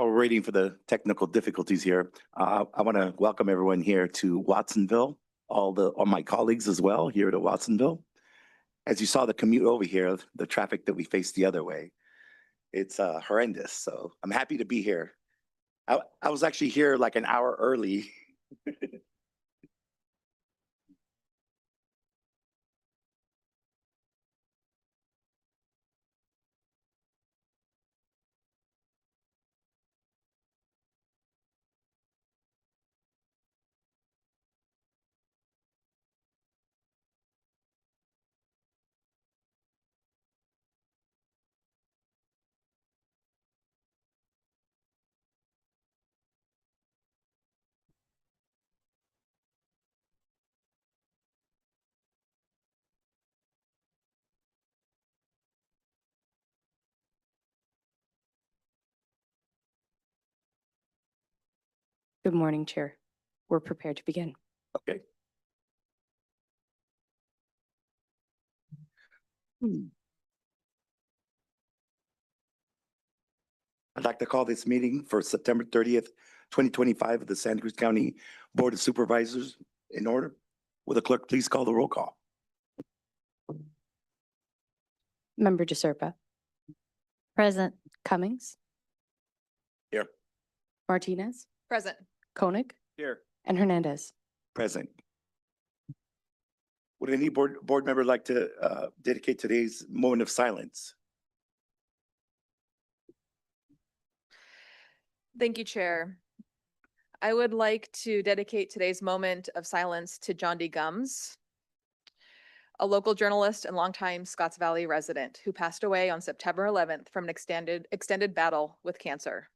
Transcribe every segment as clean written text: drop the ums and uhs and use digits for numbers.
While we're waiting for the technical difficulties here, I want to welcome everyone here to Watsonville, all my colleagues as well here to Watsonville. As you saw the commute over here, the traffic that we face the other way, it's horrendous. So I'm happy to be here. I was actually here like an hour early. Good morning, Chair. We're prepared to begin. Okay. I'd like to call this meeting for September 30th, 2025 of the Santa Cruz County Board of Supervisors in order. Will the clerk please call the roll call? Member DeSerpa. Present. Cummings. Here. Martinez. Present. Koenig. Here. And Hernandez. Present. Would any board member like to dedicate today's moment of silence? Thank you, Chair. I would like to dedicate today's moment of silence to John D. Gumbs, a local journalist and longtime Scotts Valley resident who passed away on September 11th from an extended battle with cancer.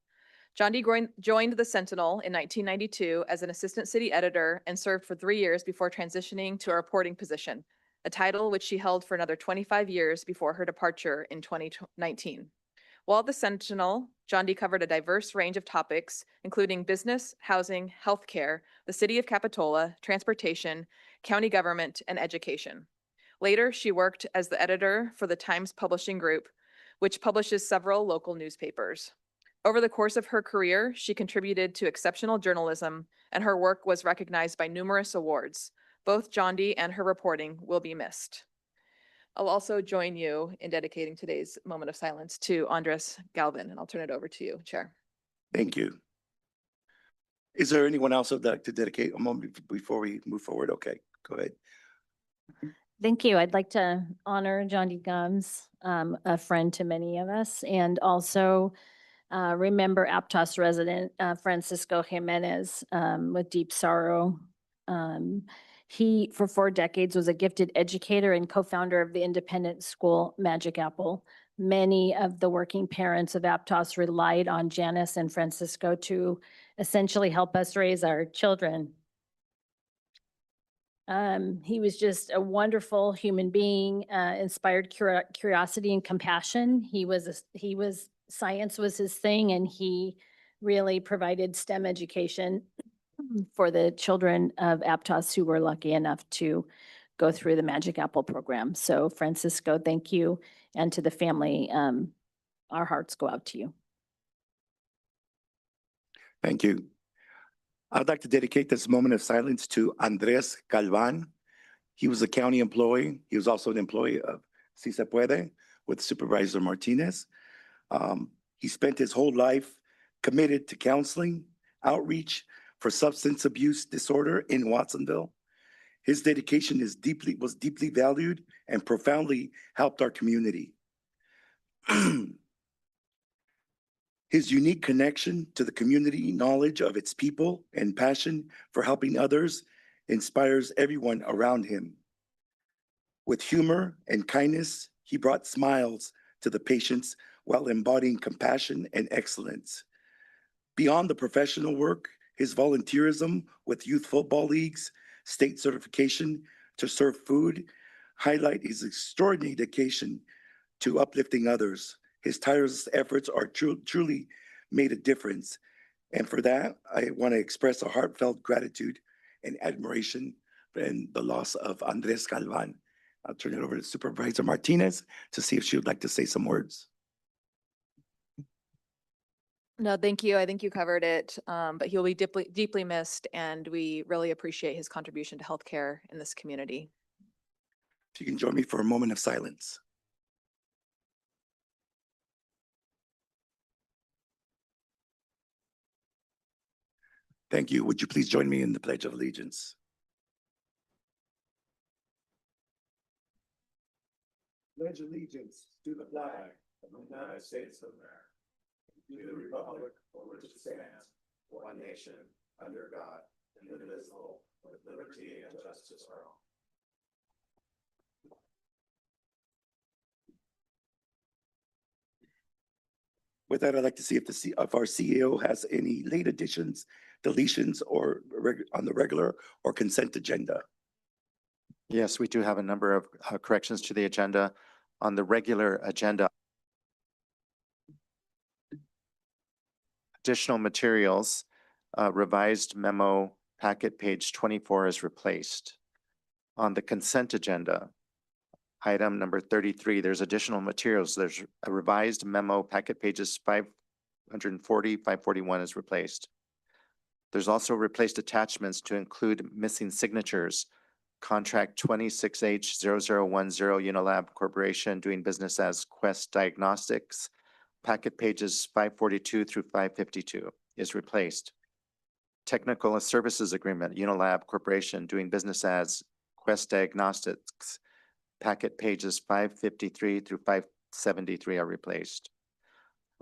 John D. joined the Sentinel in 1992 as an assistant city editor and served for 3 years before transitioning to a reporting position, a title which she held for another 25 years before her departure in 2019. While at the Sentinel, John D. covered a diverse range of topics, including business, housing, healthcare, the city of Capitola, transportation, county government, and education. Later, she worked as the editor for the Times Publishing Group, which publishes several local newspapers. Over the course of her career, she contributed to exceptional journalism, and her work was recognized by numerous awards. Both John D. and her reporting will be missed. I'll also join you in dedicating today's moment of silence to Andres Galvin, and I'll turn it over to you, Chair. Thank you. Is there anyone else who'd like to dedicate a moment before we move forward? Okay, go ahead. Thank you. I'd like to honor John D. Gumbs, a friend to many of us, and also remember Aptos resident Francisco Jimenez with deep sorrow. He, for 4 decades, was a gifted educator and co-founder of the independent school Magic Apple. Many of the working parents of Aptos relied on Janice and Francisco to essentially help us raise our children. He was just a wonderful human being, inspired curiosity and compassion. Science was his thing, and he really provided STEM education for the children of Aptos who were lucky enough to go through the Magic Apple program. So Francisco, thank you. And to the family, our hearts go out to you. Thank you. I'd like to dedicate this moment of silence to Andres Galvan. He was a county employee. He was also an employee of Si Se Puede with Supervisor Martinez. He spent his whole life committed to counseling, outreach for substance abuse disorder in Watsonville. His dedication was deeply valued and profoundly helped our community. His unique connection to the community, knowledge of its people, and passion for helping others inspires everyone around him. With humor and kindness, he brought smiles to the patients while embodying compassion and excellence. Beyond the professional work, his volunteerism with youth football leagues, state certification to serve food, highlight his extraordinary dedication to uplifting others. His tireless efforts are truly made a difference. And for that, I want to express a heartfelt gratitude and admiration in the loss of Andres Galvan. I'll turn it over to Supervisor Martinez to see if she would like to say some words. No, thank you. I think you covered it. But he'll be deeply missed, and we really appreciate his contribution to healthcare in this community. If you can join me for a moment of silence. Thank you. Would you please join me in the Pledge of Allegiance? Pledge allegiance to the flag of the United States of America, to the republic for which it stands, one nation, under God, indivisible, with liberty and justice for all. With that, I'd like to see if our CEO has any late additions, deletions, or on the regular or consent agenda. Yes, we do have a number of corrections to the agenda. On the regular agenda, additional materials, revised memo packet page 24 is replaced. On the consent agenda, item number 33, there's additional materials. There's a revised memo packet pages 540, 541 is replaced. There's also replaced attachments to include missing signatures. Contract 26H0010 Unilab Corporation doing business as Quest Diagnostics. Packet pages 542 through 552 is replaced. Technical Services Agreement, Unilab Corporation doing business as Quest Diagnostics. Packet pages 553 through 573 are replaced.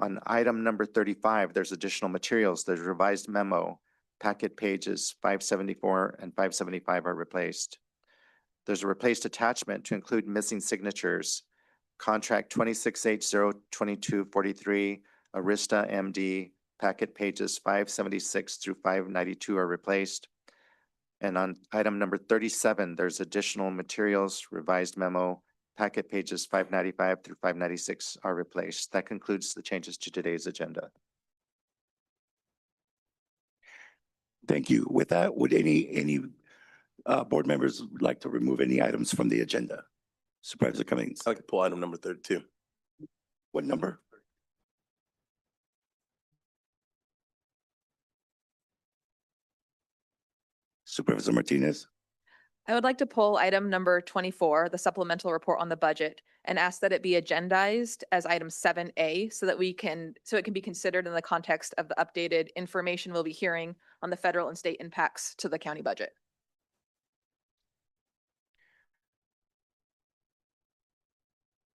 On item number 35, there's additional materials. There's revised memo. Packet pages 574 and 575 are replaced. There's a replaced attachment to include missing signatures. Contract 26H02243, Arista MD, packet pages 576 through 592 are replaced. And on item number 37, there's additional materials, revised memo, packet pages 595 through 596 are replaced. That concludes the changes to today's agenda. Thank you. With that, would any board members like to remove any items from the agenda? Supervisor Cummings. I'd like to pull item number 32. What number? Supervisor Martinez. I would like to pull item number 24, the supplemental report on the budget, and ask that it be agendized as item 7A so that it can be considered in the context of the updated information we'll be hearing on the federal and state impacts to the county budget.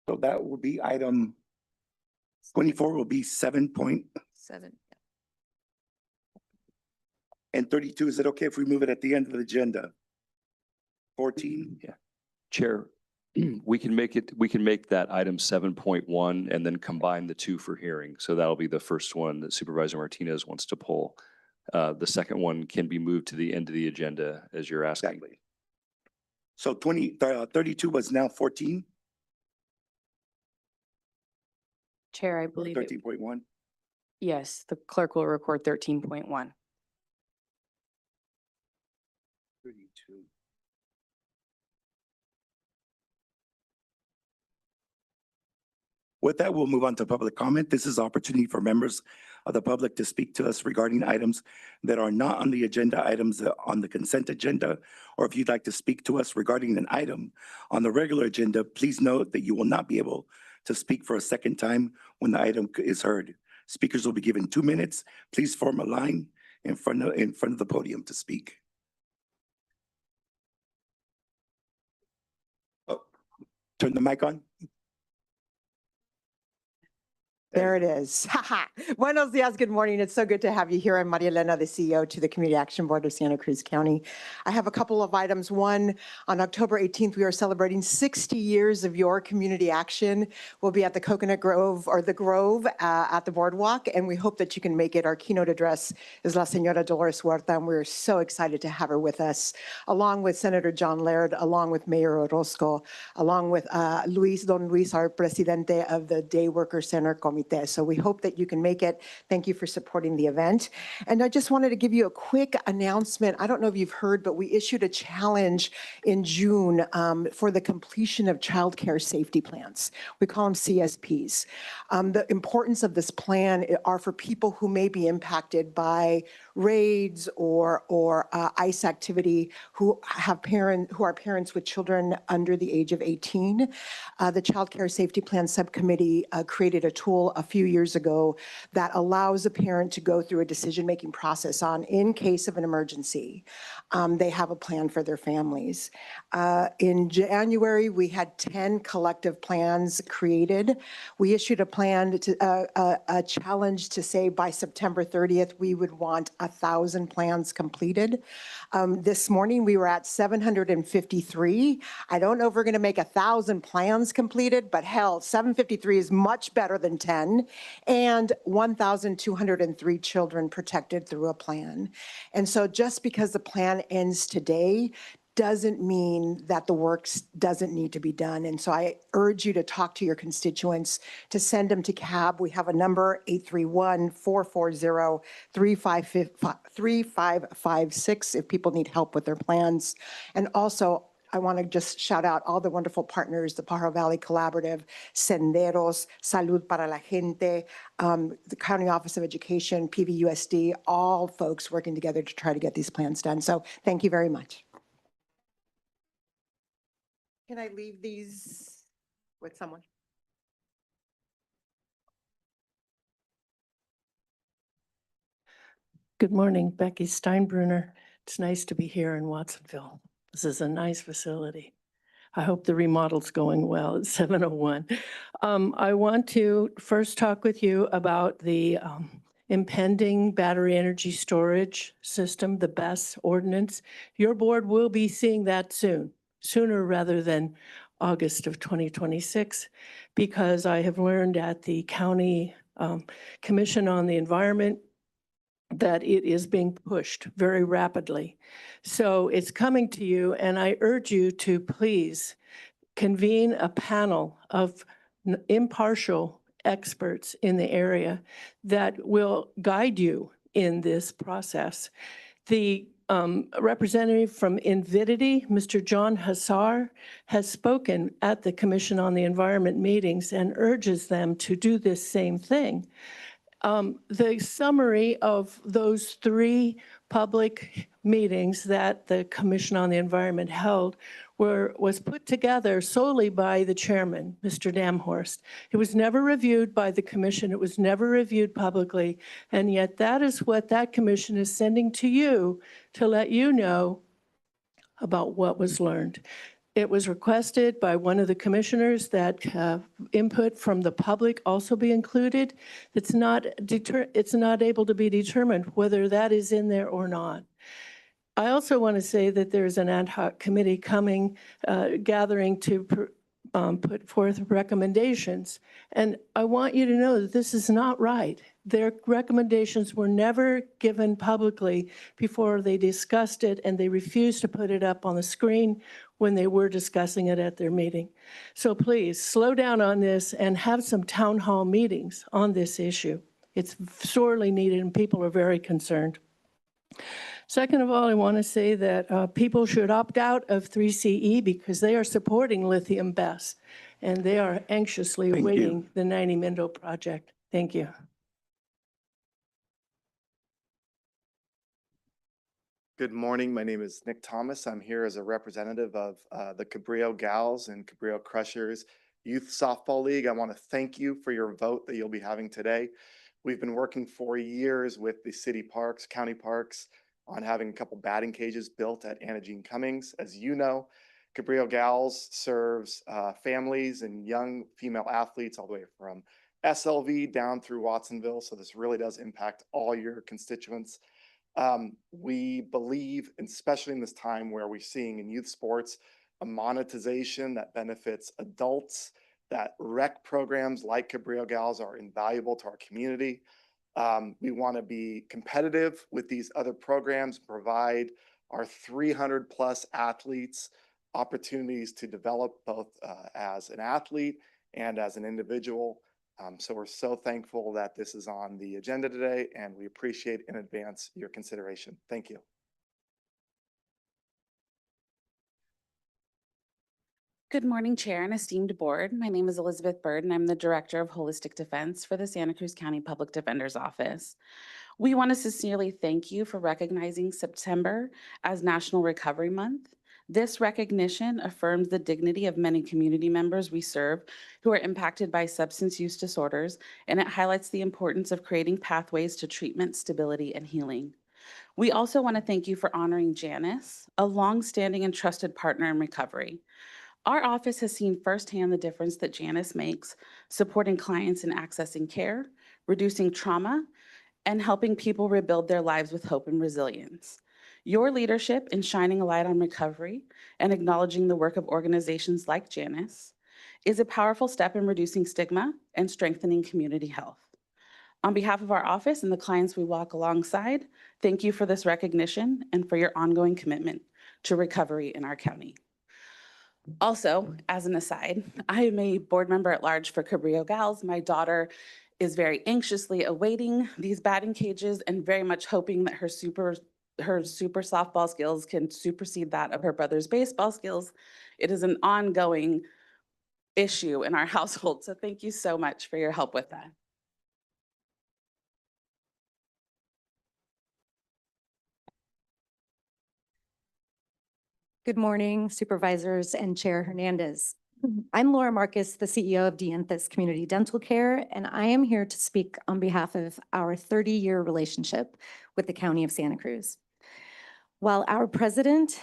So that will be item 24 will be 7 point 7. and 32. Is it okay if we move it at the end of the agenda? 14. Chair, we can make that item 7.1 and then combine the two for hearing. So that'll be the first one that Supervisor Martinez wants to pull. The second one can be moved to the end of the agenda as you're asking. Exactly. So 32 was now 14, Chair, I believe, 13.1. yes, the clerk will record 13.1. 32. With that, we'll move on to public comment. This is opportunity for members of the public to speak to us regarding items that are not on the agenda, items on the consent agenda, or if you'd like to speak to us regarding an item on the regular agenda, please note that you will not be able to speak for a second time when the item is heard. Speakers will be given 2 minutes. Please form a line in front of the podium to speak. Oh, turn the mic on. There it is. Buenos dias, good morning. It's so good to have you here. I'm Maria Elena, the CEO to the Community Action Board of Santa Cruz County. I have a couple of items. One, on October 18th, we are celebrating 60 years of your community action. We'll be at the Coconut Grove or the Grove at the Boardwalk, and we hope that you can make it. Our keynote address is La Señora Dolores Huerta, and we're so excited to have her with us, along with Senator John Laird, along with Mayor Orozco, along with Don Luis, our Presidente of the Day Worker Center Committee. coordinate this. So we hope that you can make it. Thank you for supporting the event. And I just wanted to give you a quick announcement. I don't know if you've heard, but we issued a challenge in June for the completion of childcare safety plans. We call them CSPs. The importance of this plan are for people who may be impacted by raids or ICE activity who are parents with children under the age of 18. The Child Care Safety Plan Subcommittee created a tool a few years ago that allows a parent to go through a decision-making process on, in case of an emergency, they have a plan for their families. In January, we had 10 collective plans created. We issued a plan, a challenge to say by September 30th, we would want 1,000 plans completed. This morning, we were at 753. I don't know if we're going to make 1,000 plans completed, but hell, 753 is much better than 10, and 1,203 children protected through a plan. And so just because the plan ends today doesn't mean that the work doesn't need to be done. And so I urge you to talk to your constituents, to send them to CAB. We have a number, 831-440-3556, if people need help with their plans. And also, I want to just shout out all the wonderful partners, the Pajaro Valley Collaborative, Senderos, Salud para la Gente, the County Office of Education, PVUSD, all folks working together to try to get these plans done. So thank you very much. Can I leave these with someone? Good morning, Becky Steinbrunner. It's nice to be here in Watsonville. This is a nice facility. I hope the remodel's going well at 701. I want to first talk with you about the impending battery energy storage system, the BESS ordinance. Your board will be seeing that soon, sooner rather than August of 2026, because I have learned at the County Commission on the Environment that it is being pushed very rapidly. So it's coming to you, and I urge you to please convene a panel of impartial experts in the area that will guide you in this process. The representative from Invidity, Mr. John Hassar, has spoken at the Commission on the Environment meetings and urges them to do this same thing. The summary of those 3 public meetings that the Commission on the Environment held was put together solely by the chairman, Mr. Damhorst. It was never reviewed by the commission. It was never reviewed publicly. And yet that is what that commission is sending to you to let you know about what was learned. It was requested by one of the commissioners that input from the public also be included. It's not able to be determined whether that is in there or not. I also want to say that there's an ad hoc committee coming, gathering to put forth recommendations. And I want you to know that this is not right. Their recommendations were never given publicly before they discussed it, and they refused to put it up on the screen when they were discussing it at their meeting. So please slow down on this and have some town hall meetings on this issue. It's sorely needed and people are very concerned. Second of all, I want to say that people should opt out of 3CE because they are supporting lithium BESS, and they are anxiously awaiting the 90 Mindo project. Thank you. Good morning. My name is Nick Thomas. I'm here as a representative of the Cabrillo Gals and Cabrillo Crushers Youth Softball League. I want to thank you for your vote that you'll be having today. We've been working for years with the city parks, county parks, on having a couple batting cages built at Anna Jean Cummings. As you know, Cabrillo Gals serves families and young female athletes all the way from SLV down through Watsonville. So this really does impact all your constituents. We believe, especially in this time where we're seeing in youth sports, a monetization that benefits adults, that rec programs like Cabrillo Gals are invaluable to our community. We want to be competitive with these other programs, provide our 300 plus athletes opportunities to develop both as an athlete and as an individual. So we're so thankful that this is on the agenda today, and we appreciate in advance your consideration. Thank you. Good morning, Chair and esteemed board. My name is Elizabeth Bird, and I'm the Director of Holistic Defense for the Santa Cruz County Public Defender's Office. We want to sincerely thank you for recognizing September as National Recovery Month. This recognition affirms the dignity of many community members we serve who are impacted by substance use disorders, and it highlights the importance of creating pathways to treatment, stability, and healing. We also want to thank you for honoring Janice, a longstanding and trusted partner in recovery. Our office has seen firsthand the difference that Janice makes, supporting clients in accessing care, reducing trauma, and helping people rebuild their lives with hope and resilience. Your leadership in shining a light on recovery and acknowledging the work of organizations like Janice is a powerful step in reducing stigma and strengthening community health. On behalf of our office and the clients we walk alongside, thank you for this recognition and for your ongoing commitment to recovery in our county. Also, as an aside, I am a board member at large for Cabrillo Gals. My daughter is very anxiously awaiting these batting cages and very much hoping that her super softball skills can supersede that of her brother's baseball skills. It is an ongoing issue in our household, so thank you so much for your help with that. Good morning, Supervisors and Chair Hernandez. I'm Laura Marcus, the CEO of Dianthus Community Dental Care, and I am here to speak on behalf of our 30-year relationship with the County of Santa Cruz. While our president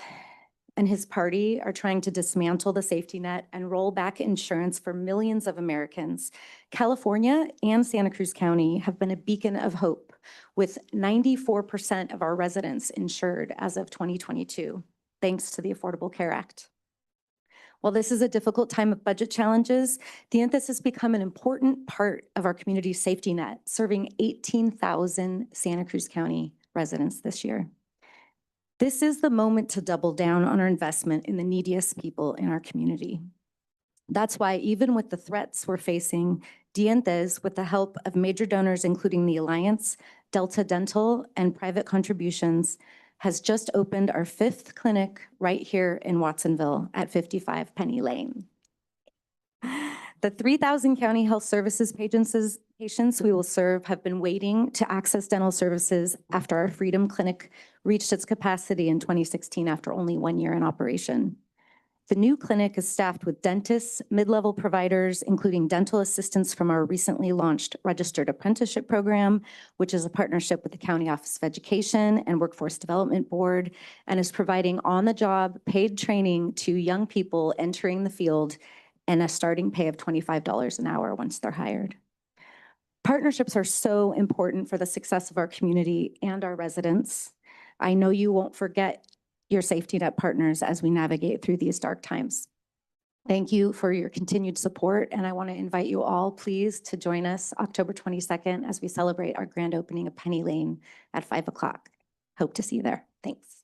and his party are trying to dismantle the safety net and roll back insurance for millions of Americans, California and Santa Cruz County have been a beacon of hope, with 94% of our residents insured as of 2022. Thanks to the Affordable Care Act. While this is a difficult time of budget challenges, Dianthus has become an important part of our community safety net, serving 18,000 Santa Cruz County residents this year. This is the moment to double down on our investment in the neediest people in our community. That's why even with the threats we're facing, Dianthus, with the help of major donors, including the Alliance, Delta Dental, and private contributions, has just opened our 5th clinic right here in Watsonville at 55 Penny Lane. The 3,000 county health services patients we will serve have been waiting to access dental services after our Freedom Clinic reached its capacity in 2016 after only 1 year in operation. The new clinic is staffed with dentists, mid-level providers, including dental assistants from our recently launched registered apprenticeship program, which is a partnership with the County Office of Education and Workforce Development Board, and is providing on-the-job paid training to young people entering the field and a starting pay of $25 an hour once they're hired. Partnerships are so important for the success of our community and our residents. I know you won't forget your safety net partners as we navigate through these dark times. Thank you for your continued support, and I want to invite you all, please, to join us October 22nd as we celebrate our grand opening of Penny Lane at 5 o'clock. Hope to see you there. Thanks.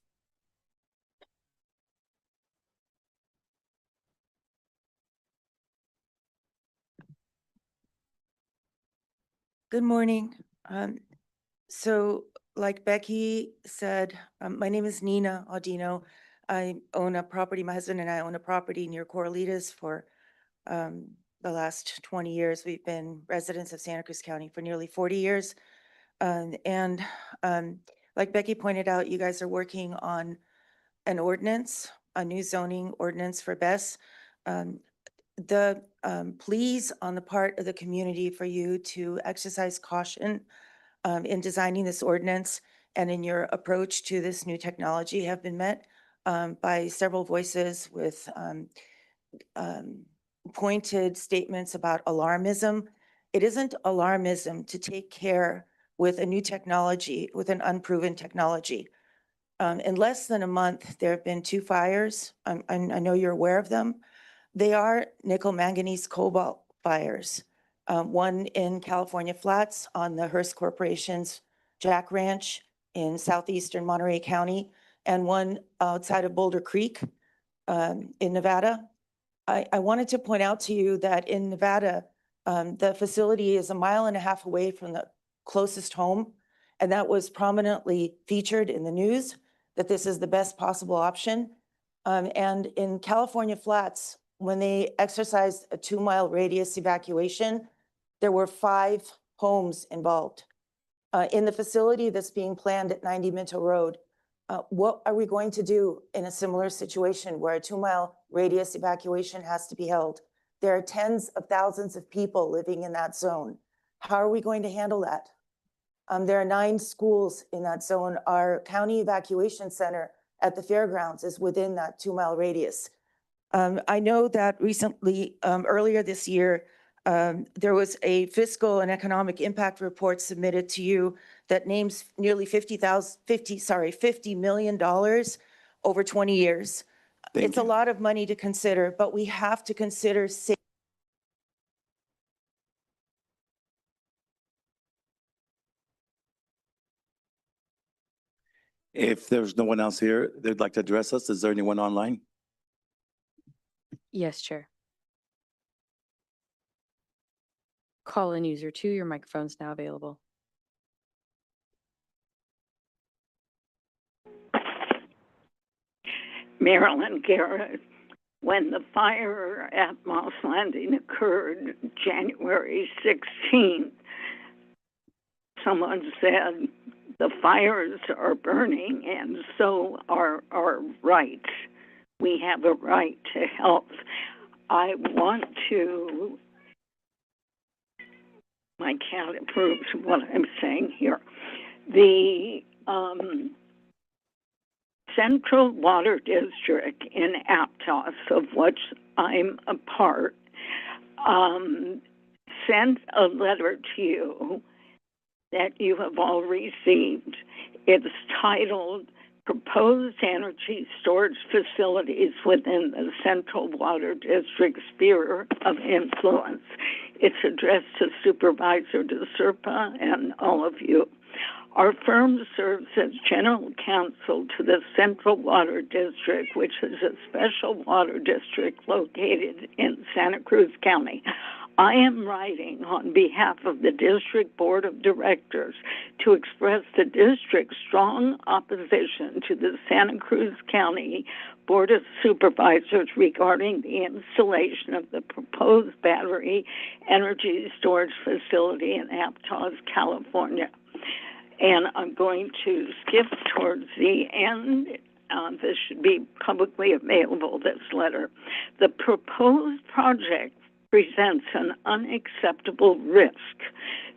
Good morning. So like Becky said, my name is Nina Audino. I own a property, my husband and I own a property near Corralitos for the last 20 years. We've been residents of Santa Cruz County for nearly 40 years. Like Becky pointed out, you guys are working on an ordinance, a new zoning ordinance for BES. The pleas on the part of the community for you to exercise caution in designing this ordinance and in your approach to this new technology have been met by several voices with pointed statements about alarmism. It isn't alarmism to take care with a new technology, with an unproven technology. In less than a month, there have been 2 fires. I know you're aware of them. They are nickel manganese cobalt fires. One in California Flats on the Hearst Corporation's Jack Ranch in southeastern Monterey County, and one outside of Boulder Creek in Nevada. I wanted to point out to you that in Nevada, The facility is a mile and a half away from the closest home. And that was prominently featured in the news, that this is the best possible option. And in California Flats, when they exercised a 2-mile radius evacuation, there were 5 homes involved. In the facility that's being planned at 90 Minto Road, what are we going to do in a similar situation where a 2-mile radius evacuation has to be held? There are tens of thousands of people living in that zone. How are we going to handle that? There are 9 schools in that zone. Our county evacuation center at the fairgrounds is within that 2-mile radius. I know that recently, earlier this year, there was a fiscal and economic impact report submitted to you that names nearly $50 million over 20 years. It's a lot of money to consider, but we have to consider If there's no one else here that'd like to address us, is there anyone online? Yes, Chair. Call-in user 2, your microphone's now available. Marilyn Garrett. When the fire at Moss Landing occurred January 16th, someone said the fires are burning and so are our rights. We have a right to health. I want to, my cat approves of what I'm saying here. The Central Water District in Aptos, of which I'm a part, sent a letter to you that you have all received. It's titled Proposed Energy Storage Facilities Within the Central Water District Sphere of Influence. It's addressed to Supervisor DeSerpa and all of you. Our firm serves as general counsel to the Central Water District, which is a special water district located in Santa Cruz County. I am writing on behalf of the District Board of Directors to express the district's strong opposition to the Santa Cruz County Board of Supervisors regarding the installation of the proposed battery energy storage facility in Aptos, California. And I'm going to skip towards the end. This should be publicly available, this letter. The proposed project presents an unacceptable risk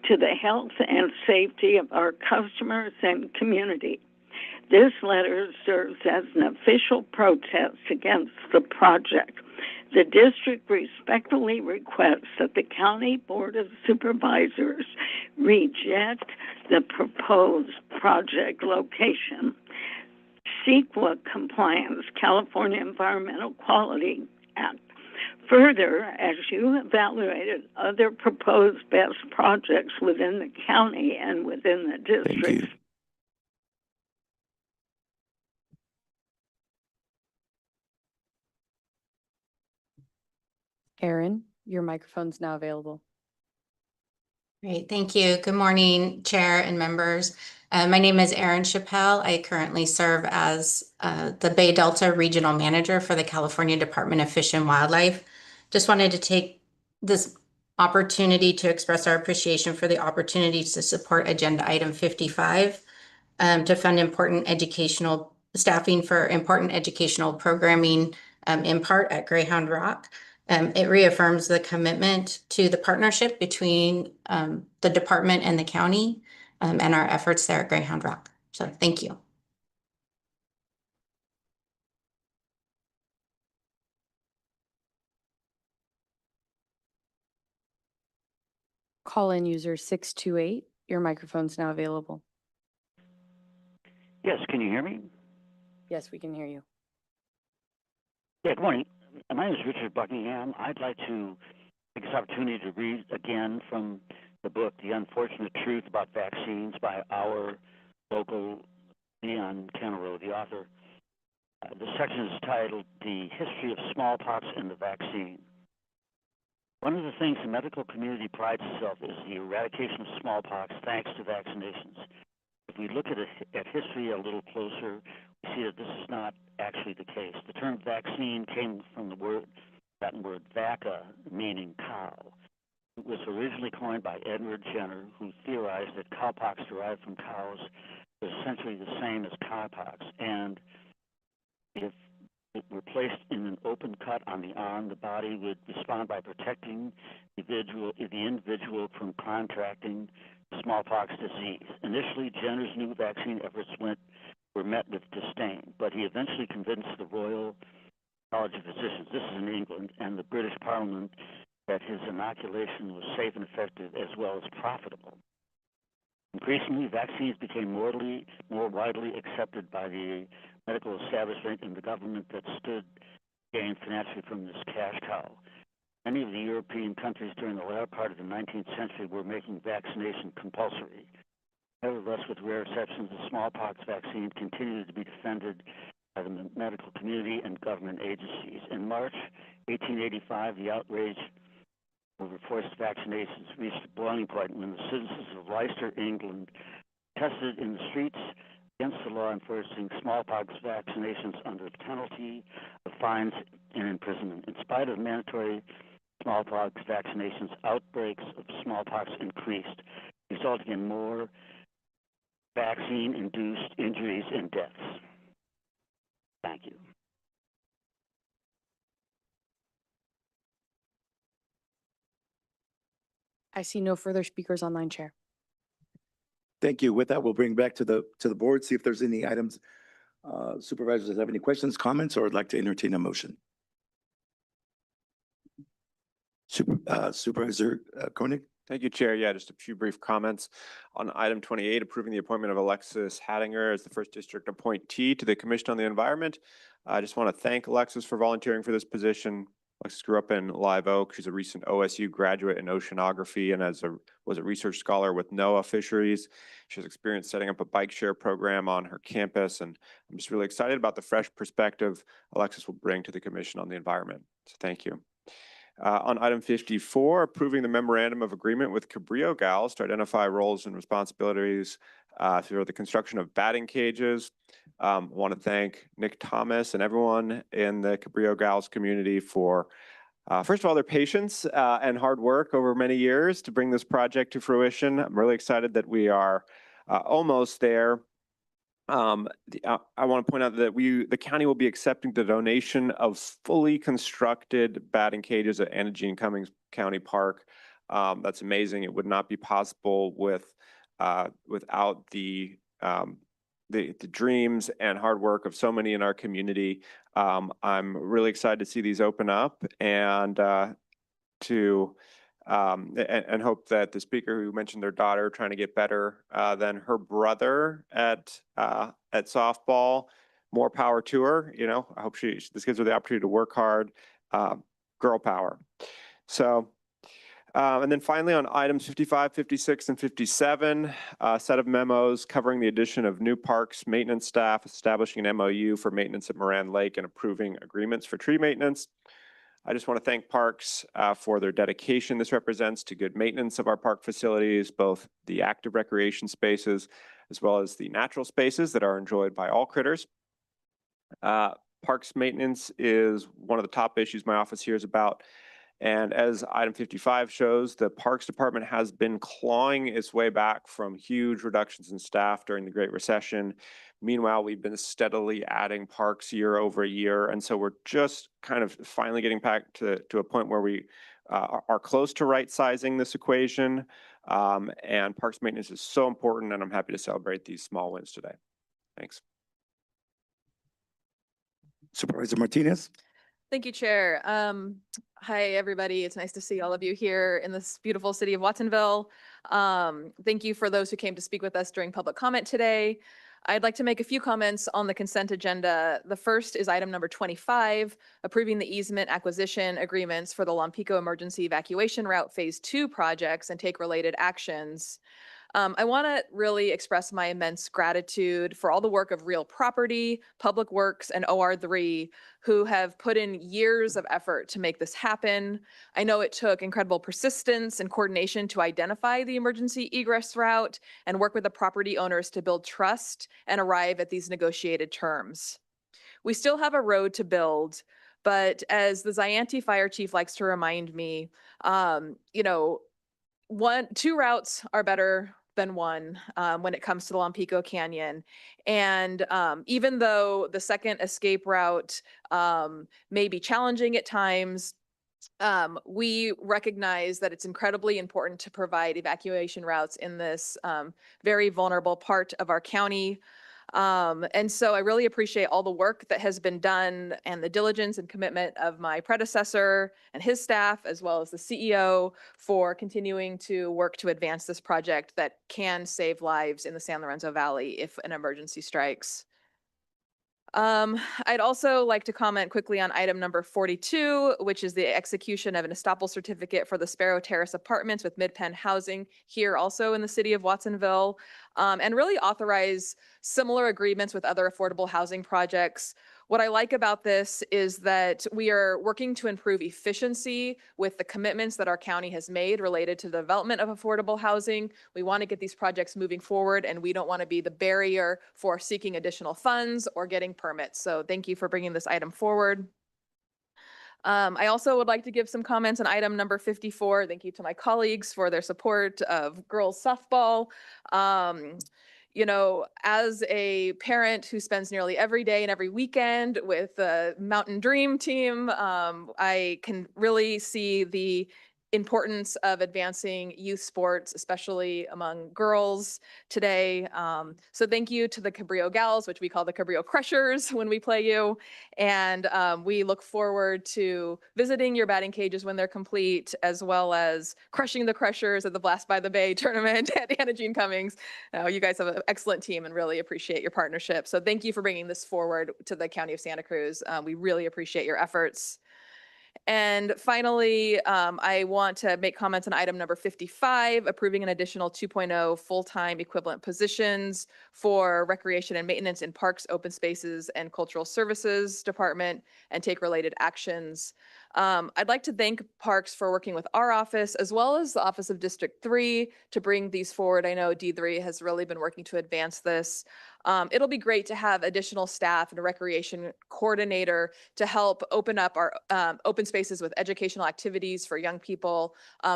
to the health and safety of our customers and community. This letter serves as an official protest against the project. The district respectfully requests that the County Board of Supervisors reject the proposed project location. CEQA compliance, California Environmental Quality Act. Further, as you evaluated other proposed best projects within the county and within the district. Thank you. Erin, your microphone's now available. Great, thank you. Good morning, Chair and members. My name is Erin Chappelle. I currently serve as the Bay Delta Regional Manager for the California Department of Fish and Wildlife. Just wanted to take this opportunity to express our appreciation for the opportunity to support Agenda Item 55 to fund important educational staffing for important educational programming in part at Greyhound Rock. It reaffirms the commitment to the partnership between the department and the county and our efforts there at Greyhound Rock. So thank you. Call-in user 628, your microphone's now available. Yes, can you hear me? Yes, we can hear you. Yeah, good morning. My name is Richard Buckingham. I'd like to take this opportunity to read again from the book, The Unfortunate Truth About Vaccines by our local Leon Canaro, the author. The section is titled The History of Smallpox and the Vaccine. One of the things the medical community prides itself is the eradication of smallpox thanks to vaccinations. If we look at history a little closer, we see that this is not actually the case. The term vaccine came from the Latin word vacca, meaning cow. It was originally coined by Edward Jenner, who theorized that cowpox derived from cows was essentially the same as cowpox. And if it were placed in an open cut on the arm, the body would respond by protecting the individual from contracting smallpox disease. Initially, Jenner's new vaccine efforts were met with disdain, but he eventually convinced the Royal College of Physicians, this is in England, and the British Parliament that his inoculation was safe and effective as well as profitable. Increasingly, vaccines became more widely accepted by the medical establishment and the government that stood to gain financially from this cash cow. Many of the European countries during the latter part of the 19th century were making vaccination compulsory. Nevertheless, with rare exceptions, the smallpox vaccine continued to be defended by the medical community and government agencies. In March 1885, the outrage over forced vaccinations reached a boiling point when the citizens of Leicester, England, protested in the streets against the law enforcing smallpox vaccinations under the penalty of fines and imprisonment. In spite of mandatory smallpox vaccinations, outbreaks of smallpox increased, resulting in more vaccine-induced injuries and deaths. Thank you. I see no further speakers online, Chair. Thank you. With that, we'll bring back to the board, see if there's any items. Supervisors have any questions, comments, or would like to entertain a motion? Supervisor Koenig? Thank you, Chair. Yeah, just a few brief comments on item 28, approving the appointment of Alexis Hattinger as the first district appointee to the Commission on the Environment. I just want to thank Alexis for volunteering for this position. Alexis grew up in Live Oak. She's a recent OSU graduate in oceanography and was a research scholar with NOAA Fisheries. She has experience setting up a bike share program on her campus, and I'm just really excited about the fresh perspective Alexis will bring to the Commission on the Environment. So thank you. On item 54, approving the memorandum of agreement with Cabrillo Gals to identify roles and responsibilities for the construction of batting cages. I want to thank Nick Thomas and everyone in the Cabrillo Gals community for, first of all, their patience and hard work over many years to bring this project to fruition. I'm really excited that we are almost there. I want to point out that the county will be accepting the donation of fully constructed batting cages at Anna Jean Cummings County Park. That's amazing. It would not be possible without the dreams and hard work of so many in our community. I'm really excited to see these open up and hope that the speaker who mentioned their daughter trying to get better than her brother at softball, more power to her. You know, I hope this gives her the opportunity to work hard. Girl power. So, and then finally on items 55, 56, and 57, a set of memos covering the addition of new parks maintenance staff, establishing an MOU for maintenance at Moran Lake, and approving agreements for tree maintenance. I just want to thank Parks for their dedication this represents to good maintenance of our park facilities, both the active recreation spaces as well as the natural spaces that are enjoyed by all critters. Parks maintenance is one of the top issues my office hears about. And as item 55 shows, the Parks Department has been clawing its way back from huge reductions in staff during the Great Recession. Meanwhile, we've been steadily adding parks year over year. And so we're just kind of finally getting back to a point where we are close to right sizing this equation. And parks maintenance is so important, and I'm happy to celebrate these small wins today. Thanks. Supervisor Martinez? Thank you, Chair. Hi, everybody. It's nice to see all of you here in this beautiful city of Watsonville. Thank you for those who came to speak with us during public comment today. I'd like to make a few comments on the consent agenda. The first is item number 25, approving the easement acquisition agreements for the Lompico Emergency Evacuation Route Phase 2 projects and take related actions. I want to really express my immense gratitude for all the work of Real Property, Public Works, and OR3, who have put in years of effort to make this happen. I know it took incredible persistence and coordination to identify the emergency egress route and work with the property owners to build trust and arrive at these negotiated terms. We still have a road to build, but as the Zianti Fire Chief likes to remind me, you know, two routes are better than one when it comes to the Lompico Canyon. And even though the second escape route may be challenging at times, we recognize that it's incredibly important to provide evacuation routes in this very vulnerable part of our county. And so I really appreciate all the work that has been done and the diligence and commitment of my predecessor and his staff, as well as the CEO, for continuing to work to advance this project that can save lives in the San Lorenzo Valley if an emergency strikes. I'd also like to comment quickly on item number 42, which is the execution of an estoppel certificate for the Sparrow Terrace Apartments with Mid-Penn Housing here also in the city of Watsonville, and really authorize similar agreements with other affordable housing projects. What I like about this is that we are working to improve efficiency with the commitments that our county has made related to the development of affordable housing. We want to get these projects moving forward, and we don't want to be the barrier for seeking additional funds or getting permits. So thank you for bringing this item forward. I also would like to give some comments on item number 54. Thank you to my colleagues for their support of girls softball. You know, as a parent who spends nearly every day and every weekend with the Mountain Dream team, I can really see the importance of advancing youth sports, especially among girls today. So thank you to the Cabrillo Gals, which we call the Cabrillo Crushers when we play you. And we look forward to visiting your batting cages when they're complete, as well as crushing the Crushers at the Blast by the Bay tournament at Anna Jean Cummings. You guys have an excellent team and really appreciate your partnership. So thank you for bringing this forward to the County of Santa Cruz. We really appreciate your efforts. And finally, I want to make comments on item number 55, approving an additional 2.0 full-time equivalent positions for recreation and maintenance in parks, open spaces, and cultural services department, and take related actions. I'd like to thank Parks for working with our office as well as the Office of District 3 to bring these forward. I know D3 has really been working to advance this. It'll be great to have additional staff and a recreation coordinator to help open up our open spaces with educational activities for young people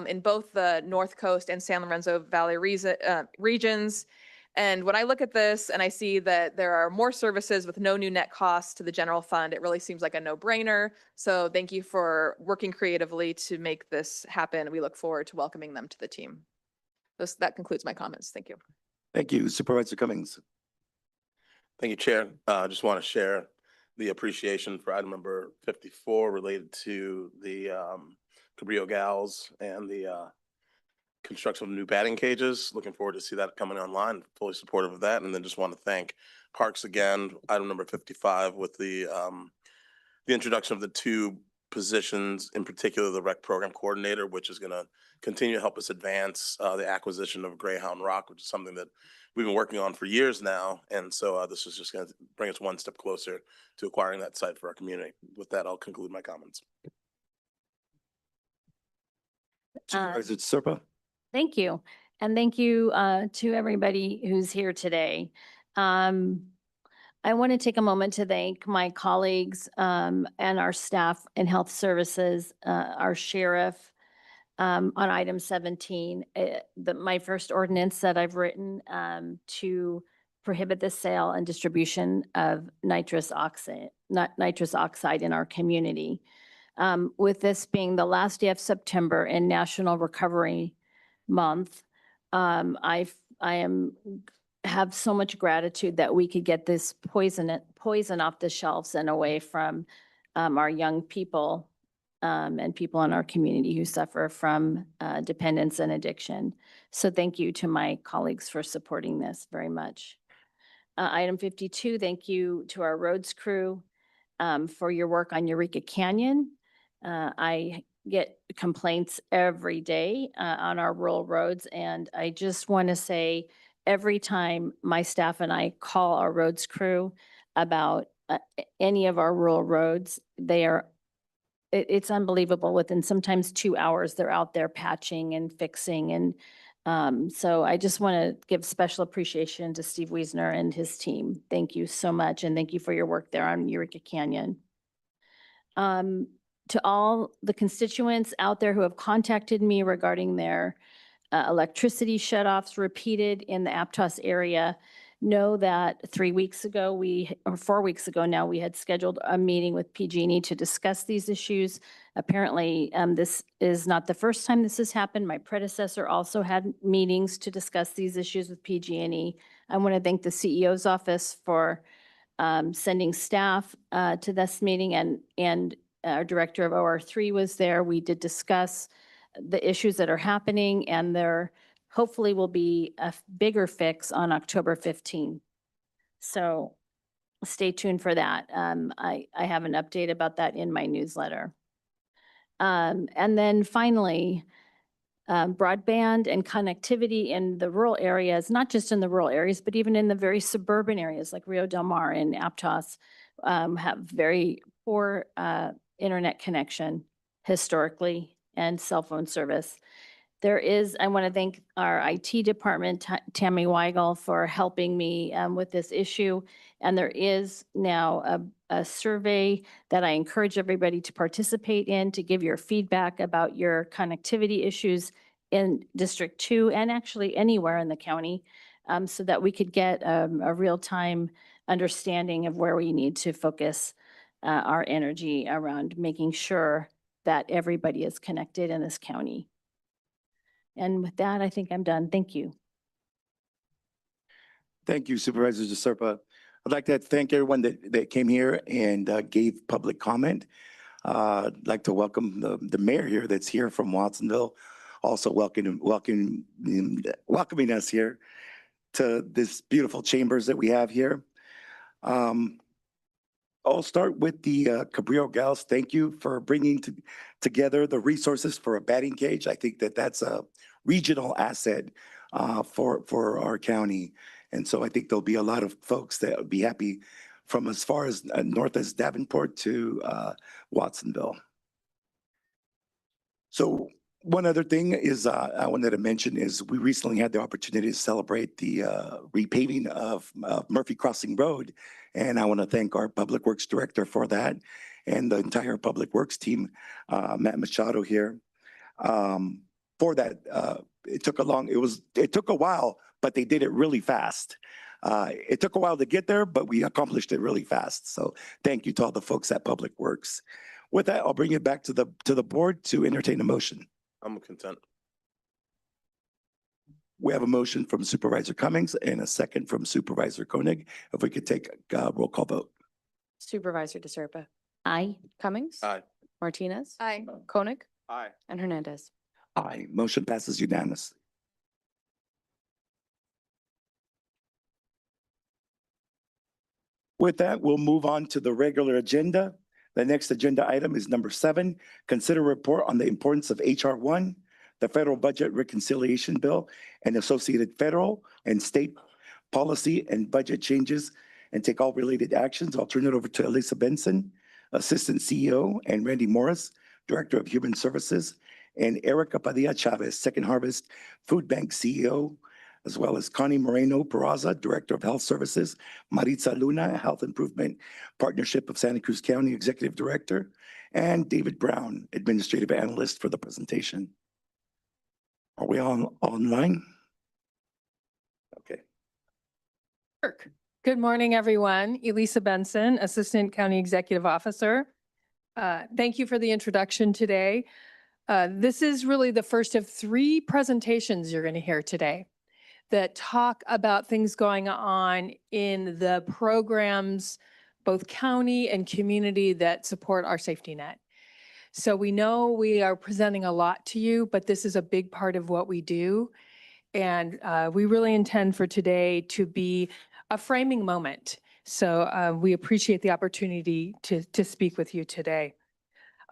in both the North Coast and San Lorenzo Valley regions. And when I look at this and I see that there are more services with no new net costs to the general fund, it really seems like a no-brainer. So thank you for working creatively to make this happen. We look forward to welcoming them to the team. That concludes my comments. Thank you. Thank you, Supervisor Cummings. Thank you, Chair. I just want to share the appreciation for item number 54 related to the Cabrillo Gals and the construction of new batting cages. Looking forward to see that coming online. Fully supportive of that. And then just want to thank Parks again, item number 55 with the introduction of the two positions, in particular the rec program coordinator, which is going to continue to help us advance the acquisition of Greyhound Rock, which is something that we've been working on for years now. And so this is just going to bring us one step closer to acquiring that site for our community. With that, I'll conclude my comments. Supervisor Serpa. Thank you. And thank you to everybody who's here today. I want to take a moment to thank my colleagues and our staff in health services, our sheriff on item 17, my first ordinance that I've written to prohibit the sale and distribution of nitrous oxide in our community. With this being the last day of September and National Recovery Month, I have so much gratitude that we could get this poison off the shelves and away from our young people and people in our community who suffer from dependence and addiction. So thank you to my colleagues for supporting this very much. Item 52, thank you to our roads crew for your work on Eureka Canyon. I get complaints every day on our rural roads, and I just want to say, every time my staff and I call our roads crew about any of our rural roads, it's unbelievable. Within sometimes 2 hours, they're out there patching and fixing. And so I just want to give special appreciation to Steve Wiesner and his team. Thank you so much. And thank you for your work there on Eureka Canyon. To all the constituents out there who have contacted me regarding their electricity shutoffs repeated in the Aptos area, know that 3 weeks ago, or 4 weeks ago now, we had scheduled a meeting with PG&E to discuss these issues. Apparently, this is not the first time this has happened. My predecessor also had meetings to discuss these issues with PG&E. I want to thank the CEO's office for sending staff to this meeting, and our director of OR3 was there. We did discuss the issues that are happening, and there hopefully will be a bigger fix on October 15. So stay tuned for that. I have an update about that in my newsletter. And then finally, broadband and connectivity in the rural areas, not just in the rural areas, but even in the very suburban areas like Rio Del Mar and Aptos, have very poor internet connection historically and cell phone service. I want to thank our IT department, Tammy Weigel, for helping me with this issue. And there is now a survey that I encourage everybody to participate in to give your feedback about your connectivity issues in District 2 and actually anywhere in the county, so that we could get a real-time understanding of where we need to focus our energy around making sure that everybody is connected in this county. And with that, I think I'm done. Thank you. Thank you, Supervisor DeSerpa. I'd like to thank everyone that came here and gave public comment. I'd like to welcome the mayor here that's here from Watsonville, also welcoming us here to this beautiful chambers that we have here. I'll start with the Cabrillo Gals. Thank you for bringing together the resources for a batting cage. I think that's a regional asset for our county. And so I think there'll be a lot of folks that would be happy from as far as north as Davenport to Watsonville. So one other thing is I wanted to mention is we recently had the opportunity to celebrate the repaving of Murphy Crossing Road. And I want to thank our Public Works Director for that and the entire Public Works team, Matt Machado here, for that. It took a while, but they did it really fast. It took a while to get there, but we accomplished it really fast. So thank you to all the folks at Public Works. With that, I'll bring it back to the board to entertain a motion. I'm content. We have a motion from Supervisor Cummings and a second from Supervisor Koenig. If we could take a roll call vote. Supervisor DeSerpa. Aye. Cummings. Aye. Martinez. Aye. Koenig. Aye. And Hernandez. Aye. Motion passes unanimously. With that, we'll move on to the regular agenda. The next agenda item is number 7, consider report on the importance of HR 1, the Federal Budget Reconciliation Bill, and associated federal and state policy and budget changes, and take all related actions. I'll turn it over to Elisa Benson, Assistant CEO, and Randy Morris, Director of Human Services, and Erica Padilla Chavez, Second Harvest Food Bank CEO, as well as Connie Moreno Peraza, Director of Health Services, Maritza Luna, Health Improvement Partnership of Santa Cruz County Executive Director, and David Brown, Administrative Analyst for the presentation. Are we all online? Okay. Good morning, everyone. Elisa Benson, Assistant County Executive Officer. Thank you for the introduction today. This is really the first of 3 presentations you're going to hear today that talk about things going on in the programs, both county and community, that support our safety net. So we know we are presenting a lot to you, but this is a big part of what we do. And we really intend for today to be a framing moment. So we appreciate the opportunity to speak with you today.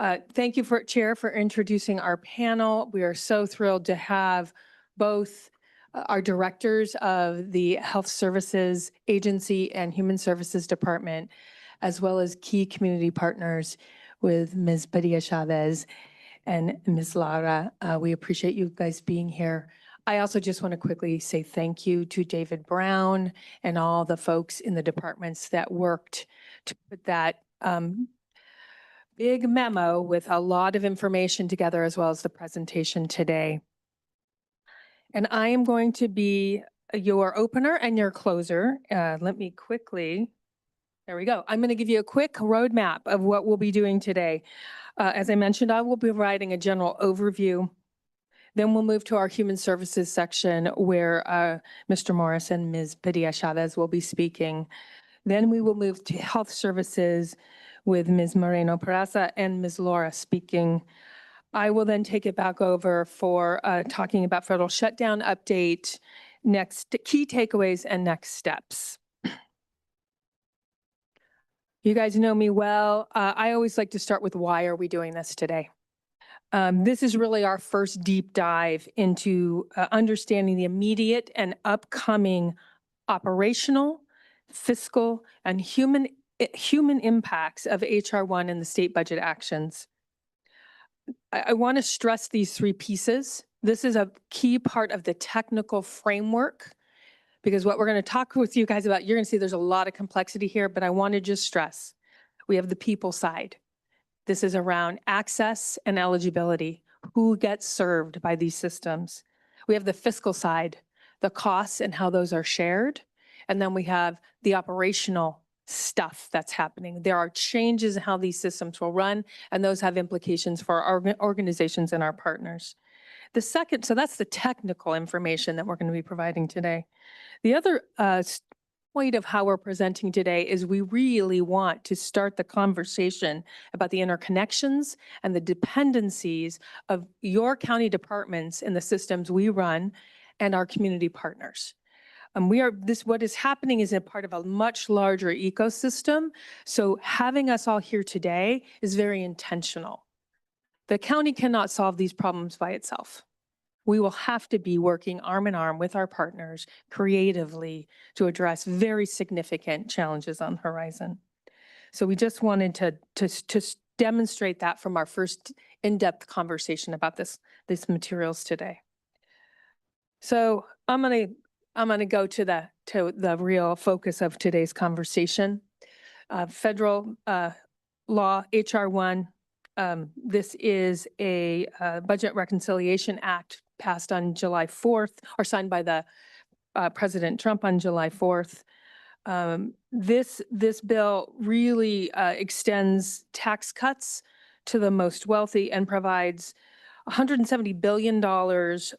Thank you Chair, for introducing our panel. We are so thrilled to have both our directors of the Health Services Agency and Human Services Department, as well as key community partners with Ms. Padilla Chavez and Ms. Lara. We appreciate you guys being here. I also just want to quickly say thank you to David Brown and all the folks in the departments that worked to put that big memo with a lot of information together, as well as the presentation today. And I am going to be your opener and your closer. Let me quickly, there we go. I'm going to give you a quick roadmap of what we'll be doing today. As I mentioned, I will be providing a general overview. Then we'll move to our human services section where Mr. Morris and Ms. Padilla Chavez will be speaking. Then we will move to health services with Ms. Moreno Peraza and Ms. Laura speaking. I will then take it back over for talking about federal shutdown update, next key takeaways and next steps. You guys know me well. I always like to start with why are we doing this today? This is really our first deep dive into understanding the immediate and upcoming operational, fiscal, and human impacts of HR 1 and the state budget actions. I want to stress these three pieces. This is a key part of the technical framework, because what we're going to talk with you guys about, you're going to see there's a lot of complexity here, but I want to just stress, we have the people side. This is around access and eligibility, who gets served by these systems. We have the fiscal side, the costs and how those are shared. And then we have the operational stuff that's happening. There are changes in how these systems will run, and those have implications for our organizations and our partners. The second, so that's the technical information that we're going to be providing today. The other point of how we're presenting today is we really want to start the conversation about the interconnections and the dependencies of your county departments and the systems we run and our community partners. What is happening is a part of a much larger ecosystem. So having us all here today is very intentional. The county cannot solve these problems by itself. We will have to be working arm in arm with our partners creatively to address very significant challenges on the horizon. So we just wanted to demonstrate that from our first in-depth conversation about these materials today. So I'm gonna go to the real focus of today's conversation. Federal law, HR 1. This is a Budget Reconciliation Act passed on July 4th, or signed by the President Trump on July 4th. This bill really extends tax cuts to the most wealthy and provides $170 billion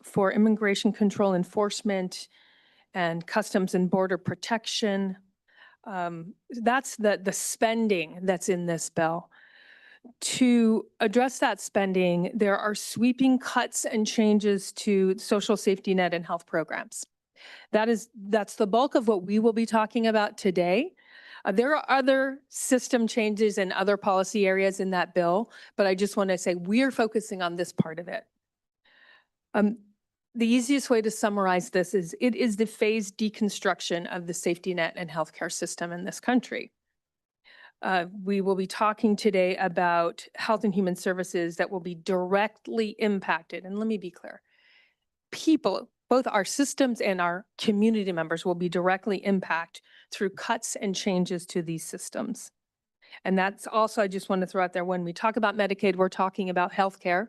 for immigration control enforcement and customs and border protection. That's the spending that's in this bill. To address that spending, there are sweeping cuts and changes to social safety net and health programs. That's the bulk of what we will be talking about today. There are other system changes and other policy areas in that bill, but I just want to say we're focusing on this part of it. The easiest way to summarize this is it is the phased deconstruction of the safety net and healthcare system in this country. We will be talking today about health and human services that will be directly impacted. And let me be clear, people, both our systems and our community members will be directly impacted through cuts and changes to these systems. And that's also, I just want to throw out there, when we talk about Medicaid, we're talking about healthcare.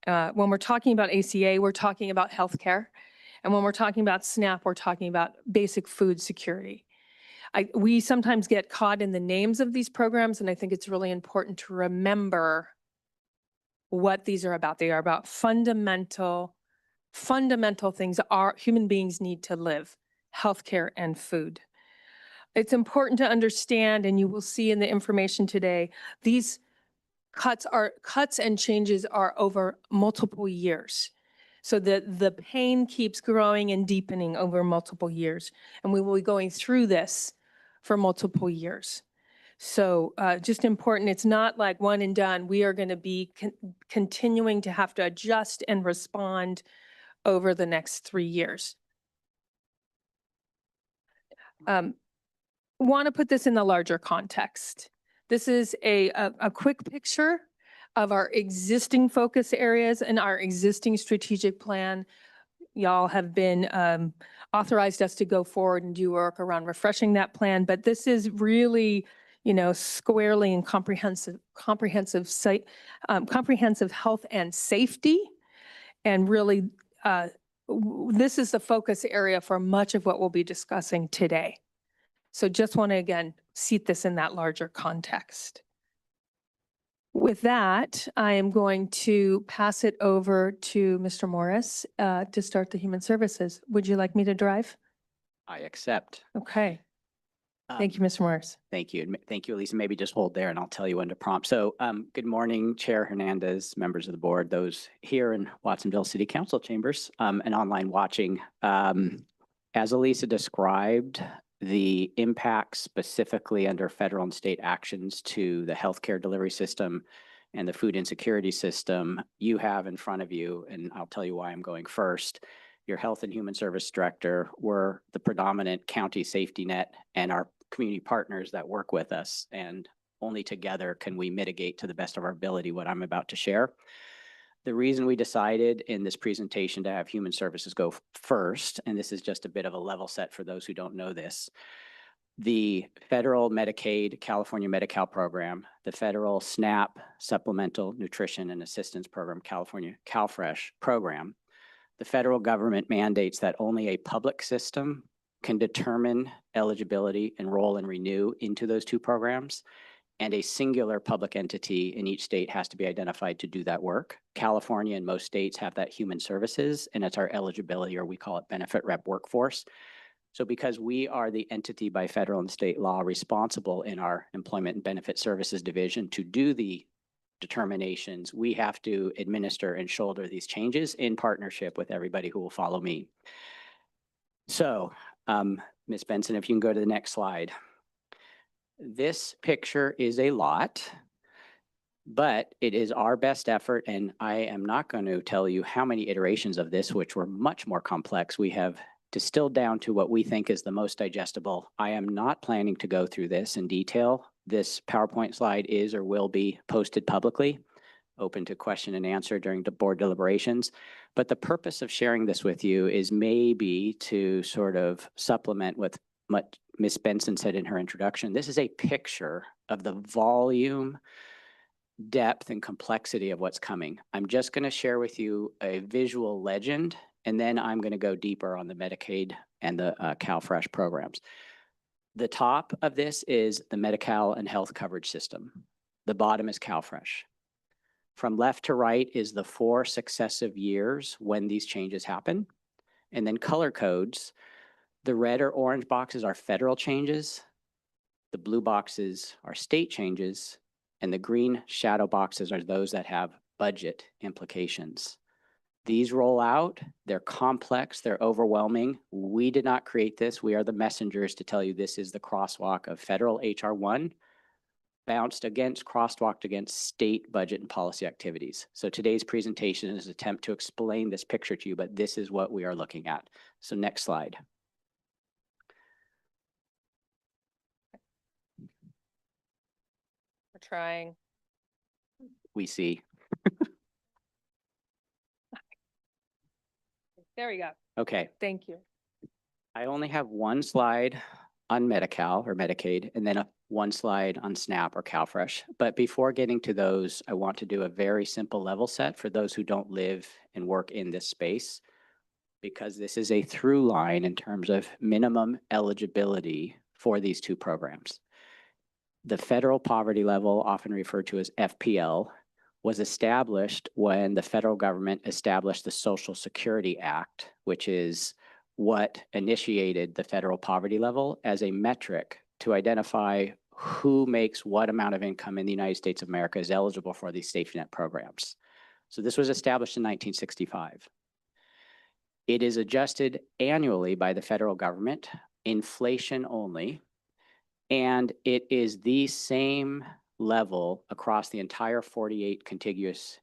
When we're talking about ACA, we're talking about healthcare. And when we're talking about SNAP, we're talking about basic food security. We sometimes get caught in the names of these programs, and I think it's really important to remember what these are about. They are about fundamental things our human beings need to live: healthcare and food. It's important to understand, and you will see in the information today, these cuts and changes are over multiple years. So the pain keeps growing and deepening over multiple years, and we will be going through this for multiple years. So just important, it's not like one and done. We are going to be continuing to have to adjust and respond over the next 3 years. Want to put this in the larger context. This is a quick picture of our existing focus areas and our existing strategic plan. Y'all have been authorized us to go forward and do work around refreshing that plan, but this is really, you know, squarely and comprehensive health and safety. And really, this is the focus area for much of what we'll be discussing today. So just want to, again, seat this in that larger context. With that, I am going to pass it over to Mr. Morris to start the Human Services. Would you like me to drive? I accept. Okay. Thank you, Mr. Morris. Thank you. Thank you, Elisa. Maybe just hold there and I'll tell you when to prompt. So good morning, Chair Hernandez, members of the board, those here in Watsonville City Council chambers and online watching. As Elisa described, the impacts specifically under federal and state actions to the healthcare delivery system and the food insecurity system you have in front of you, and I'll tell you why I'm going first. Your Health and Human Service Director, we're the predominant county safety net and our community partners that work with us, and only together can we mitigate to the best of our ability what I'm about to share. The reason we decided in this presentation to have Human Services go first, and this is just a bit of a level set for those who don't know this, the federal Medicaid, California Medi-Cal program, the federal SNAP Supplemental Nutrition and Assistance Program, California CalFresh program, the federal government mandates that only a public system can determine eligibility, enroll, and renew into those two programs. And a singular public entity in each state has to be identified to do that work. California and most states have that Human Services, and it's our eligibility, or we call it benefit rep workforce. So because we are the entity by federal and state law responsible in our Employment and Benefit Services division to do the determinations, we have to administer and shoulder these changes in partnership with everybody who will follow me. So, Ms. Benson, if you can go to the next slide. This picture is a lot, but it is our best effort, and I am not going to tell you how many iterations of this, which were much more complex, we have distilled down to what we think is the most digestible. I am not planning to go through this in detail. This PowerPoint slide is or will be posted publicly, open to question and answer during the board deliberations. But the purpose of sharing this with you is maybe to sort of supplement with what Ms. Benson said in her introduction. This is a picture of the volume, depth, and complexity of what's coming. I'm just going to share with you a visual legend, and then I'm going to go deeper on the Medicaid and the CalFresh programs. The top of this is the Medi-Cal and health coverage system. The bottom is CalFresh. From left to right is the 4 successive years when these changes happen, and then color codes. The red or orange boxes are federal changes, the blue boxes are state changes, and the green shadow boxes are those that have budget implications. These roll out, they're complex, they're overwhelming. We did not create this. We are the messengers to tell you this is the crosswalk of federal HR 1 crosswalked against state budget and policy activities. So today's presentation is an attempt to explain this picture to you, but this is what we are looking at. So next slide. We're trying. We see. There we go. Okay. Thank you. I only have one slide on Medi-Cal or Medicaid, and then one slide on SNAP or CalFresh. But before getting to those, I want to do a very simple level set for those who don't live and work in this space, because this is a through line in terms of minimum eligibility for these two programs. The federal poverty level, often referred to as FPL, was established when the federal government established the Social Security Act, which is what initiated the federal poverty level as a metric to identify who makes what amount of income in the United States of America is eligible for these safety net programs. So this was established in 1965. It is adjusted annually by the federal government, inflation only, And it is the same level across the entire 48 contiguous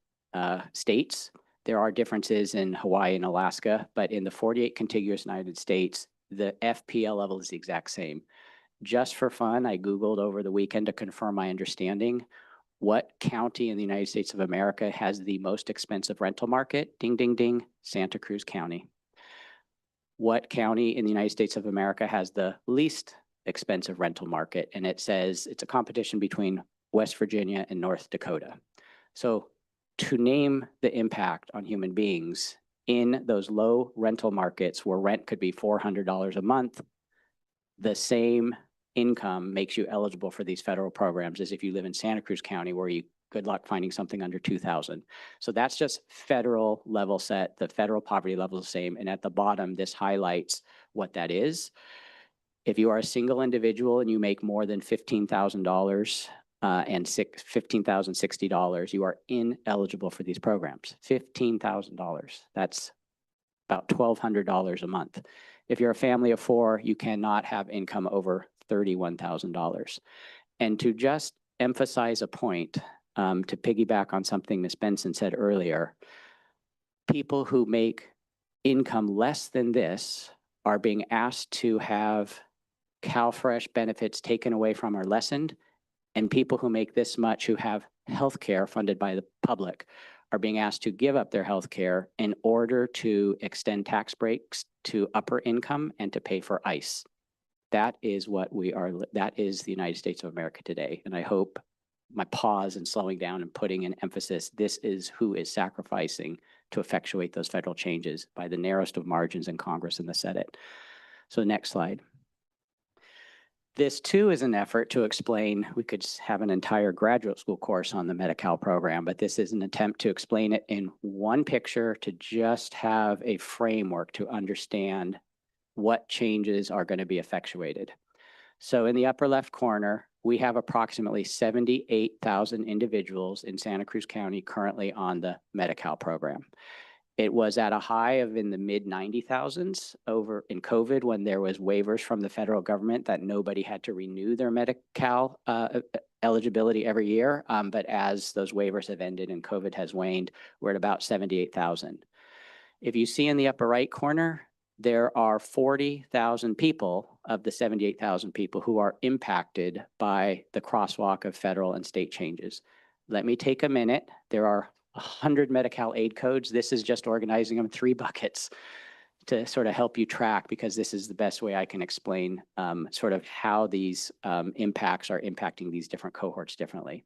states. There are differences in Hawaii and Alaska, but in the 48 contiguous United States, the FPL level is the exact same. Just for fun, I Googled over the weekend to confirm my understanding. What county in the United States of America has the most expensive rental market? Ding, ding, ding, Santa Cruz County. What county in the United States of America has the least expensive rental market? And it says it's a competition between West Virginia and North Dakota. So to name the impact on human beings in those low rental markets where rent could be $400 a month, the same income makes you eligible for these federal programs as if you live in Santa Cruz County, where you good luck finding something under 2,000. So that's just federal level set. The federal poverty level is the same. And at the bottom, this highlights what that is. If you are a single individual and you make more than $15,000 and $15,060, you are ineligible for these programs. $15,000. That's about $1,200 a month. If you're a family of four, you cannot have income over $31,000. And to just emphasize a point, to piggyback on something Ms. Benson said earlier, people who make income less than this are being asked to have CalFresh benefits taken away from or lessened, and people who make this much who have health care funded by the public are being asked to give up their health care in order to extend tax breaks to upper income and to pay for ICE. That is what we are, that is the United States of America today. And I hope my pause and slowing down and putting an emphasis, this is who is sacrificing to effectuate those federal changes by the narrowest of margins in Congress and the Senate. So next slide. This too is an effort to explain, we could have an entire graduate school course on the Medi-Cal program, but this is an attempt to explain it in one picture to just have a framework to understand what changes are going to be effectuated. So in the upper left corner, we have approximately 78,000 individuals in Santa Cruz County currently on the Medi-Cal program. It was at a high of in the mid 90,000s over in COVID when there was waivers from the federal government that nobody had to renew their Medi-Cal eligibility every year. But as those waivers have ended and COVID has waned, we're at about 78,000. If you see in the upper right corner, there are 40,000 people of the 78,000 people who are impacted by the crosswalk of federal and state changes. Let me take a minute. There are 100 Medi-Cal aid codes. This is just organizing them in 3 buckets to sort of help you track, because this is the best way I can explain sort of how these impacts are impacting these different cohorts differently.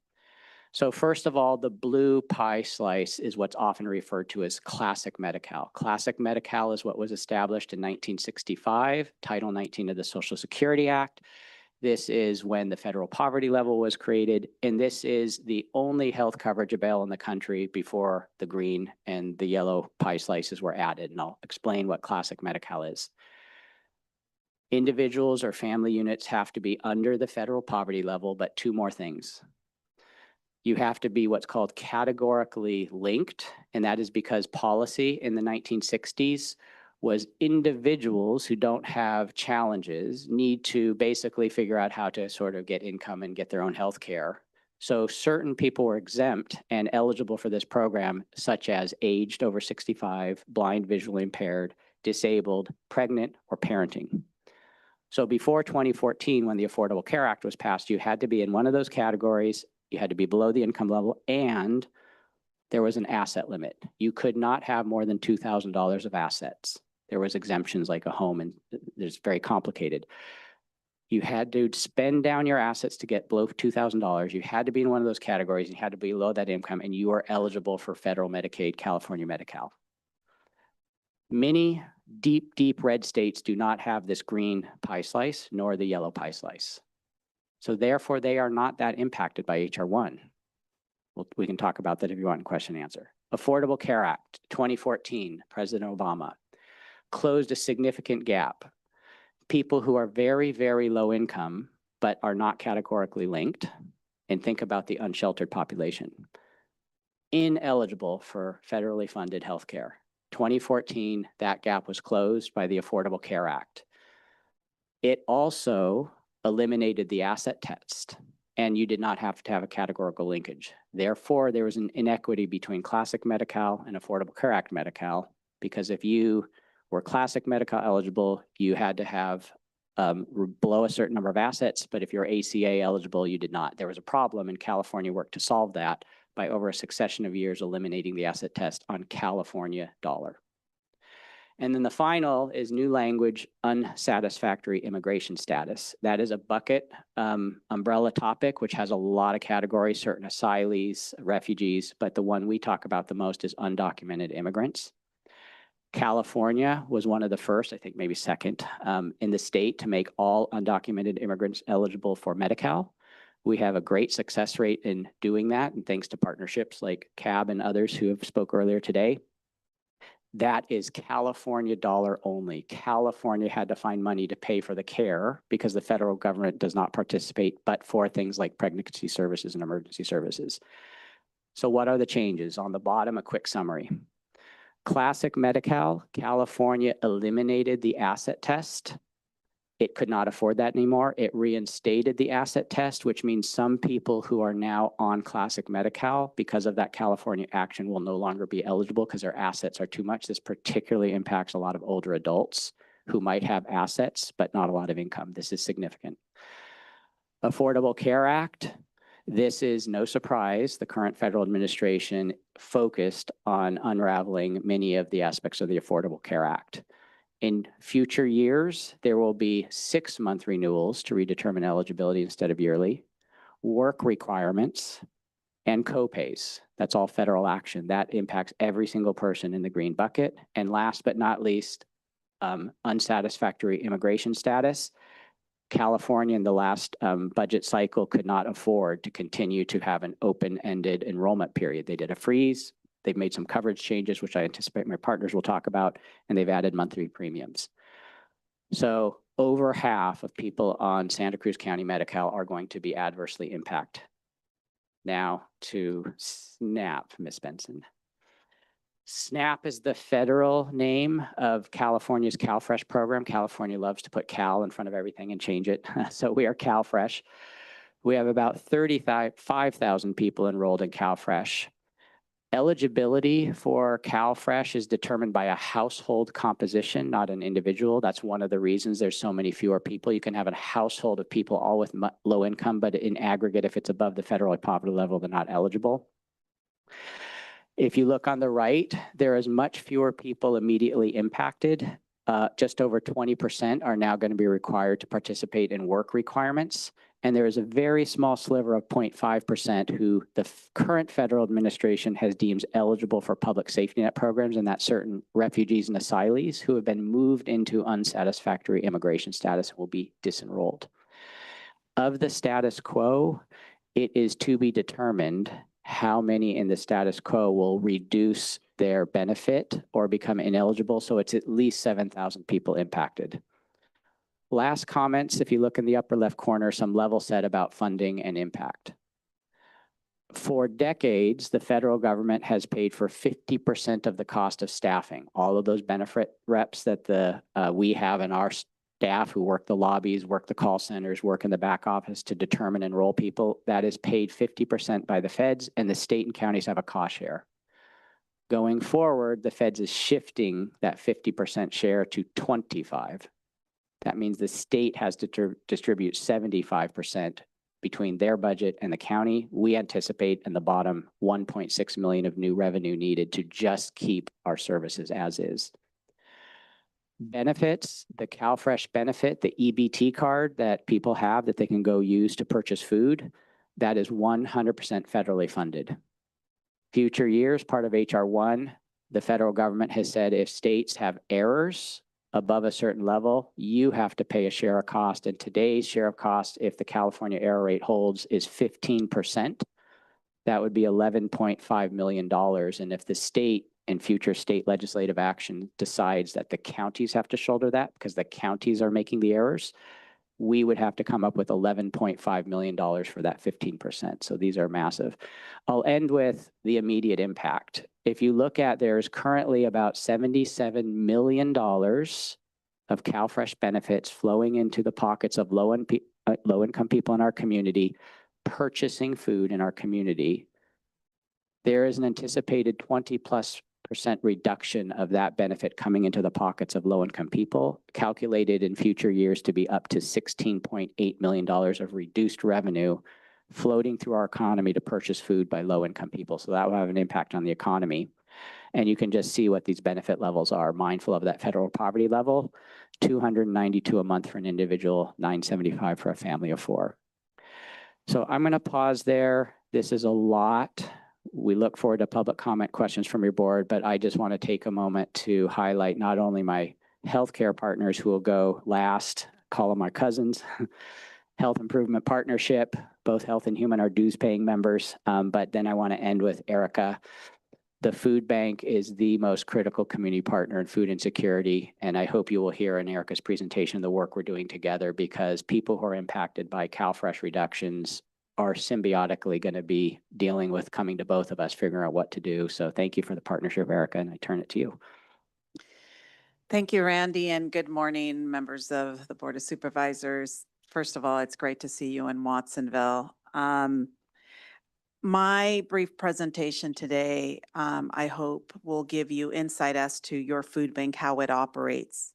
So first of all, the blue pie slice is what's often referred to as classic Medi-Cal. Classic Medi-Cal is what was established in 1965, Title 19 of the Social Security Act. This is when the federal poverty level was created, and this is the only health coverage available in the country before the green and the yellow pie slices were added, and I'll explain what classic Medi-Cal is. Individuals or family units have to be under the federal poverty level, but 2 more things. You have to be what's called categorically linked, and that is because policy in the 1960s was individuals who don't have challenges need to basically figure out how to sort of get income and get their own health care. So certain people were exempt and eligible for this program, such as aged over 65, blind, visually impaired, disabled, pregnant, or parenting. So before 2014, when the Affordable Care Act was passed, you had to be in one of those categories, you had to be below the income level, and there was an asset limit. You could not have more than $2,000 of assets. There was exemptions like a home, and it's very complicated. You had to spend down your assets to get below $2,000. You had to be in one of those categories. You had to be below that income, and you are eligible for federal Medicaid, California Medi-Cal. Many deep, deep red states do not have this green pie slice, nor the yellow pie slice. So therefore, they are not that impacted by HR 1. Well, we can talk about that if you want in question and answer. Affordable Care Act, 2014, President Obama closed a significant gap. People who are very, very low income, but are not categorically linked, and think about the unsheltered population, ineligible for federally funded health care. 2014, that gap was closed by the Affordable Care Act. It also eliminated the asset test, and you did not have to have a categorical linkage. Therefore, there was an inequity between Classic Medi-Cal and Affordable Care Act Medi-Cal, because if you were Classic Medi-Cal eligible, you had to have below a certain number of assets, but if you're ACA eligible, you did not. There was a problem, and California worked to solve that by over a succession of years eliminating the asset test on California dollar. And then the final is new language, unsatisfactory immigration status. That is a bucket umbrella topic, which has a lot of categories, certain asylees, refugees, but the one we talk about the most is undocumented immigrants. California was one of the first, I think maybe second, in the state to make all undocumented immigrants eligible for Medi-Cal. We have a great success rate in doing that, and thanks to partnerships like CAB and others who have spoke earlier today. That is California dollar only. California had to find money to pay for the care because the federal government does not participate, but for things like pregnancy services and emergency services. So what are the changes? On the bottom, a quick summary. Classic Medi-Cal, California eliminated the asset test. It could not afford that anymore. It reinstated the asset test, which means some people who are now on Classic Medi-Cal, because of that California action, will no longer be eligible because their assets are too much. This particularly impacts a lot of older adults who might have assets, but not a lot of income. This is significant. Affordable Care Act. This is no surprise. The current federal administration focused on unraveling many of the aspects of the Affordable Care Act. In future years, there will be 6-month renewals to redetermine eligibility instead of yearly, work requirements, and co-pays. That's all federal action. That impacts every single person in the green bucket. And last but not least, unsatisfactory immigration status. California in the last budget cycle could not afford to continue to have an open-ended enrollment period. They did a freeze. They've made some coverage changes, which I anticipate my partners will talk about, and they've added monthly premiums. So over half of people on Santa Cruz County Medi-Cal are going to be adversely impacted. Now to SNAP, Ms. Benson. SNAP is the federal name of California's CalFresh program. California loves to put Cal in front of everything and change it. So we are CalFresh. We have about 35,000 people enrolled in CalFresh. Eligibility for CalFresh is determined by a household composition, not an individual. That's one of the reasons there's so many fewer people. You can have a household of people all with low income, but in aggregate, if it's above the federal poverty level, they're not eligible. If you look on the right, there is much fewer people immediately impacted. Just over 20% are now going to be required to participate in work requirements. And there is a very small sliver of 0.5% who the current federal administration has deemed eligible for public safety net programs, and that's certain refugees and asylees who have been moved into unsatisfactory immigration status and will be disenrolled. Of the status quo, it is to be determined how many in the status quo will reduce their benefit or become ineligible. So it's at least 7,000 people impacted. Last comments, if you look in the upper left corner, some level set about funding and impact. For decades, the federal government has paid for 50% of the cost of staffing. All of those benefit reps that we have in our staff who work the lobbies, work the call centers, work in the back office to determine and enroll people, that is paid 50% by the feds, and the state and counties have a cost share. Going forward, the feds is shifting that 50% share to 25%. That means the state has to distribute 75% between their budget and the county. We anticipate in the bottom 1.6 million of new revenue needed to just keep our services as is. Benefits, the CalFresh benefit, the EBT card that people have that they can go use to purchase food, that is 100% federally funded. Future years, part of HR 1, the federal government has said if states have errors above a certain level, you have to pay a share of cost. And today's share of cost, if the California error rate holds, is 15%. That would be $11.5 million. And if the state and future state legislative action decides that the counties have to shoulder that because the counties are making the errors, we would have to come up with $11.5 million for that 15%. So these are massive. I'll end with the immediate impact. If you look at, there's currently about $77 million of CalFresh benefits flowing into the pockets of low-income people in our community purchasing food in our community, there is an anticipated 20+% reduction of that benefit coming into the pockets of low-income people, calculated in future years to be up to $16.8 million of reduced revenue floating through our economy to purchase food by low-income people. So that will have an impact on the economy. And you can just see what these benefit levels are, mindful of that federal poverty level, $292 a month for an individual, $975 for a family of 4. So I'm going to pause there. This is a lot. We look forward to public comment questions from your board, but I just want to take a moment to highlight not only my healthcare partners who will go last, call them my cousins, Health Improvement Partnership, both Health and Human are dues paying members, but then I want to end with Erica. The food bank is the most critical community partner in food insecurity, and I hope you will hear in Erica's presentation the work we're doing together, because people who are impacted by CalFresh reductions are symbiotically going to be dealing with coming to both of us, figuring out what to do. So thank you for the partnership, Erica, and I turn it to you. Thank you, Randy, and good morning, members of the Board of Supervisors. First of all, it's great to see you in Watsonville. My brief presentation today, I hope, will give you insight as to your food bank, how it operates,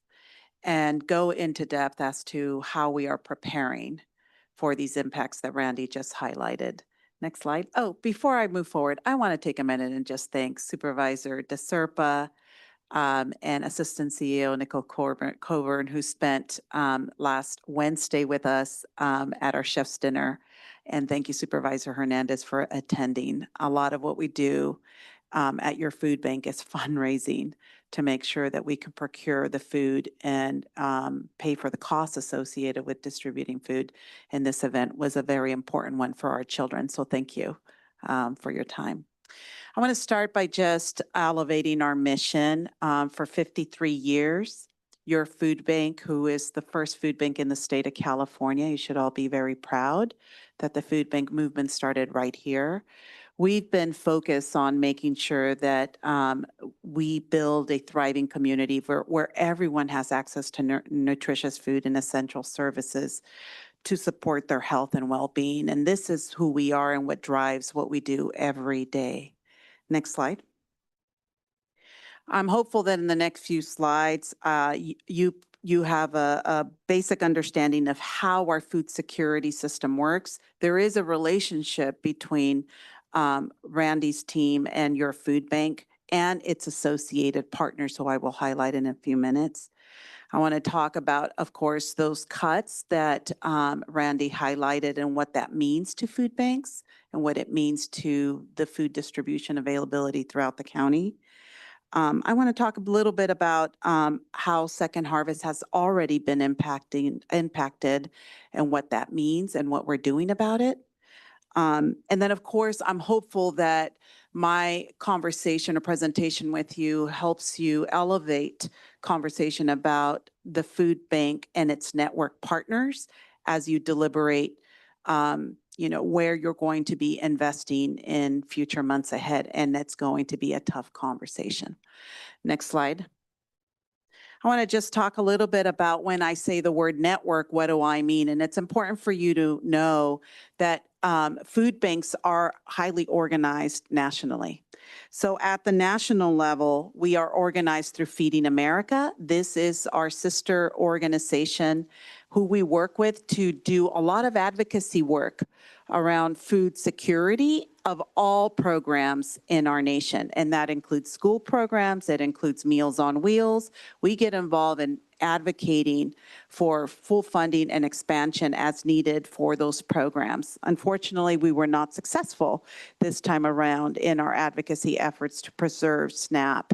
and go into depth as to how we are preparing for these impacts that Randy just highlighted. Next slide. Oh, before I move forward, I want to take a minute and just thank Supervisor DeSerpa and Assistant CEO Nicole Coburn, who spent last Wednesday with us at our chef's dinner. And thank you, Supervisor Hernandez, for attending. A lot of what we do at your food bank is fundraising to make sure that we can procure the food and pay for the costs associated with distributing food. And this event was a very important one for our children. So thank you for your time. I want to start by just elevating our mission. For 53 years, your food bank, who is the first food bank in the state of California, you should all be very proud that the food bank movement started right here. We've been focused on making sure that we build a thriving community where everyone has access to nutritious food and essential services to support their health and well-being. And this is who we are and what drives what we do every day. Next slide. I'm hopeful that in the next few slides, you have a basic understanding of how our food security system works. There is a relationship between Randy's team and your food bank and its associated partners, who I will highlight in a few minutes. I want to talk about, of course, those cuts that Randy highlighted and what that means to food banks and what it means to the food distribution availability throughout the county. I want to talk a little bit about how Second Harvest has already been impacted and what that means and what we're doing about it. And then, of course, I'm hopeful that my conversation or presentation with you helps you elevate conversation about the food bank and its network partners as you deliberate, where you're going to be investing in future months ahead. And that's going to be a tough conversation. Next slide. I want to just talk a little bit about when I say the word network, what do I mean? And it's important for you to know that food banks are highly organized nationally. So at the national level, we are organized through Feeding America. This is our sister organization who we work with to do a lot of advocacy work around food security of all programs in our nation. And that includes school programs, it includes Meals on Wheels. We get involved in advocating for full funding and expansion as needed for those programs. Unfortunately, we were not successful this time around in our advocacy efforts to preserve SNAP,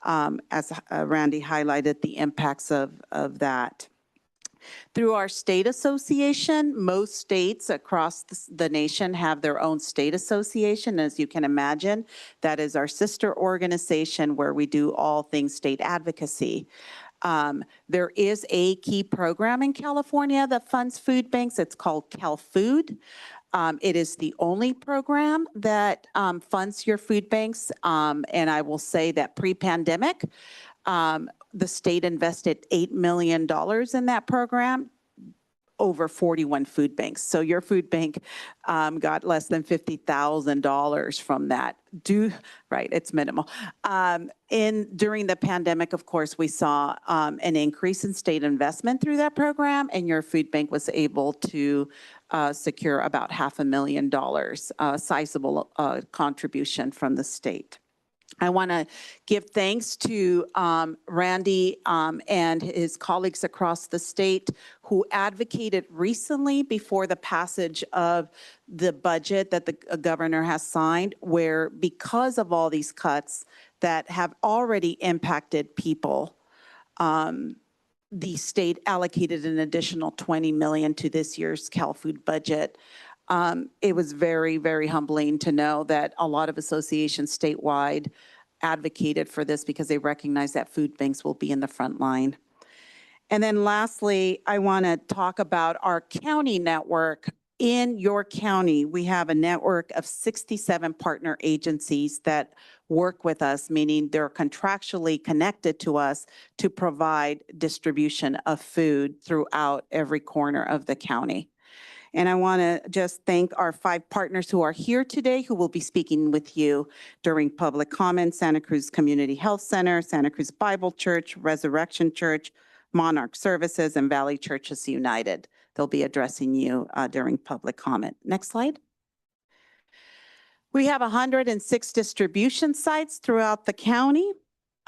as Randy highlighted the impacts of that. Through our state association, most states across the nation have their own state association. As you can imagine, that is our sister organization where we do all things state advocacy. There is a key program in California that funds food banks. It's called CalFood. It is the only program that funds your food banks. And I will say that pre-pandemic, the state invested $8 million in that program. over 41 food banks. So your food bank got less than $50,000 from that. Right, it's minimal. During the pandemic, of course, we saw an increase in state investment through that program, and your food bank was able to secure about $500,000, a sizable contribution from the state. I want to give thanks to Randy and his colleagues across the state who advocated recently before the passage of the budget that the governor has signed, where because of all these cuts that have already impacted people, the state allocated an additional $20 million to this year's Cal Food budget. It was very, very humbling to know that a lot of associations statewide advocated for this because they recognize that food banks will be in the front line. And then lastly, I want to talk about our county network. In your county, we have a network of 67 partner agencies that work with us, meaning they're contractually connected to us to provide distribution of food throughout every corner of the county. And I want to just thank our 5 partners who are here today who will be speaking with you during public comment: Santa Cruz Community Health Center, Santa Cruz Bible Church, Resurrection Church, Monarch Services, and Valley Churches United. They'll be addressing you during public comment. Next slide. We have 106 distribution sites throughout the county.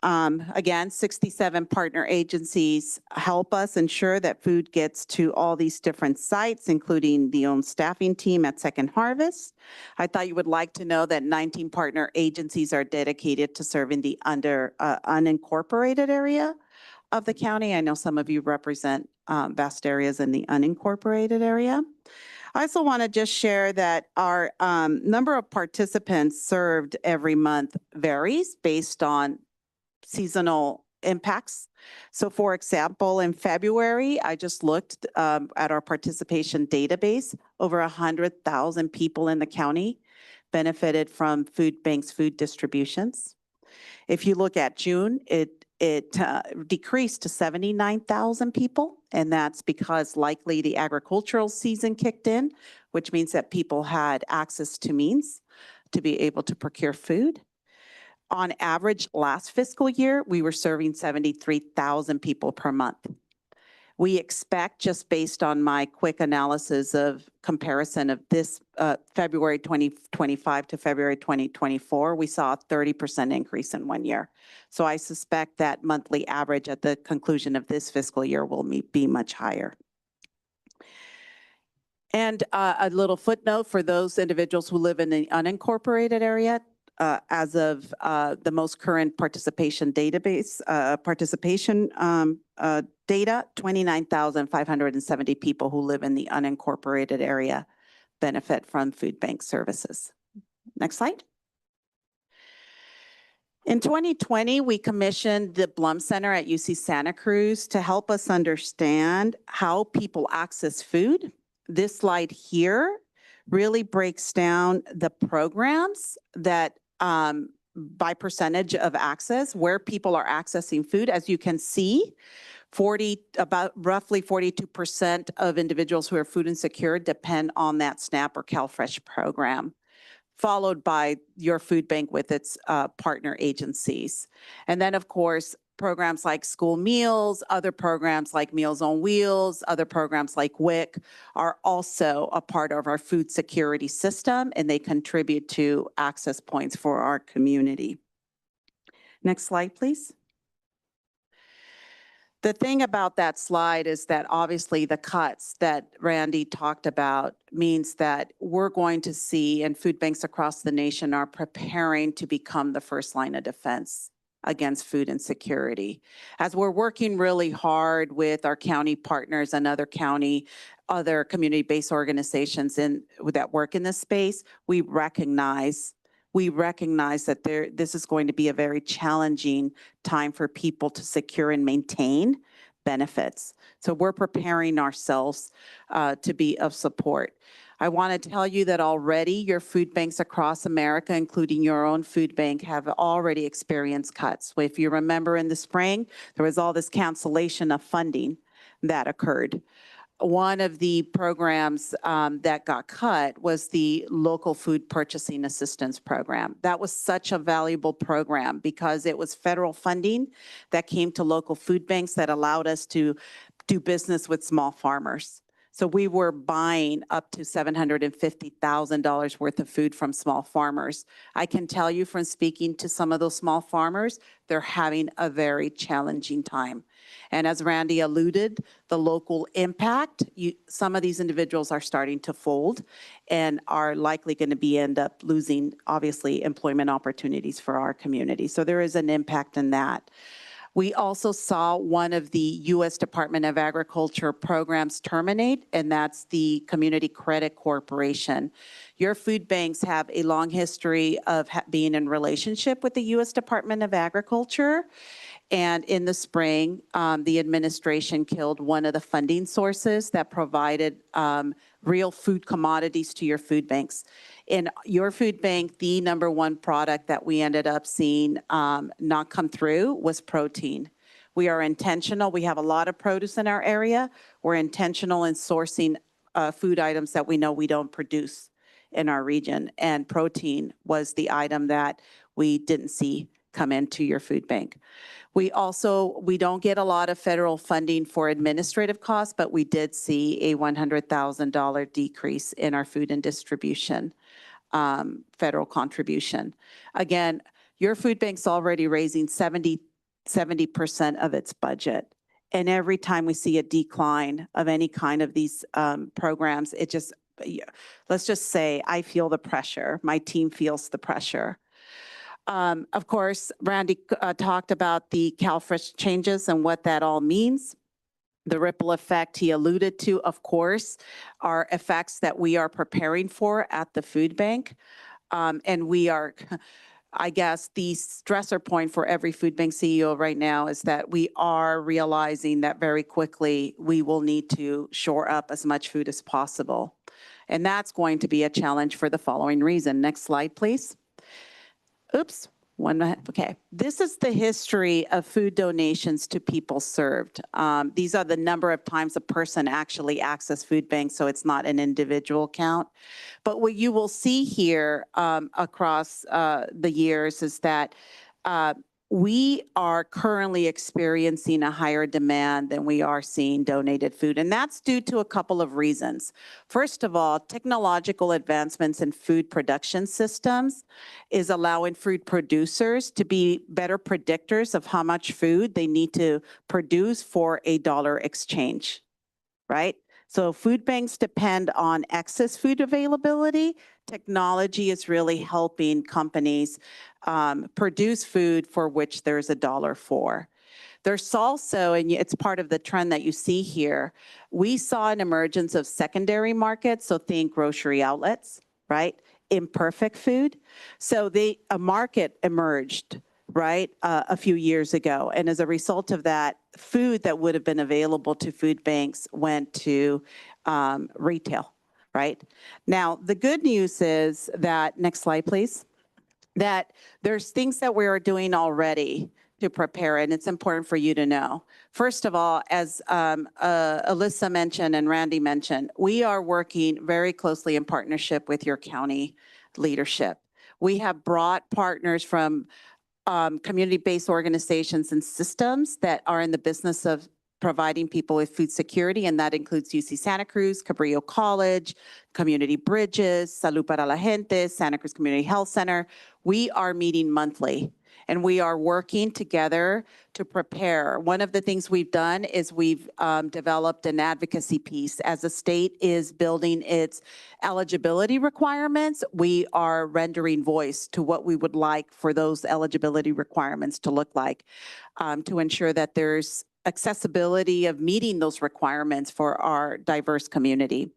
Again, 67 partner agencies help us ensure that food gets to all these different sites, including the own staffing team at Second Harvest. I thought you would like to know that 19 partner agencies are dedicated to serving the unincorporated area of the county. I know some of you represent vast areas in the unincorporated area. I also want to just share that our number of participants served every month varies based on seasonal impacts. So for example, in February, I just looked at our participation database. Over 100,000 people in the county benefited from food banks' food distributions. If you look at June, it decreased to 79,000 people, and that's because likely the agricultural season kicked in, which means that people had access to means to be able to procure food. On average, last fiscal year, we were serving 73,000 people per month. We expect, just based on my quick analysis of comparison of this February 2025 to February 2024, we saw a 30% increase in 1 year. So I suspect that monthly average at the conclusion of this fiscal year will be much higher. And a little footnote for those individuals who live in the unincorporated area, as of the most current participation database, data, 29,570 people who live in the unincorporated area benefit from food bank services. Next slide. In 2020, we commissioned the Blum Center at UC Santa Cruz to help us understand how people access food. This slide here really breaks down the programs that by percentage of access, where people are accessing food. As you can see, about roughly 42% of individuals who are food insecure depend on that SNAP or CalFresh program, followed by your food bank with its partner agencies. And then, of course, programs like school meals, other programs like Meals on Wheels, other programs like WIC are also a part of our food security system, and they contribute to access points for our community. Next slide, please. The thing about that slide is that obviously the cuts that Randy talked about means that we're going to see, and food banks across the nation are preparing to become the first line of defense against food insecurity. As we're working really hard with our county partners and other community-based organizations that work in this space, we recognize that this is going to be a very challenging time for people to secure and maintain benefits. So we're preparing ourselves to be of support. I want to tell you that already your food banks across America, including your own food bank, have already experienced cuts. If you remember in the spring, there was all this cancellation of funding that occurred. one of the programs that got cut was the local food purchasing assistance program. That was such a valuable program because it was federal funding that came to local food banks that allowed us to do business with small farmers. So we were buying up to $750,000 worth of food from small farmers. I can tell you from speaking to some of those small farmers, they're having a very challenging time. And as Randy alluded, the local impact, some of these individuals are starting to fold and are likely going to end up losing, obviously, employment opportunities for our community. So there is an impact in that. We also saw one of the U.S. Department of Agriculture programs terminate, and that's the Community Credit Corporation. Your food banks have a long history of being in relationship with the U.S. Department of Agriculture. And in the spring, the administration killed one of the funding sources that provided real food commodities to your food banks. In your food bank, the number one product that we ended up seeing not come through was protein. We are intentional. We have a lot of produce in our area. We're intentional in sourcing food items that we know we don't produce in our region. And protein was the item that we didn't see come into your food bank. We don't get a lot of federal funding for administrative costs, but we did see a $100,000 decrease in our food and distribution federal contribution. Again, your food bank's already raising 70% of its budget. And every time we see a decline of any kind of these programs, let's just say I feel the pressure. My team feels the pressure. Of course, Randy talked about the CalFresh changes and what that all means. The ripple effect he alluded to, of course, are effects that we are preparing for at the food bank. And we are, I guess, the stressor point for every food bank CEO right now is that we are realizing that very quickly we will need to shore up as much food as possible. And that's going to be a challenge for the following reason. Next slide, please. Oops. Okay, this is the history of food donations to people served. These are the number of times a person actually accessed food banks, so it's not an individual count. But what you will see here across the years is that we are currently experiencing a higher demand than we are seeing donated food. And that's due to a couple of reasons. First of all, technological advancements in food production systems is allowing food producers to be better predictors of how much food they need to produce for a dollar exchange, right? So food banks depend on excess food availability. Technology is really helping companies produce food for which there's a dollar for. There's also, and it's part of the trend that you see here, we saw an emergence of secondary markets, so think grocery outlets, right? Imperfect food. So a market emerged, right, a few years ago. And as a result of that, food that would have been available to food banks went to retail, right? Now, the good news is that, next slide, please, that there's things that we are doing already to prepare, and it's important for you to know. First of all, as Alyssa mentioned and Randy mentioned, we are working very closely in partnership with your county leadership. We have brought partners from community-based organizations and systems that are in the business of providing people with food security, and that includes UC Santa Cruz, Cabrillo College, Community Bridges, Salud para la Gente, Santa Cruz Community Health Center. We are meeting monthly, and we are working together to prepare. One of the things we've done is we've developed an advocacy piece. As the state is building its eligibility requirements, we are rendering voice to what we would like for those eligibility requirements to look like, to ensure that there's accessibility of meeting those requirements for our diverse community.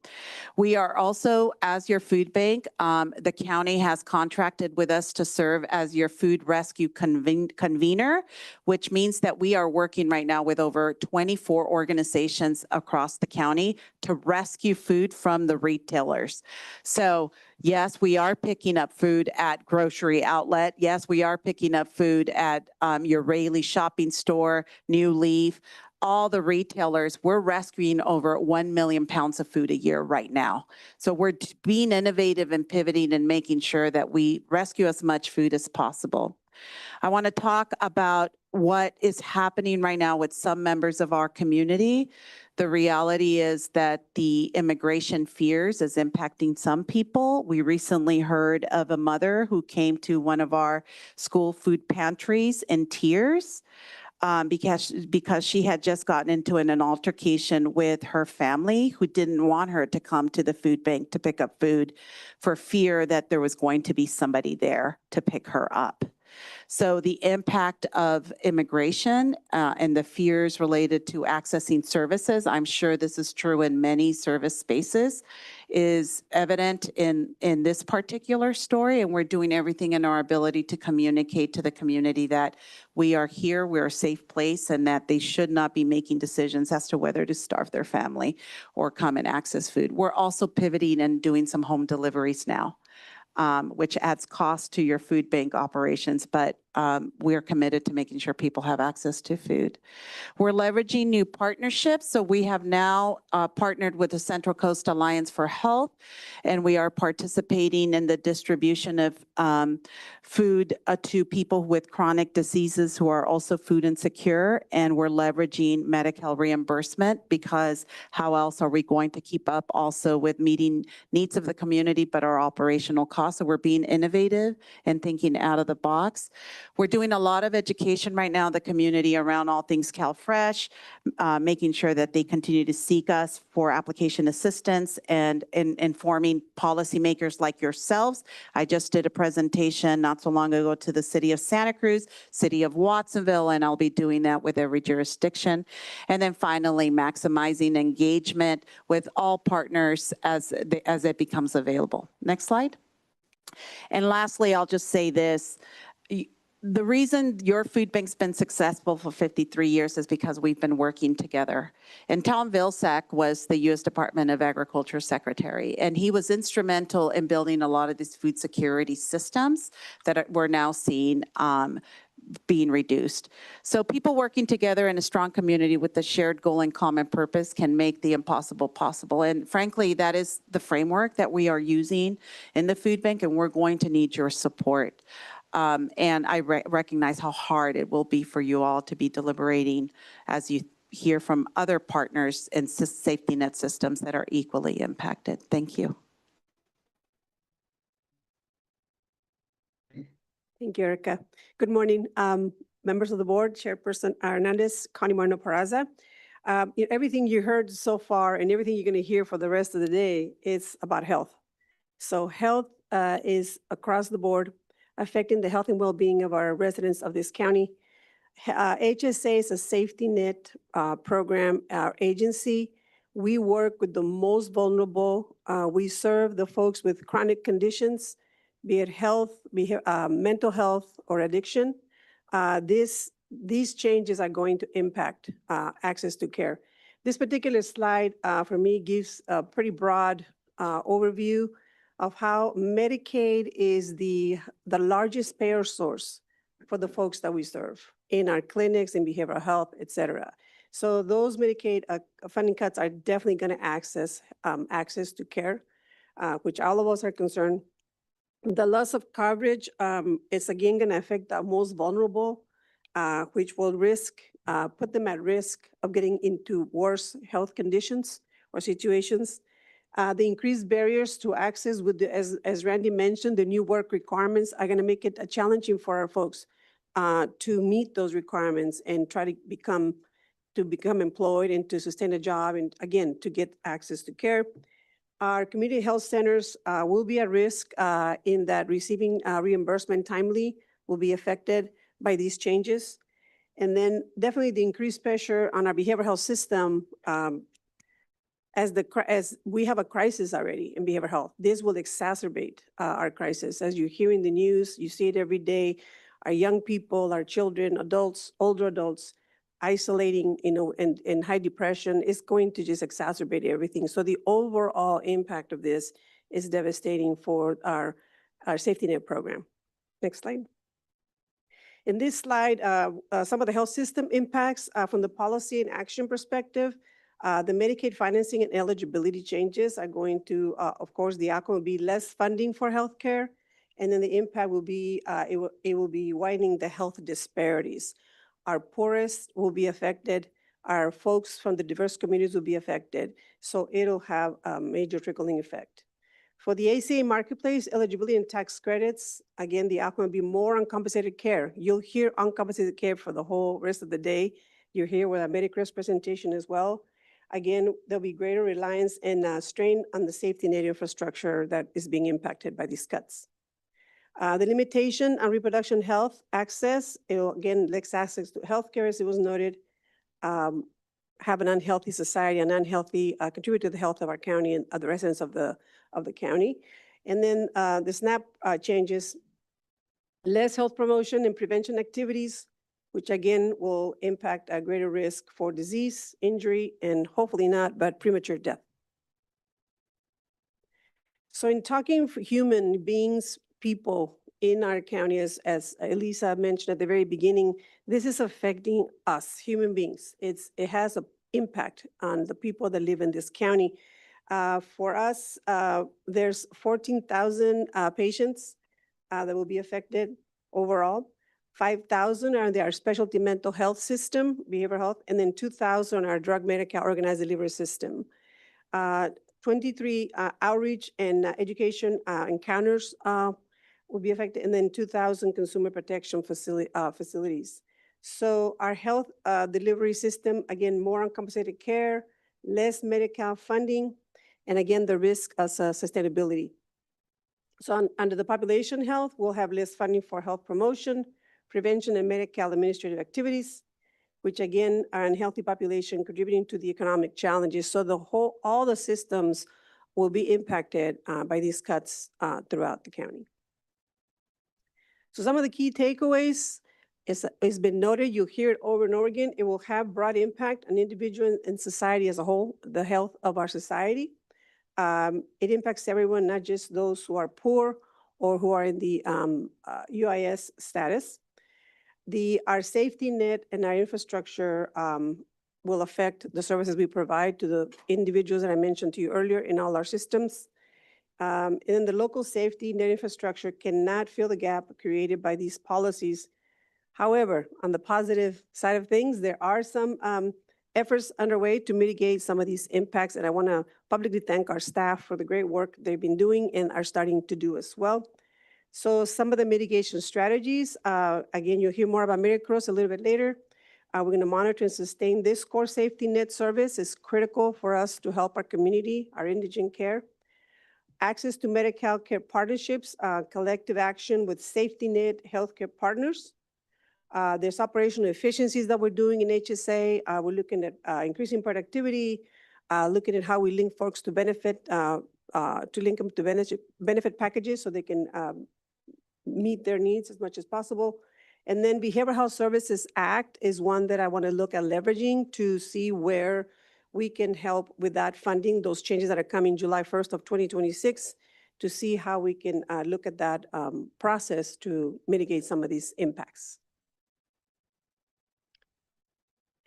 We are also, as your food bank, the county has contracted with us to serve as your food rescue convener, which means that we are working right now with over 24 organizations across the county to rescue food from the retailers. So yes, we are picking up food at grocery outlet. Yes, we are picking up food at your Rayleigh shopping store, New Leaf. all the retailers, we're rescuing over 1 million pounds of food a year right now. So we're being innovative and pivoting and making sure that we rescue as much food as possible. I want to talk about what is happening right now with some members of our community. The reality is that the immigration fears is impacting some people. We recently heard of a mother who came to one of our school food pantries in tears because she had just gotten into an altercation with her family who didn't want her to come to the food bank to pick up food for fear that there was going to be somebody there to pick her up. So the impact of immigration and the fears related to accessing services, I'm sure this is true in many service spaces, is evident in this particular story. And we're doing everything in our ability to communicate to the community that we are here, we're a safe place, and that they should not be making decisions as to whether to starve their family or come and access food. We're also pivoting and doing some home deliveries now. Which adds cost to your food bank operations, but we're committed to making sure people have access to food. We're leveraging new partnerships. So we have now partnered with the Central Coast Alliance for Health, and we are participating in the distribution of food to people with chronic diseases who are also food insecure. And we're leveraging Medi-Cal reimbursement because how else are we going to keep up also with meeting needs of the community, but our operational costs? So we're being innovative and thinking out of the box. We're doing a lot of education right now in the community around all things CalFresh, making sure that they continue to seek us for application assistance and informing policymakers like yourselves. I just did a presentation not so long ago to the city of Santa Cruz, city of Watsonville, and I'll be doing that with every jurisdiction. And then finally, maximizing engagement with all partners as it becomes available. Next slide. And lastly, I'll just say this. The reason your food bank's been successful for 53 years is because we've been working together. And Tom Vilsack was the U.S. Department of Agriculture Secretary, and he was instrumental in building a lot of these food security systems that we're now seeing being reduced. So people working together in a strong community with a shared goal and common purpose can make the impossible possible. And frankly, that is the framework that we are using in the food bank, and we're going to need your support. And I recognize how hard it will be for you all to be deliberating as you hear from other partners and safety net systems that are equally impacted. Thank you. Thank you, Erica. Good morning, members of the board, Chairperson Hernandez, Connie Moreno Peraza. Everything you heard so far and everything you're going to hear for the rest of the day is about health. So health is across the board, affecting the health and well-being of our residents of this county. HSA is a safety net program, our agency. We work with the most vulnerable. We serve the folks with chronic conditions, be it health, mental health, or addiction. These changes are going to impact access to care. This particular slide for me gives a pretty broad overview of how Medicaid is the largest payer source for the folks that we serve in our clinics, in behavioral health, et cetera. So those Medicaid funding cuts are definitely going to access to care, which all of us are concerned. The loss of coverage is again going to affect the most vulnerable, which will put them at risk of getting into worse health conditions or situations. The increased barriers to access with as Randy mentioned, the new work requirements are going to make it challenging for our folks to meet those requirements and try to become employed and to sustain a job and again, to get access to care. Our community health centers will be at risk in that receiving reimbursement timely will be affected by these changes. And then definitely the increased pressure on our behavioral health system as we have a crisis already in behavioral health. This will exacerbate our crisis. As you hear in the news, you see it every day, our young people, our children, adults, older adults, isolating, and high depression is going to just exacerbate everything. So the overall impact of this is devastating for our safety net program. Next slide. In this slide, some of the health system impacts from the policy and action perspective. The Medicaid financing and eligibility changes are going to, of course, the outcome will be less funding for healthcare. And then the impact will be, it will be widening the health disparities. Our poorest will be affected. Our folks from the diverse communities will be affected. So it'll have a major trickling effect. For the ACA marketplace, eligibility and tax credits, again, the outcome will be more uncompensated care. You'll hear uncompensated care for the whole rest of the day. You're here with our Medicare presentation as well. Again, there'll be greater reliance and strain on the safety net infrastructure that is being impacted by these cuts. The limitation on reproduction health access, it'll, again, less access to healthcare, as it was noted, have an unhealthy society, an unhealthy, contribute to the health of our county and the residents of the county. And then the SNAP changes, less health promotion and prevention activities, which again will impact a greater risk for disease, injury, and hopefully not, but premature death. So in talking for human beings, people in our county, as Elisa mentioned at the very beginning, this is affecting us, human beings. It has an impact on the people that live in this county. For us, there's 14,000 patients that will be affected overall. 5,000 are in our specialty mental health system, behavioral health, and then 2,000 are drug medical organized delivery system. 23 outreach and education encounters will be affected, and then 2,000 consumer protection facilities. So our health delivery system, again, more uncompensated care, less medical funding, and again, the risk of sustainability. So under the population health, we'll have less funding for health promotion, prevention, and medical administrative activities, which again are unhealthy population contributing to the economic challenges. So all the systems will be impacted by these cuts throughout the county. So some of the key takeaways it's been noted, you'll hear it over and over again, it will have broad impact on individual and society as a whole, the health of our society. It impacts everyone, not just those who are poor or who are in the UIS status. Our safety net and our infrastructure will affect the services we provide to the individuals that I mentioned to you earlier in all our systems. And then the local safety net infrastructure cannot fill the gap created by these policies. However, on the positive side of things, there are some efforts underway to mitigate some of these impacts, and I want to publicly thank our staff for the great work they've been doing and are starting to do as well. So some of the mitigation strategies, again, you'll hear more about Cruz a little bit later. We're going to monitor and sustain this core safety net service. It's critical for us to help our community, our indigent care. Access to Medi-Cal care partnerships, collective action with safety net healthcare partners. There's operational efficiencies that we're doing in HSA. We're looking at increasing productivity, looking at how we link folks to benefit, to link them to benefit packages so they can meet their needs as much as possible. And then Behavioral Health Services Act is one that I want to look at leveraging to see where we can help with that funding, those changes that are coming July 1st of 2026, to see how we can look at that process to mitigate some of these impacts.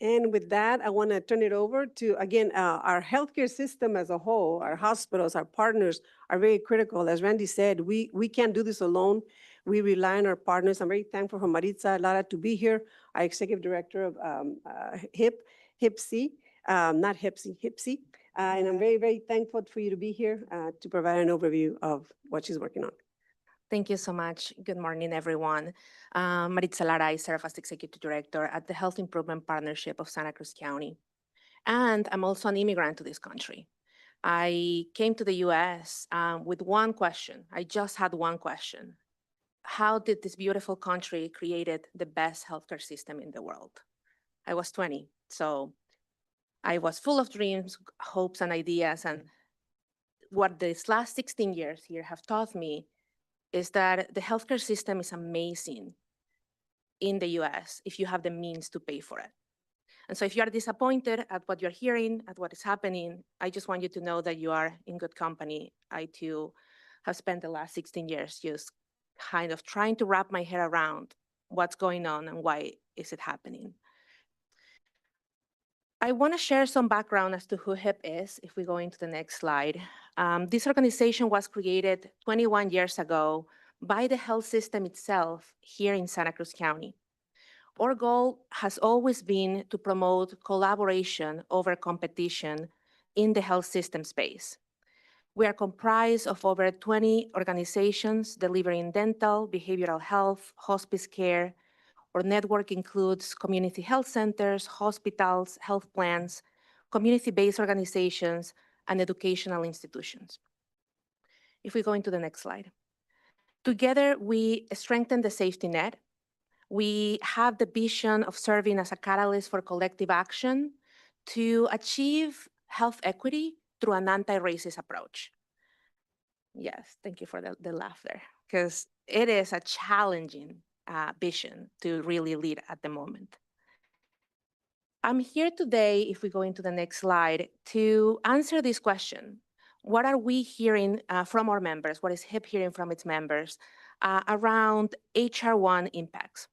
And with that, I want to turn it over to, again, our healthcare system as a whole, our hospitals, our partners are very critical. As Randy said, we can't do this alone. We rely on our partners. I'm very thankful for Maritza Lara to be here, our executive director of HIPSI, not HIPSI. And I'm very, very thankful for you to be here to provide an overview of what she's working on. Thank you so much. Good morning, everyone. Maritza Lara, I serve as Executive Director at the Health Improvement Partnership of Santa Cruz County. And I'm also an immigrant to this country. I came to the US with one question. I just had one question. How did this beautiful country created the best healthcare system in the world? I was 20, so I was full of dreams, hopes, and ideas. And what these last 16 years here have taught me is that the healthcare system is amazing in the US if you have the means to pay for it. And so if you are disappointed at what you're hearing, at what is happening, I just want you to know that you are in good company. I too have spent the last 16 years just kind of trying to wrap my head around what's going on and why is it happening. I want to share some background as to who HIP is, if we go into the next slide. This organization was created 21 years ago by the health system itself here in Santa Cruz County. Our goal has always been to promote collaboration over competition in the health system space. We are comprised of over 20 organizations delivering dental, behavioral health, hospice care. Our network includes community health centers, hospitals, health plans, community-based organizations, and educational institutions. If we go into the next slide. Together, we strengthen the safety net. We have the vision of serving as a catalyst for collective action to achieve health equity through an anti-racist approach. Yes, thank you for the laugh there, because it is a challenging vision to really lead at the moment. I'm here today, if we go into the next slide, to answer this question. What are we hearing from our members? What is HIP hearing from its members around HR1 impacts?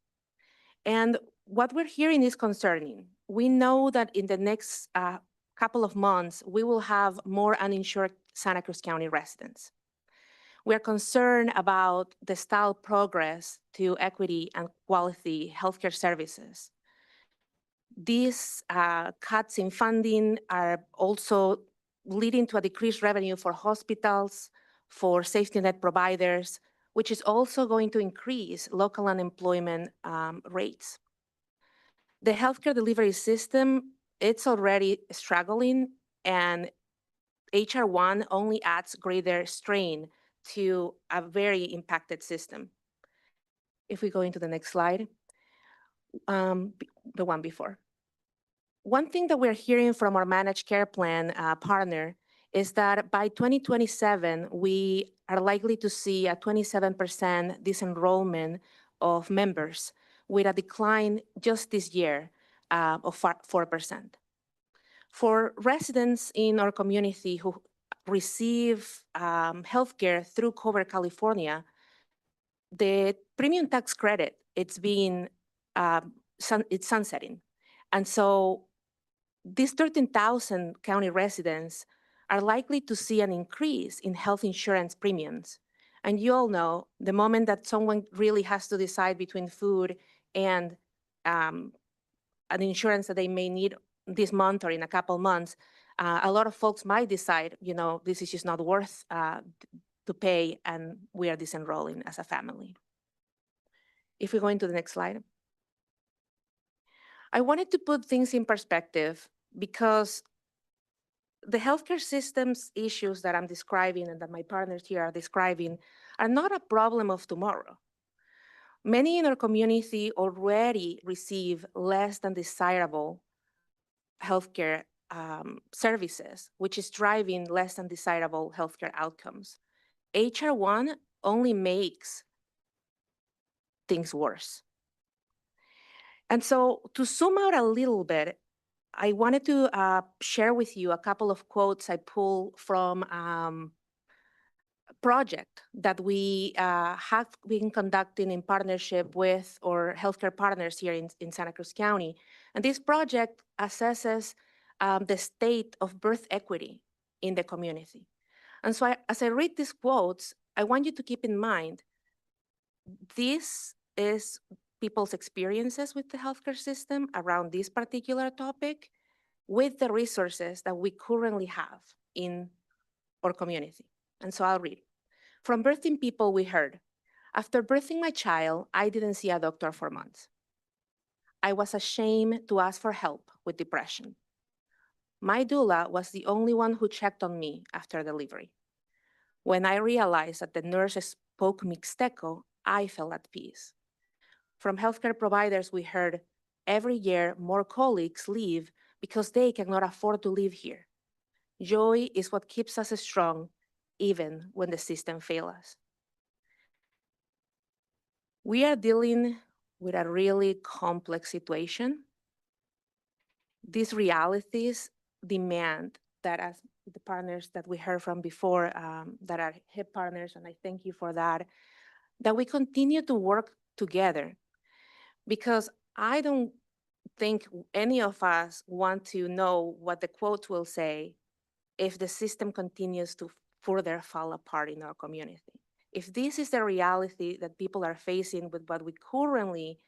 And what we're hearing is concerning. We know that in the next couple of months, we will have more uninsured Santa Cruz County residents. We are concerned about the stalled progress to equity and quality healthcare services. These cuts in funding are also leading to a decreased revenue for hospitals, for safety net providers, which is also going to increase local unemployment rates. The healthcare delivery system, it's already struggling, and HR1 only adds greater strain to a very impacted system. If we go into the next slide, the one before. One thing that we're hearing from our managed care plan partner is that by 2027, we are likely to see a 27% disenrollment of members with a decline just this year of 4%. For residents in our community who receive healthcare through Cover California, the premium tax credit, it's sunsetting. And so these 13,000 county residents are likely to see an increase in health insurance premiums. And you all know, the moment that someone really has to decide between food and an insurance that they may need this month or in a couple months, a lot of folks might decide, you know, this is just not worth to pay, and we are disenrolling as a family. If we go into the next slide. I wanted to put things in perspective because the healthcare system's issues that I'm describing and that my partners here are describing are not a problem of tomorrow. Many in our community already receive less than desirable healthcare services, which is driving less than desirable healthcare outcomes. HR1 only makes things worse. And so to zoom out a little bit, I wanted to share with you a couple of quotes I pulled from a project that we have been conducting in partnership with our healthcare partners here in Santa Cruz County. And this project assesses the state of birth equity in the community. And so as I read these quotes, I want you to keep in mind, this is people's experiences with the healthcare system around this particular topic with the resources that we currently have in our community. And so I'll read. From birthing people, we heard, after birthing my child, I didn't see a doctor for months. I was ashamed to ask for help with depression. My doula was the only one who checked on me after delivery. When I realized that the nurse spoke Mixteco, I felt at peace. From healthcare providers, we heard, every year more colleagues leave because they cannot afford to live here. Joy is what keeps us strong, even when the system fails us. We are dealing with a really complex situation. These realities demand that, as the partners that we heard from before, that are HIP partners, and I thank you for that, that we continue to work together. because I don't think any of us want to know what the quote will say if the system continues to further fall apart in our community. If this is the reality that people are facing with what we currently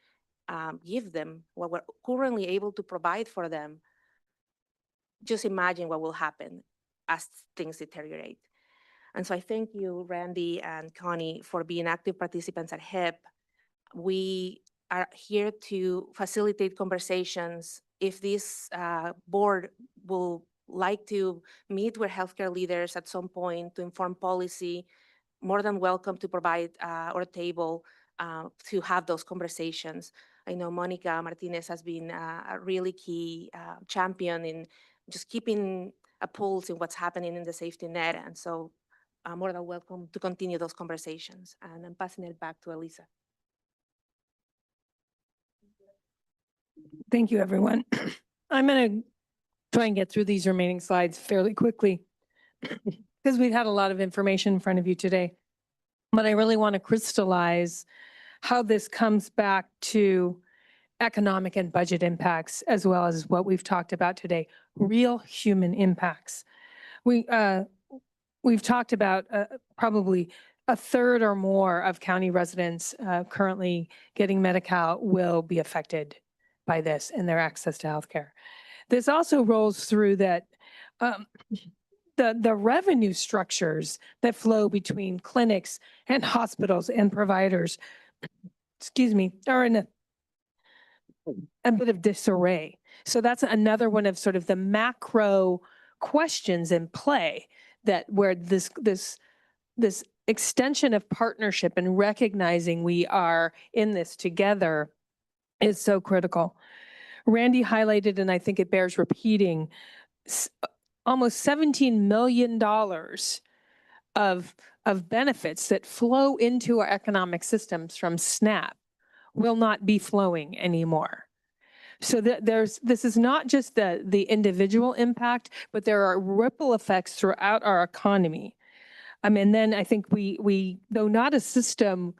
give them, what we're currently able to provide for them, just imagine what will happen as things deteriorate. And so I thank you, Randy and Connie, for being active participants at HIP. We are here to facilitate conversations. If this board will like to meet with healthcare leaders at some point to inform policy, more than welcome to provide our table to have those conversations. I know Monica Martinez has been a really key champion in just keeping a pulse in what's happening in the safety net. And so more than welcome to continue those conversations. And I'm passing it back to Elisa. Thank you, everyone. I'm going to try and get through these remaining slides fairly quickly because we've had a lot of information in front of you today. But I really want to crystallize how this comes back to economic and budget impacts, as well as what we've talked about today, real human impacts. We've talked about probably a third or more of county residents currently getting Medi-Cal will be affected by this and their access to healthcare. This also rolls through that the revenue structures that flow between clinics and hospitals and providers, excuse me, are in a bit of disarray. So that's another one of sort of the macro questions in play, that where this extension of partnership and recognizing we are in this together is so critical. Randy highlighted, and I think it bears repeating, almost $17 million of benefits that flow into our economic systems from SNAP will not be flowing anymore. So this is not just the individual impact, but there are ripple effects throughout our economy. And then I think we though not a system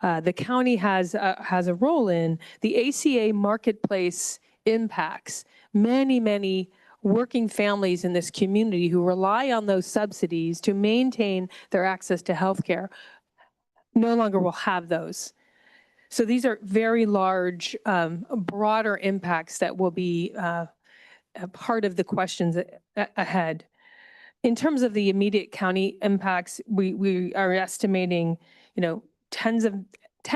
the county has a role in, the ACA marketplace impacts many working families in this community who rely on those subsidies to maintain their access to healthcare no longer will have those. So these are very large, broader impacts that will be a part of the questions ahead. In terms of the immediate county impacts, we are estimating, $10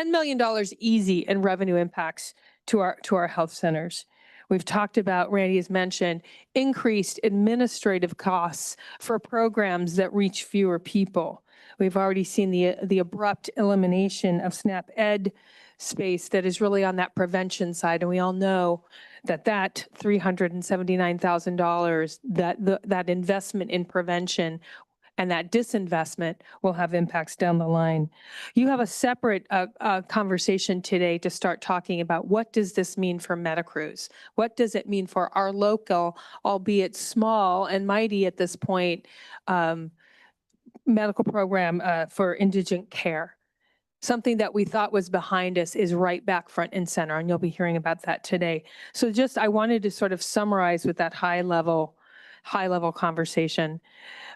million easy in revenue impacts to our health centers. We've talked about, Randy has mentioned, increased administrative costs for programs that reach fewer people. We've already seen the abrupt elimination of SNAP Ed space that is really on that prevention side. And we all know that $379,000, that investment in prevention and that disinvestment will have impacts down the line. You have a separate conversation today to start talking about what does this mean for MetaCruz? What does it mean for our local, albeit small and mighty at this point, medical program for indigent care? Something that we thought was behind us is right back front and center, and you'll be hearing about that today. So I wanted to sort of summarize with that high level conversation.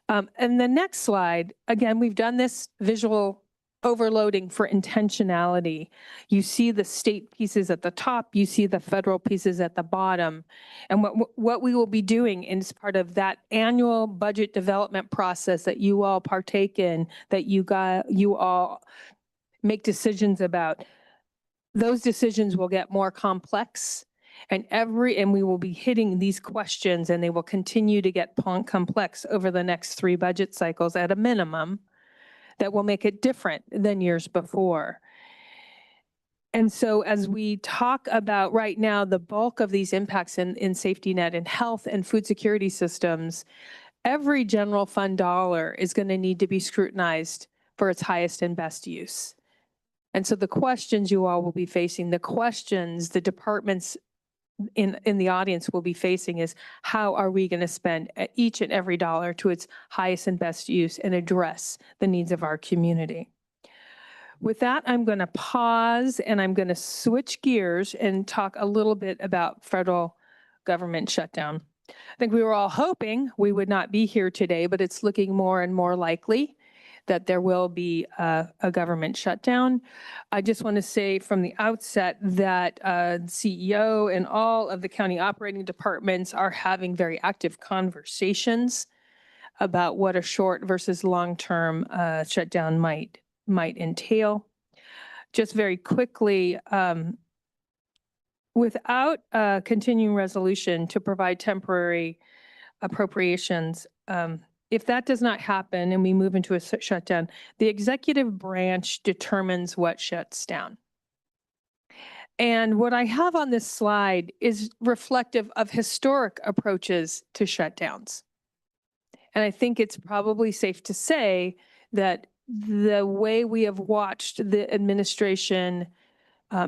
And the next slide, again, we've done this visual overloading for intentionality. You see the state pieces at the top, you see the federal pieces at the bottom. And what we will be doing is part of that annual budget development process that you all partake in, that you all make decisions about. Those decisions will get more complex, and we will be hitting these questions, and they will continue to get complex over the next 3 budget cycles at a minimum, that will make it different than years before. And so as we talk about right now, the bulk of these impacts in safety net and health and food security systems, every general fund dollar is going to need to be scrutinized for its highest and best use. And so the questions you all will be facing, the questions the departments in the audience will be facing is, how are we going to spend each and every dollar to its highest and best use and address the needs of our community? With that, I'm going to pause and I'm going to switch gears and talk a little bit about federal government shutdown. I think we were all hoping we would not be here today, but it's looking more and more likely that there will be a government shutdown. I just want to say from the outset that CEO and all of the county operating departments are having very active conversations about what a short versus long-term shutdown might entail. Just very quickly, without a continuing resolution to provide temporary appropriations, if that does not happen and we move into a shutdown, the executive branch determines what shuts down. And what I have on this slide is reflective of historic approaches to shutdowns. And I think it's probably safe to say that the way we have watched the administration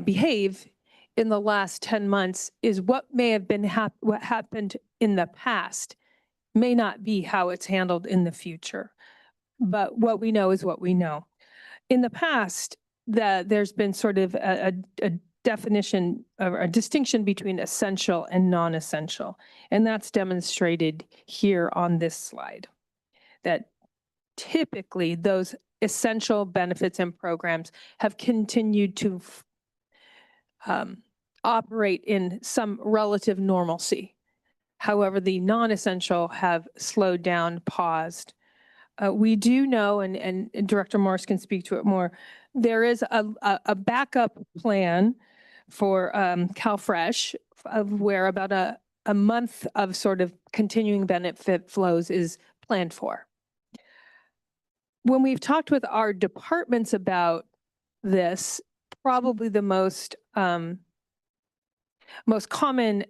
behave in the last 10 months is what may have been what happened in the past may not be how it's handled in the future. But what we know is what we know. In the past, there's been sort of a definition or a distinction between essential and non-essential. And that's demonstrated here on this slide. That typically those essential benefits and programs have continued to operate in some relative normalcy. However, the non-essential have slowed down, paused. We do know, and Director Morris can speak to it more, there is a backup plan for CalFresh of where about a month of sort of continuing benefit flows is planned for. When we've talked with our departments about this, probably the most common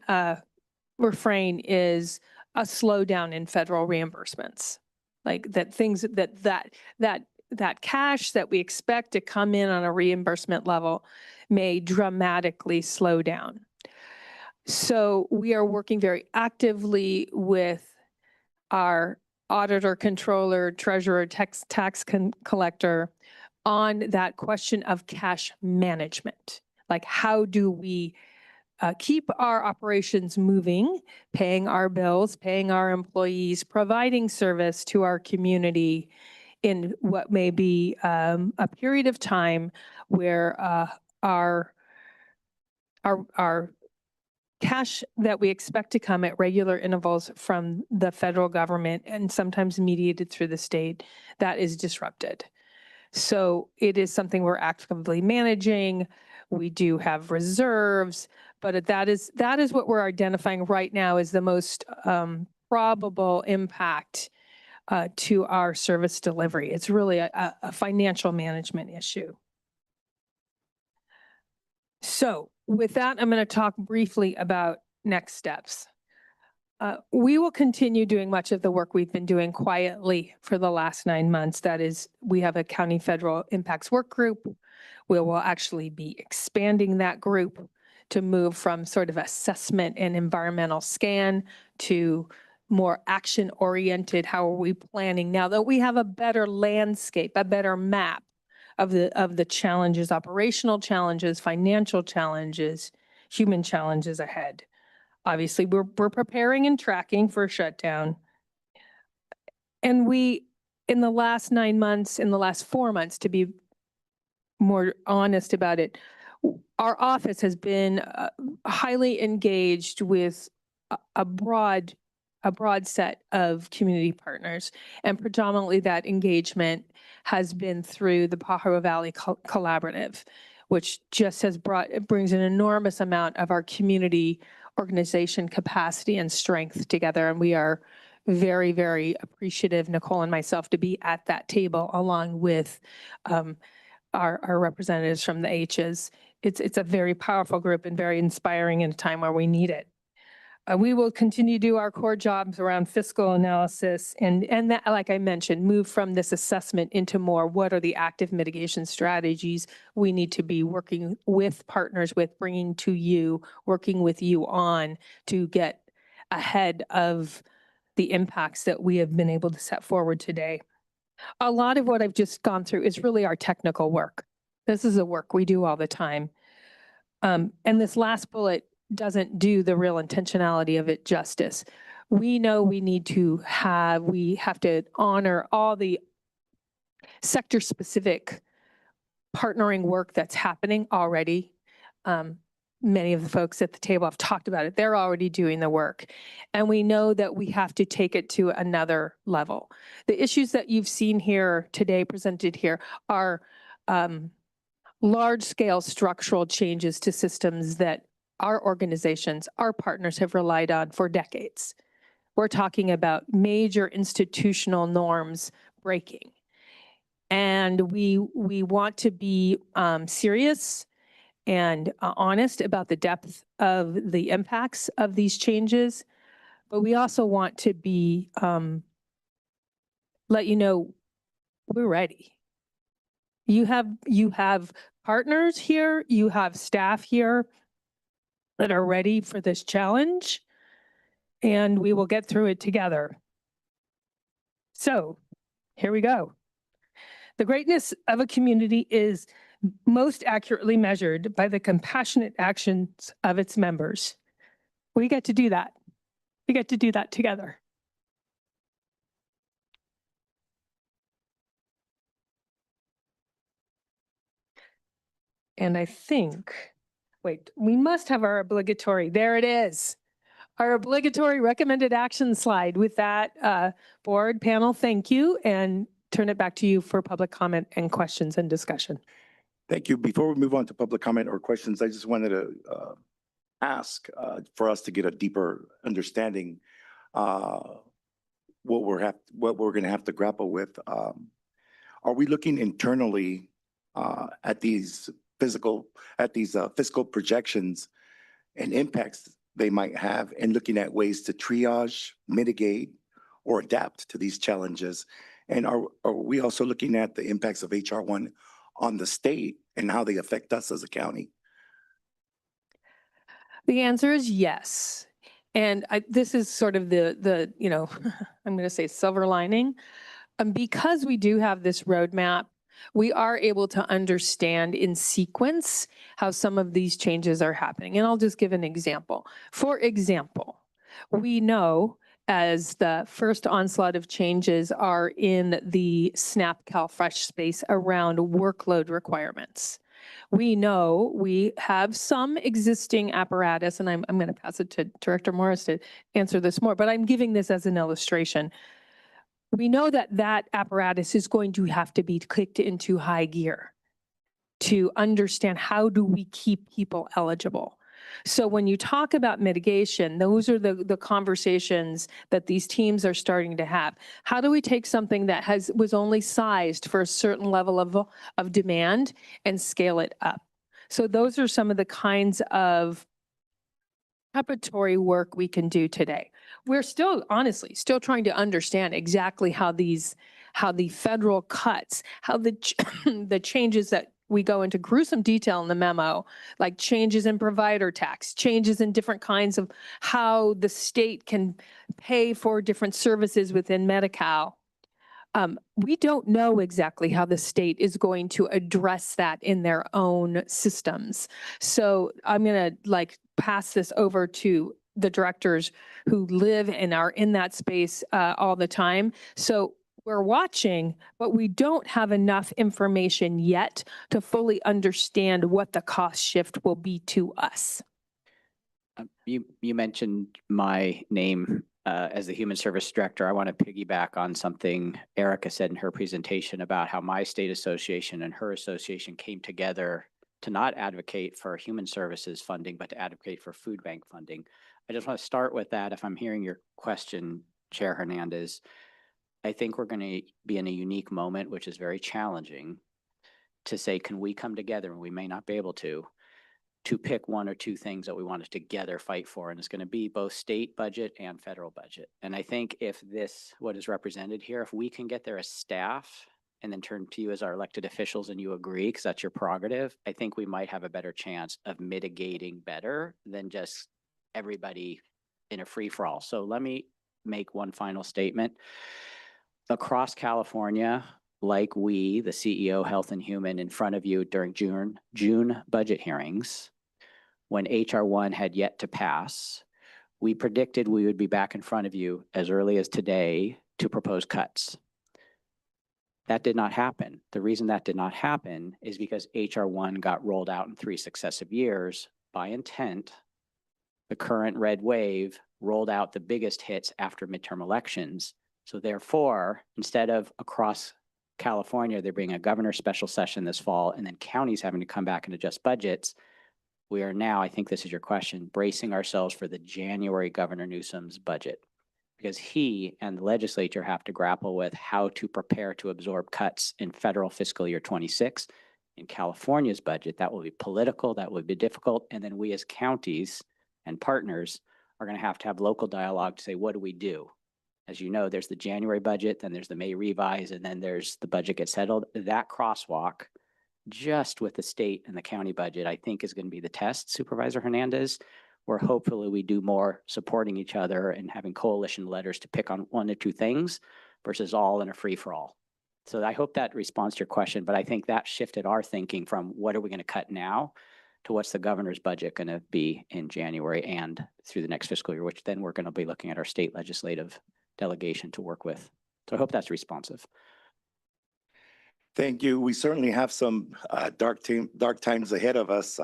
refrain is a slowdown in federal reimbursements. Like that things that cash that we expect to come in on a reimbursement level may dramatically slow down. So we are working very actively with our auditor, controller, treasurer, tax collector on that question of cash management. Like how do we keep our operations moving, paying our bills, paying our employees, providing service to our community in what may be a period of time where our cash that we expect to come at regular intervals from the federal government and sometimes mediated through the state, that is disrupted. So it is something we're actively managing. We do have reserves, but that is what we're identifying right now as the most probable impact to our service delivery. It's really a financial management issue. So with that, I'm going to talk briefly about next steps. We will continue doing much of the work we've been doing quietly for the last 9 months. That is, we have a county federal impacts work group. We will actually be expanding that group to move from sort of assessment and environmental scan to more action-oriented. How are we planning now that we have a better landscape, a better map of the challenges, operational challenges, financial challenges, human challenges ahead? Obviously, we're preparing and tracking for a shutdown. And we, in the last 9 months, in the last 4 months, to be more honest about it, our office has been highly engaged with a broad set of community partners, and predominantly that engagement has been through the Pajaro Valley Collaborative, which just brings an enormous amount of our community organization capacity and strength together, and we are very, very appreciative, Nicole and myself, to be at that table along with our representatives from the H's. It's a very powerful group and very inspiring in a time where we need it. We will continue to do our core jobs around fiscal analysis and that, like I mentioned, move from this assessment into more what are the active mitigation strategies we need to be working with partners with, bringing to you, working with you on to get ahead of the impacts that we have been able to set forward today. A lot of what I've just gone through is really our technical work. This is the work we do all the time. And this last bullet doesn't do the real intentionality of it justice. We know we have to honor all the sector-specific partnering work that's happening already. Many of the folks at the table have talked about it. They're already doing the work. And we know that we have to take it to another level. The issues that you've seen here today, presented here, are large-scale structural changes to systems that our organizations, our partners have relied on for decades. We're talking about major institutional norms breaking. And we want to be serious and honest about the depth of the impacts of these changes, but we also want to be, let you know, we're ready. You have partners here, you have staff here that are ready for this challenge, and we will get through it together. So, here we go. The greatness of a community is most accurately measured by the compassionate actions of its members. We get to do that. We get to do that together. And I think, wait, we must have our obligatory, there it is. Our obligatory recommended action slide. With that, board panel, thank you, and turn it back to you for public comment and questions and discussion. Thank you. Before we move on to public comment or questions, I just wanted to ask for us to get a deeper understanding what we're going to have to grapple with. Are we looking internally at these fiscal projections and impacts they might have, and looking at ways to triage, mitigate, or adapt to these challenges? And are we also looking at the impacts of HR 1 on the state and how they affect us as a county? The answer is yes. And this is sort of the I'm going to say silver lining. Because we do have this roadmap, we are able to understand in sequence how some of these changes are happening. And I'll just give an example. For example, we know as the first onslaught of changes are in the SNAP CalFresh space around workload requirements. We know we have some existing apparatus, and I'm going to pass it to Director Morris to answer this more, but I'm giving this as an illustration. We know that that apparatus is going to have to be kicked into high gear to understand how do we keep people eligible. So when you talk about mitigation, those are the conversations that these teams are starting to have. How do we take something that was only sized for a certain level of demand and scale it up? So those are some of the kinds of preparatory work we can do today. We're still, honestly, still trying to understand exactly how the federal cuts, how the changes that we go into gruesome detail in the memo, like changes in provider tax, changes in different kinds of how the state can pay for different services within Medi-Cal. We don't know exactly how the state is going to address that in their own systems. So I'm going to pass this over to the directors who live and are in that space all the time. So we're watching, but we don't have enough information yet to fully understand what the cost shift will be to us. You mentioned my name as the Human Service Director. I want to piggyback on something Erica said in her presentation about how my state association and her association came together to not advocate for human services funding, but to advocate for food bank funding. I just want to start with that. If I'm hearing your question, Chair Hernandez, I think we're going to be in a unique moment, which is very challenging, to say, can we come together, and we may not be able to pick one or two things that we want to together fight for. And it's going to be both state budget and federal budget. And I think if what is represented here, if we can get there as staff and then turn to you as our elected officials and you agree, because that's your prerogative, I think we might have a better chance of mitigating better than just everybody in a free-for-all. So let me make one final statement. Across California, like we, the CEO, Health and Human, in front of you during June budget hearings, when HR 1 had yet to pass, we predicted we would be back in front of you as early as today to propose cuts. That did not happen. The reason that did not happen is because HR 1 got rolled out in 3 successive years by intent. The current red wave rolled out the biggest hits after midterm elections. So therefore, instead of across California, there being a governor's special session this fall and then counties having to come back and adjust budgets, we are now, I think this is your question, bracing ourselves for the January Governor Newsom's budget, because he and the legislature have to grapple with how to prepare to absorb cuts in federal fiscal year 26. In California's budget, that will be political, that will be difficult, and then we as counties and partners are going to have local dialogue to say, what do we do? As you know, there's the January budget, then there's the May revise, and then there's the budget gets settled. That crosswalk, just with the state and the county budget, I think is going to be the test, Supervisor Hernandez, where hopefully we do more supporting each other and having coalition letters to pick on 1 or 2 things versus all in a free-for-all. So I hope that responds to your question, but I think that shifted our thinking from what are we going to cut now to what's the governor's budget going to be in January and through the next fiscal year, which then we're going to be looking at our state legislative delegation to work with. So I hope that's responsive. Thank you. We certainly have some dark times ahead of us.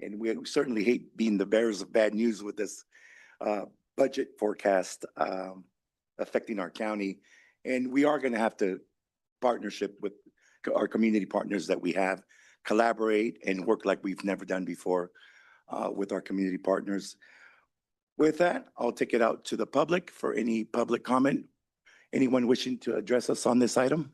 And we certainly hate being the bearers of bad news with this budget forecast affecting our county. And we are going to have to partnership with our community partners that we have, collaborate and work like we've never done before with our community partners. With that, I'll take it out to the public for any public comment. Anyone wishing to address us on this item?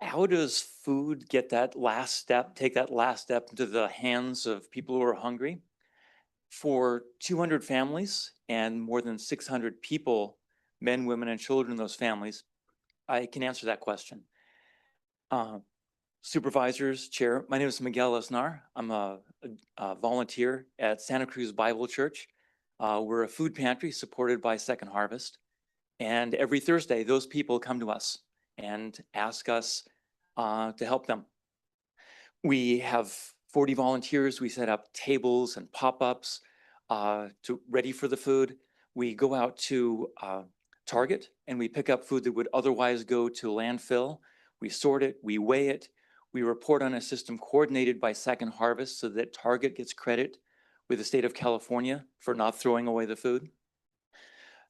How does food get that last step, take that last step into the hands of people who are hungry? For 200 families and more than 600 people, men, women, and children in those families, I can answer that question. Supervisors, Chair, my name is Miguel Esnar. I'm a volunteer at Santa Cruz Bible Church. We're a food pantry supported by Second Harvest. And every Thursday, those people come to us and ask us to help them. We have 40 volunteers. We set up tables and pop-ups ready for the food. We go out to Target and we pick up food that would otherwise go to landfill. We sort it, we weigh it, we report on a system coordinated by Second Harvest so that Target gets credit with the state of California for not throwing away the food.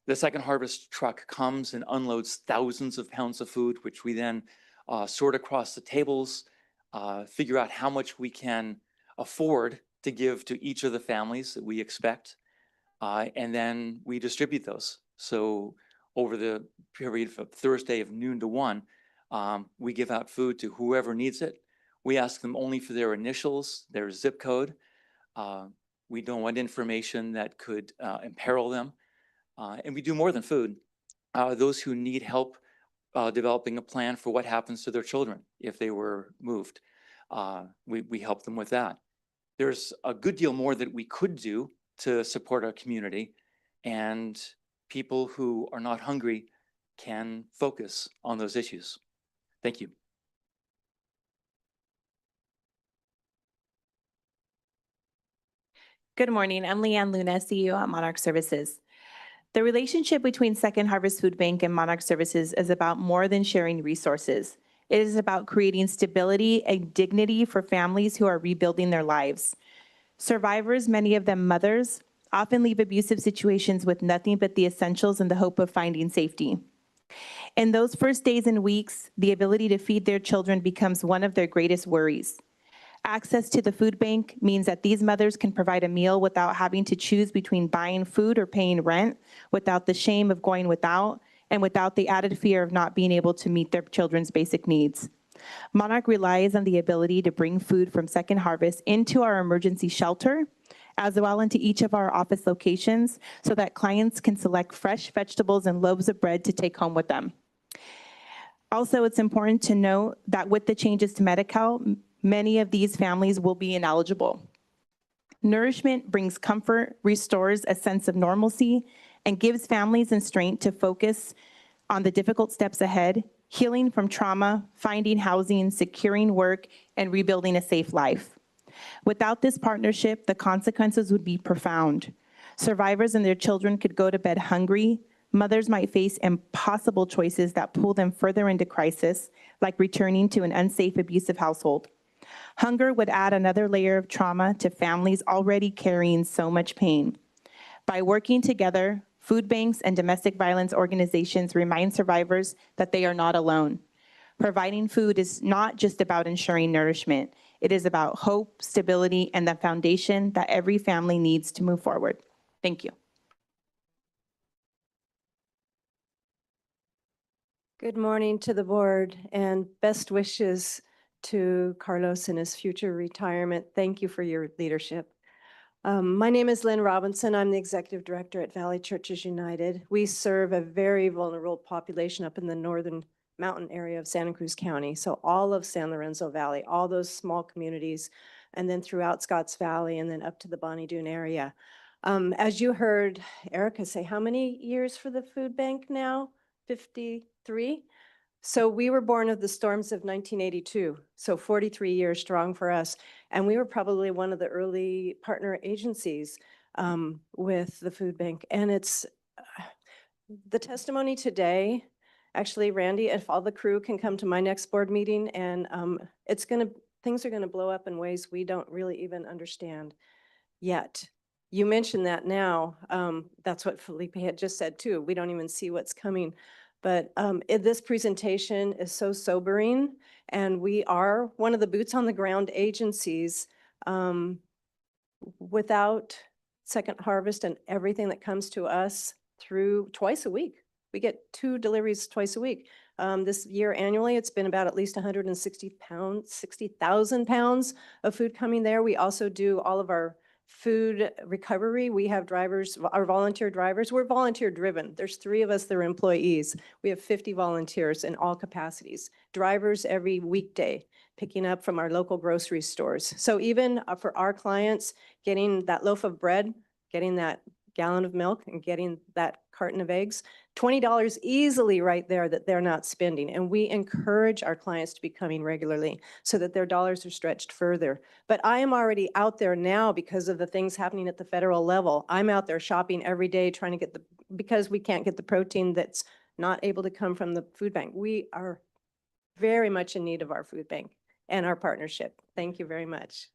The Second Harvest truck comes and unloads thousands of pounds of food, which we then sort across the tables, figure out how much we can afford to give to each of the families that we expect, and then we distribute those. So over the period of Thursday of noon to 1, we give out food to whoever needs it. We ask them only for their initials, their zip code. We don't want information that could imperil them. And we do more than food. Those who need help developing a plan for what happens to their children if they were moved, we help them with that. There's a good deal more that we could do to support our community, and people who are not hungry can focus on those issues. Thank you. Good morning. I'm Leanne Luna, CEO at Monarch Services. The relationship between Second Harvest Food Bank and Monarch Services is about more than sharing resources. It is about creating stability and dignity for families who are rebuilding their lives. Survivors, many of them mothers, often leave abusive situations with nothing but the essentials in the hope of finding safety. In those first days and weeks, the ability to feed their children becomes one of their greatest worries. Access to the food bank means that these mothers can provide a meal without having to choose between buying food or paying rent, without the shame of going without, and without the added fear of not being able to meet their children's basic needs. Monarch relies on the ability to bring food from Second Harvest into our emergency shelter, as well into each of our office locations, so that clients can select fresh vegetables and loaves of bread to take home with them. Also, it's important to note that with the changes to Medi-Cal, many of these families will be ineligible. Nourishment brings comfort, restores a sense of normalcy, and gives families and strength to focus on the difficult steps ahead, healing from trauma, finding housing, securing work, and rebuilding a safe life. Without this partnership, the consequences would be profound. Survivors and their children could go to bed hungry. Mothers might face impossible choices that pull them further into crisis, like returning to an unsafe, abusive household. Hunger would add another layer of trauma to families already carrying so much pain. By working together, food banks and domestic violence organizations remind survivors that they are not alone. Providing food is not just about ensuring nourishment. It is about hope, stability, and the foundation that every family needs to move forward. Thank you. Good morning to the board and best wishes to Carlos in his future retirement. Thank you for your leadership. My name is Lynn Robinson. I'm the executive director at Valley Churches United. We serve a very vulnerable population up in the northern mountain area of Santa Cruz County. So all of San Lorenzo Valley, all those small communities, and then throughout Scotts Valley and then up to the Bonnie Doon area. As you heard Erica say, how many years for the food bank now? 53? So we were born of the storms of 1982, so 43 years strong for us. And we were probably one of the early partner agencies with the food bank. And it's the testimony today, actually, Randy, if all the crew can come to my next board meeting, and things are gonna blow up in ways we don't really even understand yet. You mentioned that now. That's what Felipe had just said too. We don't even see what's coming. But this presentation is so sobering, and we are one of the boots on the ground agencies. Without Second Harvest and everything that comes to us through twice a week. We get 2 deliveries twice a week. This year annually, it's been about at least 60,000 pounds of food coming there. We also do all of our food recovery. We have drivers, our volunteer drivers. We're volunteer driven. There's 3 of us that are employees. We have 50 volunteers in all capacities. Drivers every weekday, picking up from our local grocery stores. So even for our clients, getting that loaf of bread, getting that gallon of milk, and getting that carton of eggs, $20 easily right there that they're not spending. And we encourage our clients to be coming regularly so that their dollars are stretched further. But I am already out there now because of the things happening at the federal level. I'm out there shopping every day trying to get because we can't get the protein that's not able to come from the food bank. We are very much in need of our food bank and our partnership. Thank you very much.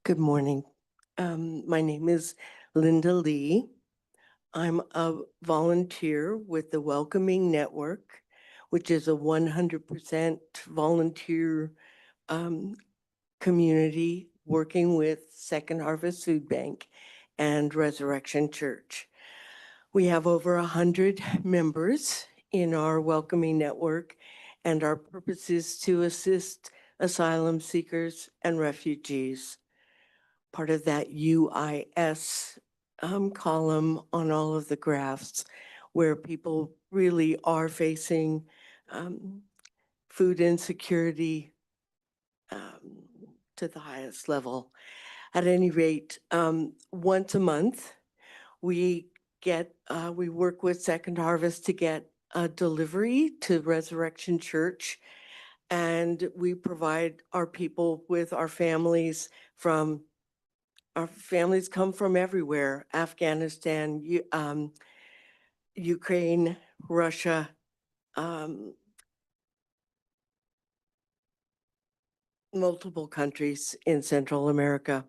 Good morning. My name is Linda Lee. I'm a volunteer with the Welcoming Network, which is a 100% volunteer community working with Second Harvest Food Bank and Resurrection Church. We have over 100 members in our Welcoming Network, and our purpose is to assist asylum seekers and refugees. Part of that UIS column on all of the graphs where people really are facing food insecurity to the highest level. At any rate, once a month, we work with Second Harvest to get a delivery to Resurrection Church, and we provide our people with our families come from everywhere: Afghanistan, Ukraine, Russia, multiple countries in Central America.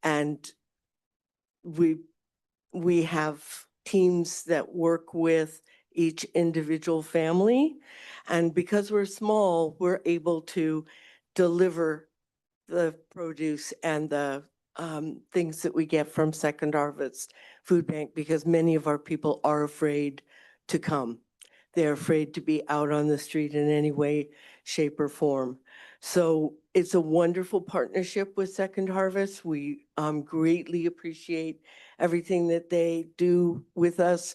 And we have teams that work with each individual family. And because we're small, we're able to deliver the produce and the things that we get from Second Harvest Food Bank, because many of our people are afraid to come. They're afraid to be out on the street in any way, shape, or form. So it's a wonderful partnership with Second Harvest. We greatly appreciate everything that they do with us.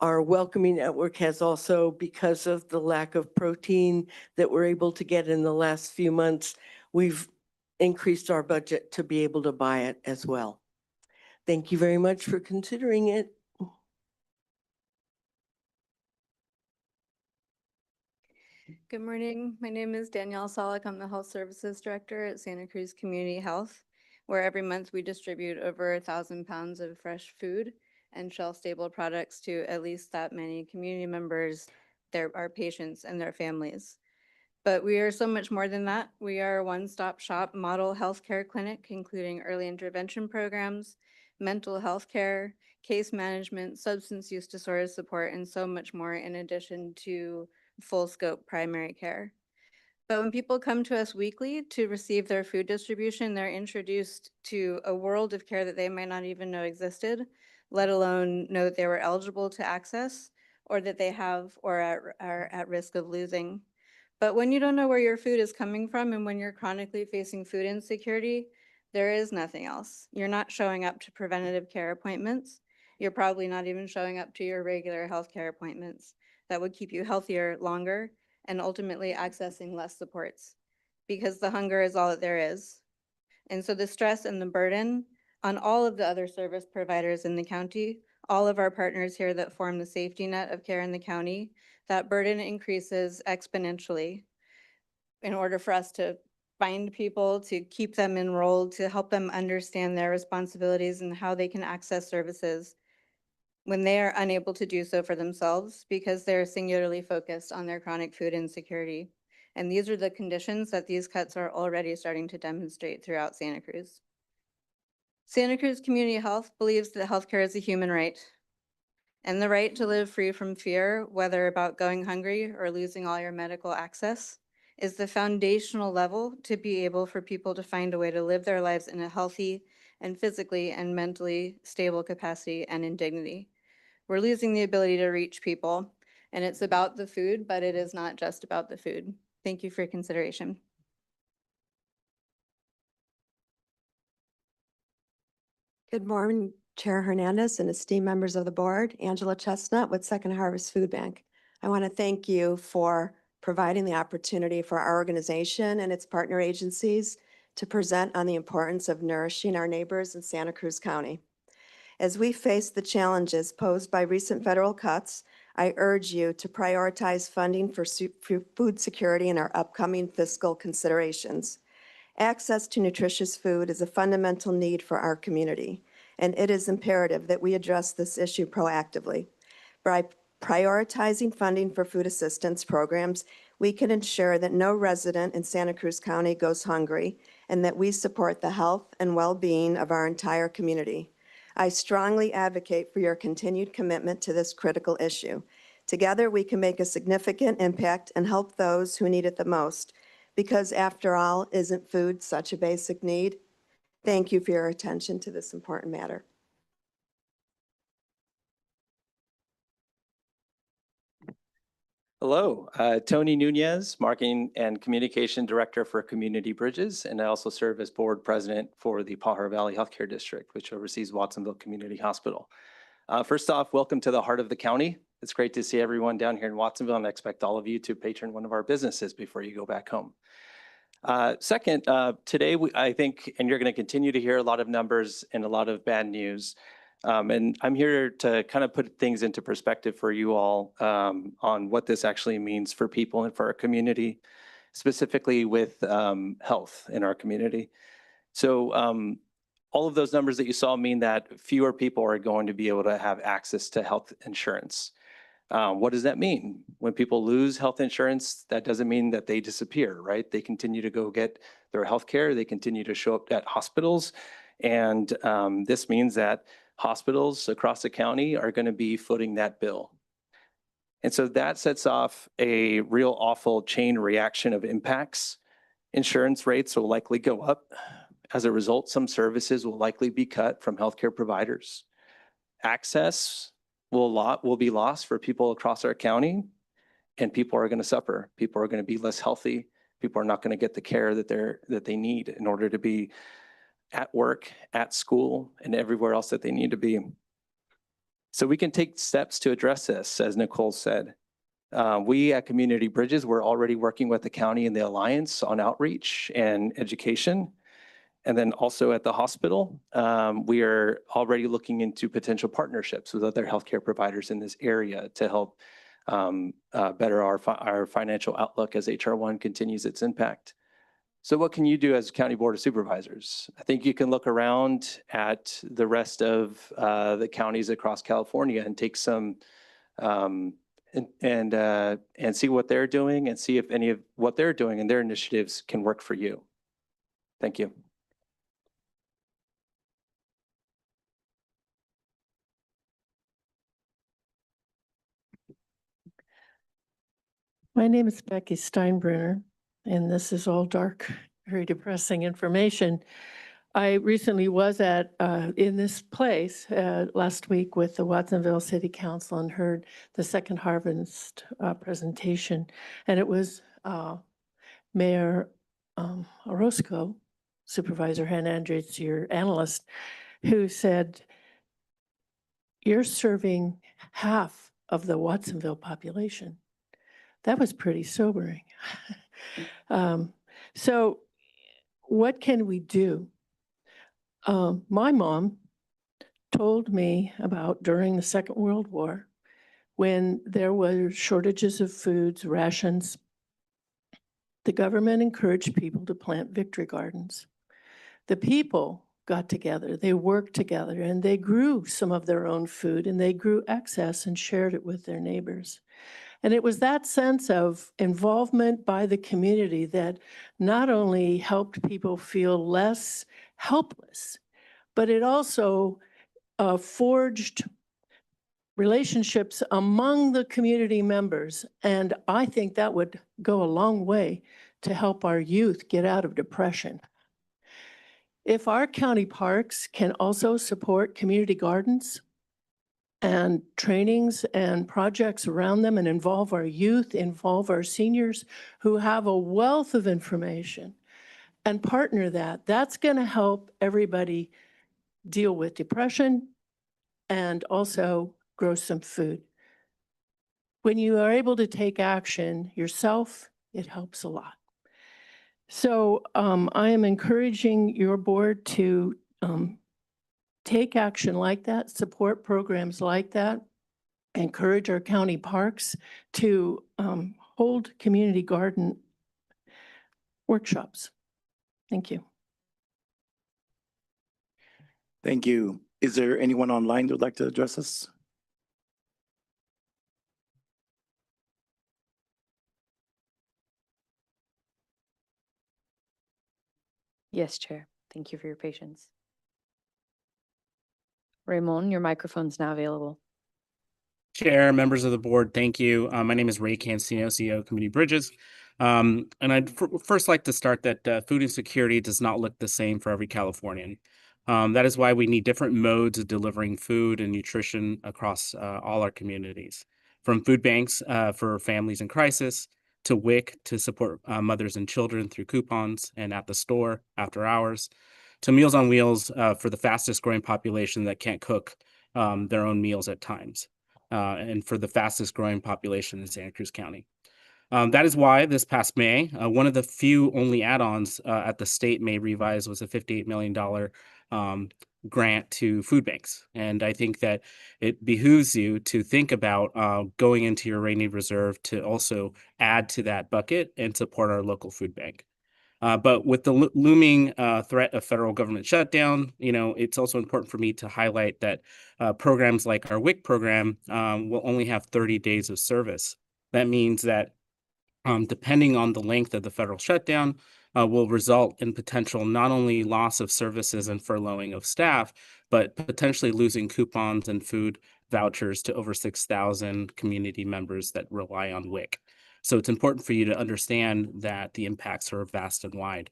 Our welcoming network has also, because of the lack of protein that we're able to get in the last few months, we've increased our budget to be able to buy it as well. Thank you very much for considering it. Good morning. My name is Danielle Solik. I'm the Health Services Director at Santa Cruz Community Health, where every month we distribute over 1,000 pounds of fresh food and shelf-stable products to at least that many community members, our patients, and their families. But we are so much more than that. We are a one-stop shop model healthcare clinic, including early intervention programs, mental health care, case management, substance use disorder support, and so much more in addition to full scope primary care. But when people come to us weekly to receive their food distribution, they're introduced to a world of care that they might not even know existed, let alone know that they were eligible to access or that they have or are at risk of losing. But when you don't know where your food is coming from and when you're chronically facing food insecurity, there is nothing else. You're not showing up to preventative care appointments. You're probably not even showing up to your regular healthcare appointments that would keep you healthier longer and ultimately accessing less supports, because the hunger is all that there is. And so the stress and the burden on all of the other service providers in the county, all of our partners here that form the safety net of care in the county, that burden increases exponentially in order for us to find people, to keep them enrolled, to help them understand their responsibilities and how they can access services when they are unable to do so for themselves because they're singularly focused on their chronic food insecurity. And these are the conditions that these cuts are already starting to demonstrate throughout Santa Cruz. Santa Cruz Community Health believes that healthcare is a human right, and the right to live free from fear, whether about going hungry or losing all your medical access, is the foundational level to be able for people to find a way to live their lives in a healthy and physically and mentally stable capacity and in dignity. We're losing the ability to reach people, and it's about the food, but it is not just about the food. Thank you for your consideration. Good morning, Chair Hernandez and esteemed members of the board. Angela Chestnut with Second Harvest Food Bank. I want to thank you for providing the opportunity for our organization and its partner agencies to present on the importance of nourishing our neighbors in Santa Cruz County. As we face the challenges posed by recent federal cuts, I urge you to prioritize funding for food security in our upcoming fiscal considerations. Access to nutritious food is a fundamental need for our community, and it is imperative that we address this issue proactively. By prioritizing funding for food assistance programs, we can ensure that no resident in Santa Cruz County goes hungry and that we support the health and well-being of our entire community. I strongly advocate for your continued commitment to this critical issue. Together, we can make a significant impact and help those who need it the most, because after all, isn't food such a basic need? Thank you for your attention to this important matter. Hello, Tony Nunez, Marketing and Communication Director for Community Bridges, and I also serve as Board President for the Pajaro Valley Healthcare District, which oversees Watsonville Community Hospital. First off, welcome to the heart of the county. It's great to see everyone down here in Watsonville, and I expect all of you to patron one of our businesses before you go back home. Second, today I think, and you're going to continue to hear a lot of numbers and a lot of bad news. And I'm here to kind of put things into perspective for you all on what this actually means for people and for our community, specifically with health in our community. So all of those numbers that you saw mean that fewer people are going to be able to have access to health insurance. What does that mean? When people lose health insurance, that doesn't mean that they disappear, right? They continue to go get their health care. They continue to show up at hospitals. And this means that hospitals across the county are going to be footing that bill. And so that sets off a real awful chain reaction of impacts. Insurance rates will likely go up. As a result, some services will likely be cut from healthcare providers. Access will be lost for people across our county, and people are going to suffer. People are going to be less healthy. People are not going to get the care that they need in order to be at work, at school, and everywhere else that they need to be. So we can take steps to address this, as Nicole said. We at Community Bridges, we're already working with the county and the Alliance on outreach and education. And then also at the hospital, we are already looking into potential partnerships with other healthcare providers in this area to help better our financial outlook as HR1 continues its impact. So what can you do as County Board of Supervisors? I think you can look around at the rest of the counties across California and take some and see what they're doing and see if any of what they're doing and their initiatives can work for you. Thank you. My name is Becky Steinbrenner, and this is all dark, very depressing information. I recently was in this place last week with the Watsonville City Council and heard the Second Harvest presentation, and it was Mayor Orozco, Supervisor Hernandez, your analyst, who said, "You're serving half of the Watsonville population." That was pretty sobering. So what can we do? My mom told me about during the Second World War, when there were shortages of foods, rations, the government encouraged people to plant victory gardens. The people got together, they worked together, and they grew some of their own food, and they grew excess and shared it with their neighbors. And it was that sense of involvement by the community that not only helped people feel less helpless, but it also forged relationships among the community members. And I think that would go a long way to help our youth get out of depression. If our county parks can also support community gardens and trainings and projects around them and involve our youth, involve our seniors who have a wealth of information and partner that, that's going to help everybody deal with depression and also grow some food. When you are able to take action yourself, it helps a lot. So I am encouraging your board to take action like that, support programs like that, encourage our county parks to hold community garden workshops. Thank you. Thank you. Is there anyone online that would like to address us? Yes, Chair. Thank you for your patience. Ramon, your microphone's now available. Chair, members of the board, thank you. My name is Ray Cancino, CEO of Community Bridges. And I'd first like to start that food insecurity does not look the same for every Californian. That is why we need different modes of delivering food and nutrition across all our communities, from food banks for families in crisis, to WIC to support mothers and children through coupons and at the store after hours, to Meals on Wheels for the fastest growing population that can't cook their own meals at times. And for the fastest growing population in Santa Cruz County. That is why this past May, one of the few only add-ons at the state May revise was a $58 million grant to food banks. And I think that it behooves you to think about going into your rainy reserve to also add to that bucket and support our local food bank. But with the looming threat of federal government shutdown, it's also important for me to highlight that programs like our WIC program will only have 30 days of service. That means that depending on the length of the federal shutdown, will result in potential not only loss of services and furloughing of staff, but potentially losing coupons and food vouchers to over 6,000 community members that rely on WIC. So it's important for you to understand that the impacts are vast and wide.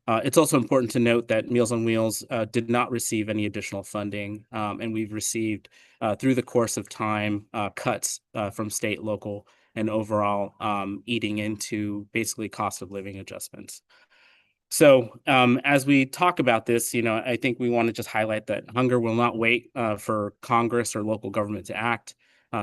It's also important to note that Meals on Wheels did not receive any additional funding, and we've received, through the course of time, cuts from state, local, and overall eating into basically cost of living adjustments. So as we talk about this, I think we want to just highlight that hunger will not wait for Congress or local government to act.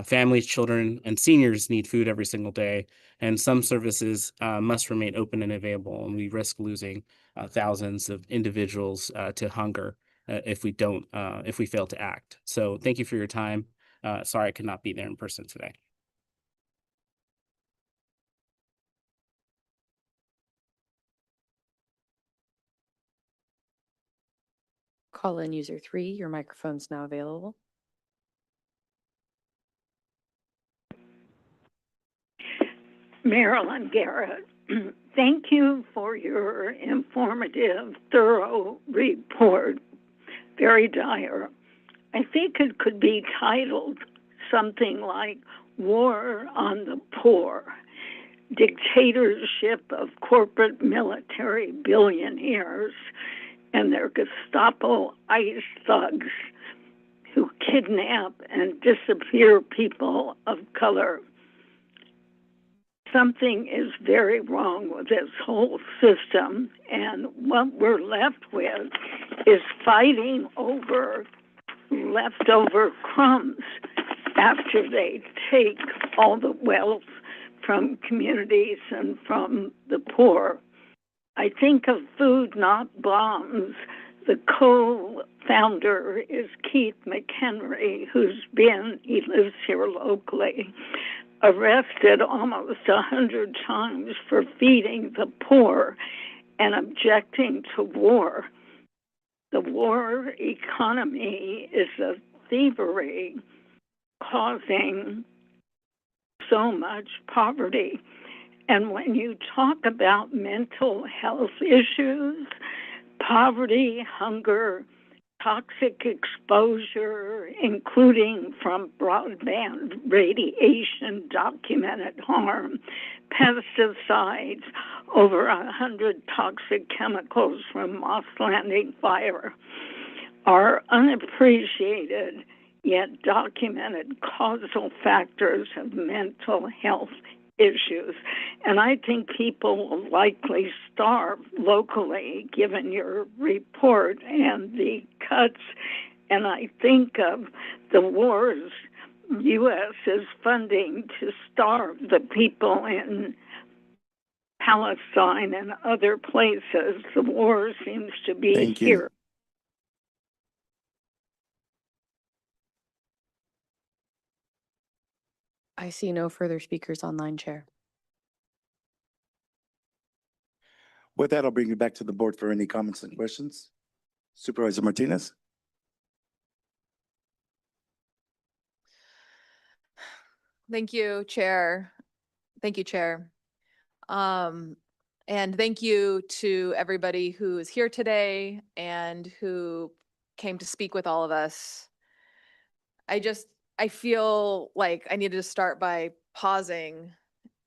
Families, children, and seniors need food every single day, and some services must remain open and available, and we risk losing thousands of individuals to hunger if we fail to act. So thank you for your time. Sorry I could not be there in person today. Call in user 3, your microphone's now available. Marilyn Garrett, thank you for your informative, thorough report. Very dire. I think it could be titled something like War on the Poor, Dictatorship of Corporate Military Billionaires and their Gestapo ICE thugs who kidnap and disappear people of color. Something is very wrong with this whole system, and what we're left with is fighting over leftover crumbs after they take all the wealth from communities and from the poor. I think of Food Not Bombs. The co-founder is Keith McHenry, he lives here locally, arrested almost 100 times for feeding the poor and objecting to war. The war economy is a thievery causing so much poverty. And when you talk about mental health issues, poverty, hunger, toxic exposure, including from broadband radiation, documented harm, pesticides, over 100 toxic chemicals from Moss Landing fire, are unappreciated yet documented causal factors of mental health issues. And I think people will likely starve locally, given your report and the cuts. And I think of the wars U.S. is funding to starve the people in Palestine and other places. The war seems to be Thank you. here. I see no further speakers online, Chair. With that, I'll bring you back to the board for any comments and questions. Supervisor Martinez. Thank you, Chair. Thank you, Chair. And thank you to everybody who is here today and who came to speak with all of us. I feel like I needed to start by pausing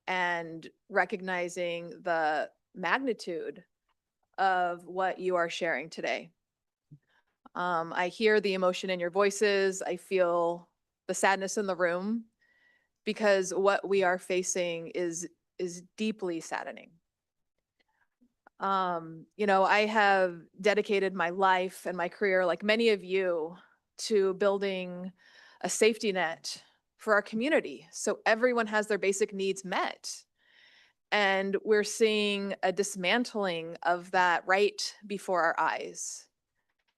and recognizing the magnitude of what you are sharing today. I hear the emotion in your voices. I feel the sadness in the room, because what we are facing is deeply saddening. I have dedicated my life and my career, like many of you, to building a safety net for our community so everyone has their basic needs met. And we're seeing a dismantling of that right before our eyes.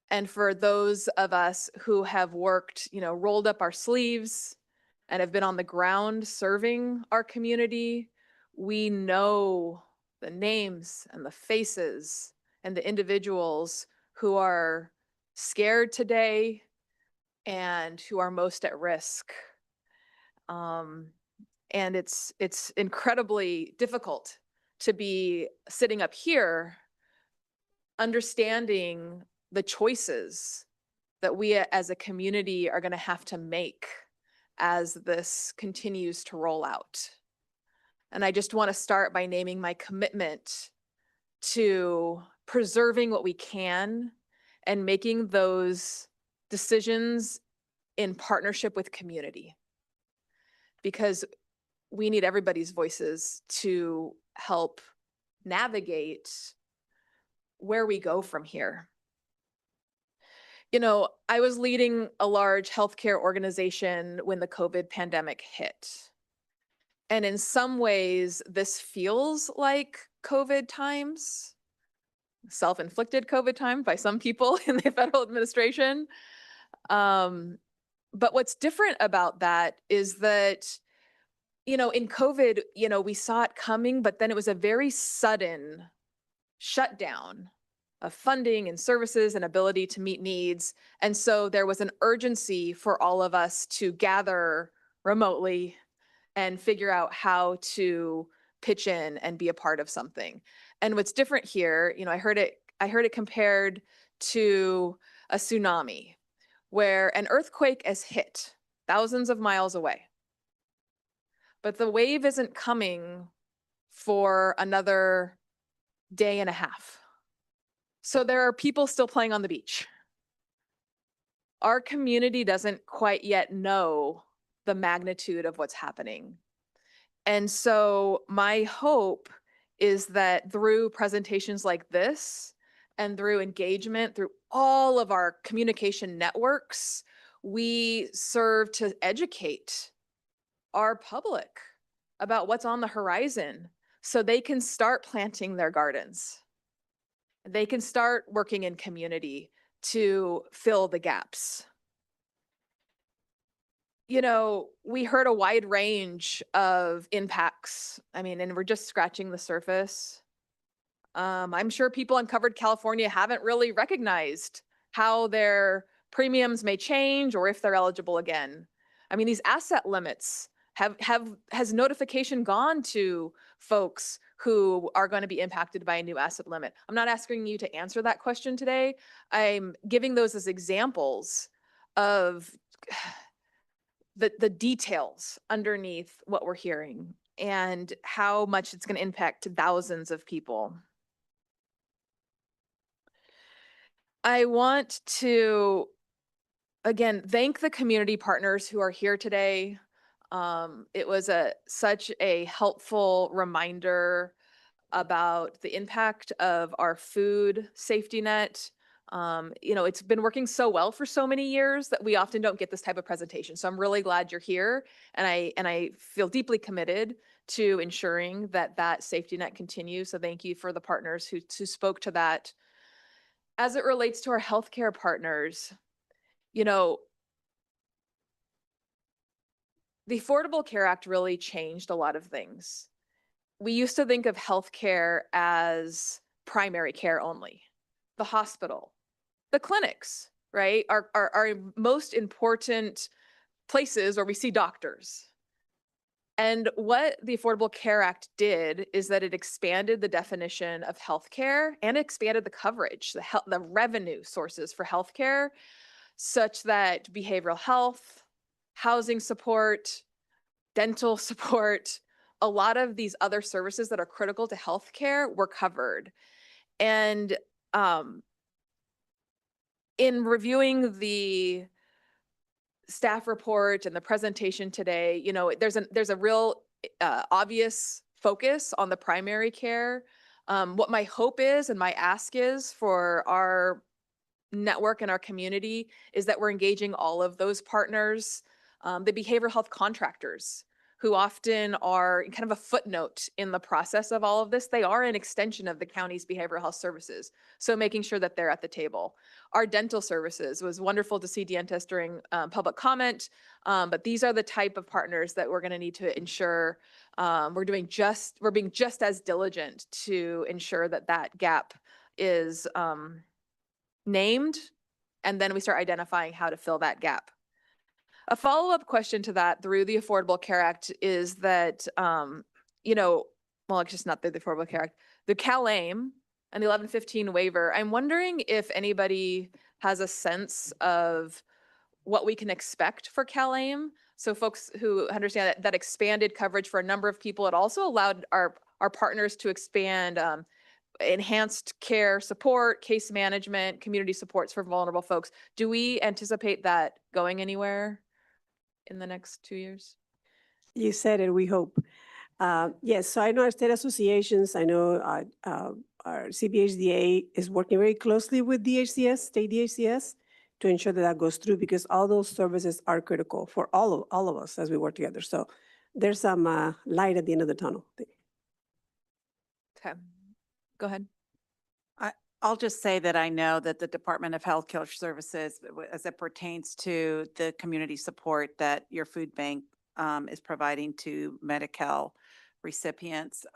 And for those of us who have worked, rolled up our sleeves and have been on the ground serving our community, we know the names and the faces and the individuals who are scared today and who are most at risk. And it's incredibly difficult to be sitting up here understanding the choices that we as a community are going to have to make as this continues to roll out. And I just want to start by naming my commitment to preserving what we can and making those decisions in partnership with community, because we need everybody's voices to help navigate where we go from here. You know, I was leading a large healthcare organization when the COVID pandemic hit. And in some ways, this feels like COVID times, self-inflicted COVID time by some people in the federal administration. But what's different about that is that, you know, in COVID, you know, we saw it coming, but then it was a very sudden shutdown of funding and services and ability to meet needs. And so there was an urgency for all of us to gather remotely and figure out how to pitch in and be a part of something. And what's different here, you know, I heard it compared to a tsunami where an earthquake has hit thousands of miles away. But the wave isn't coming for another day and a half. So there are people still playing on the beach. Our community doesn't quite yet know the magnitude of what's happening. And so my hope is that through presentations like this and through engagement, through all of our communication networks, we serve to educate our public about what's on the horizon so they can start planting their gardens. They can start working in community to fill the gaps. You know, we heard a wide range of impacts. I mean, and we're just scratching the surface. I'm sure people in covered California haven't really recognized how their premiums may change or if they're eligible again. I mean, these asset limits has notification gone to folks who are going to be impacted by a new asset limit? I'm not asking you to answer that question today. I'm giving those as examples of the details underneath what we're hearing and how much it's going to impact thousands of people. I want to, again, thank the community partners who are here today. It was such a helpful reminder about the impact of our food safety net. You know, it's been working so well for so many years that we often don't get this type of presentation. So I'm really glad you're here, and I feel deeply committed to ensuring that that safety net continues. So thank you for the partners who spoke to that. As it relates to our healthcare partners, you know, the Affordable Care Act really changed a lot of things. We used to think of healthcare as primary care only. The hospital, the clinics, right, are most important places where we see doctors. And what the Affordable Care Act did is that it expanded the definition of healthcare and expanded the coverage, the revenue sources for healthcare, such that behavioral health, housing support, dental support, a lot of these other services that are critical to healthcare were covered. And in reviewing the staff report and the presentation today, you know, there's a real obvious focus on the primary care. What my hope is and my ask is for our network and our community is that we're engaging all of those partners, the behavioral health contractors, who often are kind of a footnote in the process of all of this. They are an extension of the county's behavioral health services. So making sure that they're at the table. Our dental services, was wonderful to see dentists during public comment, but these are the type of partners that we're gonna need to ensure we're being just as diligent to ensure that that gap is named, and then we start identifying how to fill that gap. A follow-up question to that through the Affordable Care Act is that, you know, well, it's just not through the Affordable Care Act, the CalAIM and the 1115 waiver. I'm wondering if anybody has a sense of what we can expect for CalAIM. So folks who understand that expanded coverage for a number of people, it also allowed our partners to expand enhanced care support, case management, community supports for vulnerable folks. Do we anticipate that going anywhere in the next 2 years? You said it, we hope. Yes, so I know our state associations, I know our CBHDA is working very closely with DHCS, state DHCS, to ensure that that goes through, because all those services are critical for all of us as we work together. So there's some light at the end of the tunnel. Okay, go ahead. I'll just say that I know that the Department of Healthcare Services, as it pertains to the community support that your food bank is providing to Medi-Cal recipients,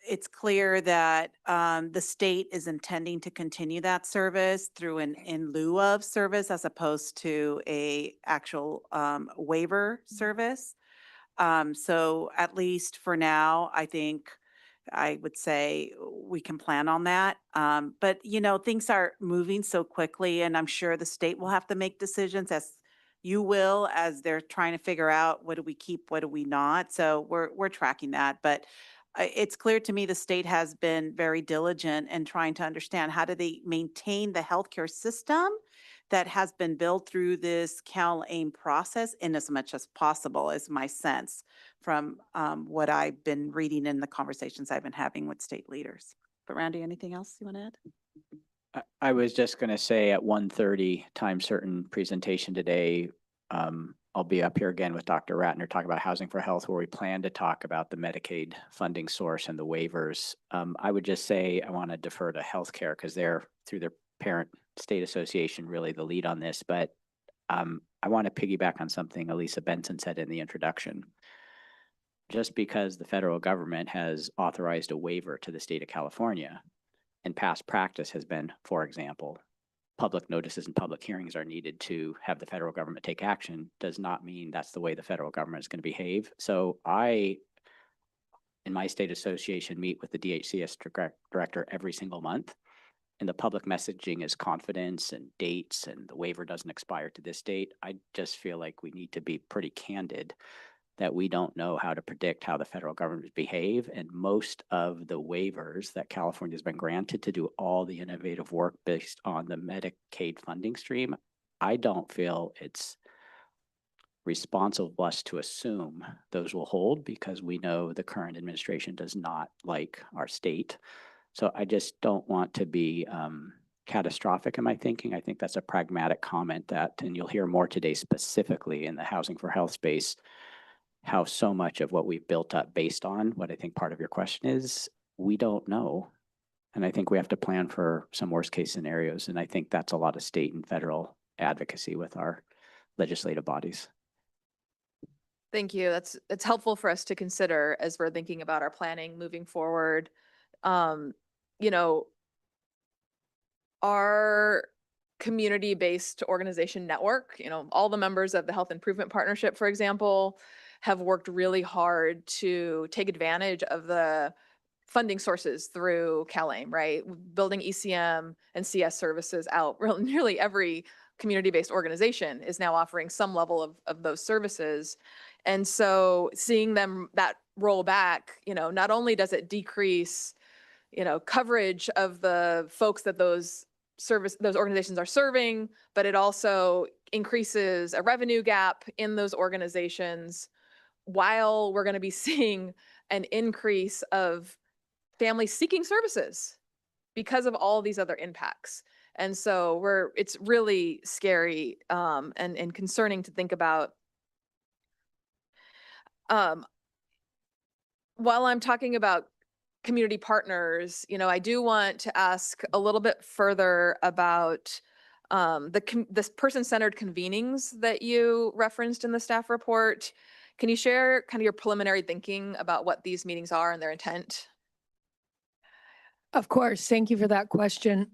it's clear that the state is intending to continue that service through an in lieu of service as opposed to a actual waiver service. So at least for now, I think I would say we can plan on that. But, you know, things are moving so quickly, and I'm sure the state will have to make decisions, as you will, as they're trying to figure out what do we keep, what do we not. So we're tracking that. But it's clear to me the state has been very diligent in trying to understand how do they maintain the healthcare system that has been built through this CalAIM process in as much as possible, is my sense from what I've been reading in the conversations I've been having with state leaders. But Randy, anything else you want to add? I was just going to say at 1:30 time certain presentation today, I'll be up here again with Dr. Ratner talking about Housing for Health, where we plan to talk about the Medicaid funding source and the waivers. I would just say I want to defer to healthcare because they're, through their parent state association, really the lead on this. But I want to piggyback on something Elisa Benson said in the introduction. Just because the federal government has authorized a waiver to the state of California, and past practice has been, for example, public notices and public hearings are needed to have the federal government take action, does not mean that's the way the federal government is going to behave. So I, in my state association, meet with the DHCS director every single month, and the public messaging is confidence and dates, and the waiver doesn't expire to this date. I just feel like we need to be pretty candid that we don't know how to predict how the federal government behave. And most of the waivers that California has been granted to do all the innovative work based on the Medicaid funding stream, I don't feel it's responsible of us to assume those will hold, because we know the current administration does not like our state. So I just don't want to be catastrophic in my thinking. I think that's a pragmatic comment that, and you'll hear more today specifically in the Housing for Health space, how so much of what we've built up based on what I think part of your question is, we don't know. And I think we have to plan for some worst case scenarios. And I think that's a lot of state and federal advocacy with our legislative bodies. Thank you. It's helpful for us to consider as we're thinking about our planning moving forward. You know, our community-based organization network, you know, all the members of the Health Improvement Partnership, for example, have worked really hard to take advantage of the funding sources through CalAIM, right? Building ECM and CS services out. Nearly every community-based organization is now offering some level of those services. And so seeing them that roll back, you know, not only does it decrease, you know, coverage of the folks that those organizations are serving, but it also increases a revenue gap in those organizations, while we're going to be seeing an increase of families seeking services because of all these other impacts. And so it's really scary and concerning to think about. While I'm talking about community partners, you know, I do want to ask a little bit further about this person-centered convenings that you referenced in the staff report. Can you share kind of your preliminary thinking about what these meetings are and their intent? Of course. Thank you for that question.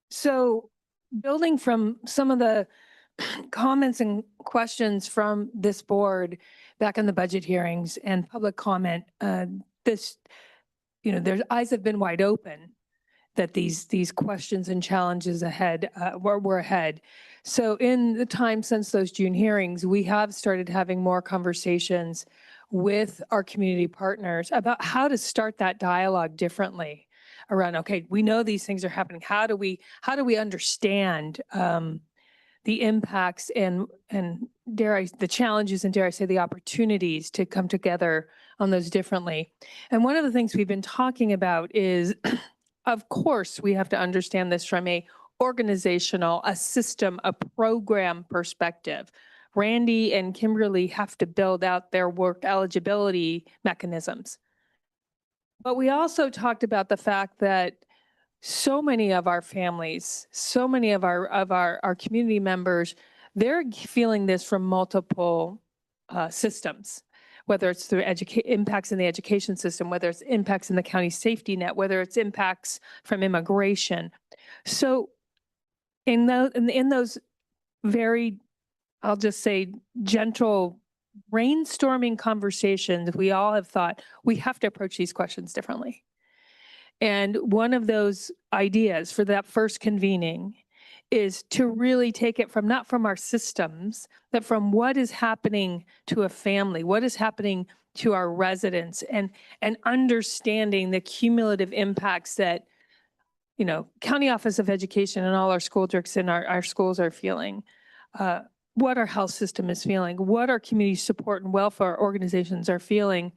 So building from some of the comments and questions from this board back in the budget hearings and public comment, their eyes have been wide open that these questions and challenges ahead were ahead. So in the time since those June hearings, we have started having more conversations with our community partners about how to start that dialogue differently around, okay, we know these things are happening. How do we understand the impacts and the challenges and, dare I say, the opportunities to come together differently. And one of the things we've been talking about is, of course, we have to understand this from a organizational, a system, a program perspective. Randy and Kimberly have to build out their work eligibility mechanisms. But we also talked about the fact that so many of our families, so many of our community members, they're feeling this from multiple systems, whether it's through impacts in the education system, whether it's impacts in the county safety net, whether it's impacts from immigration. So in those very, I'll just say, gentle brainstorming conversations, we all have thought we have to approach these questions differently. And one of those ideas for that first convening is to really take it from, not from our systems, but from what is happening to a family, what is happening to our residents, and understanding the cumulative impacts that, you know, County Office of Education and all our school districts and our schools are feeling, what our health system is feeling, what our community support and welfare organizations are feeling.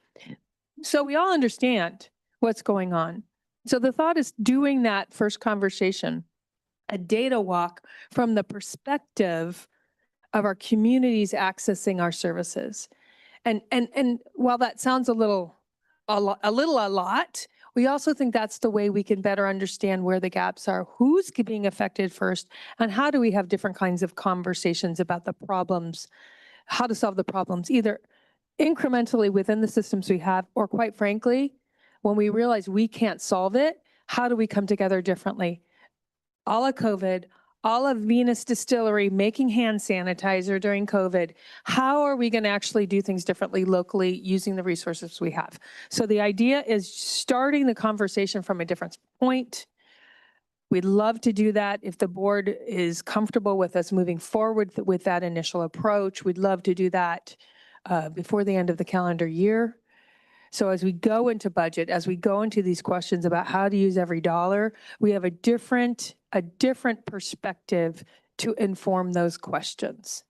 So we all understand what's going on. So the thought is doing that first conversation, a data walk from the perspective of our communities accessing our services. And while that sounds a lot, we also think that's the way we can better understand where the gaps are, who's being affected first, and how do we have different kinds of conversations about the problems, how to solve the problems, either incrementally within the systems we have, or quite frankly, when we realize we can't solve it, how do we come together differently? All of COVID, all of Venus Distillery making hand sanitizer during COVID, how are we going to actually do things differently locally using the resources we have? So the idea is starting the conversation from a different point. We'd love to do that if the board is comfortable with us moving forward with that initial approach. We'd love to do that before the end of the calendar year. So as we go into budget, as we go into these questions about how to use every dollar, we have a different perspective to inform those questions.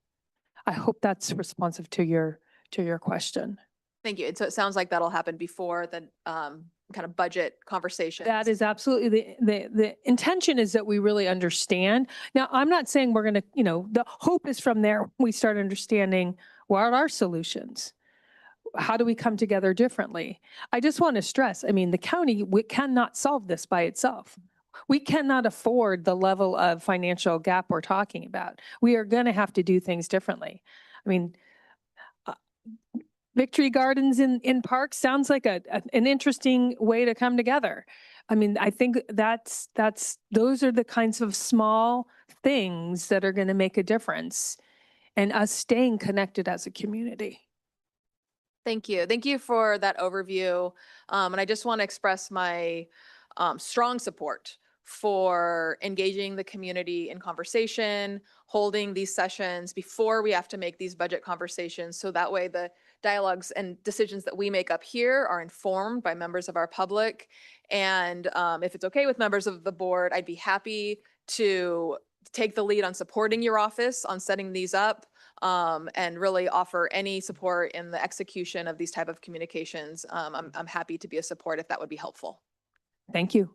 I hope that's responsive to your question. Thank you. And so it sounds like that'll happen before the kind of budget conversation. That is absolutely the intention, is that we really understand. Now, I'm not saying we're going to, you know, the hope is from there we start understanding what are our solutions. How do we come together differently? I just want to stress, I mean, the county cannot solve this by itself. We cannot afford the level of financial gap we're talking about. We are going to have to do things differently. I mean, Victory Gardens in parks sounds like an interesting way to come together. I mean, I think those are the kinds of small things that are going to make a difference, and us staying connected as a community. Thank you. Thank you for that overview. And I just want to express my strong support for engaging the community in conversation, holding these sessions before we have to make these budget conversations. So that way the dialogues and decisions that we make up here are informed by members of our public. And if it's okay with members of the board, I'd be happy to take the lead on supporting your office on setting these up. And really offer any support in the execution of these type of communications. I'm happy to be a support if that would be helpful. Thank you.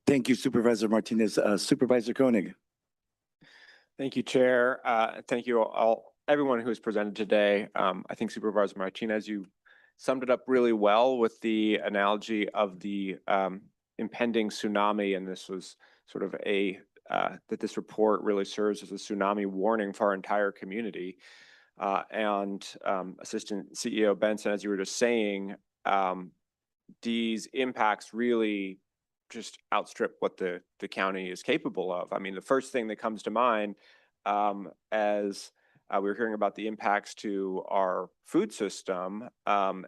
Thank you, Supervisor Martinez. Supervisor Koenig. Thank you, Chair. Thank you everyone who has presented today. I think Supervisor Martinez, you summed it up really well with the analogy of the impending tsunami, and this was sort of that this report really serves as a tsunami warning for our entire community. Assistant CEO Benson, as you were just saying, these impacts really just outstrip what the county is capable of. I mean, the first thing that comes to mind as we were hearing about the impacts to our food system, and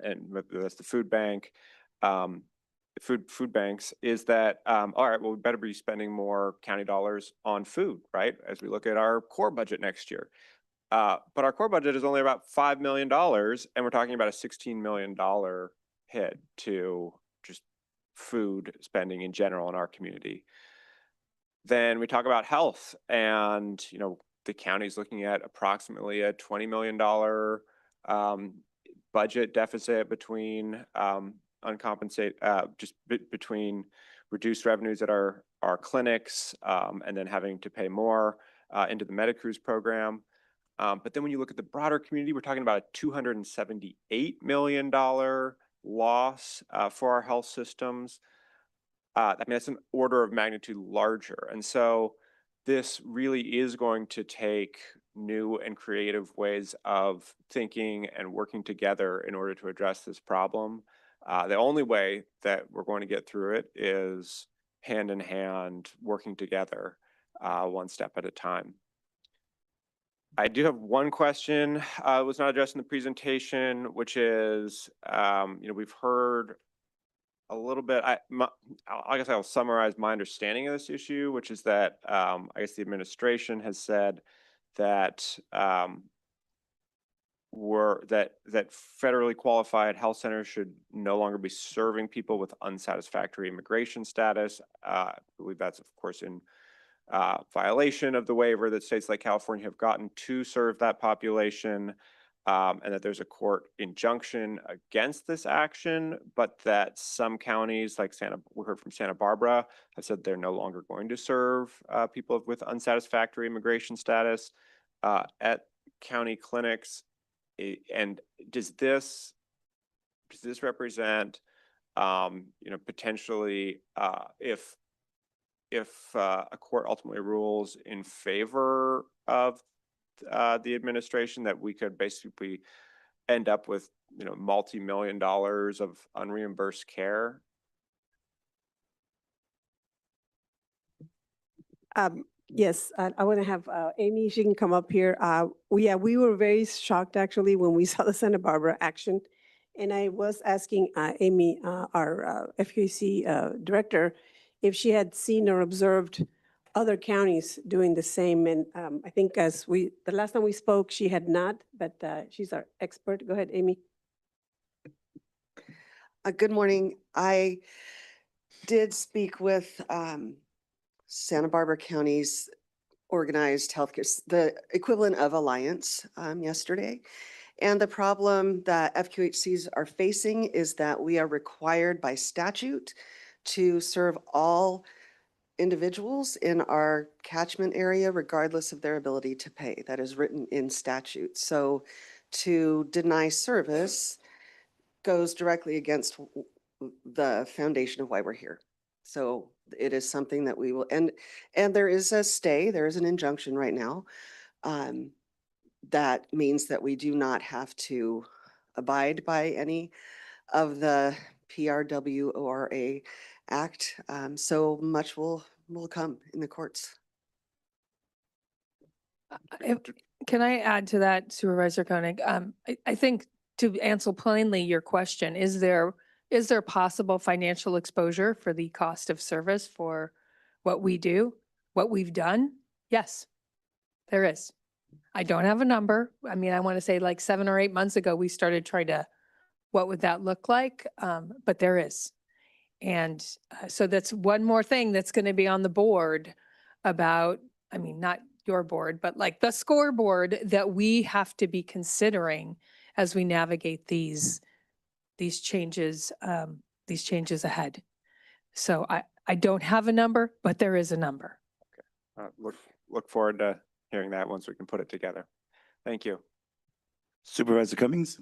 that's the food bank, food banks, is that, all right, well, we better be spending more county dollars on food, right? As we look at our core budget next year. But our core budget is only about $5 million, and we're talking about a $16 million hit to just food spending in general in our community. Then we talk about health, and, you know, the county's looking at approximately a $20 million budget deficit between uncompensated, between reduced revenues at our clinics and then having to pay more into the MediCruz program. But then when you look at the broader community, we're talking about a $278 million loss for our health systems. I mean, that's an order of magnitude larger. And so this really is going to take new and creative ways of thinking and working together in order to address this problem. The only way that we're going to get through it is hand in hand, working together, one step at a time. I do have one question was not addressed in the presentation, which is, we've heard a little bit. I guess I'll summarize my understanding of this issue, which is that I guess the administration has said that that federally qualified health centers should no longer be serving people with unsatisfactory immigration status. I believe that's, of course, in violation of the waiver that states like California have gotten to serve that population, and that there's a court injunction against this action, but that some counties like we heard from Santa Barbara, have said they're no longer going to serve people with unsatisfactory immigration status at county clinics. And does this represent, potentially, if a court ultimately rules in favor of the administration, that we could basically end up with, multi-million dollars of unreimbursed care? Yes, I want to have Amy, she can come up here. We were very shocked actually when we saw the Santa Barbara action. And I was asking Amy, our FQC director, if she had seen or observed other counties doing the same. And I think the last time we spoke, she had not, but she's our expert. Go ahead, Amy. Good morning. I did speak with Santa Barbara County's organized healthcare, the equivalent of Alliance, yesterday. And the problem that FQHCs are facing is that we are required by statute to serve all individuals in our catchment area, regardless of their ability to pay. That is written in statute. So to deny service goes directly against the foundation of why we're here. So it is something that we will, and there is a stay, there is an injunction right now. That means that we do not have to abide by any of the PRWORA Act. So much will come in the courts. Can I add to that, Supervisor Koenig? I think to answer plainly your question, is there possible financial exposure for the cost of service for what we do, what we've done? Yes, there is. I don't have a number. I mean, I want to say like 7 or 8 months ago, we started trying to, what would that look like? But there is. And so that's one more thing that's going to be on the board about, I mean, not your board, but like the scoreboard that we have to be considering as we navigate these changes ahead. So I don't have a number, but there is a number. Okay. Look forward to hearing that once we can put it together. Thank you. Supervisor Cummings?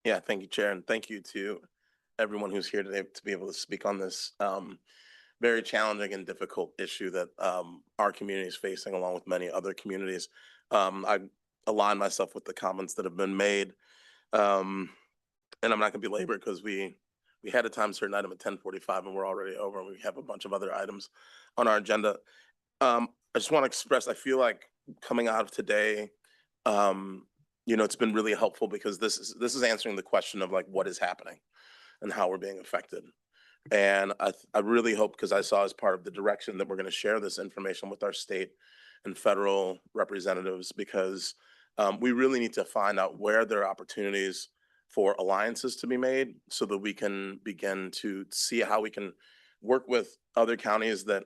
Yeah, thank you, Chair, and thank you to everyone who's here today to be able to speak on this very challenging and difficult issue that our community is facing, along with many other communities. I align myself with the comments that have been made, and I'm not going to belabor it because we had a time certain item at 10:45 and we're already over, and we have a bunch of other items on our agenda. I just want to express, I feel like coming out of today, it's been really helpful because this is answering the question of like what is happening and how we're being affected. And I really hope, because I saw as part of the direction that we're going to share this information with our state and federal representatives, because we really need to find out where there are opportunities for alliances to be made so that we can begin to see how we can work with other counties that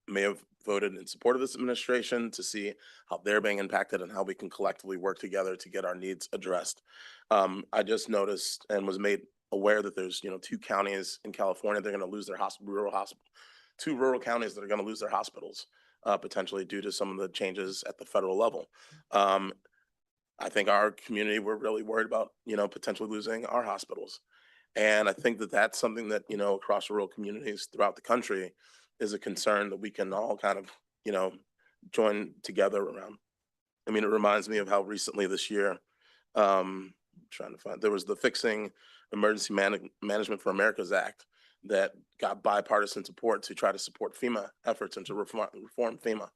may have voted in support of this administration to see how they're being impacted and how we can collectively work together to get our needs addressed. I just noticed and was made aware that there's, 2 counties in California, they're going to lose their rural hospital, 2 rural counties that are going to lose their hospitals potentially due to some of the changes at the federal level. I think our community, we're really worried about, potentially losing our hospitals. And I think that that's something that, across rural communities throughout the country is a concern that we can all kind of, join together around. I mean, it reminds me of how recently this year, there was the Fixing Emergency Management for America's Act that got bipartisan support to try to support FEMA efforts and to reform FEMA.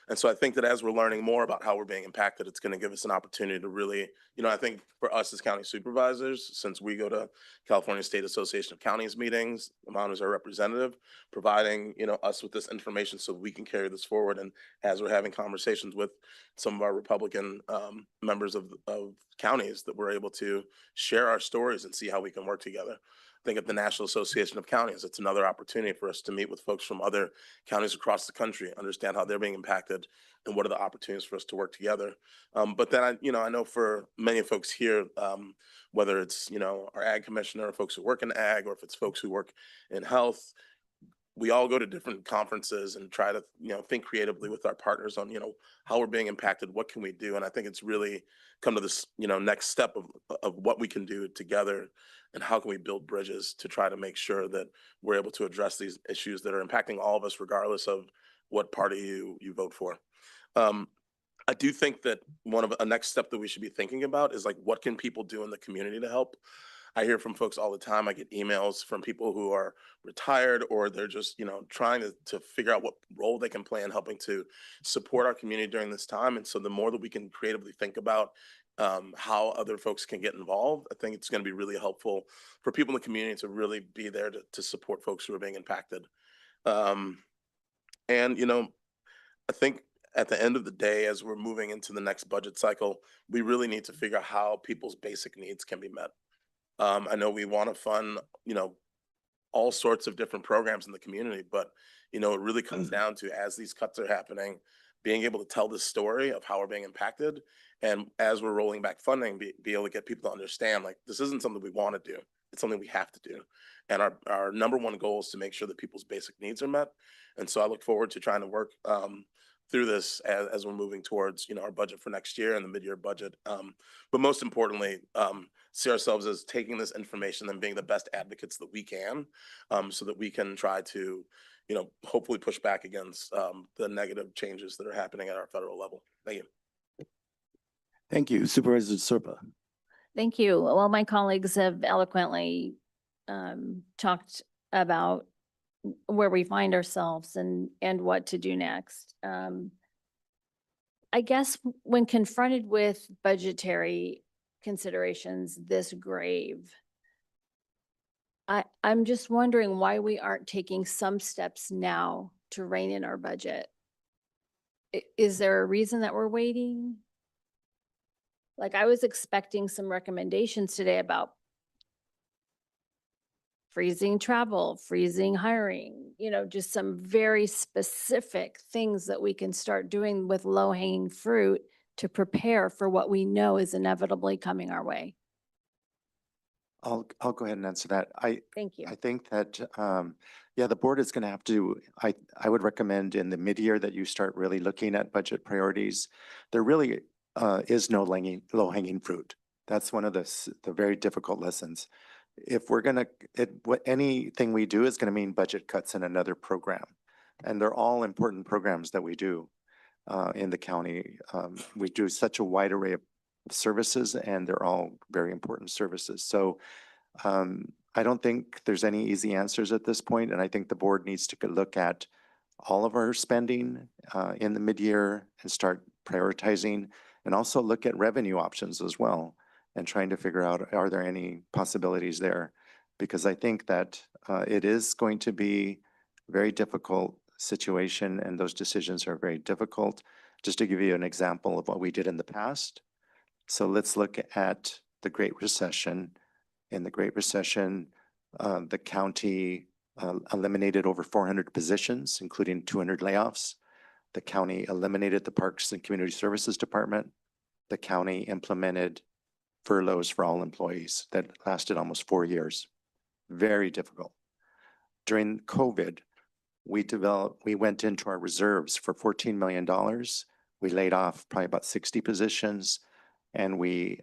And so I think that as we're learning more about how we're being impacted, it's going to give us an opportunity to really, I think for us as county supervisors, since we go to California State Association of Counties meetings, Amon is our representative, providing, us with this information so we can carry this forward. And as we're having conversations with some of our Republican members of counties, that we're able to share our stories and see how we can work together. I think at the National Association of Counties, it's another opportunity for us to meet with folks from other counties across the country, understand how they're being impacted and what are the opportunities for us to work together. But then, I know for many folks here, whether it's, our ag commissioner or folks who work in ag, or if it's folks who work in health, we all go to different conferences and try to, think creatively with our partners on, how we're being impacted, what can we do? And I think it's really come to this, next step of what we can do together and how can we build bridges to try to make sure that we're able to address these issues that are impacting all of us, regardless of what party you vote for. I do think that a next step that we should be thinking about is like, what can people do in the community to help? I hear from folks all the time. I get emails from people who are retired, or they're just, trying to figure out what role they can play in helping to support our community during this time. And so the more that we can creatively think about how other folks can get involved, I think it's going to be really helpful for people in the community to really be there to support folks who are being impacted. And, I think at the end of the day, as we're moving into the next budget cycle, we really need to figure out how people's basic needs can be met. I know we want to fund, all sorts of different programs in the community, but, it really comes down to, as these cuts are happening, being able to tell the story of how we're being impacted. And as we're rolling back funding, be able to get people to understand, like, this isn't something we want to do. It's something we have to do. And our number one goal is to make sure that people's basic needs are met. And so I look forward to trying to work through this as we're moving towards, our budget for next year and the mid-year budget. But most importantly, see ourselves as taking this information and being the best advocates that we can, so that we can try to, hopefully push back against the negative changes that are happening at our federal level. Thank you. Thank you. Supervisor Serpa. Thank you. Well, my colleagues have eloquently talked about where we find ourselves and what to do next. I guess when confronted with budgetary considerations this grave, I'm just wondering why we aren't taking some steps now to rein in our budget. Is there a reason that we're waiting? Like, I was expecting some recommendations today about freezing travel, freezing hiring, just some very specific things that we can start doing with low-hanging fruit to prepare for what we know is inevitably coming our way. I'll go ahead and answer that. Thank you. I think that, the board is going to have to, I would recommend in the mid-year that you start really looking at budget priorities. There really is no low-hanging fruit. That's one of the very difficult lessons. If we're going to, anything we do is going to mean budget cuts in another program. And they're all important programs that we do in the county. We do such a wide array of services, and they're all very important services. So I don't think there's any easy answers at this point, and I think the board needs to look at all of our spending in the mid-year and start prioritizing, and also look at revenue options as well, and trying to figure out, are there any possibilities there? Because I think that it is going to be a very difficult situation, and those decisions are very difficult. Just to give you an example of what we did in the past. So let's look at the Great Recession. In the Great Recession, the county eliminated over 400 positions, including 200 layoffs. The county eliminated the Parks and Community Services Department. The county implemented furloughs for all employees that lasted almost 4 years. Very difficult. During COVID, we went into our reserves for $14 million. We laid off probably about 60 positions, and we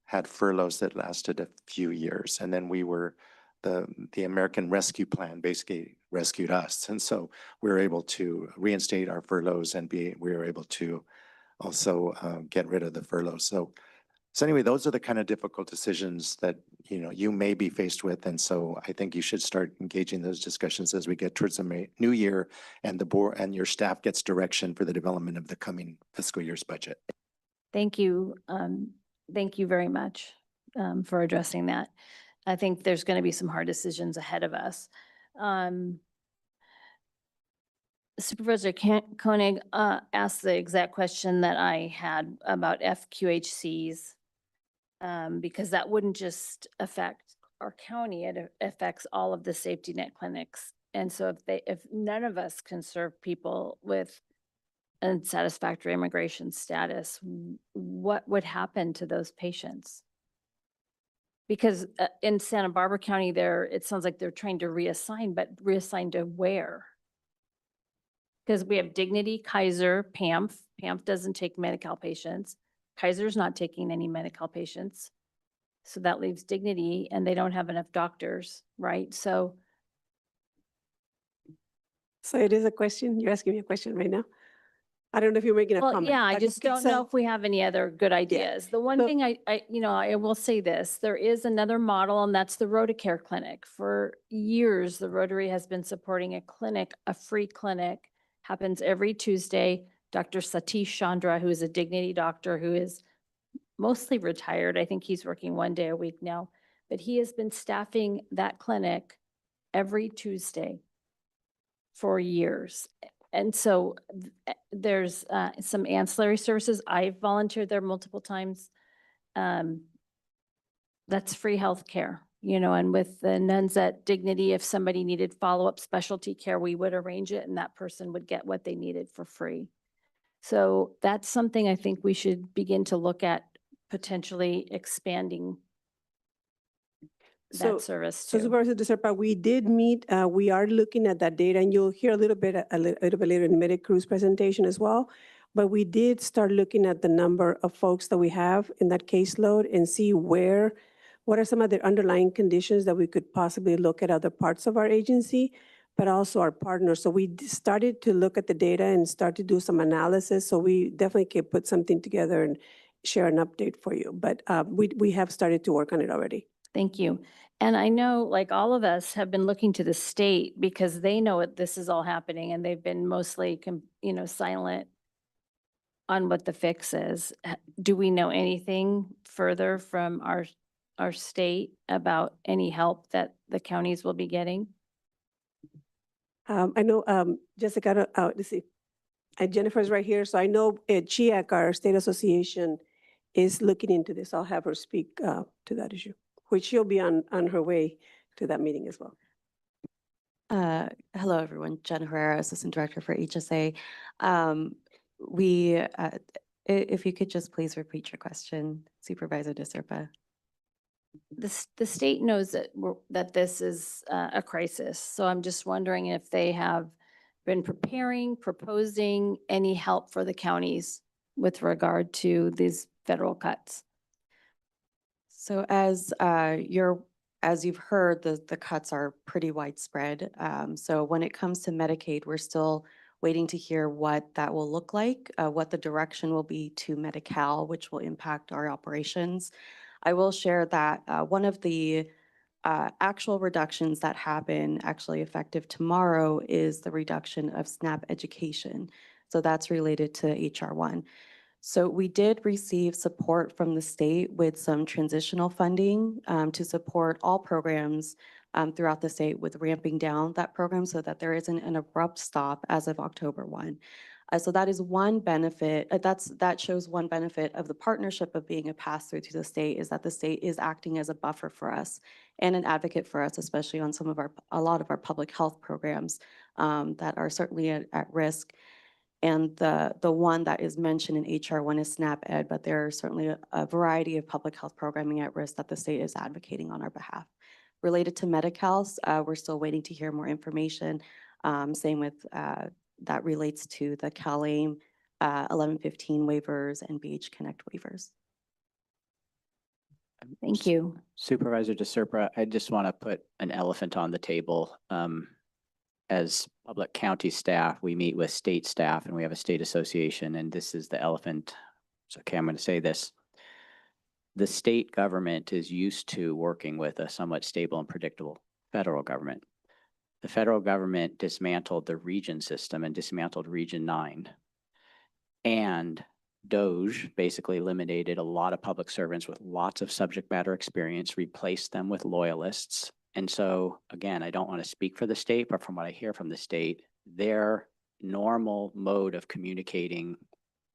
had furloughs that lasted a few years. And then the American Rescue Plan basically rescued us. And so we were able to reinstate our furloughs and we were able to also get rid of the furloughs. So anyway, those are the kind of difficult decisions that, you may be faced with. And so I think you should start engaging those discussions as we get towards the new year and the board and your staff gets direction for the development of the coming fiscal year's budget. Thank you. Thank you very much for addressing that. I think there's going to be some hard decisions ahead of us. Supervisor Koenig asked the exact question that I had about FQHCs, because that wouldn't just affect our county, it affects all of the safety net clinics. And so if none of us can serve people with unsatisfactory immigration status, what would happen to those patients? Because in Santa Barbara County it sounds like they're trying to reassign, but reassign to where? Because we have Dignity, Kaiser, PAMF. PAMF doesn't take Medi-Cal patients. Kaiser's not taking any Medi-Cal patients. So that leaves Dignity, and they don't have enough doctors, right? So it is a question. You're asking me a question right now. I don't know if you're making a well, comment. yeah, I but just don't know if we have any other good ideas. The one So- thing I will say this, there is another model, and that's the Rotacare Clinic. For years, the Rotary has been supporting a clinic, a free clinic, happens every Tuesday. Dr. Satish Chandra, who is a Dignity doctor, who is mostly retired. I think he's working 1 day a week now, but he has been staffing that clinic every Tuesday for years. And so there's some ancillary services. I've volunteered there multiple times. That's free healthcare, and with the nuns at Dignity, if somebody needed follow-up specialty care, we would arrange it and that person would get what they needed for free. So that's something I think we should begin to look at potentially expanding So- that service So too. Supervisor De Serpa, we did meet, we are looking at that data, and you'll hear a little bit later in Cruz presentation as well. But we did start looking at the number of folks that we have in that caseload and see what are some of the underlying conditions that we could possibly look at other parts of our agency, but also our partners. So we started to look at the data and start to do some analysis. So we definitely can put something together and share an update for you. But we have started to work on it already. Thank you. And I know, like all of us have been looking to the state because they know this is all happening and they've been mostly, silent on what the fix is. Do we know anything further from our state about any help that the counties will be getting? I know Jessica, let's see, Jennifer's right here. So I know CHIAC, our state association, is looking into this. I'll have her speak to that issue, which she'll be on her way to that meeting as well. Hello, everyone. Jen Herrera, Assistant Director for HSA. If you could just please repeat your question, Supervisor De Serpa. The state knows that this is a crisis. So I'm just wondering if they have been proposing any help for the counties with regard to these federal cuts. So as you've heard, the cuts are pretty widespread. So when it comes to Medicaid, we're still waiting to hear what that will look like, what the direction will be to Medi-Cal, which will impact our operations. I will share that one of the actual reductions that happen, actually effective tomorrow, is the reduction of SNAP education. So that's related to HR 1. So we did receive support from the state with some transitional funding to support all programs throughout the state with ramping down that program so that there isn't an abrupt stop as of October 1. So that is one benefit, that shows one benefit of the partnership of being a pass-through to the state, is that the state is acting as a buffer for us and an advocate for us, especially on a lot of our public health programs that are certainly at risk. And the one that is mentioned in HR 1 is SNAP Ed, but there are certainly a variety of public health programming at risk that the state is advocating on our behalf. Related to Medi-Cal's, we're still waiting to hear more information. Same with, that relates to the CalAIM 1115 waivers and BH Connect waivers. Thank you. Supervisor DeSerpa, I just want to put an elephant on the table. As public county staff, we meet with state staff and we have a state association, and this is the elephant. So, okay, I'm going to say this. The state government is used to working with a somewhat stable and predictable federal government. The federal government dismantled the region system and dismantled Region 9. And DOGE basically eliminated a lot of public servants with lots of subject matter experience, replaced them with loyalists. And so, again, I don't want to speak for the state, but from what I hear from the state, their normal mode of communicating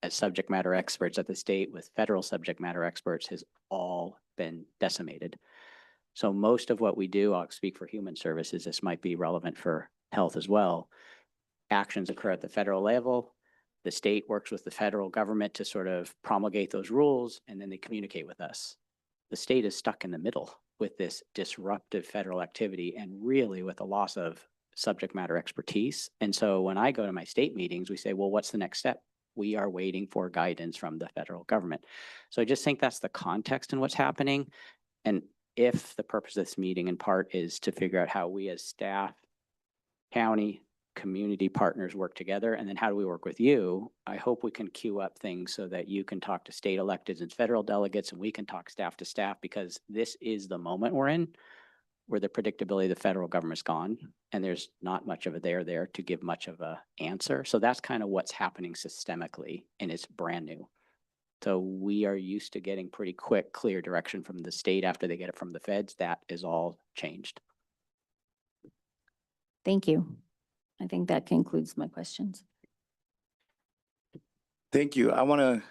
as subject matter experts at the state with federal subject matter experts has all been decimated. So most of what we do, I'll speak for human services, this might be relevant for health as well. Actions occur at the federal level. The state works with the federal government to sort of promulgate those rules, and then they communicate with us. The state is stuck in the middle with this disruptive federal activity and really with a loss of subject matter expertise. And so when I go to my state meetings, we say, well, what's the next step? We are waiting for guidance from the federal government. So I just think that's the context in what's happening. And if the purpose of this meeting in part is to figure out how we as staff, county, community partners work together, and then how do we work with you, I hope we can queue up things so that you can talk to state electeds and federal delegates, and we can talk staff to staff, because this is the moment we're in where the predictability of the federal government's gone, and there's not much of a there to give much of a answer. So that's kind of what's happening systemically, and it's brand new. So we are used to getting pretty quick, clear direction from the state after they get it from the feds. That is all changed. Thank you. I think that concludes my questions. Thank you. I want to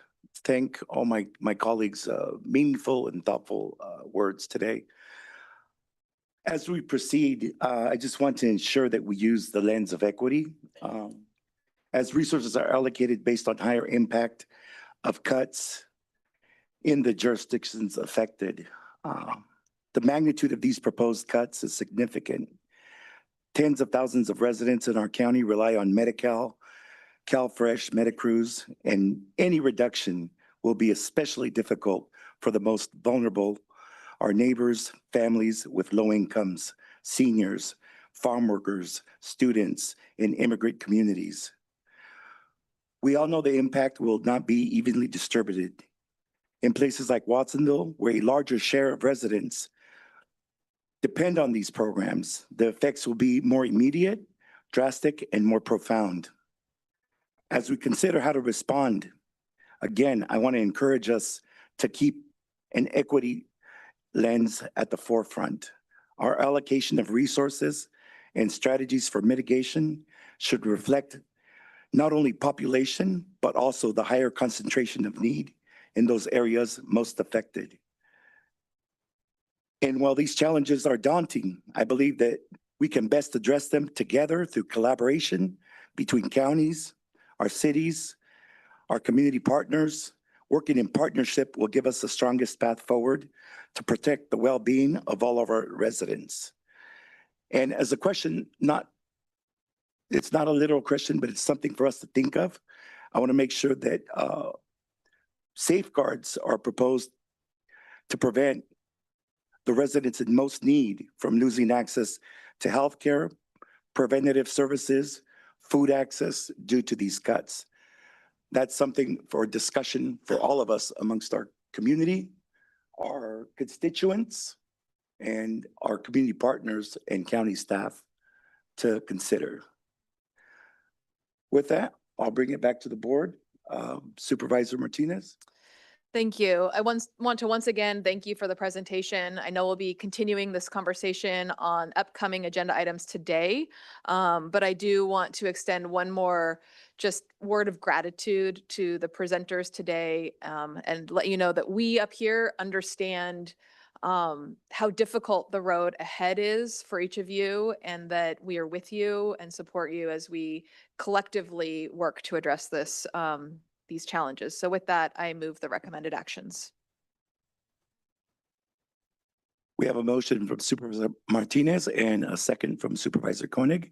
thank all my colleagues, meaningful and thoughtful words today. As we proceed, I just want to ensure that we use the lens of equity. As resources are allocated based on higher impact of cuts in the jurisdictions affected, the magnitude of these proposed cuts is significant. Tens of thousands of residents in our county rely on Medi-Cal, CalFresh, MediCruz, and any reduction will be especially difficult for the most vulnerable, our neighbors, families with low incomes, seniors, farm workers, students, and immigrant communities. We all know the impact will not be evenly distributed. In places like Watsonville, where a larger share of residents depend on these programs, the effects will be more immediate, drastic, and more profound. As we consider how to respond, again, I want to encourage us to keep an equity lens at the forefront. Our allocation of resources and strategies for mitigation should reflect not only population, but also the higher concentration of need in those areas most affected. And while these challenges are daunting, I believe that we can best address them together through collaboration between counties, our cities, our community partners. Working in partnership will give us the strongest path forward to protect the well-being of all of our residents. And as a question, it's not a literal question, but it's something for us to think of. I want to make sure that safeguards are proposed to prevent the residents in most need from losing access to healthcare, preventative services, food access due to these cuts. That's something for discussion for all of us amongst our community, our constituents, and our community partners and county staff to consider. With that, I'll bring it back to the board. Supervisor Martinez. Thank you. I want to once again thank you for the presentation. I know we'll be continuing this conversation on upcoming agenda items today, but I do want to extend one more just word of gratitude to the presenters today, and let you know that we up here understand how difficult the road ahead is for each of you, and that we are with you and support you as we collectively work to address these challenges. So with that, I move the recommended actions. We have a motion from Supervisor Martinez and a second from Supervisor Koenig.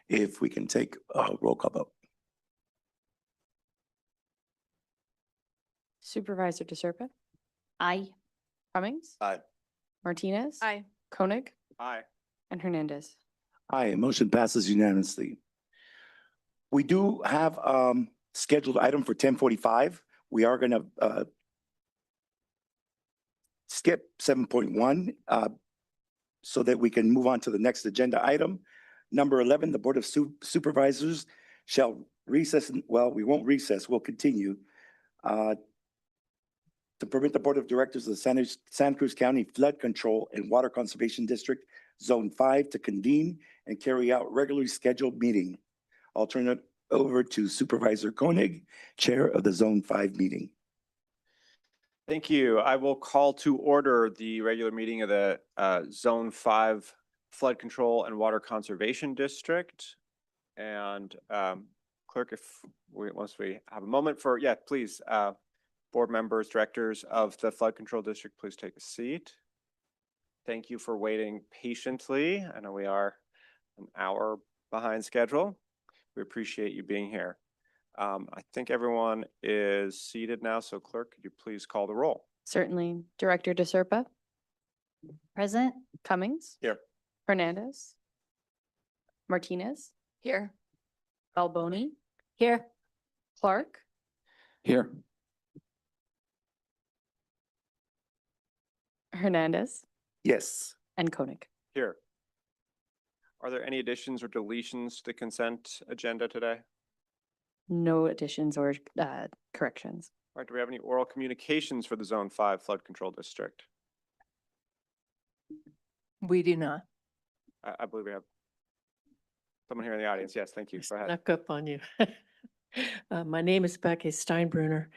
If we can take a roll call vote. Supervisor DeSerpa, Aye. Cummings, Aye. Martinez. Aye. Koenig Aye. and Hernandez. Aye, motion passes unanimously. We do have scheduled item for 10:45. We are gonna skip 7.1 so that we can move on to the next agenda item. Number 11, the Board of Supervisors shall recess, well, we won't recess, we'll continue to permit the Board of Directors of the Santa Cruz County Flood Control and Water Conservation District Zone 5 to convene and carry out regularly scheduled meeting. I'll turn it over to Supervisor Koenig, Chair of the Zone 5 meeting. Thank you. I will call to order the regular meeting of the Zone 5 Flood Control and Water Conservation District. And clerk, once we have a moment for, yeah, please, board members, directors of the Flood Control District, please take a seat. Thank you for waiting patiently. I know we are an hour behind schedule. We appreciate you being here. I think everyone is seated now, so clerk, could you please call the roll? Certainly. Director DeSerpa, Present? Cummings. Here. Hernandez. Martinez. Here. Balboni. Here. Clark. Here. Hernandez Yes. and Koenig. Here. Are there any additions or deletions to the consent agenda today? No additions or corrections. All right, do we have any oral communications for the Zone 5 Flood Control District? We do not. I believe we have someone here in the audience. Yes, thank you. Go ahead. Snuck up on you. My name is Becky Steinbruner.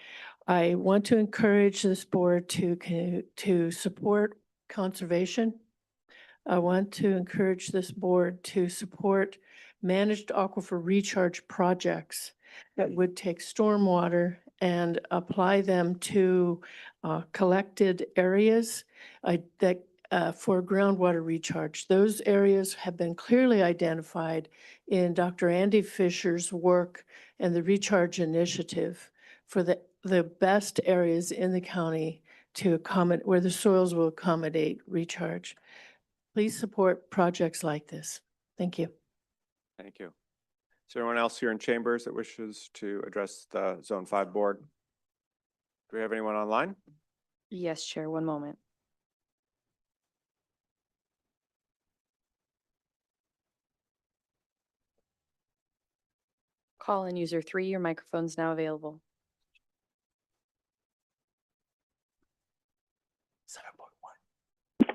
I want to encourage this board to support conservation. I want to encourage this board to support managed aquifer recharge projects that would take stormwater and apply them to collected areas for groundwater recharge. Those areas have been clearly identified in Dr. Andy Fisher's work and the Recharge Initiative for the best areas in the county to accommodate, where the soils will accommodate recharge. Please support projects like this. Thank you. Thank you. Is there anyone else here in chambers that wishes to address the Zone 5 board? Do we have anyone online? Yes, Chair, one moment. Call in user 3, your microphone's now available. 7.1.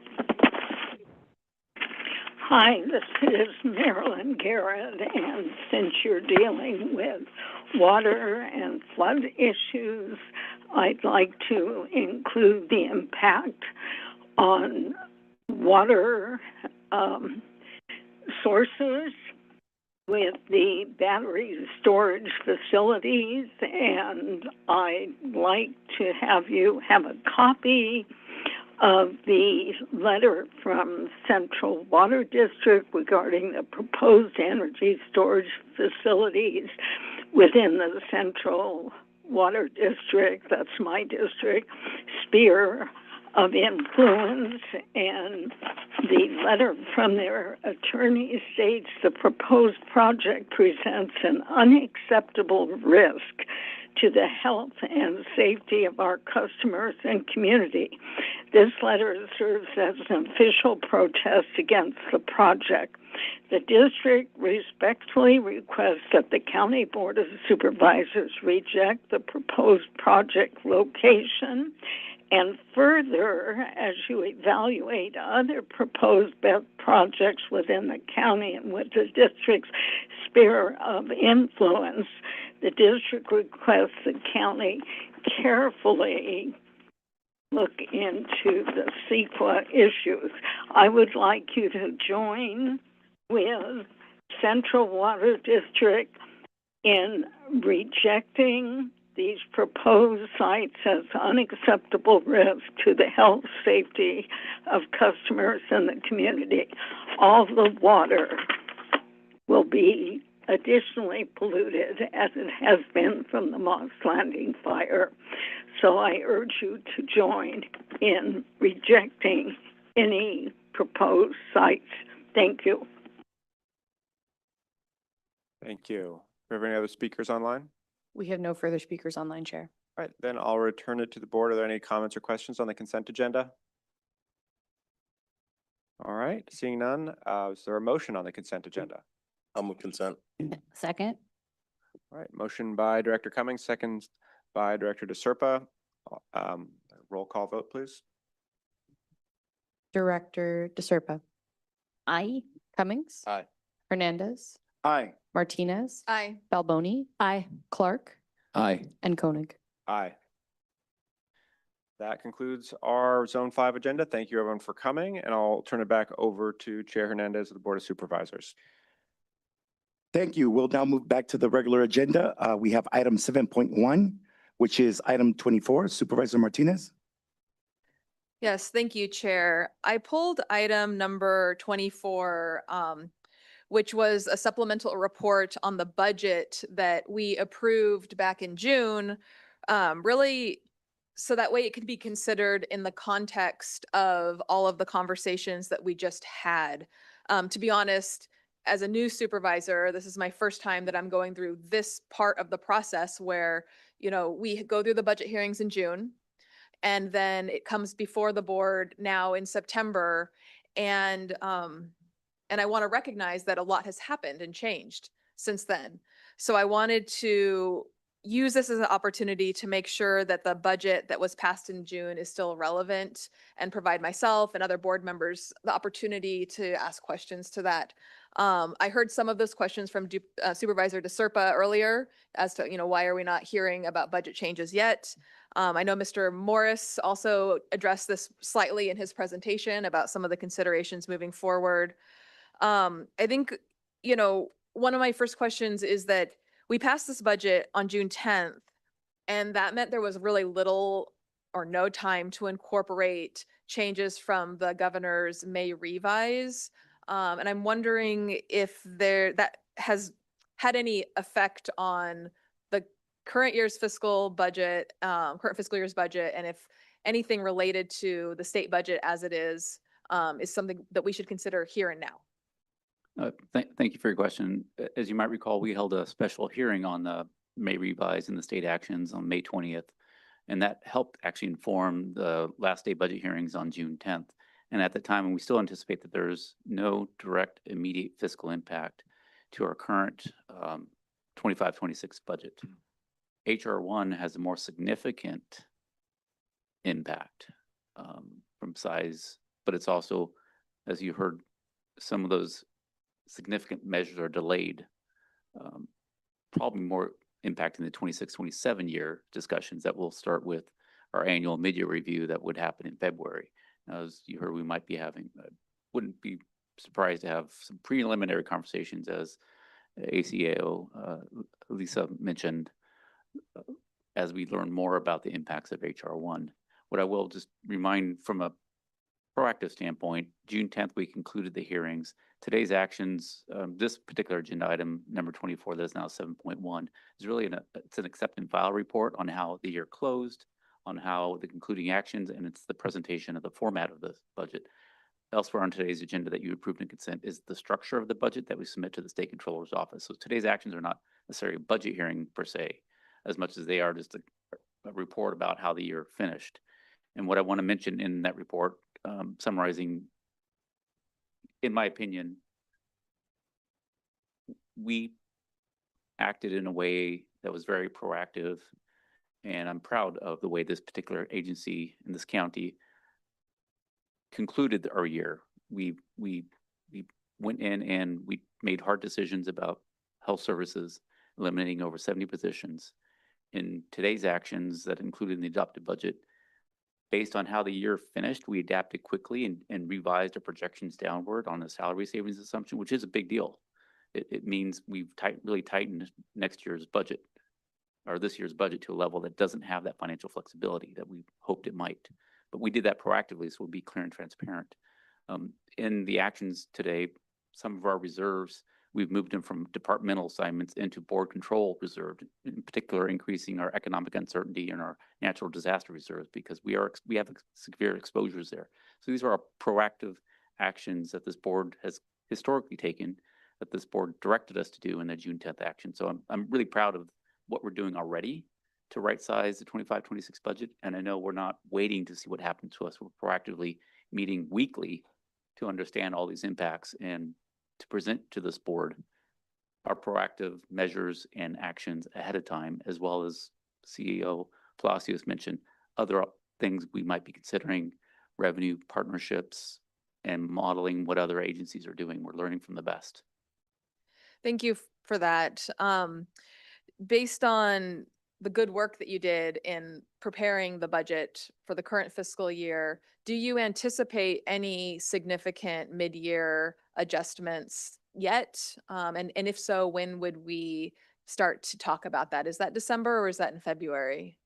Hi, this is Marilyn Garrett, and since you're dealing with water and flood issues, I'd like to include the impact on water sources with the battery storage facilities, and I'd like to have you have a copy of the letter from Central Water District regarding the proposed energy storage facilities within the Central Water District, that's my district, sphere of influence. And the letter from their attorney states the proposed project presents an unacceptable risk to the health and safety of our customers and community. This letter serves as an official protest against the project. The district respectfully requests that the County Board of Supervisors reject the proposed project location. And further, as you evaluate other proposed projects within the county and with the district's sphere of influence, the district requests the county carefully look into the CEQA issues. I would like you to join with Central Water District in rejecting these proposed sites as unacceptable risk to the health, safety of customers in the community. All the water will be additionally polluted as it has been from the Moss Landing fire. So I urge you to join in rejecting any proposed sites. Thank you. Thank you. Do we have any other speakers online? We have no further speakers online, Chair. All right, then I'll return it to the board. Are there any comments or questions on the consent agenda? All right, seeing none, is there a motion on the consent agenda? I'll move consent. Second? All right, motion by Director Cummings, second by Director DeSerpa. Roll call vote, please. Director DeSerpa. Aye. Cummings? Aye. Hernandez? Aye. Martinez? Aye. Balboni? Aye. Clark? Aye. And Koenig. Aye. That concludes our Zone 5 agenda. Thank you, everyone, for coming, and I'll turn it back over to Chair Hernandez of the Board of Supervisors. Thank you. We'll now move back to the regular agenda. We have item 7.1, which is item 24. Supervisor Martinez. Yes, thank you, Chair. I pulled item number 24, which was a supplemental report on the budget that we approved back in June, really so that way it can be considered in the context of all of the conversations that we just had. To be honest, as a new supervisor, this is my first time that I'm going through this part of the process where, we go through the budget hearings in June, and then it comes before the board now in September. And I want to recognize that a lot has happened and changed since then. So I wanted to use this as an opportunity to make sure that the budget that was passed in June is still relevant and provide myself and other board members the opportunity to ask questions to that. I heard some of those questions from Supervisor DeSerpa earlier as to, why are we not hearing about budget changes yet? I know Mr. Morris also addressed this slightly in his presentation about some of the considerations moving forward. I think, one of my first questions is that we passed this budget on June 10th, and that meant there was really little or no time to incorporate changes from the governor's May revise. And I'm wondering if that has had any effect on the current year's fiscal budget, current fiscal year's budget, and if anything related to the state budget as it is something that we should consider here and now. Thank you for your question. As you might recall, we held a special hearing on the May revise and the state actions on May 20th. And that helped actually inform the last day budget hearings on June 10th. And at the time, and we still anticipate that there's no direct immediate fiscal impact to our current 25-26 budget. HR 1 has a more significant impact from size, but it's also, as you heard, some of those significant measures are delayed, probably more impacting the 26-27 year discussions that will start with our annual mid-year review that would happen in February. Now, as you heard, we might be having, wouldn't be surprised to have some preliminary conversations as ACAO, Lisa mentioned, as we learn more about the impacts of HR 1. What I will just remind from a proactive standpoint, June 10th, we concluded the hearings. Today's actions, this particular agenda item, number 24, that is now 7.1, is really it's an accept and file report on how the year closed, on how the concluding actions, and it's the presentation of the format of the budget. Elsewhere on today's agenda that you approved in consent is the structure of the budget that we submit to the State Controller's Office. So today's actions are not necessarily a budget hearing per se, as much as they are just a report about how the year finished. And what I want to mention in that report, summarizing, in my opinion, we acted in a way that was very proactive, and I'm proud of the way this particular agency in this county concluded our year. We went in and we made hard decisions about health services, eliminating over 70 positions. In today's actions that included in the adopted budget, based on how the year finished, we adapted quickly and revised our projections downward on the salary savings assumption, which is a big deal. It means we've really tightened next year's budget or this year's budget to a level that doesn't have that financial flexibility that we hoped it might. But we did that proactively, so we'll be clear and transparent. In the actions today, some of our reserves, we've moved them from departmental assignments into board control reserve, in particular increasing our economic uncertainty and our natural disaster reserves because we have severe exposures there. So these are our proactive actions that this board has historically taken, that this board directed us to do in the June 10th action. So I'm really proud of what we're doing already to right size the 25-26 budget. And I know we're not waiting to see what happens to us. We're proactively meeting weekly to understand all these impacts and to present to this board our proactive measures and actions ahead of time, as well as CEO Palacios mentioned, other things we might be considering, revenue partnerships, and modeling what other agencies are doing. We're learning from the best. Thank you for that. Based on the good work that you did in preparing the budget for the current fiscal year, do you anticipate any significant mid-year adjustments yet? And if so, when would we start to talk about that? Is that December or is that in February?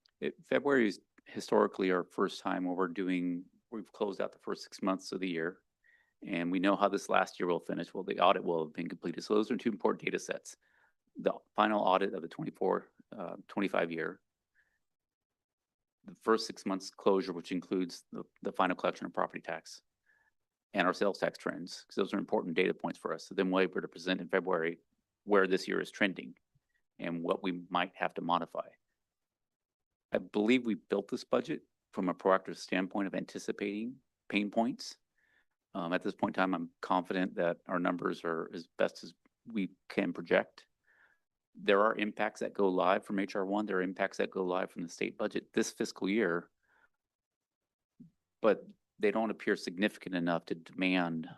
February is historically our first time where we've closed out the first 6 months of the year. And we know how this last year will finish. Well, the audit will have been completed. So those are two important data sets. The final audit of the 24-25 year, the first 6 months closure, which includes the final collection of property tax and our sales tax trends, because those are important data points for us. So then we're able to present in February where this year is trending and what we might have to modify. I believe we built this budget from a proactive standpoint of anticipating pain points. At this point in time, I'm confident that our numbers are as best as we can project. There are impacts that go live from HR1. There are impacts that go live from the state budget this fiscal year, but they don't appear significant enough to demand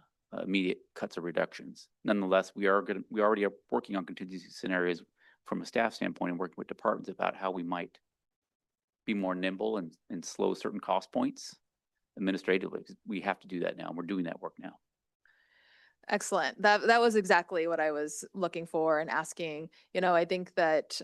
immediate cuts or reductions. Nonetheless, we already are working on contingency scenarios from a staff standpoint and working with departments about how we might be more nimble and slow certain cost points administratively. We have to do that now, and we're doing that work now. Excellent. That was exactly what I was looking for and asking. I think that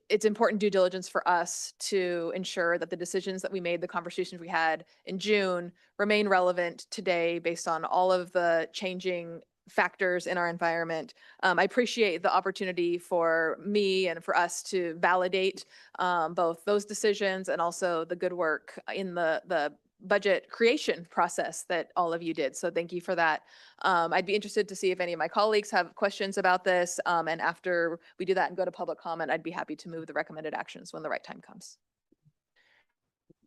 it's important due diligence for us to ensure that the decisions that we made, the conversations we had in June remain relevant today based on all of the changing factors in our environment. I appreciate the opportunity for me and for us to validate both those decisions and also the good work in the budget creation process that all of you did. So thank you for that. I'd be interested to see if any of my colleagues have questions about this. And after we do that and go to public comment, I'd be happy to move the recommended actions when the right time comes.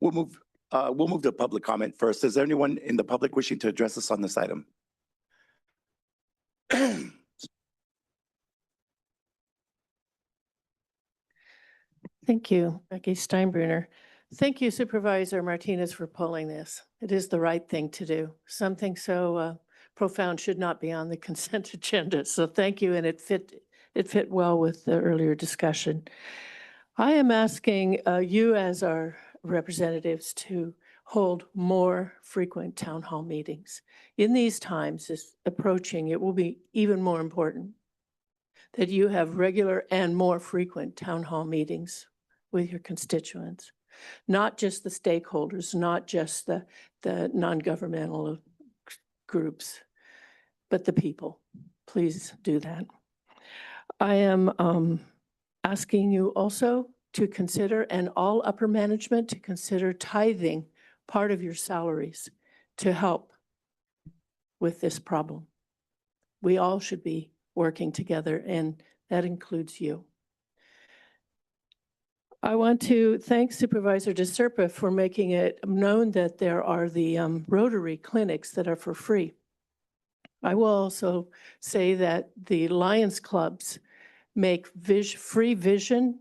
We'll move to public comment first. Is there anyone in the public wishing to address us on this item? Thank you, Becky Steinbruner. Thank you, Supervisor Martinez, for pulling this. It is the right thing to do. Something so profound should not be on the consent agenda. So thank you, and it fit well with the earlier discussion. I am asking you as our representatives to hold more frequent town hall meetings. In these times is approaching, it will be even more important that you have regular and more frequent town hall meetings with your constituents, not just the stakeholders, not just the non-governmental groups, but the people. Please do that. I am asking you also to consider, and all upper management to consider tithing part of your salaries to help with this problem. We all should be working together, and that includes you. I want to thank Supervisor DeSerpa for making it known that there are the Rotary clinics that are for free. I will also say that the Lions Clubs make free vision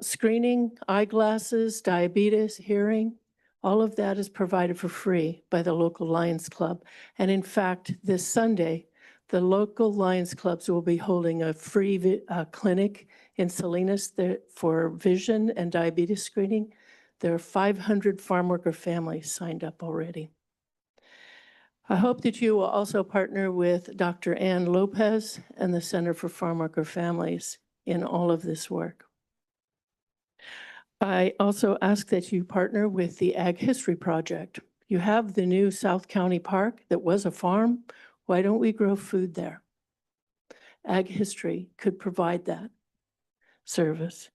screening, eyeglasses, diabetes, hearing. All of that is provided for free by the local Lions Club. And in fact, this Sunday, the local Lions Clubs will be holding a free clinic in Salinas for vision and diabetes screening. There are 500 farm worker families signed up already. I hope that you will also partner with Dr. Ann Lopez and the Center for Farm Worker Families in all of this work. I also ask that you partner with the Ag History Project. You have the new South County Park that was a farm. Why don't we grow food there? Ag History could provide that service.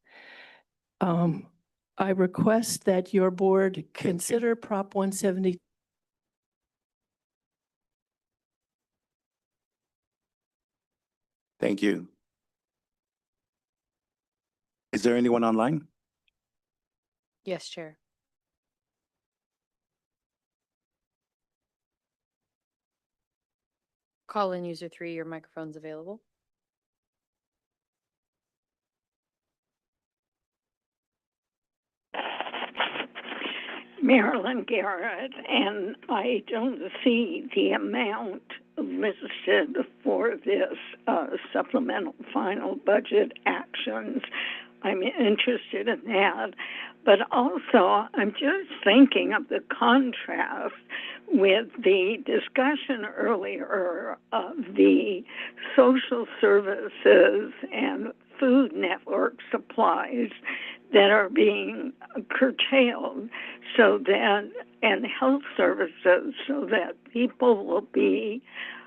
I request that your board consider Prop 170. Thank you. Is there anyone online? Yes, Chair. Call in user 3, your microphone's available. Marilyn Garrett, and I don't see the amount listed for this supplemental final budget actions. I'm interested in that, but also I'm just thinking of the contrast with the discussion earlier of the social services and food network supplies that are being curtailed so that, and health services, so that people will be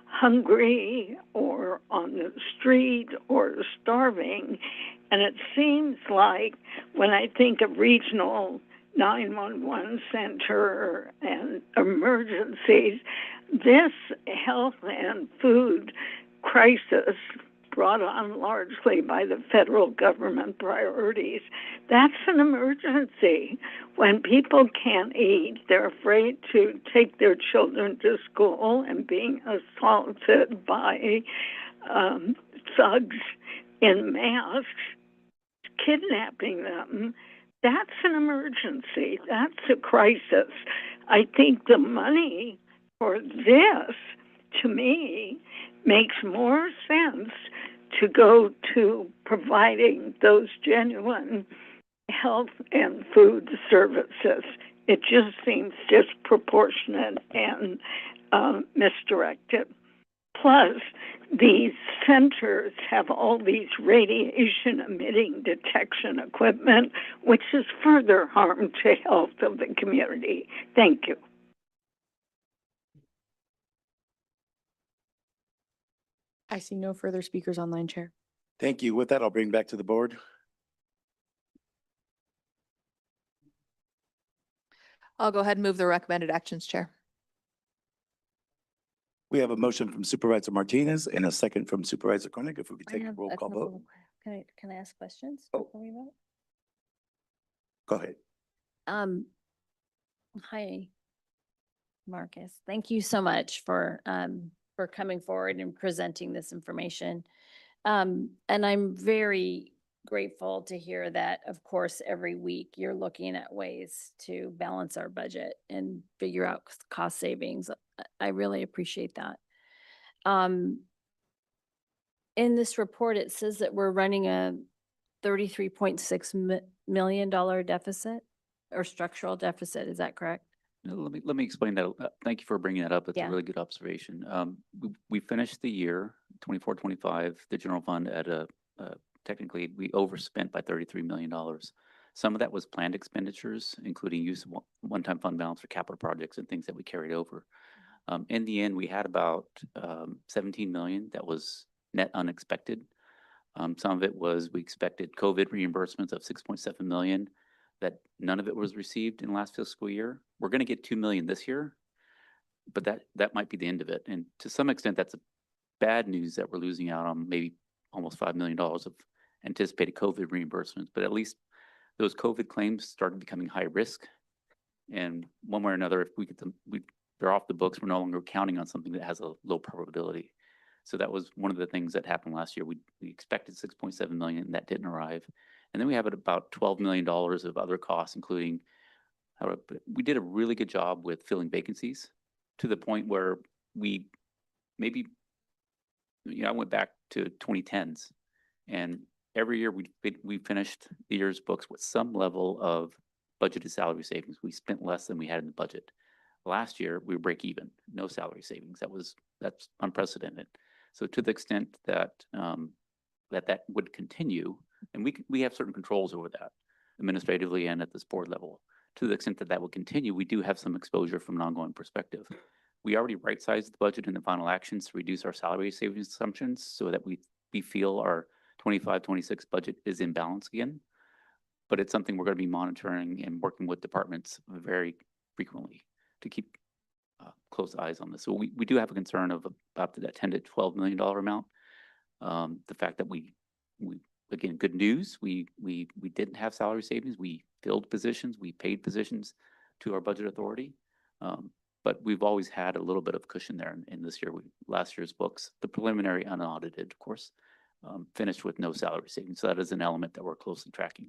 hungry or on the street or starving. And it seems like when I think of regional 911 center and emergencies, this health and food crisis brought on largely by the federal government priorities, that's an emergency. When people can't eat, they're afraid to take their children to school and being assaulted by thugs in masks, kidnapping them. That's an emergency. That's a crisis. I think the money for this, to me, makes more sense to go to providing those genuine health and food services. It just seems disproportionate and misdirected. Plus, these centers have all these radiation emitting detection equipment, which is further harm to health of the community. Thank you. I see no further speakers online, Chair. Thank you. With that, I'll bring back to the board. I'll go ahead and move the recommended actions, Chair. We have a motion from Supervisor Martinez and a second from Supervisor Koenig. If we could take a roll call vote. Can I ask questions Oh. before we vote? Go ahead. Hi, Marcus. Thank you so much for coming forward and presenting this information. And I'm very grateful to hear that, of course, every week you're looking at ways to balance our budget and figure out cost savings. I really appreciate that. In this report, it says that we're running a $33.6 million deficit or structural deficit. Is that correct? No, let me explain that. Thank you for bringing that up. It's Yeah. a really good observation. We finished the year 24-25, the general fund at technically we overspent by $33 million. Some of that was planned expenditures, including use of one-time fund balance for capital projects and things that we carried over. In the end, we had about 17 million that was net unexpected. Some of it was we expected COVID reimbursements of 6.7 million. That none of it was received in last fiscal year. We're going to get 2 million this year, but that might be the end of it. And to some extent, that's bad news that we're losing out on maybe almost $5 million of anticipated COVID reimbursements. But at least those COVID claims started becoming high risk. And one way or another, if we get them, they're off the books. We're no longer counting on something that has a low probability. So that was one of the things that happened last year. We expected 6.7 million, and that didn't arrive. And then we have about $12 million of other costs, including we did a really good job with filling vacancies to the point where we maybe, I went back to 2010s, and every year we finished the year's books with some level of budgeted salary savings. We spent less than we had in the budget. Last year, we were break even, no salary savings. That's unprecedented. So to the extent that that would continue, and we have certain controls over that administratively and at this board level. To the extent that that will continue, we do have some exposure from an ongoing perspective. We already right-sized the budget in the final actions to reduce our salary savings assumptions so that we feel our 25-26 budget is in balance again. But it's something we're going to be monitoring and working with departments very frequently to keep close eyes on this. So we do have a concern of about that $10 to $12 million amount. The fact that we again, good news, we didn't have salary savings. We filled positions, we paid positions to our budget authority. But we've always had a little bit of cushion there in this year. Last year's books, the preliminary unaudited, of course, finished with no salary savings. So that is an element that we're closely tracking.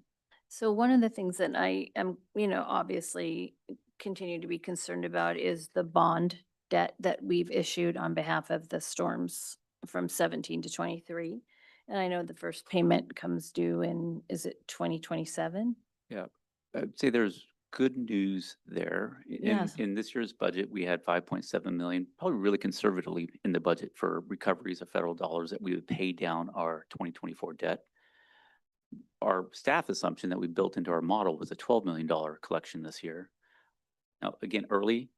So one of the things that I am, obviously continue to be concerned about is the bond debt that we've issued on behalf of the storms from 17 to 23. And I know the first payment comes due in, is it 2027? Yeah, I'd say there's good news there. Yes. In this year's budget, we had 5.7 million, probably really conservatively in the budget for recoveries of federal dollars that we would pay down our 2024 debt. Our staff assumption that we built into our model was a $12 million collection this year. Now, again, early,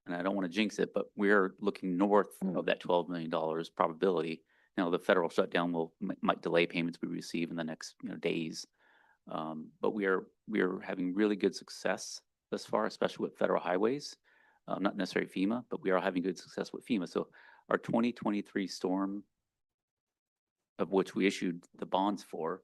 and I don't want to jinx it, but we're looking north of that $12 million probability. Now, the federal shutdown might delay payments we receive in the next days. But we are having really good success thus far, especially with federal highways, not necessarily FEMA, but we are having good success with FEMA. So our 2023 storm, of which we issued the bonds for,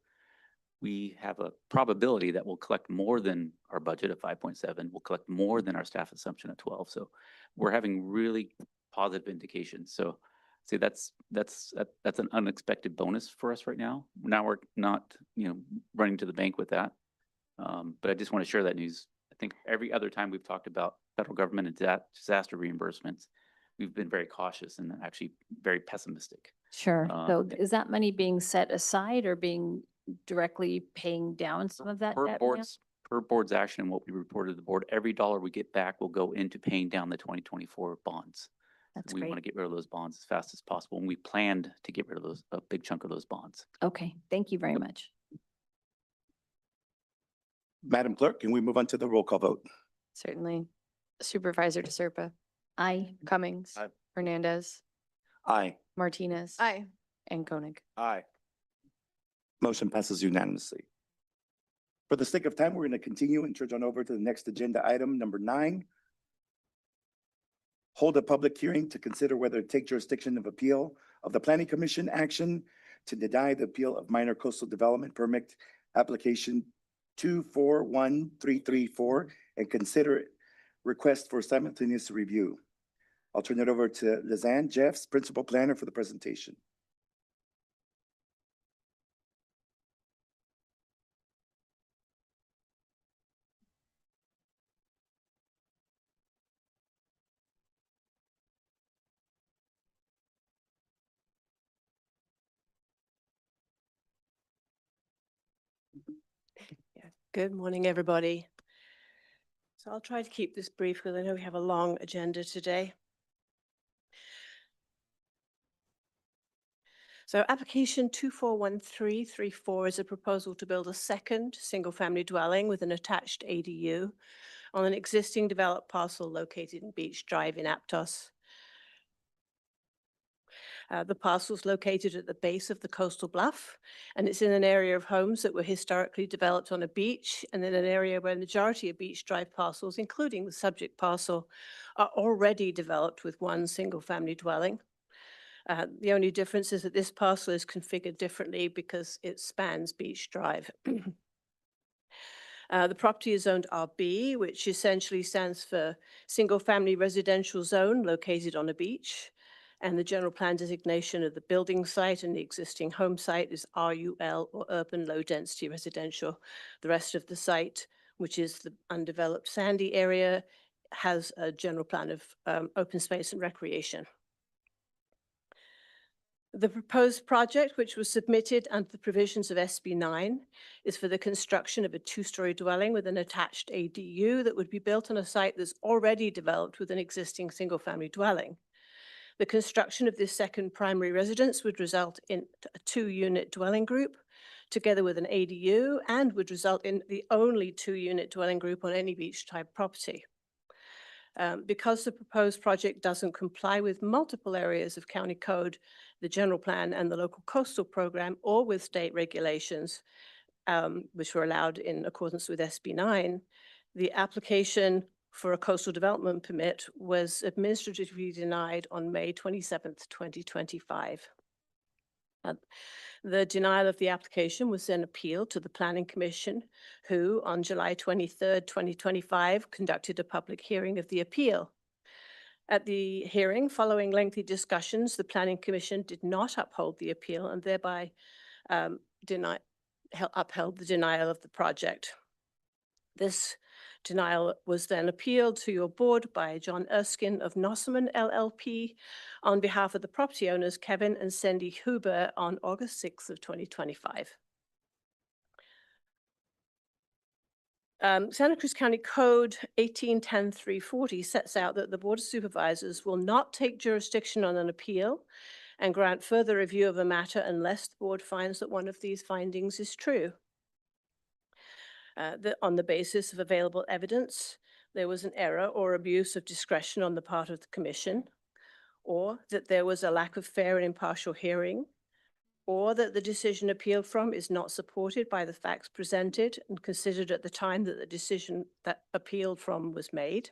we have a probability that we'll collect more than our budget of 5.7. We'll collect more than our staff assumption at 12. So we're having really positive indications. So see, that's an unexpected bonus for us right now. Now we're not, running to the bank with that. But I just want to share that news. I think every other time we've talked about federal government and disaster reimbursements, we've been very cautious and actually very pessimistic. Sure. So is that money being set aside or being directly paying down some of that debt? Per board's action and what we reported to the board, every dollar we get back will go into paying down the 2024 bonds. That's we great. want to get rid of those bonds as fast as possible. And we planned to get rid of a big chunk of those bonds. Okay, thank you very much. Madam Clerk, can we move on to the roll call vote? Certainly. Supervisor DeSerpa, Aye. Cummings, Aye. Hernandez, Aye. Martinez. Aye. And Koenig. Aye. Motion passes unanimously. For the sake of time, we're going to continue and turn on over to the next agenda item, number 9. Hold a public hearing to consider whether to take jurisdiction of appeal of the Planning Commission action to deny the appeal of minor coastal development permit application 241334 and consider request for simultaneous review. I'll turn it over to Lizanne Jeffs, Principal Planner, for the presentation. Good morning, everybody. So I'll try to keep this brief because I know we have a long agenda today. So application 241334 is a proposal to build a second single-family dwelling with an attached ADU on an existing developed parcel located in Beach Drive in Aptos. The parcel is located at the base of the coastal bluff, and it's in an area of homes that were historically developed on a beach, and in an area where the majority of Beach Drive parcels, including the subject parcel, are already developed with one single-family dwelling. The only difference is that this parcel is configured differently because it spans Beach Drive. The property is zoned RB, which essentially stands for Single Family Residential Zone located on a beach. And the general plan designation of the building site and the existing home site is RUL, or Urban Low Density Residential. The rest of the site, which is the undeveloped sandy area, has a general plan of open space and recreation. The proposed project, which was submitted under the provisions of SB 9, is for the construction of a two-story dwelling with an attached ADU that would be built on a site that's already developed with an existing single-family dwelling. The construction of this second primary residence would result in a two-unit dwelling group, together with an ADU, and would result in the only two-unit dwelling group on any beach-type property. Because the proposed project doesn't comply with multiple areas of county code, the general plan and the local coastal program, or with state regulations, which were allowed in accordance with SB 9, the application for a coastal development permit was administratively denied on May 27th, 2025. The denial of the application was then appealed to the Planning Commission, who on July 23rd, 2025, conducted a public hearing of the appeal. At the hearing, following lengthy discussions, the Planning Commission did not uphold the appeal and thereby upheld the denial of the project. This denial was then appealed to your board by John Erskine of Nossaman LLP on behalf of the property owners Kevin and Cindy Huber on August 6th of 2025. Santa Cruz County Code 1810-340 sets out that the Board of Supervisors will not take jurisdiction on an appeal and grant further review of a matter unless the board finds that one of these findings is true. On the basis of available evidence, there was an error or abuse of discretion on the part of the Commission, or that there was a lack of fair and impartial hearing, or that the decision appealed from is not supported by the facts presented and considered at the time that the decision that appealed from was made,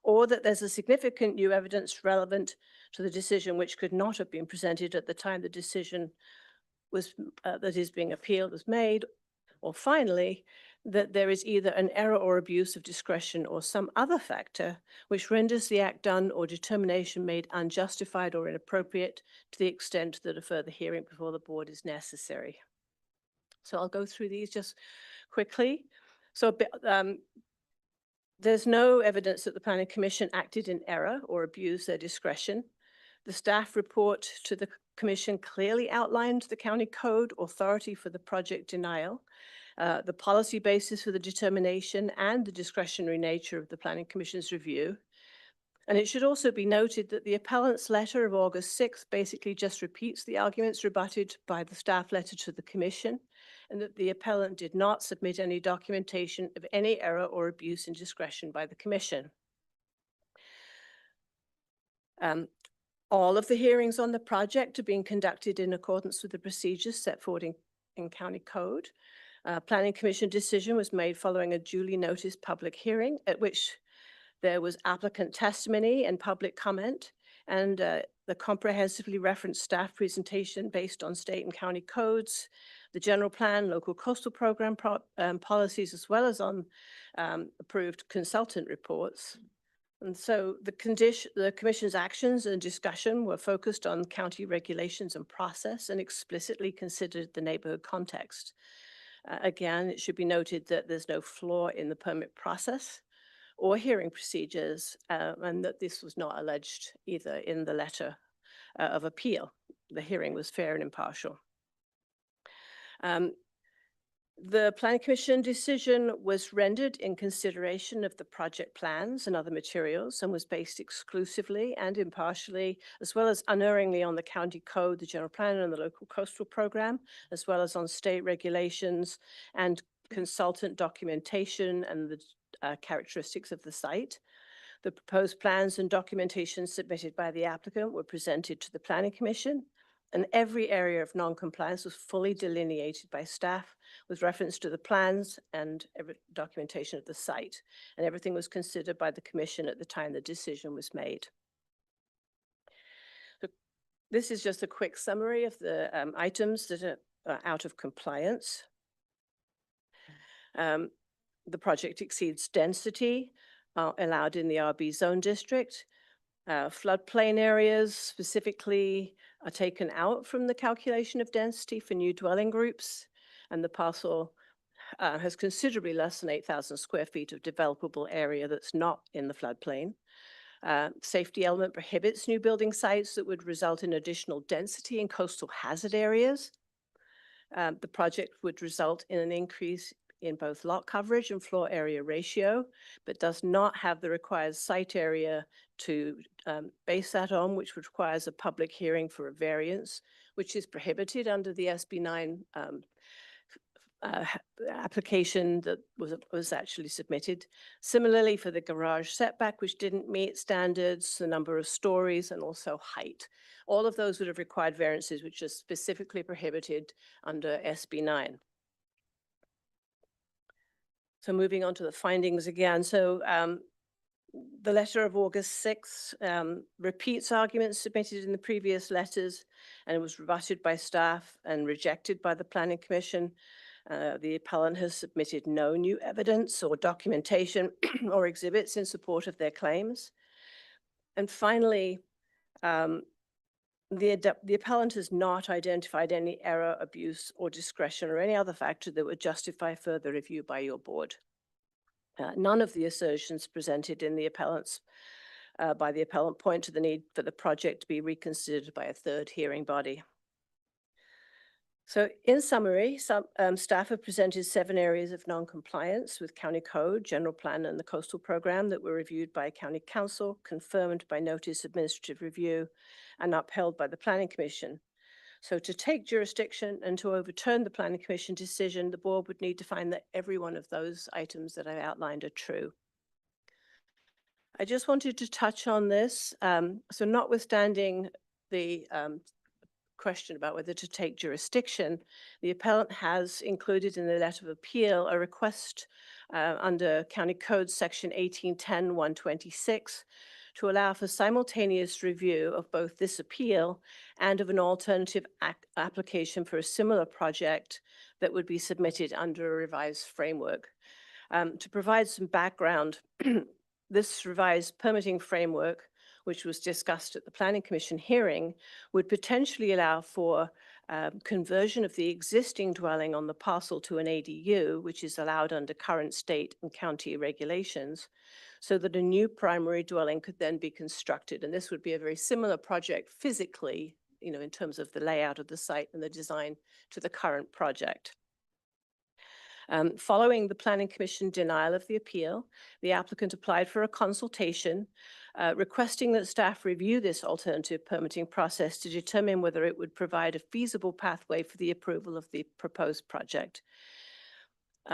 or that there's a significant new evidence relevant to the decision which could not have been presented at the time the decision was that is being appealed was made, or finally, that there is either an error or abuse of discretion or some other factor which renders the act done or determination made unjustified or inappropriate to the extent that a further hearing before the board is necessary. So I'll go through these just quickly. So there's no evidence that the Planning Commission acted in error or abused their discretion. The staff report to the Commission clearly outlined the county code authority for the project denial, the policy basis for the determination, and the discretionary nature of the Planning Commission's review. And it should also be noted that the appellant's letter of August 6th basically just repeats the arguments rebutted by the staff letter to the Commission, and that the appellant did not submit any documentation of any error or abuse in discretion by the Commission. All of the hearings on the project are being conducted in accordance with the procedures set forward in County Code. Planning Commission decision was made following a duly noticed public hearing at which there was applicant testimony and public comment, and the comprehensively referenced staff presentation based on state and county codes, the general plan, local coastal program policies, as well as on approved consultant reports. And so the Commission's actions and discussion were focused on county regulations and process and explicitly considered the neighborhood context. Again, it should be noted that there's no flaw in the permit process or hearing procedures, and that this was not alleged either in the letter of appeal. The hearing was fair and impartial. The Planning Commission decision was rendered in consideration of the project plans and other materials and was based exclusively and impartially, as well as unerringly, on the county code, the general plan, and the local coastal program, as well as on state regulations and consultant documentation and the characteristics of the site. The proposed plans and documentation submitted by the applicant were presented to the Planning Commission, and every area of non-compliance was fully delineated by staff with reference to the plans and documentation of the site. And everything was considered by the Commission at the time the decision was made. So this is just a quick summary of the items that are out of compliance. The project exceeds density allowed in the RB zone district. Floodplain areas specifically are taken out from the calculation of density for new dwelling groups, and the parcel has considerably less than 8,000 square feet of developable area that's not in the floodplain. Safety element prohibits new building sites that would result in additional density in coastal hazard areas. The project would result in an increase in both lot coverage and floor area ratio, but does not have the required site area to base that on, which requires a public hearing for a variance, which is prohibited under the SB 9 application that was actually submitted. Similarly, for the garage setback, which didn't meet standards, the number of stories, and also height. All of those would have required variances, which are specifically prohibited under SB 9. So moving on to the findings again. So the letter of August 6th repeats arguments submitted in the previous letters, and it was rebutted by staff and rejected by the Planning Commission. The appellant has submitted no new evidence or documentation or exhibits in support of their claims. And finally, the appellant has not identified any error, abuse, or discretion or any other factor that would justify further review by your board. None of the assertions presented in the appellant's by the appellant point to the need for the project to be reconsidered by a third hearing body. So in summary, staff have presented 7 areas of non-compliance with county code, general plan, and the coastal program that were reviewed by county council, confirmed by notice administrative review, and upheld by the Planning Commission. So to take jurisdiction and to overturn the Planning Commission decision, the board would need to find that every one of those items that I outlined are true. I just wanted to touch on this. So notwithstanding the question about whether to take jurisdiction, the appellant has included in the letter of appeal a request under County Code Section 1810-126 to allow for simultaneous review of both this appeal and of an alternative application for a similar project that would be submitted under a revised framework. To provide some background, this revised permitting framework, which was discussed at the Planning Commission hearing, would potentially allow for conversion of the existing dwelling on the parcel to an ADU, which is allowed under current state and county regulations, so that a new primary dwelling could then be constructed. And this would be a very similar project physically, in terms of the layout of the site and the design to the current project. Following the Planning Commission denial of the appeal, the applicant applied for a consultation, requesting that staff review this alternative permitting process to determine whether it would provide a feasible pathway for the approval of the proposed project.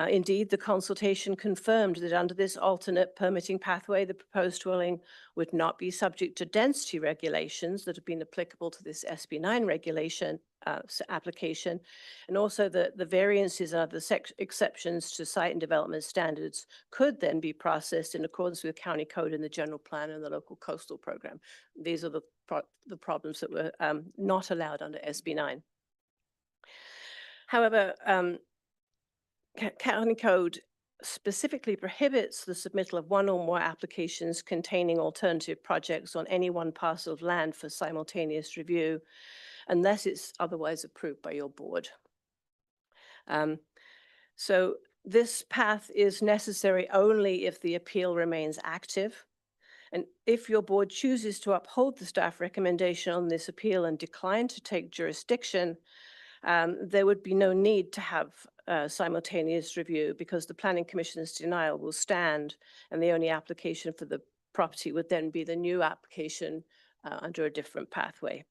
Indeed, the consultation confirmed that under this alternate permitting pathway, the proposed dwelling would not be subject to density regulations that have been applicable to this SB 9 regulation application, and also the variances are the exceptions to site and development standards could then be processed in accordance with county code and the general plan and the local coastal program. These are the problems that were not allowed under SB 9. However, county code specifically prohibits the submittal of one or more applications containing alternative projects on any one parcel of land for simultaneous review, unless it's otherwise approved by your board. So this path is necessary only if the appeal remains active. And if your board chooses to uphold the staff recommendation on this appeal and decline to take jurisdiction, there would be no need to have simultaneous review because the Planning Commission's denial will stand, and the only application for the property would then be the new application under a different pathway.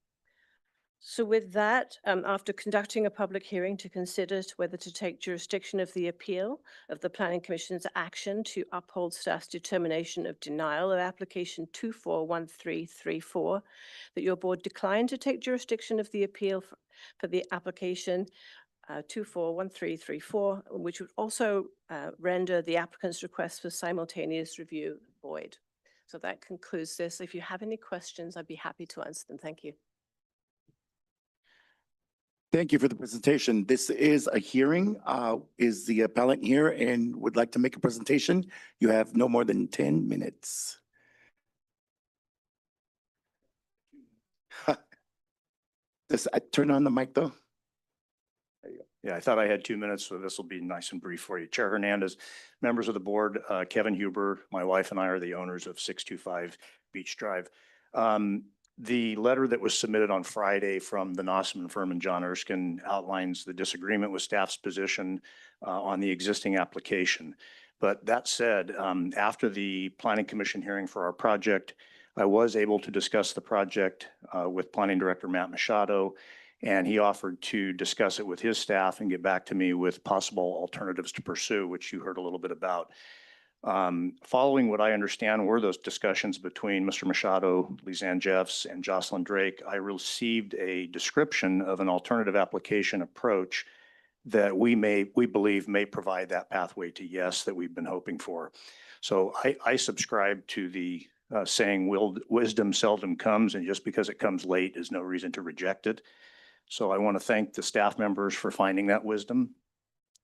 So with that, after conducting a public hearing to consider whether to take jurisdiction of the appeal of the Planning Commission's action to uphold staff's determination of denial of application 241334, that your board declined to take jurisdiction of the appeal for the application 241334, which would also render the applicant's request for simultaneous review void. So that concludes this. If you have any questions, I'd be happy to answer them. Thank you. Thank you for the presentation. This is a hearing. Is the appellant here and would like to make a presentation? You have no more than 10 minutes. Does I turn on the mic though? There you go. Yeah, I thought I had 2 minutes, so this will be nice and brief for you. Chair Hernandez, members of the board, Kevin Huber, my wife and I are the owners of 625 Beach Drive. The letter that was submitted on Friday from the Nossaman firm and John Erskine outlines the disagreement with staff's position on the existing application. But that said, after the Planning Commission hearing for our project, I was able to discuss the project with Planning Director Matt Machado, and he offered to discuss it with his staff and get back to me with possible alternatives to pursue, which you heard a little bit about. Following what I understand were those discussions between Mr. Machado, Lizanne Jeffs, and Jocelyn Drake, I received a description of an alternative application approach that we believe may provide that pathway to yes that we've been hoping for. So I subscribe to the saying, wisdom seldom comes, and just because it comes late is no reason to reject it. So I want to thank the staff members for finding that wisdom.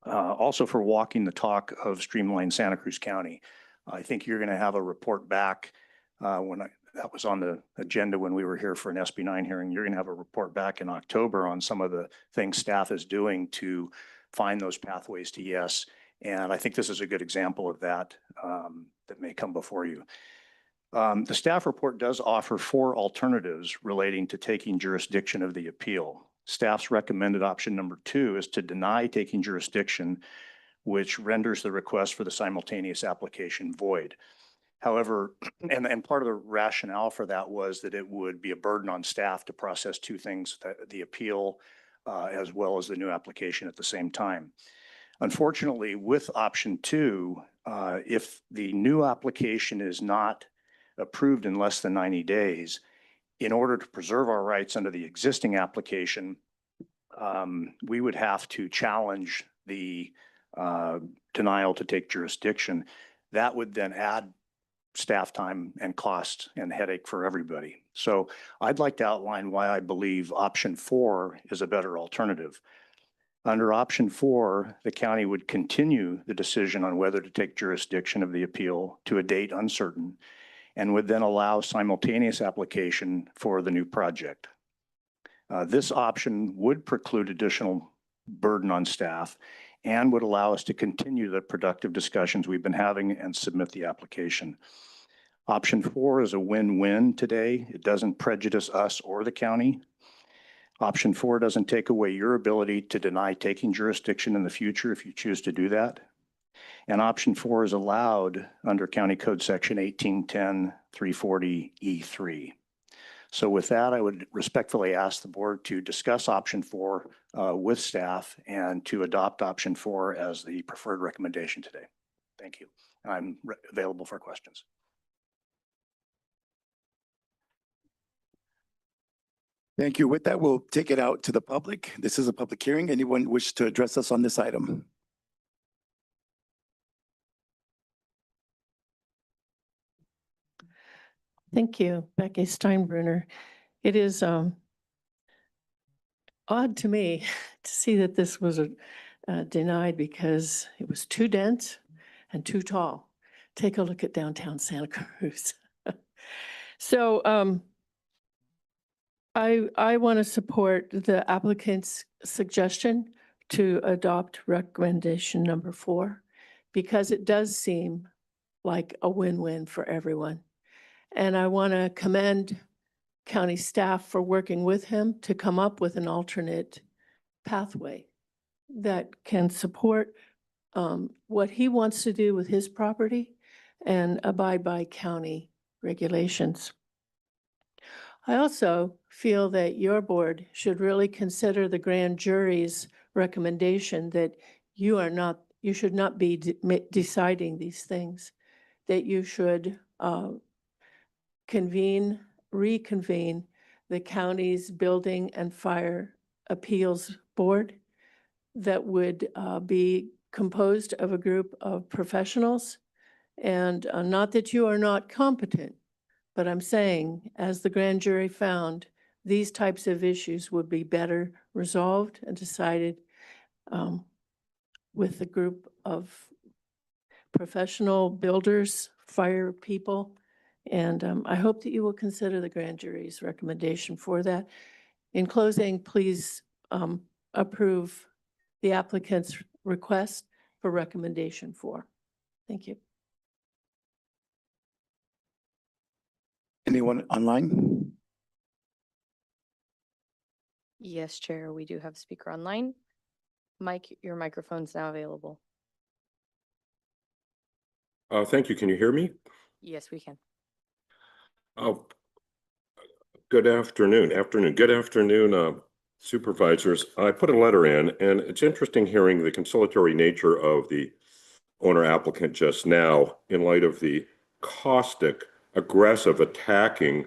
Also for walking the talk of streamlined Santa Cruz County. I think you're going to have a report back that was on the agenda when we were here for an SB9 hearing. You're going to have a report back in October on some of the things staff is doing to find those pathways to yes. And I think this is a good example of that that may come before you. The staff report does offer 4 alternatives relating to taking jurisdiction of the appeal. Staff's recommended option number 2 is to deny taking jurisdiction, which renders the request for the simultaneous application void. However, and part of the rationale for that was that it would be a burden on staff to process 2 things, the appeal as well as the new application at the same time. Unfortunately, with option 2, if the new application is not approved in less than 90 days, in order to preserve our rights under the existing application, we would have to challenge the denial to take jurisdiction. That would then add staff time and cost and headache for everybody. So I'd like to outline why I believe option 4 is a better alternative. Under option 4, the county would continue the decision on whether to take jurisdiction of the appeal to a date uncertain, and would then allow simultaneous application for the new project. This option would preclude additional burden on staff and would allow us to continue the productive discussions we've been having and submit the application. Option 4 is a win-win today. It doesn't prejudice us or the county. Option 4 doesn't take away your ability to deny taking jurisdiction in the future if you choose to do that. And option 4 is allowed under County Code Section 1810-340E3. So with that, I would respectfully ask the board to discuss option 4 with staff and to adopt option 4 as the preferred recommendation today. Thank you. And I'm available for questions. Thank you. With that, we'll take it out to the public. This is a public hearing. Anyone wish to address us on this item? Thank you, Becky Steinbruner. It is odd to me to see that this was denied because it was too dense and too tall. Take a look at downtown Santa Cruz. So I want to support the applicant's suggestion to adopt recommendation number 4 because it does seem like a win-win for everyone. And I want to commend county staff for working with him to come up with an alternate pathway that can support what he wants to do with his property and abide by county regulations. I also feel that your board should really consider the grand jury's recommendation that you should not be deciding these things, that you should reconvene the county's Building and Fire Appeals Board that would be composed of a group of professionals. And not that you are not competent, but I'm saying, as the grand jury found, these types of issues would be better resolved and decided with a group of professional builders, fire people. And I hope that you will consider the grand jury's recommendation for that. In closing, please approve the applicant's request for recommendation for. Thank you. Anyone online? Yes, Chair, we do have a speaker online. Mike, your microphone's now available. Thank you. Can you hear me? Yes, we can. Oh, good afternoon. Good afternoon, supervisors. I put a letter in, and it's interesting hearing the conciliatory nature of the owner applicant just now in light of the caustic, aggressive, attacking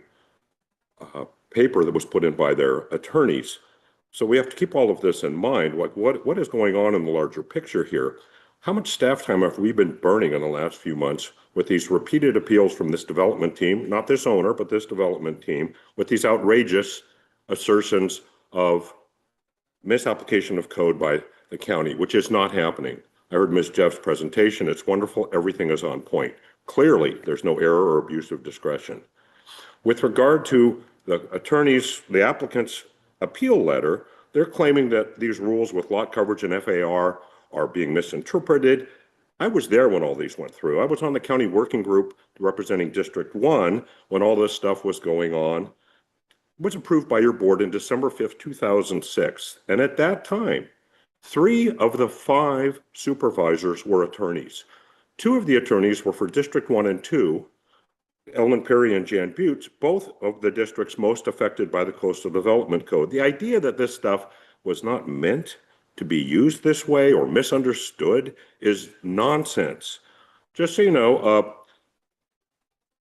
paper that was put in by their attorneys. So we have to keep all of this in mind. What is going on in the larger picture here? How much staff time have we been burning in the last few months with these repeated appeals from this development team, not this owner, but this development team, with these outrageous assertions of misapplication of code by the county, which is not happening? I heard Ms. Jeff's presentation. It's wonderful. Everything is on point. Clearly, there's no error or abuse of discretion. With regard to the applicant's appeal letter, they're claiming that these rules with lot coverage and FAR are being misinterpreted. I was there when all these went through. I was on the county working group representing District 1 when all this stuff was going on. It was approved by your board in December 5th, 2006. And at that time, 3 of the 5 supervisors were attorneys. 2 of the attorneys were for District 1 and 2, Ellen Perry and Jan Butts, both of the districts most affected by the Coastal Development Code. The idea that this stuff was not meant to be used this way or misunderstood is nonsense. Just so you know,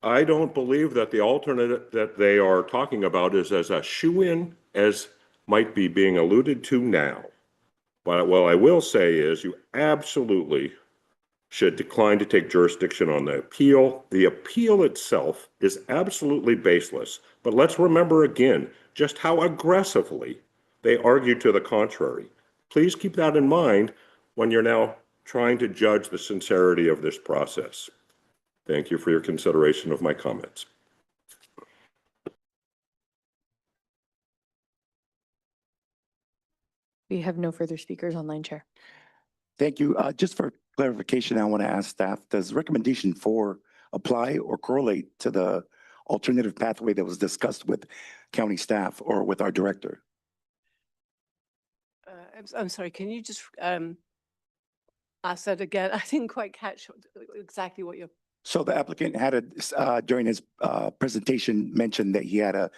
I don't believe that the alternative that they are talking about is as a shoo-in as might be being alluded to now. But what I will say is you absolutely should decline to take jurisdiction on the appeal. The appeal itself is absolutely baseless. But let's remember again just how aggressively they argue to the contrary. Please keep that in mind when you're now trying to judge the sincerity of this process. Thank you for your consideration of my comments. We have no further speakers online, Chair. Thank you. Just for clarification, I want to ask staff, does recommendation 4 apply or correlate to the alternative pathway that was discussed with county staff or with our director? I'm sorry, can you just ask that again? I didn't quite catch exactly what you're. So the applicant had during his presentation mentioned that he had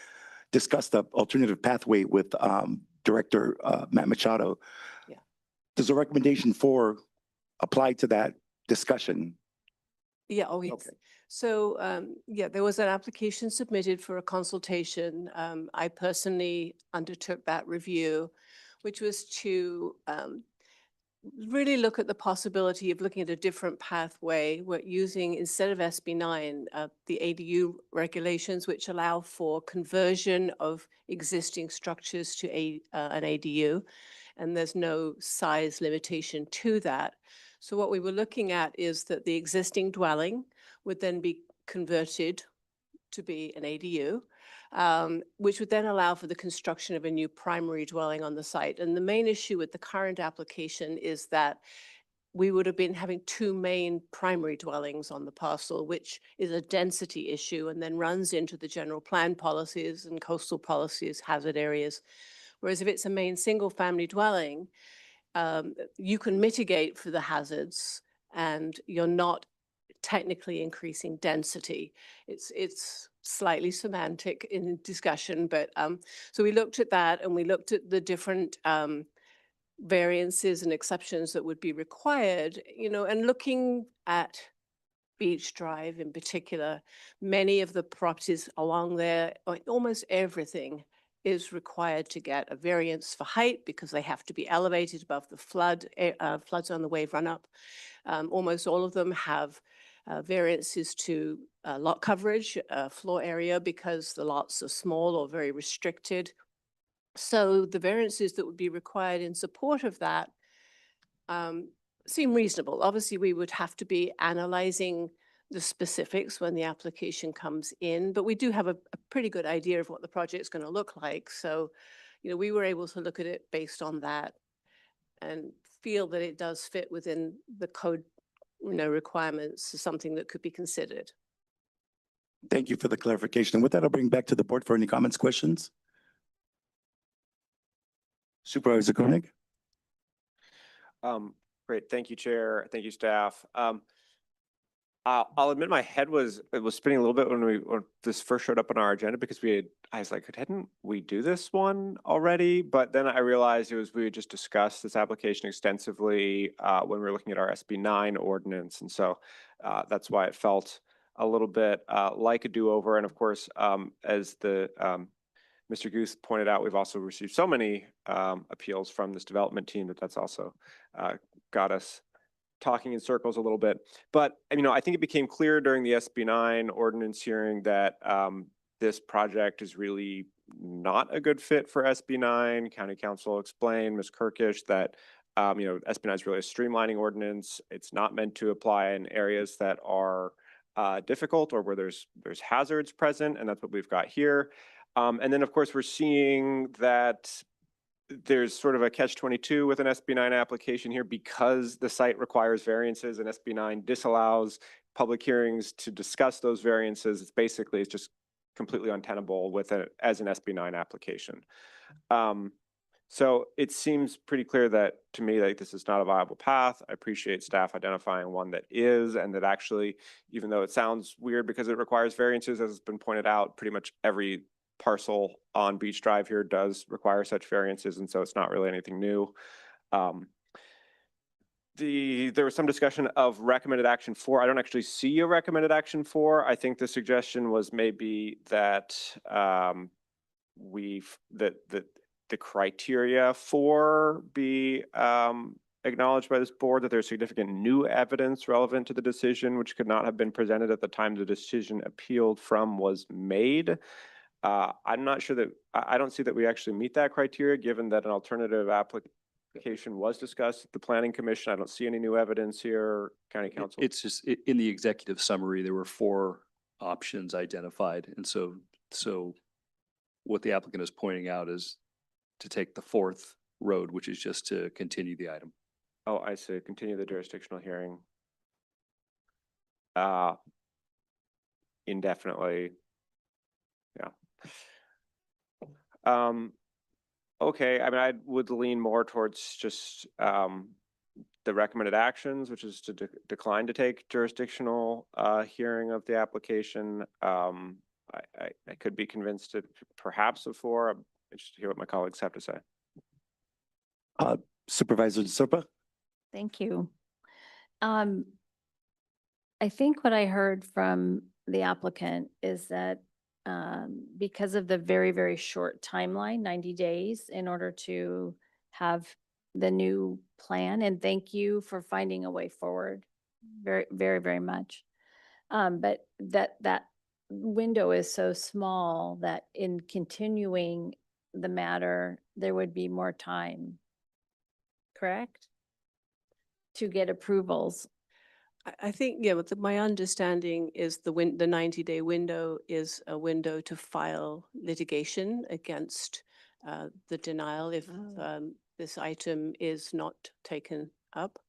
discussed the alternative pathway with Director Matt Machado. Yeah. Does the recommendation 4 apply to that discussion? Yeah, oh, yes. Okay. So, yeah, there was an application submitted for a consultation. I personally undertook that review, which was to really look at the possibility of looking at a different pathway. We're using, instead of SB 9, the ADU regulations, which allow for conversion of existing structures to an ADU, and there's no size limitation to that. So what we were looking at is that the existing dwelling would then be converted to be an ADU, which would then allow for the construction of a new primary dwelling on the site. And the main issue with the current application is that we would have been having 2 main primary dwellings on the parcel, which is a density issue and then runs into the general plan policies and coastal policies, hazard areas. Whereas if it's a main single family dwelling, you can mitigate for the hazards and you're not technically increasing density. It's slightly semantic in discussion, but so we looked at that and we looked at the different variances and exceptions that would be required, and looking at Beach Drive in particular, many of the properties along there, almost everything is required to get a variance for height because they have to be elevated above the flood zone, the wave run up. Almost all of them have variances to lot coverage, floor area, because the lots are small or very restricted. So the variances that would be required in support of that seem reasonable. Obviously, we would have to be analyzing the specifics when the application comes in, but we do have a pretty good idea of what the project is going to look like. So, we were able to look at it based on that. and feel that it does fit within the code, requirements, is something that could be considered. Thank you for the clarification. And with that, I'll bring back to the board for any comments, questions. Supervisor Koenig? Great. Thank you, Chair. Thank you, staff. I'll admit my head was spinning a little bit when this first showed up on our agenda, because I was like, didn't we do this one already? But then I realized we had just discussed this application extensively when we were looking at our SB 9 ordinance. And so that's why it felt a little bit like a do-over. And of course, as Mr. Guth pointed out, we've also received so many appeals from this development team that's also got us talking in circles a little bit. But I think it became clear during the SB 9 ordinance hearing that this project is really not a good fit for SB 9. County Council explained, Ms. Kirkish, that SB 9 is really a streamlining ordinance. It's not meant to apply in areas that are difficult or where there's hazards present, and that's what we've got here. And then, of course, we're seeing that there's sort of a catch-22 with an SB 9 application here, because the site requires variances and SB 9 disallows public hearings to discuss those variances. It's just completely untenable as an SB 9 application. So it seems pretty clear to me that this is not a viable path. I appreciate staff identifying one that is, and that actually, even though it sounds weird because it requires variances, as has been pointed out, pretty much every parcel on Beach Drive here does require such variances, and so it's not really anything new. There was some discussion of recommended action 4. I don't actually see a recommended action 4. I think the suggestion was maybe that the criteria for be acknowledged by this board, that there's significant new evidence relevant to the decision which could not have been presented at the time the decision appealed from was made. I'm not sure that, I don't see that we actually meet that criteria, given that an alternative application was discussed at the Planning Commission. I don't see any new evidence here. County Council. It's just, in the executive summary, there were 4 options identified. And so what the applicant is pointing out is to take the 4th road, which is just to continue the item. Oh, I see. Continue the jurisdictional hearing indefinitely. Yeah. Okay, I would lean more towards just the recommended actions, which is to decline to take jurisdictional hearing of the application. I could be convinced that perhaps of 4. I'm interested to hear what my colleagues have to say. Supervisor DeSerpa? Thank you. I think what I heard from the applicant is that because of the very, very short timeline, 90 days, in order to have the new plan, and thank you for finding a way forward, very, very, very much. But that window is so small that in continuing the matter, there would be more time, correct? To get approvals. I think, yeah, my understanding is the 90-day window is a window to file litigation against the denial if this item is not taken up.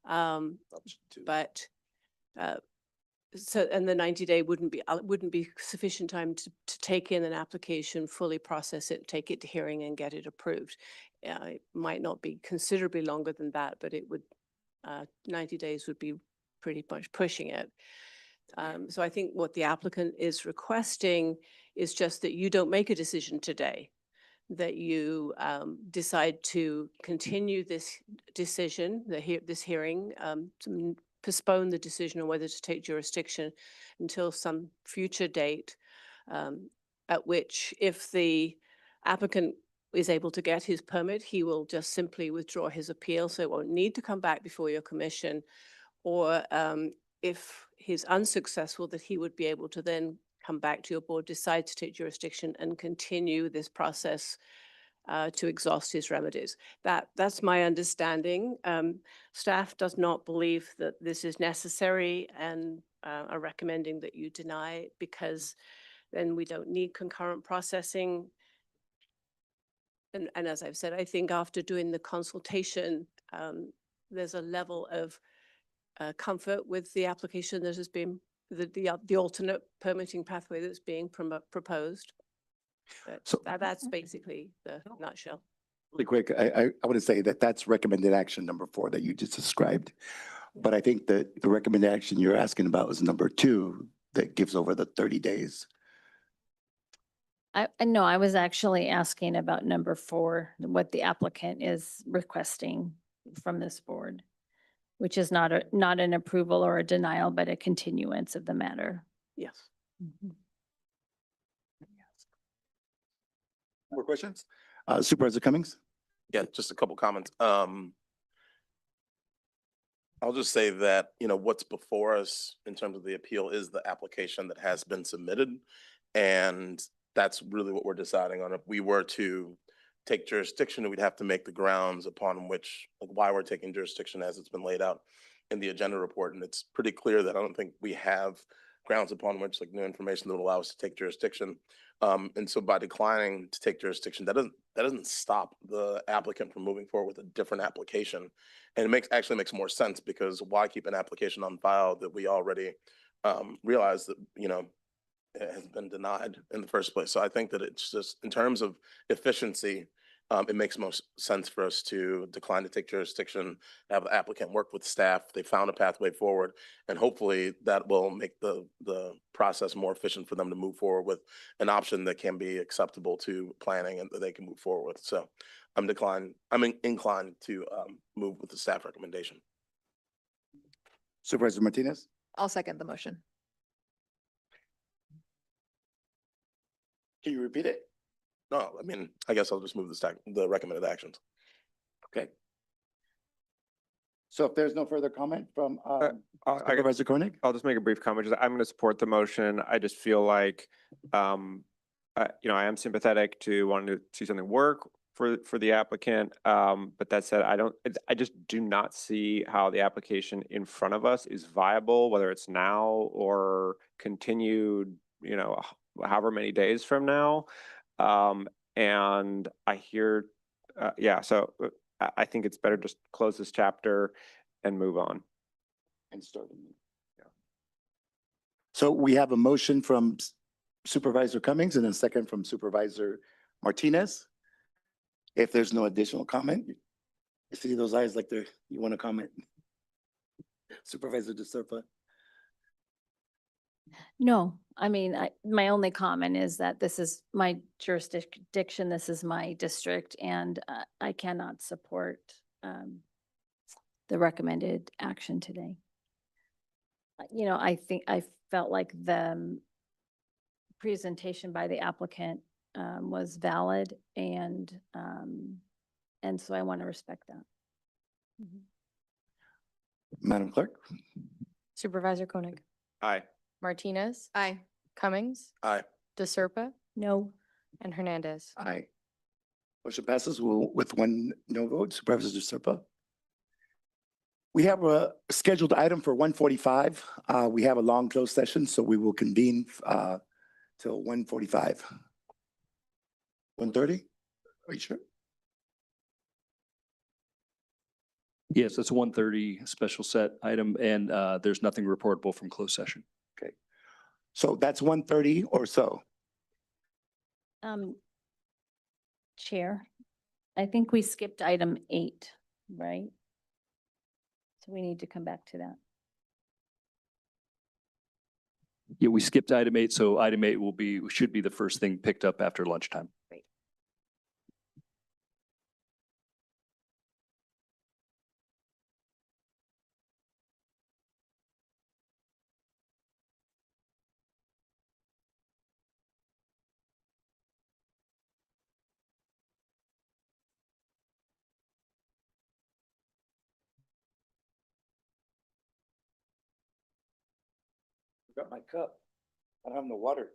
But and the 90-day wouldn't be sufficient time to take in an application, fully process it, take it to hearing, and get it approved. It might not be considerably longer than that, but it would 90 days would be pretty much pushing it. So I think what the applicant is requesting is just that you don't make a decision today, that you decide to continue this decision, this hearing, to postpone the decision on whether to take jurisdiction until some future date, at which, if the applicant is able to get his permit, he will just simply withdraw his appeal, so it won't need to come back before your commission. Or if he's unsuccessful, that he would be able to then come back to your board, decide to take jurisdiction, and continue this process to exhaust his remedies. That's my understanding. Staff does not believe that this is necessary and are recommending that you deny, because then we don't need concurrent processing. and as I've said, I think after doing the consultation, there's a level of comfort with the application that has been, the alternate permitting pathway that's being proposed. But So- that's basically the nutshell. Really quick, I want to say that that's recommended action number 4 that you just described. But I think that the recommended action you're asking about is number 2 that gives over the 30 days. No, I was actually asking about number 4, what the applicant is requesting from this board, which is not an approval or a denial, but a continuance of the matter. Yes. More questions? Supervisor Cummings? Yeah, just a couple comments. I'll just say that, what's before us in terms of the appeal is the application that has been submitted. And that's really what we're deciding on. If we were to take jurisdiction, we'd have to make the grounds upon which, like, why we're taking jurisdiction as it's been laid out in the agenda report. And it's pretty clear that I don't think we have grounds upon which, like, new information that would allow us to take jurisdiction. And so by declining to take jurisdiction, that doesn't stop the applicant from moving forward with a different application. And it actually makes more sense, because why keep an application on file that we already realize that, it has been denied in the first place. So I think that it's just, in terms of efficiency, it makes most sense for us to decline to take jurisdiction, have the applicant work with staff. They found a pathway forward, and hopefully that will make the process more efficient for them to move forward with an option that can be acceptable to planning and that they can move forward with. So I'm inclined to move with the staff recommendation. Supervisor Martinez? I'll second the motion. Can you repeat it? No, I guess I'll just move the recommended actions. Okay. So if there's no further comment from I Supervisor Koenig? I'll just make a brief comment. I'm going to support the motion. I just feel like, I am sympathetic to wanting to see something work for the applicant. But that said, I just do not see how the application in front of us is viable, whether it's now or continued, however many days from now. And I hear, so I think it's better just close this chapter and move on. And start. So we have a motion from Supervisor Cummings and a second from Supervisor Martinez. If there's no additional comment, you see those eyes like you want to comment? Supervisor DeSerpa? No, my only comment is that this is my jurisdiction, this is my district, and I cannot support the recommended action today. I felt like the presentation by the applicant was valid, and so I want to respect that. Madam Clerk? Supervisor Koenig, Aye. Martinez, Aye. Cummings, Aye. DeSerpa, No. and Hernandez. Aye. Motion passes with 1 no vote. Supervisor DeSerpa? We have a scheduled item for 1:45. We have a long closed session, so we will convene till 1:45. 1:30? Are you sure? Yes, it's a 1:30 special set item, and there's nothing reportable from closed session. Okay. So that's 1:30 or so. Chair, I think we skipped item 8, right? So we need to come back to that. Yeah, we skipped item 8, so item 8 should be the first thing picked up after lunchtime. Got my cup. I don't have no water.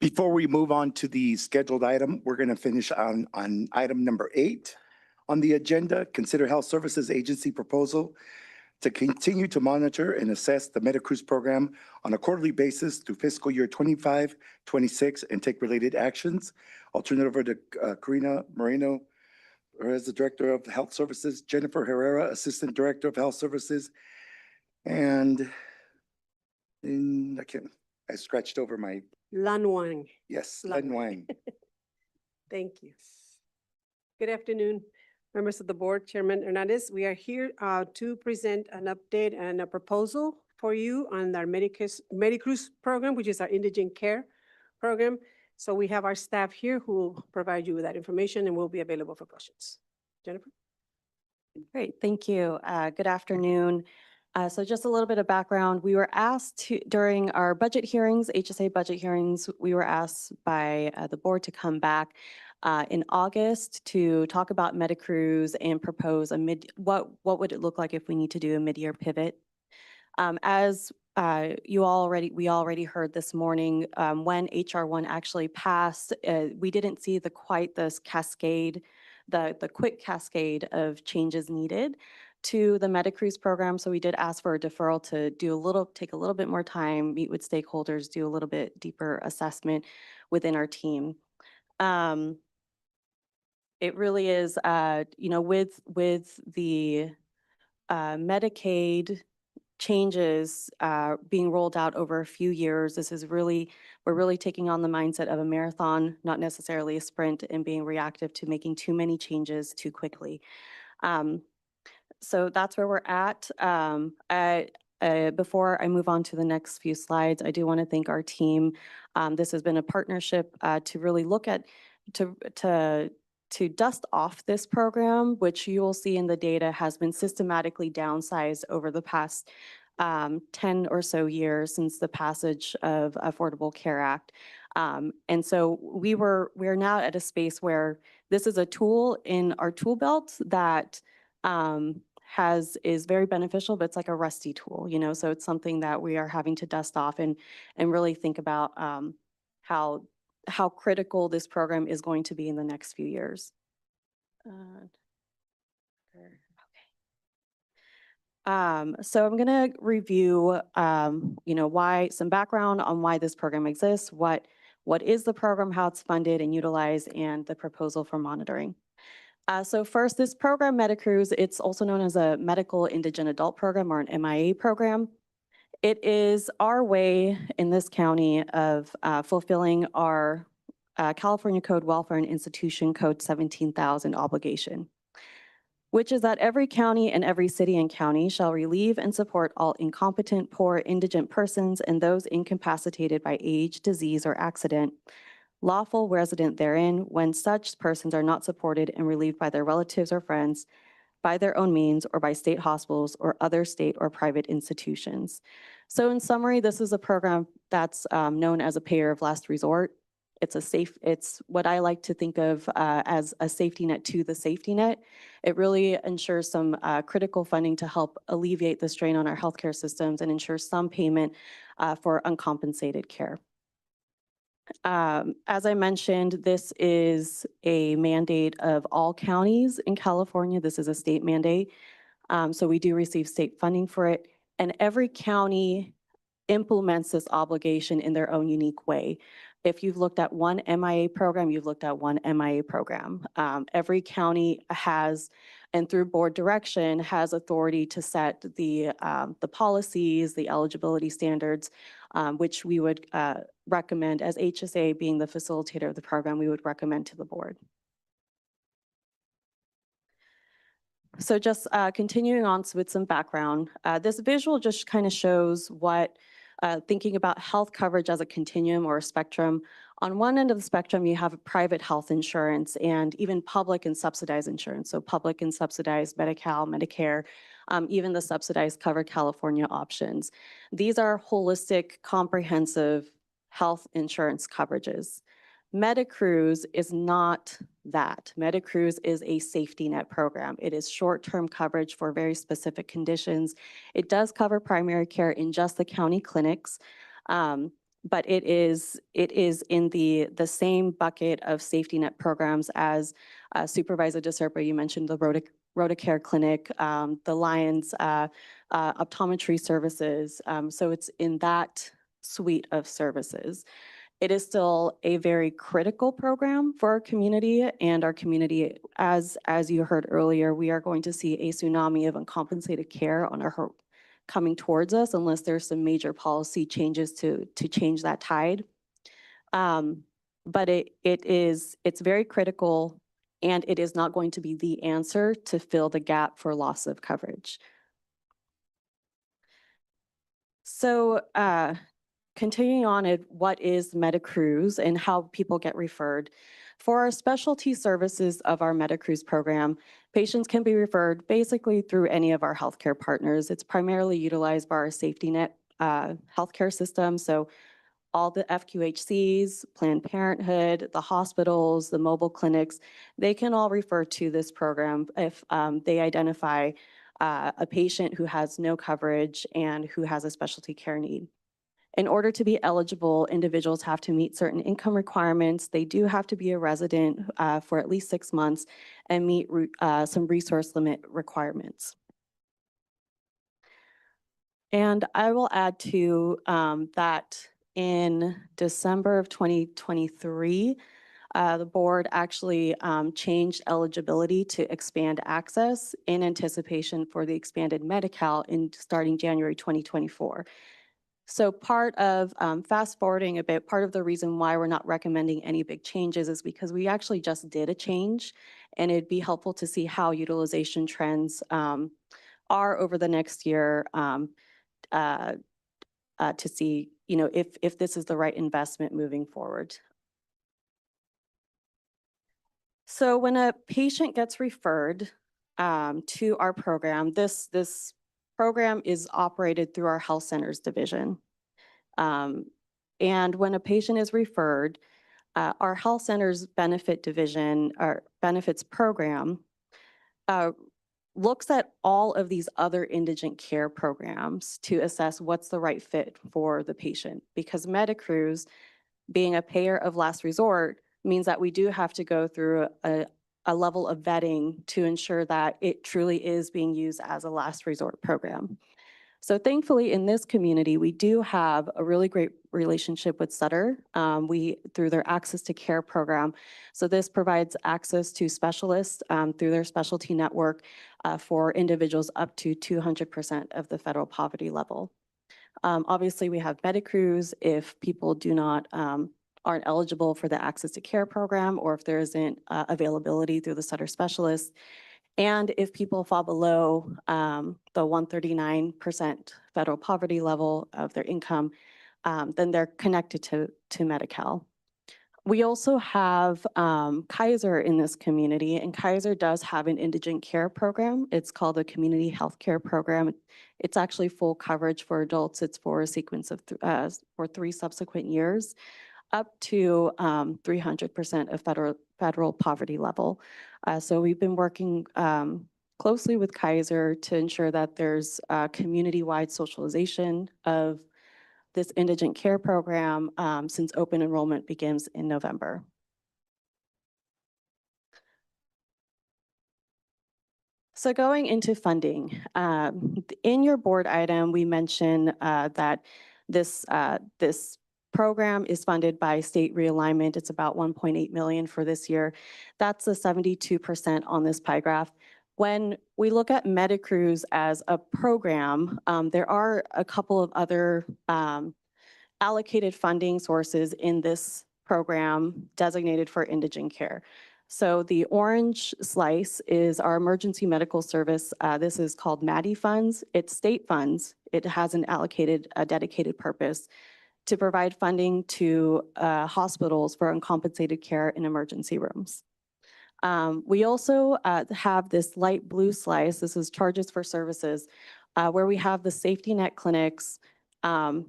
Before we move on to the scheduled item, we're going to finish on item number 8 on the agenda. Consider Health Services Agency proposal to continue to monitor and assess the MediCruz program on a quarterly basis through fiscal year 25, 26, and take related actions. I'll turn it over to Karina Moreno, as the Director of Health Services, Jennifer Herrera, Assistant Director of Health Services, and I scratched over my, Lan Wang. yes, Lan Len Wang. Thank you. Good afternoon, members of the board, Chairman Hernandez. We are here to present an update and a proposal for you on our MediCruz program, which is our indigent care program. So we have our staff here who will provide you with that information and will be available for questions. Jennifer? Great, thank you. Good afternoon. So just a little bit of background. We were asked to, during our budget hearings, HSA budget hearings, we were asked by the board to come back in August to talk about MediCruz and propose a what would it look like if we need to do a mid-year pivot. As we already heard this morning, when HR1 actually passed, we didn't see quite this cascade, the quick cascade of changes needed to the MediCruz program. So we did ask for a deferral to take a little bit more time, meet with stakeholders, do a little bit deeper assessment within our team. It really is, with the Medicaid changes being rolled out over a few years, we're really taking on the mindset of a marathon, not necessarily a sprint, and being reactive to making too many changes too quickly. So that's where we're at. Before I move on to the next few slides, I do want to thank our team. This has been a partnership to really look at, to dust off this program, which you will see in the data has been systematically downsized over the past 10 or so years since the passage of Affordable Care Act. And so we're now at a space where this is a tool in our tool belt that is very beneficial, but it's like a rusty tool, so it's something that we are having to dust off and really think about how critical this program is going to be in the next few years. So I'm going to review, some background on why this program exists, what is the program, how it's funded and utilized, and the proposal for monitoring. So first, this program, MediCruz, it's also known as a Medical Indigent Adult Program or an MIA program. It is our way in this county of fulfilling our California Code Welfare and Institution Code 17,000 obligation, which is that every county and every city and county shall relieve and support all incompetent, poor, indigent persons and those incapacitated by age, disease, or accident, lawful resident therein, when such persons are not supported and relieved by their relatives or friends, by their own means, or by state hospitals or other state or private institutions. So in summary, this is a program that's known as a payer of last resort. It's what I like to think of as a safety net to the safety net. It really ensures some critical funding to help alleviate the strain on our healthcare systems and ensure some payment for uncompensated care. As I mentioned, this is a mandate of all counties in California. This is a state mandate. So we do receive state funding for it. And every county implements this obligation in their own unique way. If you've looked at one MIA program, you've looked at one MIA program. Every county has, and through board direction, has authority to set the policies, the eligibility standards, which we would recommend as HSA being the facilitator of the program, we would recommend to the board. So just continuing on with some background, this visual just kind of shows what thinking about health coverage as a continuum or a spectrum. On one end of the spectrum, you have private health insurance and even public and subsidized insurance. So public and subsidized Medi-Cal, Medicare, even the subsidized Covered California options. These are holistic, comprehensive health insurance coverages. MediCruz is not that. MediCruz is a safety net program. It is short-term coverage for very specific conditions. It does cover primary care in just the county clinics, but it is in the same bucket of safety net programs as Supervisor DeSerpa, you mentioned the Rotacare Clinic, the Lions optometry services. So it's in that suite of services. It is still a very critical program for our community, and our community, as you heard earlier, we are going to see a tsunami of uncompensated care on our coming towards us unless there's some major policy changes to change that tide. But it's very critical, and it is not going to be the answer to fill the gap for loss of coverage. So continuing on at what is MediCruz and how people get referred. For our specialty services of our MediCruz program, patients can be referred basically through any of our healthcare partners. It's primarily utilized by our safety net healthcare system. So all the FQHCs, Planned Parenthood, the hospitals, the mobile clinics, they can all refer to this program if they identify a patient who has no coverage and who has a specialty care need. In order to be eligible, individuals have to meet certain income requirements. They do have to be a resident for at least 6 months and meet some resource limit requirements. And I will add to that in December of 2023, the board actually changed eligibility to expand access in anticipation for the expanded Medi-Cal starting January 2024. So part of fast forwarding a bit, part of the reason why we're not recommending any big changes is because we actually just did a change, and it'd be helpful to see how utilization trends are over the next year to see, if this is the right investment moving forward. So when a patient gets referred to our program, this program is operated through our health centers division. And when a patient is referred, our health centers benefit division, our benefits program, looks at all of these other indigent care programs to assess what's the right fit for the patient. Because MediCruz, being a payer of last resort, means that we do have to go through a level of vetting to ensure that it truly is being used as a last resort program. So thankfully in this community, we do have a really great relationship with Sutter through their Access to Care program. So this provides access to specialists through their specialty network for individuals up to 200% of the federal poverty level. Obviously we have MediCruz if people aren't eligible for the Access to Care program, or if there isn't availability through the Sutter specialists. And if people fall below the 139% federal poverty level of their income, then they're connected to Medi-Cal. We also have Kaiser in this community, and Kaiser does have an indigent care program. It's called the Community Health Care Program. It's actually full coverage for adults. It's for a sequence of for 3 subsequent years, up to 300% of federal poverty level. So we've been working closely with Kaiser to ensure that there's community-wide socialization of this indigent care program since open enrollment begins in November. So going into funding, in your board item, we mentioned that this program is funded by state realignment. It's about 1.8 million for this year. That's the 72% on this pie graph. When we look at MediCruz as a program, there are a couple of other allocated funding sources in this program designated for indigent care. So the orange slice is our emergency medical service. This is called MADI funds. It's state funds. It has a dedicated purpose to provide funding to hospitals for uncompensated care in emergency rooms. We also have this light blue slice. This is charges for services, where we have the safety net clinics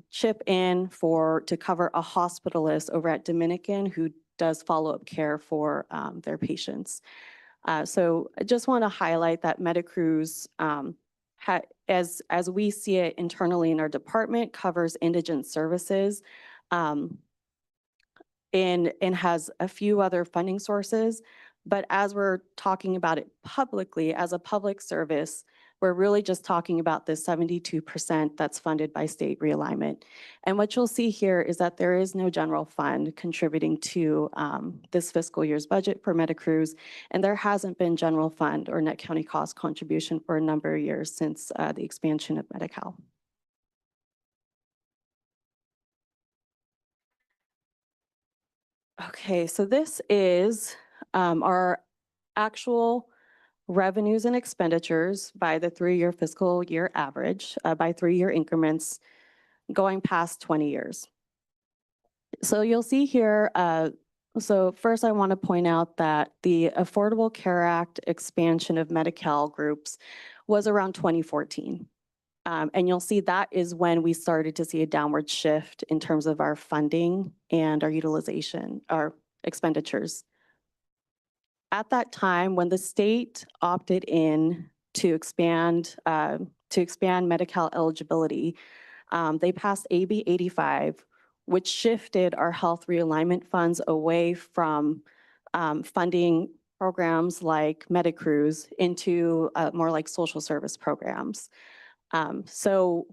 chip in to cover a hospitalist over at Dominican who does follow-up care for their patients. So I just want to highlight that MediCruz, as we see it internally in our department, covers indigent services. and has a few other funding sources. But as we're talking about it publicly, as a public service, we're really just talking about this 72% that's funded by state realignment. And what you'll see here is that there is no general fund contributing to this fiscal year's budget for MetaCruz, and there hasn't been general fund or net county cost contribution for a number of years since the expansion of Medi-Cal. Okay, so this is our actual revenues and expenditures by the 3-year fiscal year average, by 3-year increments going past 20 years. So you'll see here, so first I want to point out that the Affordable Care Act expansion of Medi-Cal groups was around 2014. And you'll see that is when we started to see a downward shift in terms of our funding and our utilization, our expenditures. At that time, when the state opted in to expand Medi-Cal eligibility, they passed AB 85, which shifted our health realignment funds away from funding programs like MetaCruz into more like social service programs. So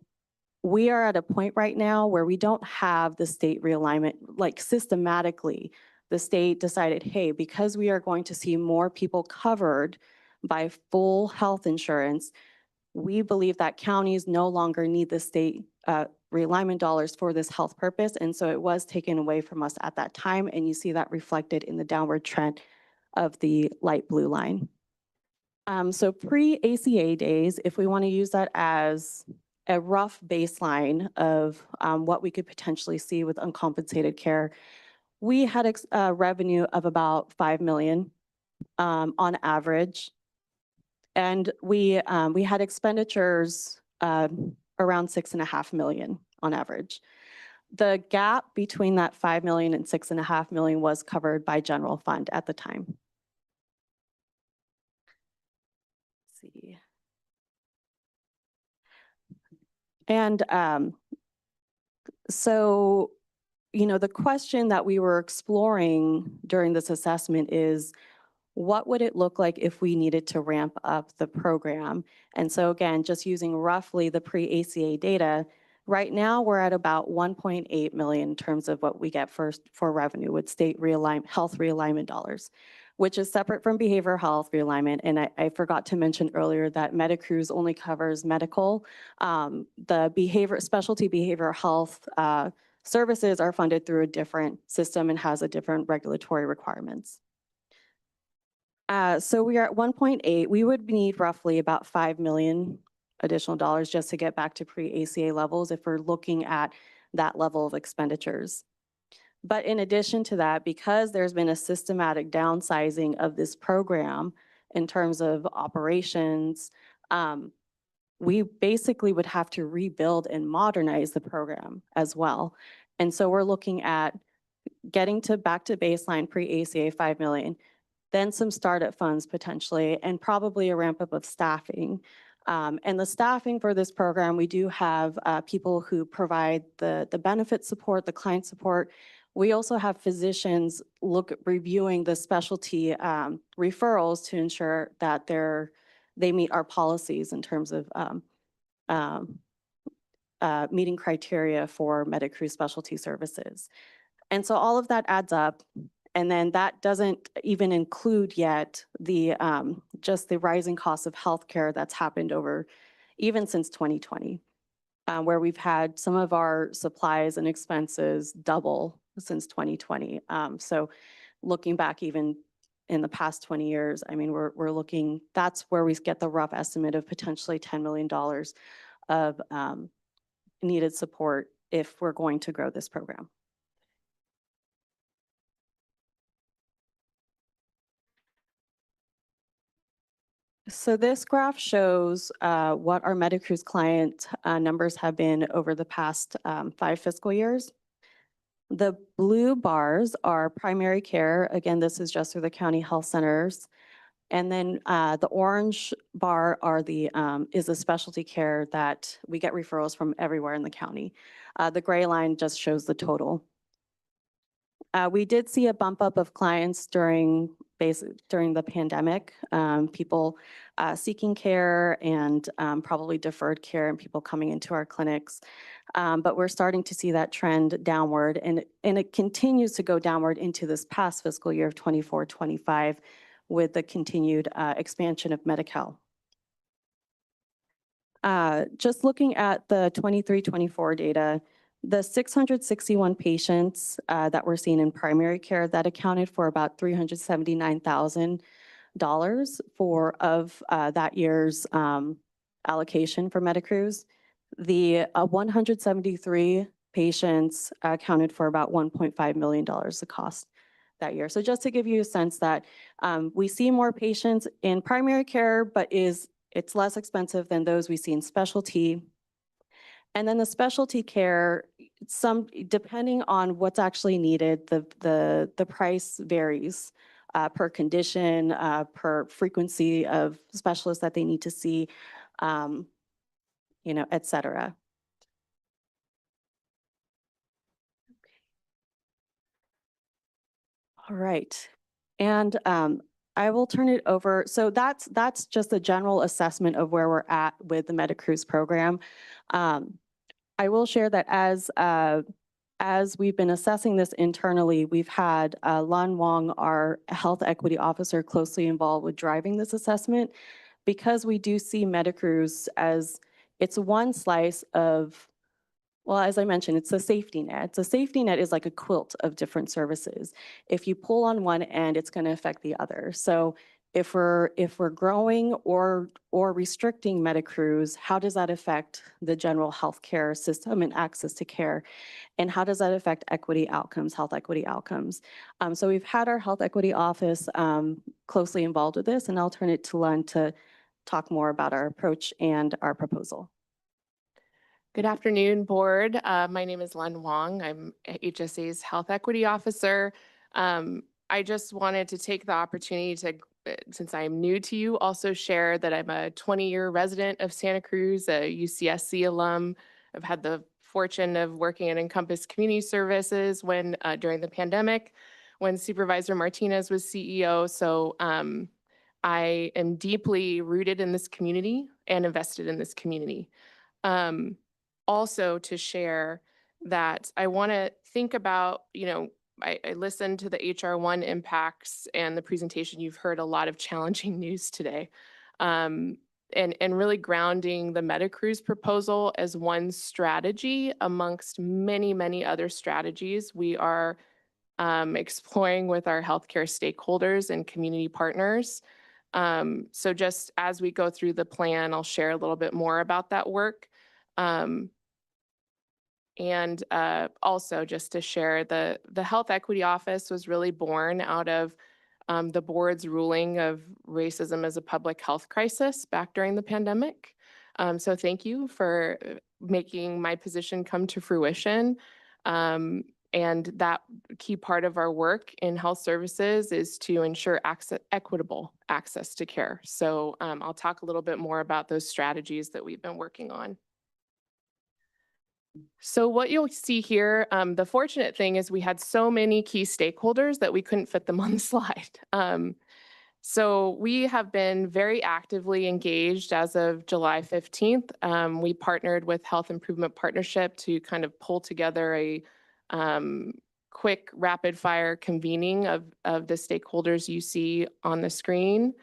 we are at a point right now where we don't have the state realignment, like systematically, the state decided, hey, because we are going to see more people covered by full health insurance, we believe that counties no longer need the state realignment dollars for this health purpose. And so it was taken away from us at that time. And you see that reflected in the downward trend of the light blue line. So pre-ACA days, if we want to use that as a rough baseline of what we could potentially see with uncompensated care, we had revenue of about 5 million on average. And we had expenditures around 6.5 million on average. The gap between that 5 million and 6.5 million was covered by general fund at the time. Let's see. And so, you know, the question that we were exploring during this assessment is, what would it look like if we needed to ramp up the program? And so again, just using roughly the pre-ACA data, right now we're at about 1.8 million in terms of what we get for revenue with state health realignment dollars, which is separate from behavioral health realignment. And I forgot to mention earlier that MetaCruz only covers medical. The specialty behavioral health services are funded through a different system and has a different regulatory requirements. So we are at 1.8. We would need roughly about 5 million additional dollars just to get back to pre-ACA levels if we're looking at that level of expenditures. But in addition to that, because there's been a systematic downsizing of this program in terms of operations, we basically would have to rebuild and modernize the program as well. And so we're looking at getting back to baseline pre-ACA 5 million, then some startup funds potentially, and probably a ramp up of staffing. And the staffing for this program, we do have people who provide the benefit support, the client support. We also have physicians reviewing the specialty referrals to ensure that they meet our policies in terms of meeting criteria for MetaCruz specialty services. And so all of that adds up. And then that doesn't even include yet the just the rising cost of healthcare that's happened even since 2020, where we've had some of our supplies and expenses double since 2020. So looking back even in the past 20 years, I mean, we're looking, that's where we get the rough estimate of potentially $10 million of needed support if we're going to grow this program. So this graph shows what our MetaCruz client numbers have been over the past 5 fiscal years. The blue bars are primary care. Again, this is just through the county health centers. And then the orange bar are is the specialty care that we get referrals from everywhere in the county. The gray line just shows the total. We did see a bump up of clients during the pandemic, people seeking care and probably deferred care and people coming into our clinics. But we're starting to see that trend downward and it continues to go downward into this past fiscal year of 24-25 with the continued expansion of Medi-Cal. Just looking at the 23-24 data, the 661 patients that we're seeing in primary care, that accounted for about $379,000 of that year's allocation for MediCruz. The 173 patients accounted for about $1.5 million of cost that year. So just to give you a sense that we see more patients in primary care, but it's less expensive than those we see in specialty. And then the specialty care, depending on what's actually needed, the price varies per condition, per frequency of specialists that they need to see, et cetera. All right. And I will turn it over. So that's just a general assessment of where we're at with the MediCruz program. I will share that as we've been assessing this internally, we've had Lan Wong, our health equity officer, closely involved with driving this assessment because we do see MediCruz as it's one slice of, well, as I mentioned, it's a safety net. A safety net is like a quilt of different services. If you pull on one end, it's going to affect the other. So if we're growing or restricting MediCruz, how does that affect the general healthcare system and access to care? And how does that affect equity outcomes, health equity outcomes? So we've had our health equity office closely involved with this, and I'll turn it to Len to talk more about our approach and our proposal. Good afternoon, board. My name is Len Wong. I'm HSA's Health Equity Officer. I just wanted to take the opportunity to, since I'm new to you, also share that I'm a 20-year resident of Santa Cruz, a UCSC alum. I've had the fortune of working at Encompass Community Services when during the pandemic, when Supervisor Martinez was CEO. So I am deeply rooted in this community and invested in this community. Also to share that I want to think about, I listened to the HR1 impacts and the presentation. You've heard a lot of challenging news today. And really grounding the MediCruz proposal as one strategy amongst many, many other strategies we are exploring with our healthcare stakeholders and community partners. So just as we go through the plan, I'll share a little bit more about that work. And also just to share, the Health Equity Office was really born out of the board's ruling of racism as a public health crisis back during the pandemic. So thank you for making my position come to fruition. And that key part of our work in health services is to ensure equitable access to care. So I'll talk a little bit more about those strategies that we've been working on. So what you'll see here, the fortunate thing is we had so many key stakeholders that we couldn't fit them on the slide. So we have been very actively engaged as of July 15th. We partnered with Health Improvement Partnership to kind of pull together a quick rapid fire convening of the stakeholders you see on the screen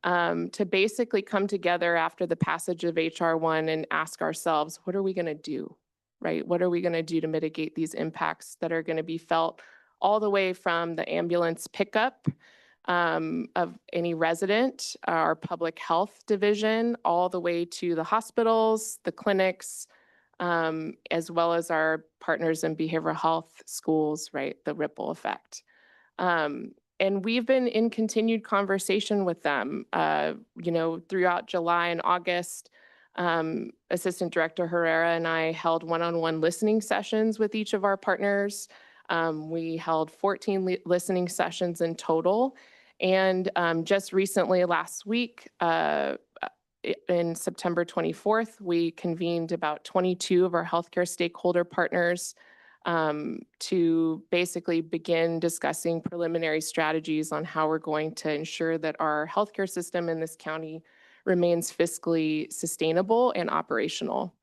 to basically come together after the passage of HR1 and ask ourselves, what are we going to do? Right? What are we going to do to mitigate these impacts that are going to be felt all the way from the ambulance pickup of any resident, our public health division, all the way to the hospitals, the clinics, as well as our partners in behavioral health schools, right? The ripple effect. And we've been in continued conversation with them, throughout July and August. Assistant Director Herrera and I held one-on-one listening sessions with each of our partners. We held 14 listening sessions in total. And just recently, last week, in September 24th, we convened about 22 of our healthcare stakeholder partners to basically begin discussing preliminary strategies on how we're going to ensure that our healthcare system in this county remains fiscally sustainable and operational.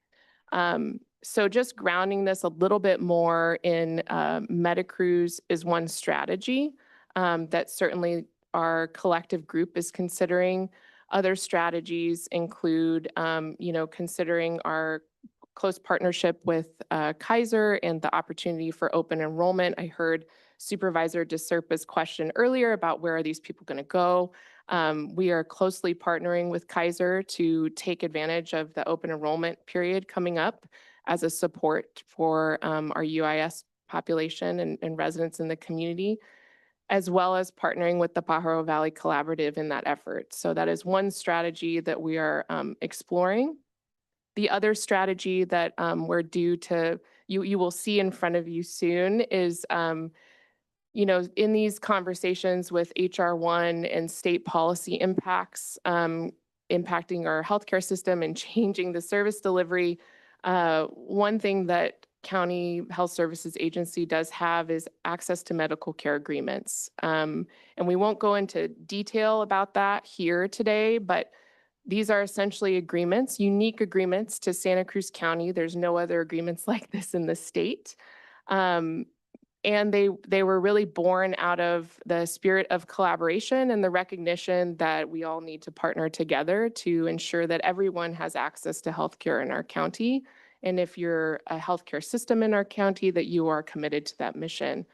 So just grounding this a little bit more in MediCruz is one strategy that certainly our collective group is considering. Other strategies include, considering our close partnership with Kaiser and the opportunity for open enrollment. I heard Supervisor DeSerpa's question earlier about where are these people going to go. We are closely partnering with Kaiser to take advantage of the open enrollment period coming up as a support for our UIS population and residents in the community, as well as partnering with the Pajaro Valley Collaborative in that effort. So that is one strategy that we are exploring. The other strategy that we're due to, you will see in front of you soon is, in these conversations with HR1 and state policy impacts, impacting our healthcare system and changing the service delivery, one thing that County Health Services Agency does have is access to medical care agreements. And we won't go into detail about that here today, but these are essentially agreements, unique agreements to Santa Cruz County. There's no other agreements like this in the state. And they were really born out of the spirit of collaboration and the recognition that we all need to partner together to ensure that everyone has access to healthcare in our county. And if you're a healthcare system in our county, that you are committed to that mission.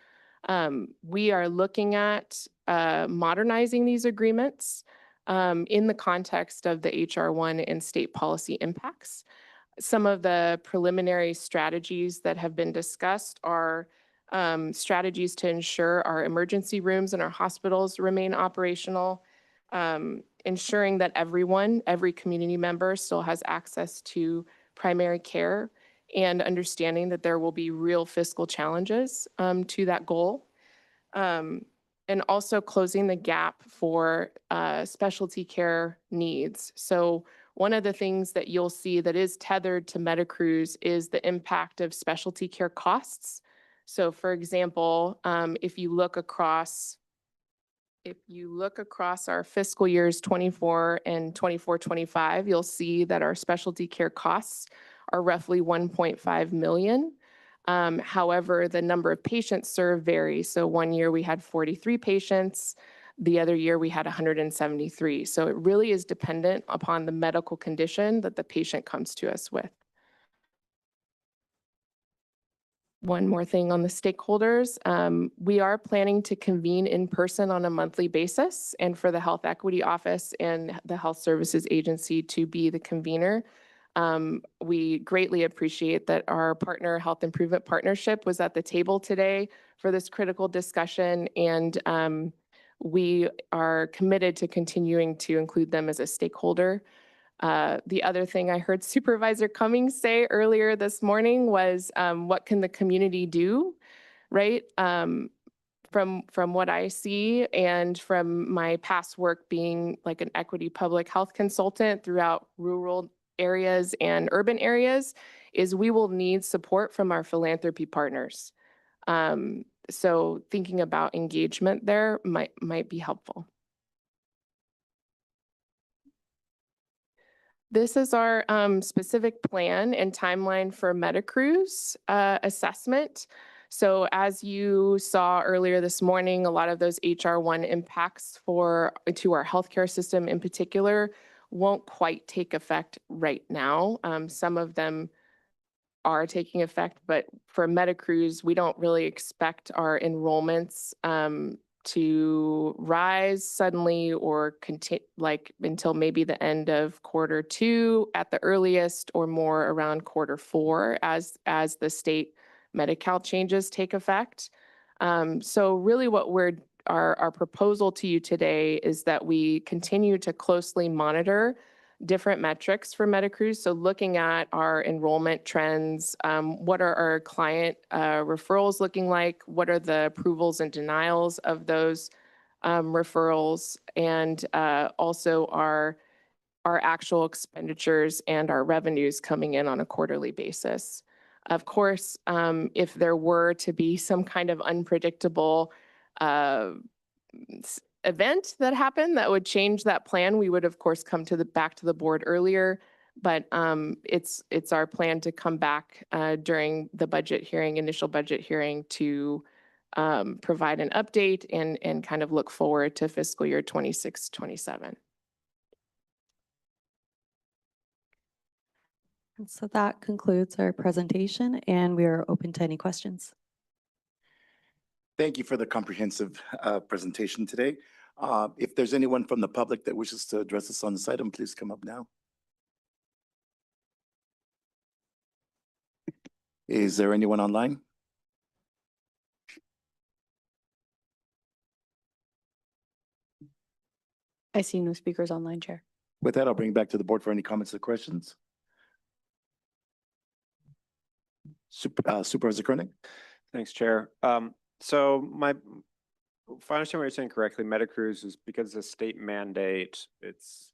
We are looking at modernizing these agreements in the context of the HR1 and state policy impacts. Some of the preliminary strategies that have been discussed are strategies to ensure our emergency rooms and our hospitals remain operational, ensuring that every community member still has access to primary care, and understanding that there will be real fiscal challenges to that goal. And also closing the gap for specialty care needs. So one of the things that you'll see that is tethered to MediCruz is the impact of specialty care costs. So for example, if you look across our fiscal years 24 and 24-25, you'll see that our specialty care costs are roughly 1.5 million. However, the number of patients served varies. So one year we had 43 patients, the other year we had 173. So it really is dependent upon the medical condition that the patient comes to us with. One more thing on the stakeholders. We are planning to convene in person on a monthly basis, and for the Health Equity Office and the Health Services Agency to be the convener. We greatly appreciate that our partner, Health Improvement Partnership, was at the table today for this critical discussion, and we are committed to continuing to include them as a stakeholder. The other thing I heard Supervisor Cummings say earlier this morning was, what can the community do, right? From what I see and from my past work being like an equity public health consultant throughout rural areas and urban areas, is we will need support from our philanthropy partners. So thinking about engagement there might be helpful. This is our specific plan and timeline for MediCruz assessment. So as you saw earlier this morning, a lot of those HR1 impacts to our healthcare system in particular won't quite take effect right now. Some of them are taking effect, but for MediCruz, we don't really expect our enrollments to rise suddenly or continue until maybe the end of Q2 at the earliest, or more around Q4 as the state Medi-Cal changes take effect. So really what our proposal to you today is that we continue to closely monitor different metrics for MediCruz. So looking at our enrollment trends, what are our client referrals looking like? What are the approvals and denials of those referrals, and also our actual expenditures and our revenues coming in on a quarterly basis. Of course, if there were to be some kind of unpredictable event that happened that would change that plan, we would of course come back to the board earlier. But it's our plan to come back during the initial budget hearing, to provide an update and kind of look forward to fiscal year 26, 27. And so that concludes our presentation, and we are open to any questions. Thank you for the comprehensive presentation today. If there's anyone from the public that wishes to address us on this item, please come up now. Is there anyone online? I see no speakers online, Chair. With that, I'll bring it back to the board for any comments or questions. Supervisor Koenig? Thanks, Chair. So if I understand what you're saying correctly, MetaCruz is because it's a state mandate, it's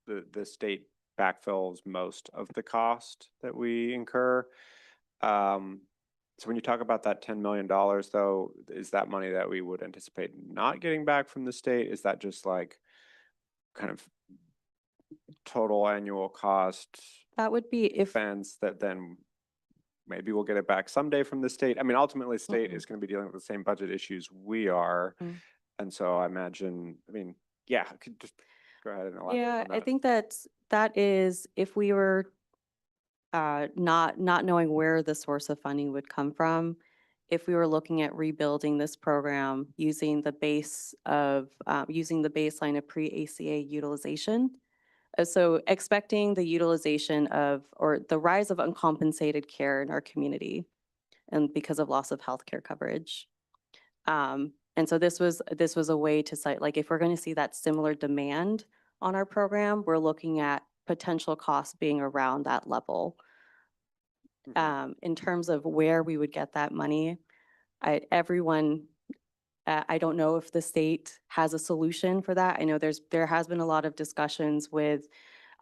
the state backfills most of the cost that we incur. So when you talk about that $10 million though, is that money that we would anticipate not getting back from the state? Is that just like kind of total annual cost? That would be if expense that then maybe we'll get it back someday from the state. I mean, ultimately, state is going to be dealing with the same budget issues we are. And so I imagine, I mean, yeah, I could just go ahead and elaborate Yeah, on I that. think that is, if we were not knowing where the source of funding would come from, if we were looking at rebuilding this program using the baseline of pre-ACA utilization. So expecting the utilization of, or the rise of uncompensated care in our community, and because of loss of healthcare coverage. And so this was a way to cite, like, if we're going to see that similar demand on our program, we're looking at potential costs being around that level. In terms of where we would get that money, I don't know if the state has a solution for that. I know there has been a lot of discussions with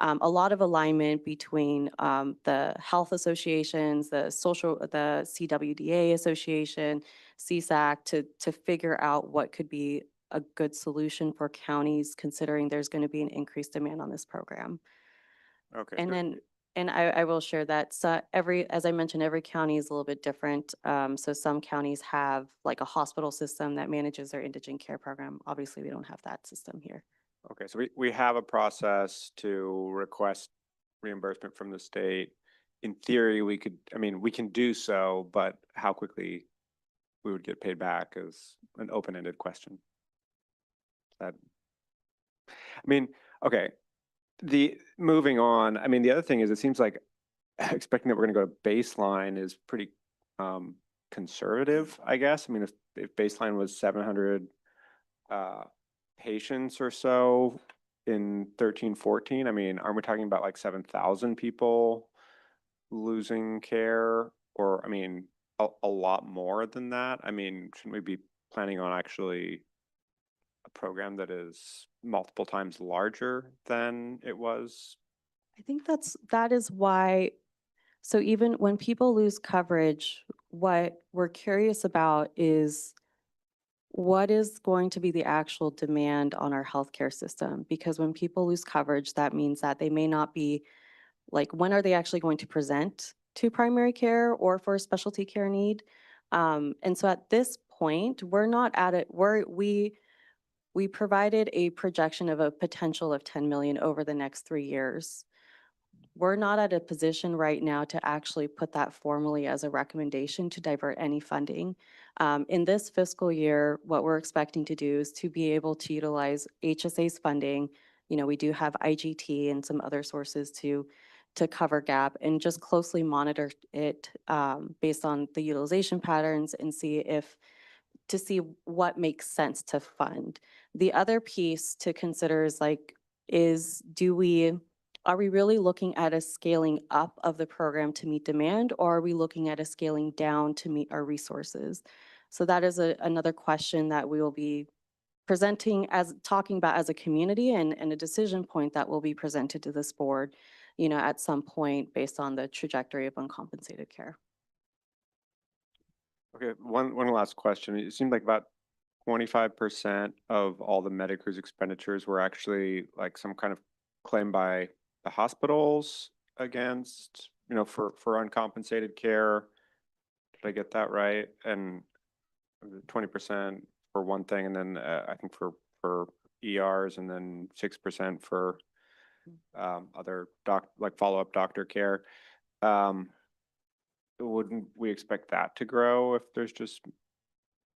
a lot of alignment between the health associations, the CWDA Association, CSAC, to figure out what could be a good solution for counties, considering there's going to be an increased demand on this program. Okay. And then, and I will share that, so as I mentioned, every county is a little bit different. So some counties have like a hospital system that manages their indigent care program. Obviously, we don't have that system here. Okay, so we have a process to request reimbursement from the state. In theory, we can do so, but how quickly we would get paid back is an open-ended question. Okay. Moving on, the other thing is, it seems like expecting that we're going to go to baseline is pretty conservative, I guess. If baseline was 700 patients or so in 13-14, aren't we talking about like 7,000 people losing care, or a lot more than that? Shouldn't we be planning on actually a program that is multiple times larger than it was? I think that is why, so even when people lose coverage, what we're curious about is what is going to be the actual demand on our healthcare system? Because when people lose coverage, that means that they may not be, like, when are they actually going to present to primary care or for a specialty care need? And so at this point, we're not at it, we provided a projection of a potential of 10 million over the next 3 years. We're not at a position right now to actually put that formally as a recommendation to divert any funding. In this fiscal year, what we're expecting to do is to be able to utilize HSA's funding. We do have IGT and some other sources to cover gap, and just closely monitor it based on the utilization patterns, and to see what makes sense to fund. The other piece to consider is are we really looking at a scaling up of the program to meet demand, or are we looking at a scaling down to meet our resources? So that is another question that we will be talking about as a community and a decision point that will be presented to this board, at some point based on the trajectory of uncompensated care. Okay, one last question. It seemed like about 25% of all the Medicruise expenditures were actually like some kind of claim by the hospitals against, for uncompensated care. Did I get that right? And 20% for one thing, and then I think for ERs, and then 6% for other follow-up doctor care. Wouldn't we expect that to grow if there's just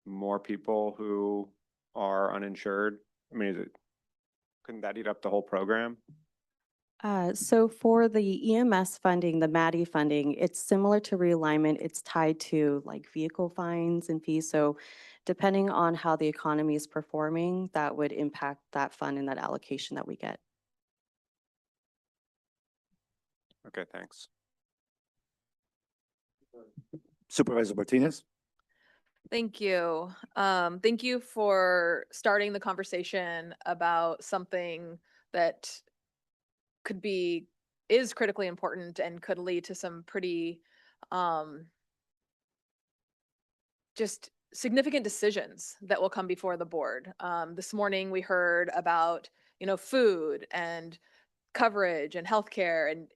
more people who are uninsured? I mean, couldn't that eat up the whole program? So for the EMS funding, the MADI funding, it's similar to realignment. It's tied to like vehicle fines and fees. So depending on how the economy is performing, that would impact that fund and that allocation that we get. Okay, thanks. Supervisor Martinez? Thank you. Thank you for starting the conversation about something that is critically important and could lead to some pretty just significant decisions that will come before the board. This morning we heard about, food and coverage and healthcare, and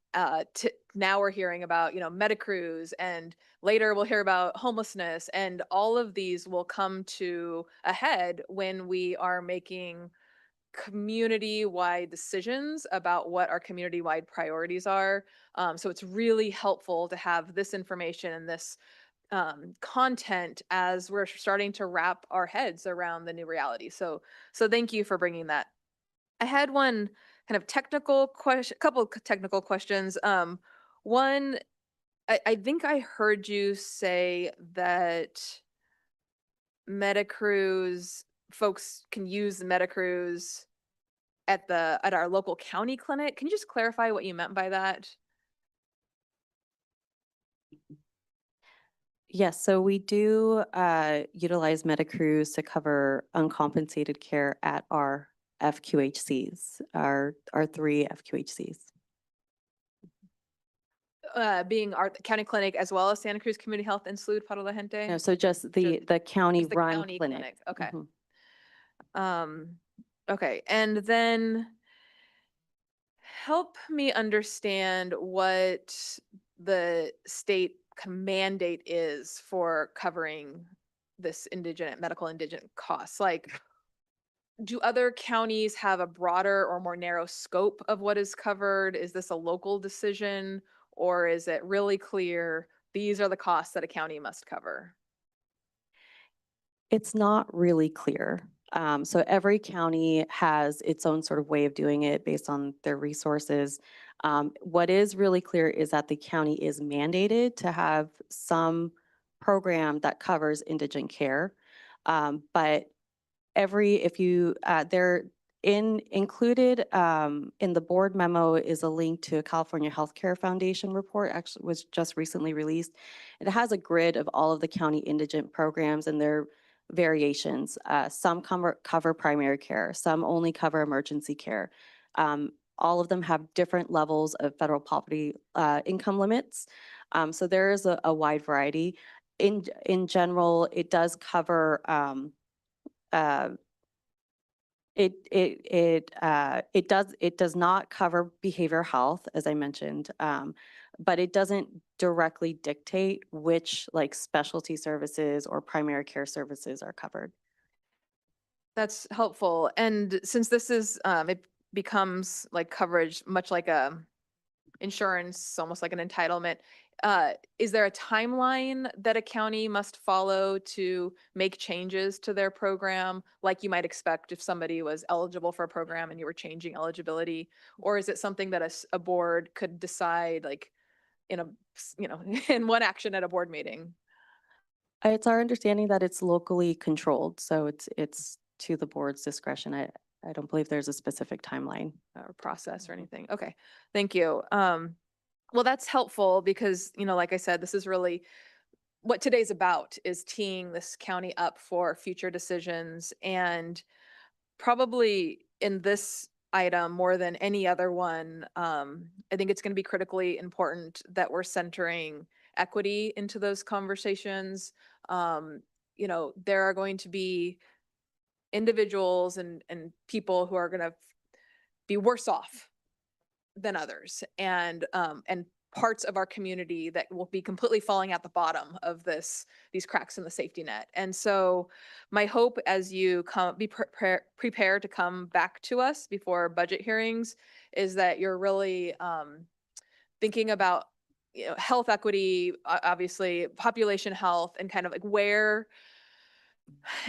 now we're hearing about, Medicruise, and later we'll hear about homelessness, and all of these will come to a head when we are making community-wide decisions about what our community-wide priorities are. So it's really helpful to have this information and this content as we're starting to wrap our heads around the new reality. So thank you for bringing that. I had one kind of technical question, couple of technical questions. One, I think I heard you say that Medicruise folks can use Medicruise at our local county clinic. Can you just clarify what you meant by that? Yes, so we do utilize Medicruise to cover uncompensated care at our FQHCs, our 3 FQHCs. Being our county clinic as well as Santa Cruz Community Health and Salud Para la Gente? No, so just the county Just the run county clinic. Okay. Mhm. Okay, and then help me understand what the state mandate is for covering this medical indigent costs. Like, do other counties have a broader or more narrow scope of what is covered? Is this a local decision, or is it really clear these are the costs that a county must cover? It's not really clear. So every county has its own sort of way of doing it based on their resources. What is really clear is that the county is mandated to have some program that covers indigent care. But included in the board memo is a link to a California Healthcare Foundation report, actually was just recently released. It has a grid of all of the county indigent programs and their variations. Some cover primary care, some only cover emergency care. All of them have different levels of federal poverty income limits. So there is a wide variety. In general, it does cover it does not cover behavioral health, as I mentioned, but it doesn't directly dictate which like specialty services or primary care services are covered. That's helpful. And since this is, it becomes like coverage, much like a insurance, almost like an entitlement. Is there a timeline that a county must follow to make changes to their program, like you might expect if somebody was eligible for a program and you were changing eligibility? Or is it something that a board could decide like in in one action at a board meeting? It's our understanding that it's locally controlled, so it's to the board's discretion. I don't believe there's a specific timeline or process or anything. Okay, thank you. Well, that's helpful because, like I said, this is really what today's about, is teeing this county up for future decisions. And probably in this item more than any other one, I think it's going to be critically important that we're centering equity into those conversations. You know, there are going to be individuals and people who are going to be worse off than others, and parts of our community that will be completely falling at the bottom of these cracks in the safety net. And so my hope, as you be prepared to come back to us before budget hearings, is that you're really thinking about, you know, health equity, obviously population health, and kind of like where,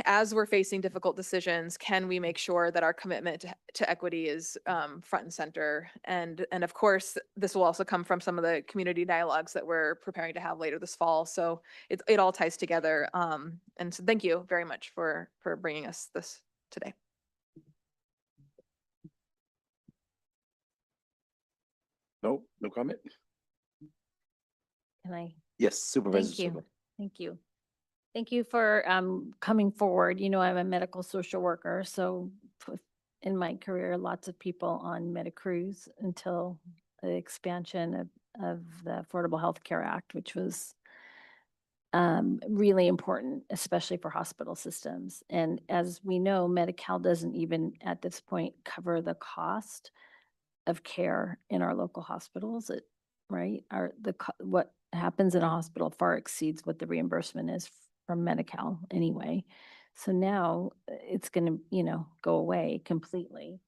as we're facing difficult decisions, can we make sure that our commitment to equity is front and center? And of course, this will also come from some of the community dialogues that we're preparing to have later this fall. So it all ties together. And so thank you very much for bringing us this today. No comment? Can I? Yes, Supervisor. Thank you. Silva. Thank you. Thank you for coming forward. You know, I'm a medical social worker, so in my career, lots of people on Cruz until the expansion of the Affordable Health Care Act, which was really important, especially for hospital systems. And as we know, Medi-Cal doesn't even at this point cover the cost of care in our local hospitals. Right? What happens in a hospital far exceeds what the reimbursement is from Medi-Cal anyway. So now it's going to, you know, go away completely.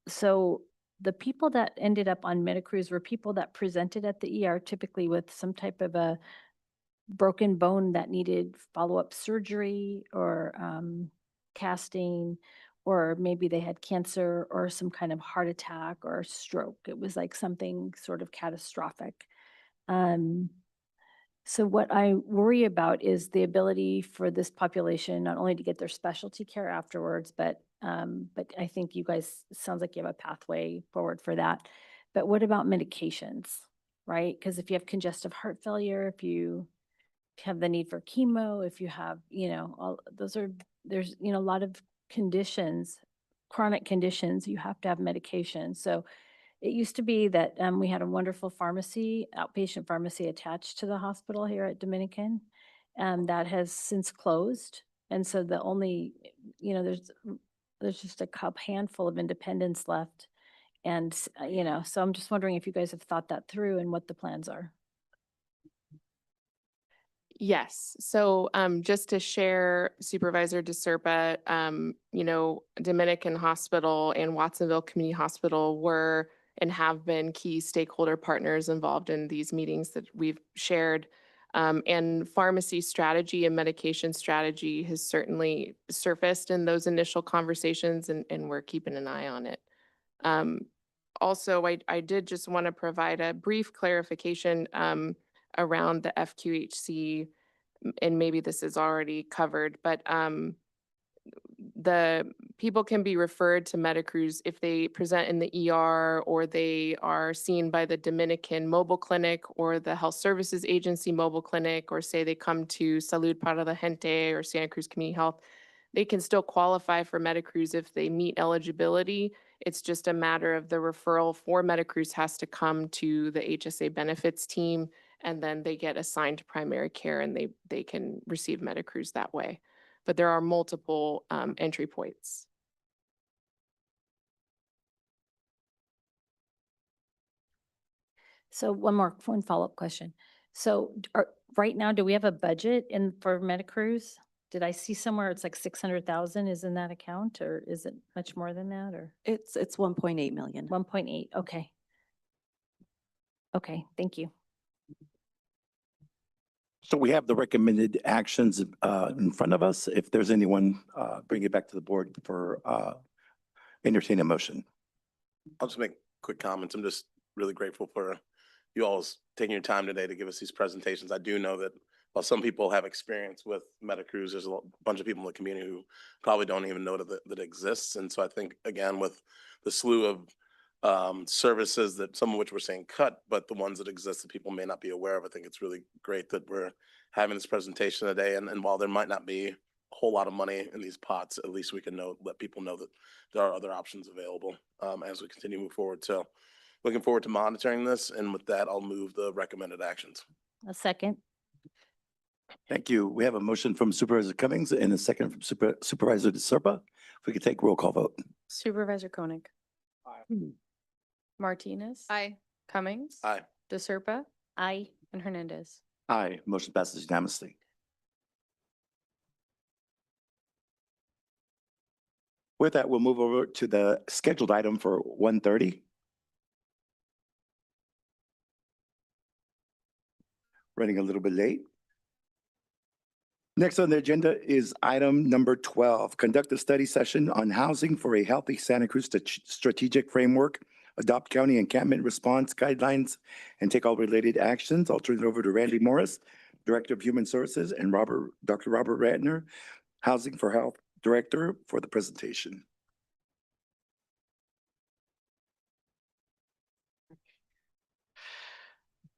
So the people that ended up on Cruz were people that presented at the ER typically with some type of a broken bone that needed follow-up surgery or casting, or maybe they had cancer or some kind of heart attack or stroke. It was like something sort of catastrophic. So what I worry about is the ability for this population not only to get their specialty care afterwards, but I think you guys, it sounds like you have a pathway forward for that. But what about medications, right? Because if you have congestive heart failure, if you have the need for chemo, if you have, you know, all those are, there's, you know, a lot of conditions, chronic conditions, you have to have medication. So it used to be that we had a wonderful pharmacy, outpatient pharmacy attached to the hospital here at Dominican, that has since closed. And so the only, you know, there's just a handful of independents left. And, you know, so I'm just wondering if you guys have thought that through and what the plans are. Yes. So just to share, Supervisor DeSerpa, you know, Dominican Hospital and Watsonville Community Hospital were and have been key stakeholder partners involved in these meetings that we've shared. And pharmacy strategy and medication strategy has certainly surfaced in those initial conversations, and we're keeping an eye on it. Also, I did just want to provide a brief clarification around the FQHC, and maybe this is already covered, but the people can be referred to Medicruz if they present in the ER or they are seen by the Dominican Mobile Clinic or the Health Services Agency Mobile Clinic, or say they come to Salud para la Gente or Santa Cruz Community Health. They can still qualify for Medicruz if they meet eligibility. It's just a matter of the referral for Medicruz has to come to the HSA benefits team, and then they get assigned to primary care and they can receive Medicruz that way. But there are multiple entry points. So one follow-up question. So right now, do we have a budget for Medicruz? Did I see somewhere it's like 600,000 is in that account, or is it much more than that, or? It's 1.8 million. 1.8, okay. Okay, thank you. So we have the recommended actions in front of us. If there's anyone, bring it back to the board for entertain a motion. I'll just make quick comments. I'm just really grateful for you all taking your time today to give us these presentations. I do know that while some people have experience with Medicruz, there's a bunch of people in the community who probably don't even know that it exists. And so I think, again, with the slew of services that some of which we're saying cut, but the ones that exist that people may not be aware of, I think it's really great that we're having this presentation today. And while there might not be a whole lot of money in these pots, at least we can let people know that there are other options available as we continue to move forward. So looking forward to monitoring this. And with that, I'll move the recommended actions. A second. Thank you. We have a motion from Supervisor Cummings and a second from Supervisor DeSerpa. If we could take roll call vote. Supervisor Koenig. Martinez. Aye. Cummings. Aye. DeSerpa. Aye. And Hernandez. Aye, motion passes unanimously. With that, we'll move over to the scheduled item for 1:30. Running a little bit late. Next on the agenda is item number 12, conduct a study session on housing for a healthy Santa Cruz strategic framework, adopt county encampment response guidelines, and take all related actions. I'll turn it over to Randy Morris, Director of Human Services, and Dr. Robert Ratner, Housing for Health Director, for the presentation.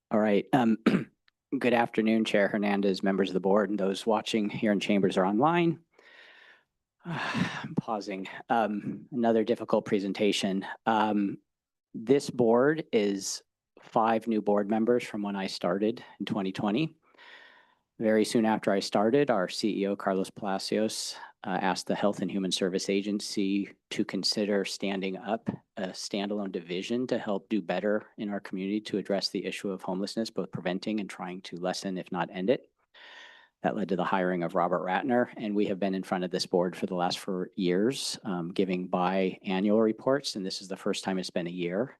All right. Good afternoon, Chair Hernandez, members of the board, and those watching here in chambers or online. I'm pausing. Another difficult presentation. This board is 5 new board members from when I started in 2020. Very soon after I started, our CEO, Carlos Palacios, asked the Health and Human Service Agency to consider standing up a standalone division to help do better in our community to address the issue of homelessness, both preventing and trying to lessen, if not end it. That led to the hiring of Robert Ratner, and we have been in front of this board for the last 4 years, giving biannual reports, and this is the first time it's been a year.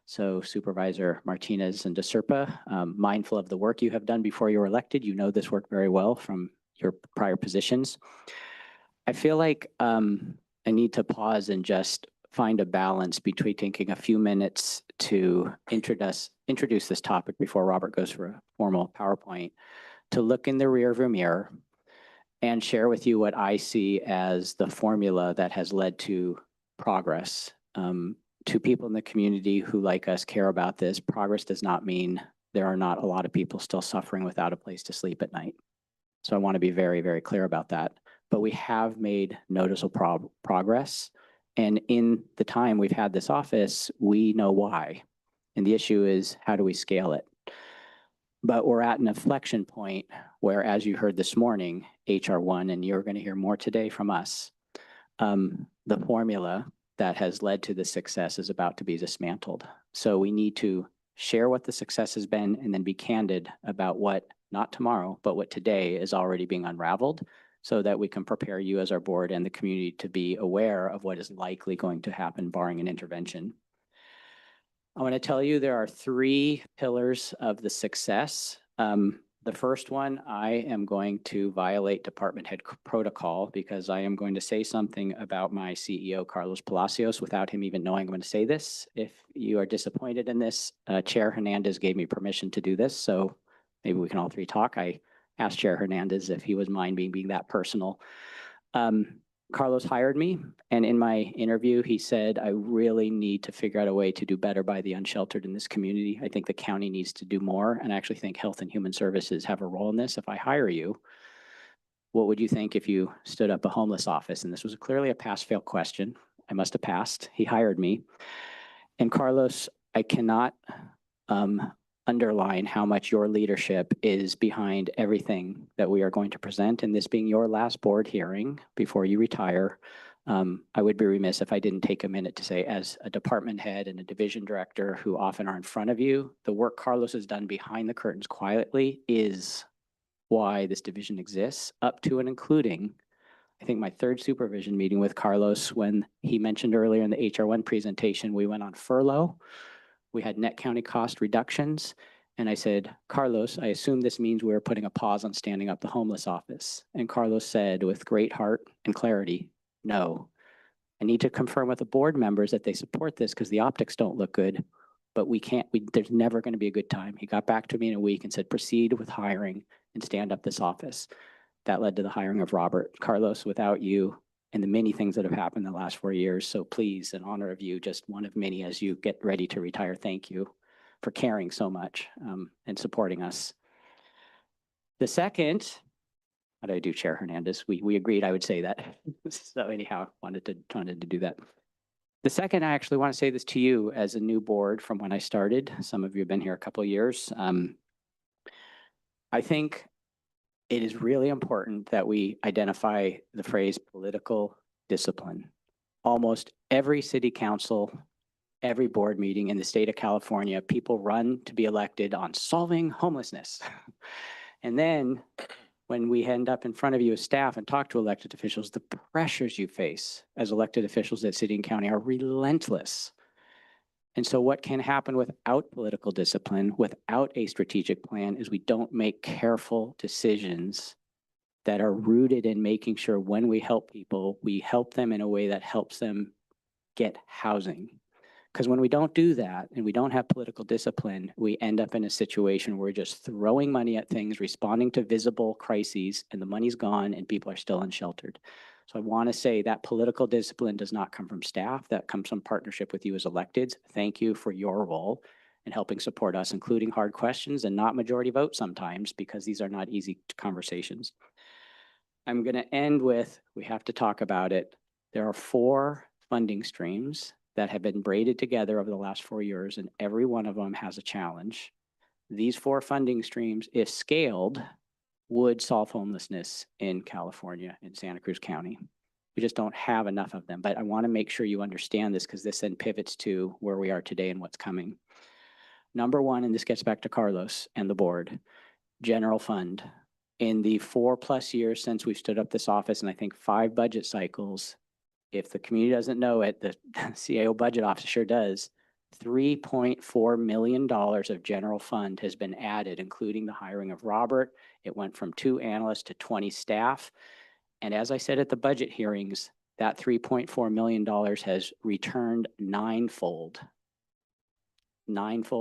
So Supervisor Martinez and DeSerpa, mindful of the work you have done before you were elected, you know this work very well from your prior positions. I feel like I need to pause and just find a balance between taking a few minutes to introduce this topic before Robert goes for a formal PowerPoint, to look in the rearview mirror and share with you what I see as the formula that has led to progress. To people in the community who, like us, care about this, progress does not mean there are not a lot of people still suffering without a place to sleep at night. So I want to be very, very clear about that. But we have made noticeable progress. And in the time we've had this office, we know why. And the issue is, how do we scale it? But we're at an inflection point where, as you heard this morning, HR1, and you're going to hear more today from us, the formula that has led to the success is about to be dismantled. So we need to share what the success has been and then be candid about what, not tomorrow, but what today is already being unraveled, so that we can prepare you as our board and the community to be aware of what is likely going to happen barring an intervention. I want to tell you there are 3 pillars of the success. The first one, I am going to violate department head protocol because I am going to say something about my CEO, Carlos Palacios, without him even knowing I'm going to say this. If you are disappointed in this, Chair Hernandez gave me permission to do this, so maybe we can all 3 talk. I asked Chair Hernandez if he was mind being that personal. Carlos hired me, and in my interview, he said, I really need to figure out a way to do better by the unsheltered in this community. I think the county needs to do more, and I actually think Health and Human Services have a role in this. If I hire you, what would you think if you stood up a homeless office? And this was clearly a pass-fail question. I must have passed. He hired me. And Carlos, I cannot underline how much your leadership is behind everything that we are going to present, and this being your last board hearing before you retire. I would be remiss if I didn't take a minute to say, as a department head and a division director who often are in front of you, the work Carlos has done behind the curtains quietly is why this division exists, up to and including, I think, my 3rd supervision meeting with Carlos, when he mentioned earlier in the HR1 presentation, we went on furlough. We had net county cost reductions. And I said, Carlos, I assume this means we're putting a pause on standing up the homeless office. And Carlos said with great heart and clarity, no. I need to confirm with the board members that they support this because the optics don't look good, but there's never going to be a good time. He got back to me in a week and said, proceed with hiring and stand up this office. That led to the hiring of Robert. Carlos, without you, and the many things that have happened in the last 4 years. So please, in honor of you, just one of many as you get ready to retire, thank you for caring so much and supporting us. The second how did I do, Chair Hernandez? We agreed I would say that. So anyhow, wanted to do that. The second, I actually want to say this to you as a new board from when I started. Some of you have been here a couple of years. I think it is really important that we identify the phrase political discipline. Almost every city council, every board meeting in the state of California, people run to be elected on solving homelessness. And then when we end up in front of you as staff and talk to elected officials, the pressures you face as elected officials at city and county are relentless. And so what can happen without political discipline, without a strategic plan, is we don't make careful decisions that are rooted in making sure when we help people, we help them in a way that helps them get housing. Because when we don't do that and we don't have political discipline, we end up in a situation where we're just throwing money at things, responding to visible crises, and the money's gone and people are still unsheltered. So I want to say that political discipline does not come from staff. That comes from partnership with you as electeds. Thank you for your role in helping support us, including hard questions and not majority vote sometimes, because these are not easy conversations. I'm going to end with, we have to talk about it. There are 4 funding streams that have been braided together over the last 4 years, and every one of them has a challenge. These 4 funding streams, if scaled, would solve homelessness in California, in Santa Cruz County. We just don't have enough of them, but I want to make sure you understand this because this then pivots to where we are today and what's coming. Number 1, and this gets back to Carlos and the board, general fund. In the 4+ years since we've stood up this office, and I think 5 budget cycles, if the community doesn't know it, the CAO budget office sure does, $3.4 million of general fund has been added, including the hiring of Robert. It went from 2 analysts to 20 staff. And as I said at the budget hearings, that $3.4 million has returned ninefold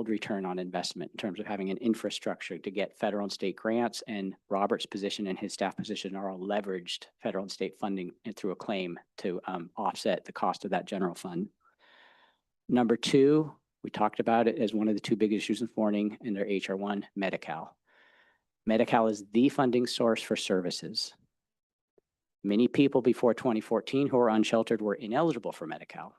return on investment in terms of having an infrastructure to get federal and state grants, and Robert's position and his staff position are all leveraged federal and state funding through a claim to offset the cost of that general fund. Number 2, we talked about it as one of the 2 big issues this morning in their HR1, Medi-Cal. Medi-Cal is the funding source for services. Many people before 2014 who were unsheltered were ineligible for Medi-Cal.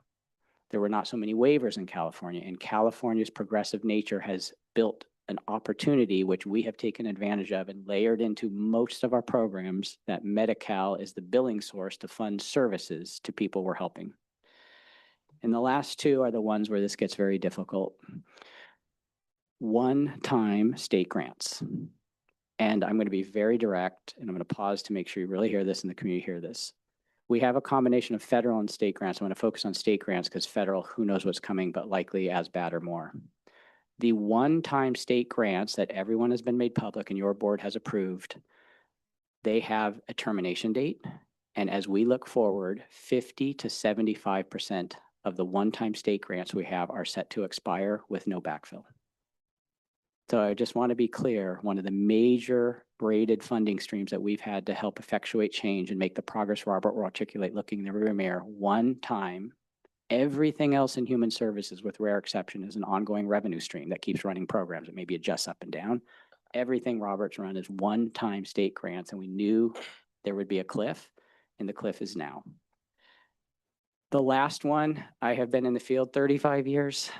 There were not so many waivers in California, and California's progressive nature has built an opportunity which we have taken advantage of and layered into most of our programs, that Medi-Cal is the billing source to fund services to people we're helping. And the last 2 are the ones where this gets very difficult. One-time state grants. And I'm going to be very direct, and I'm going to pause to make sure you really hear this and the community hear this. We have a combination of federal and state grants. I'm going to focus on state grants because federal, who knows what's coming, but likely as bad or more. The one-time state grants that everyone has been made public and your board has approved, they have a termination date. And as we look forward, 50 to 75% of the one-time state grants we have are set to expire with no backfill. So I just want to be clear, one of the major braided funding streams that we've had to help effectuate change and make the progress Robert will articulate looking in the rear mirror, one time, everything else in human services with rare exception is an ongoing revenue stream that keeps running programs. It maybe adjusts up and down. Everything Robert's run is one-time state grants, and we knew there would be a cliff, and the cliff is now. The last one, I have been in the field 35 years.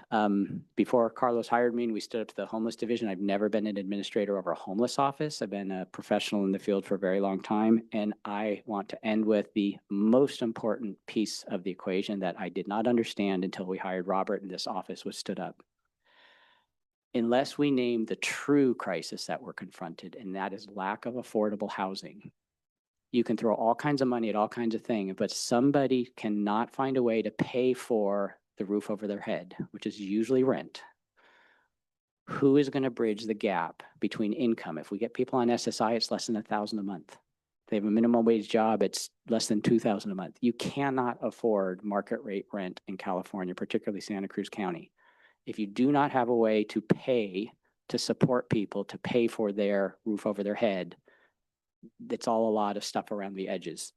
Before Carlos hired me and we stood up to the homeless division, I've never been an administrator over a homeless office. I've been a professional in the field for a very long time. And I want to end with the most important piece of the equation that I did not understand until we hired Robert and this office was stood up. Unless we name the true crisis that we're confronted, and that is lack of affordable housing, you can throw all kinds of money at all kinds of things, but somebody cannot find a way to pay for the roof over their head, which is usually rent. Who is going to bridge the gap between income? If we get people on SSI, it's less than $1,000 a month. If they have a minimum wage job, it's less than $2,000 a month. You cannot afford market rate rent in California, particularly Santa Cruz County. If you do not have a way to pay to support people to pay for their roof over their head, it's all a lot of stuff around the edges.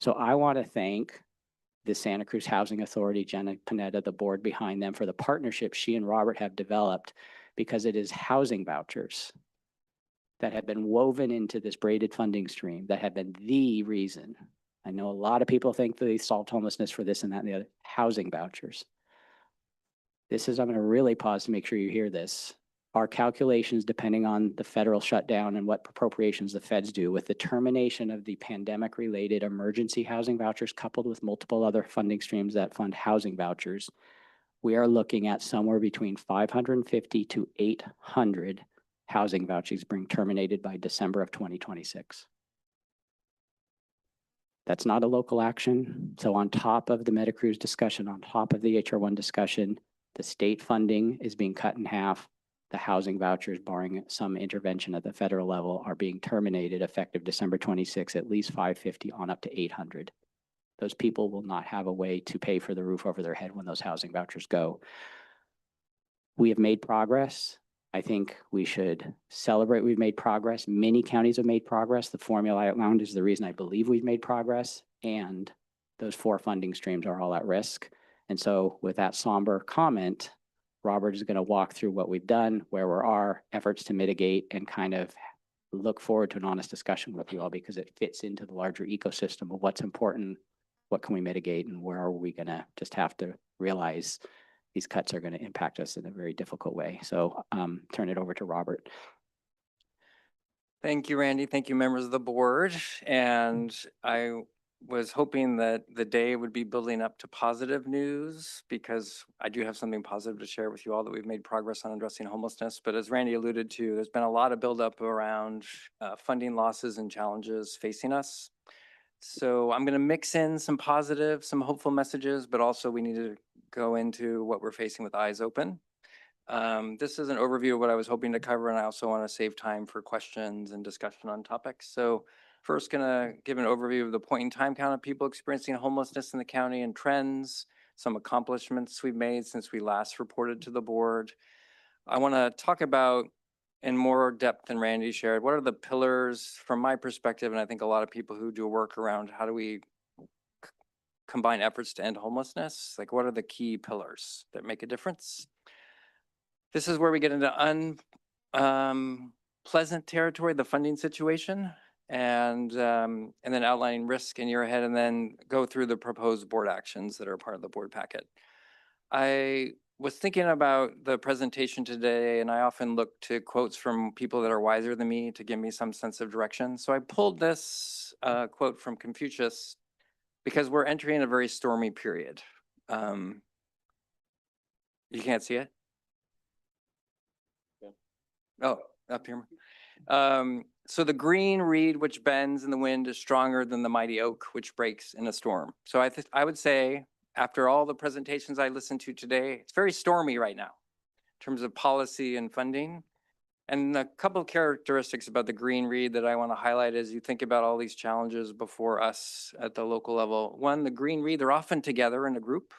So I want to thank the Santa Cruz Housing Authority, Jenna Panetta, the board behind them, for the partnership she and Robert have developed, because it is housing vouchers that have been woven into this braided funding stream that have been the reason. I know a lot of people think they solved homelessness for this and that and the other. Housing vouchers. I'm going to really pause to make sure you hear this. Our calculations, depending on the federal shutdown and what appropriations the feds do, with the termination of the pandemic-related emergency housing vouchers coupled with multiple other funding streams that fund housing vouchers, we are looking at somewhere between 550 to 800 housing vouchers being terminated by December of 2026. That's not a local action. So on top of the MetaCruz discussion, on top of the HR1 discussion, the state funding is being cut in half. The housing vouchers, barring some intervention at the federal level, are being terminated effective December 26, at least 550 on up to 800. Those people will not have a way to pay for the roof over their head when those housing vouchers go. We have made progress. I think we should celebrate we've made progress. Many counties have made progress. The formula I outlined is the reason I believe we've made progress, and those 4 funding streams are all at risk. And so with that somber comment, Robert is going to walk through what we've done, where we are, efforts to mitigate, and kind of look forward to an honest discussion with you all because it fits into the larger ecosystem of what's important, what can we mitigate, and where are we going to just have to realize these cuts are going to impact us in a very difficult way. So turn it over to Robert. Thank you, Randy. Thank you, members of the board. And I was hoping that the day would be building up to positive news because I do have something positive to share with you all that we've made progress on addressing homelessness. But as Randy alluded to, there's been a lot of buildup around funding losses and challenges facing us. So I'm going to mix in some positive, some hopeful messages, but also we need to go into what we're facing with eyes open. This is an overview of what I was hoping to cover, and I also want to save time for questions and discussion on topics. So first, going to give an overview of the point in time count of people experiencing homelessness in the county and trends, some accomplishments we've made since we last reported to the board. I want to talk about in more depth than Randy shared, what are the pillars from my perspective, and I think a lot of people who do work around how do we combine efforts to end homelessness? Like, what are the key pillars that make a difference? This is where we get into unpleasant territory, the funding situation, and then outlining risk in year ahead, and then go through the proposed board actions that are part of the board packet. I was thinking about the presentation today, and I often look to quotes from people that are wiser than me to give me some sense of direction. So I pulled this quote from Confucius because we're entering a very stormy period. You can't see it? Yeah. Oh, up here. So the green reed which bends in the wind is stronger than the mighty oak which breaks in a storm. So I would say, after all the presentations I listened to today, it's very stormy right now in terms of policy and funding. And a couple of characteristics about the green reed that I want to highlight as you think about all these challenges before us at the local level. One, the green reed, they're often together in a group.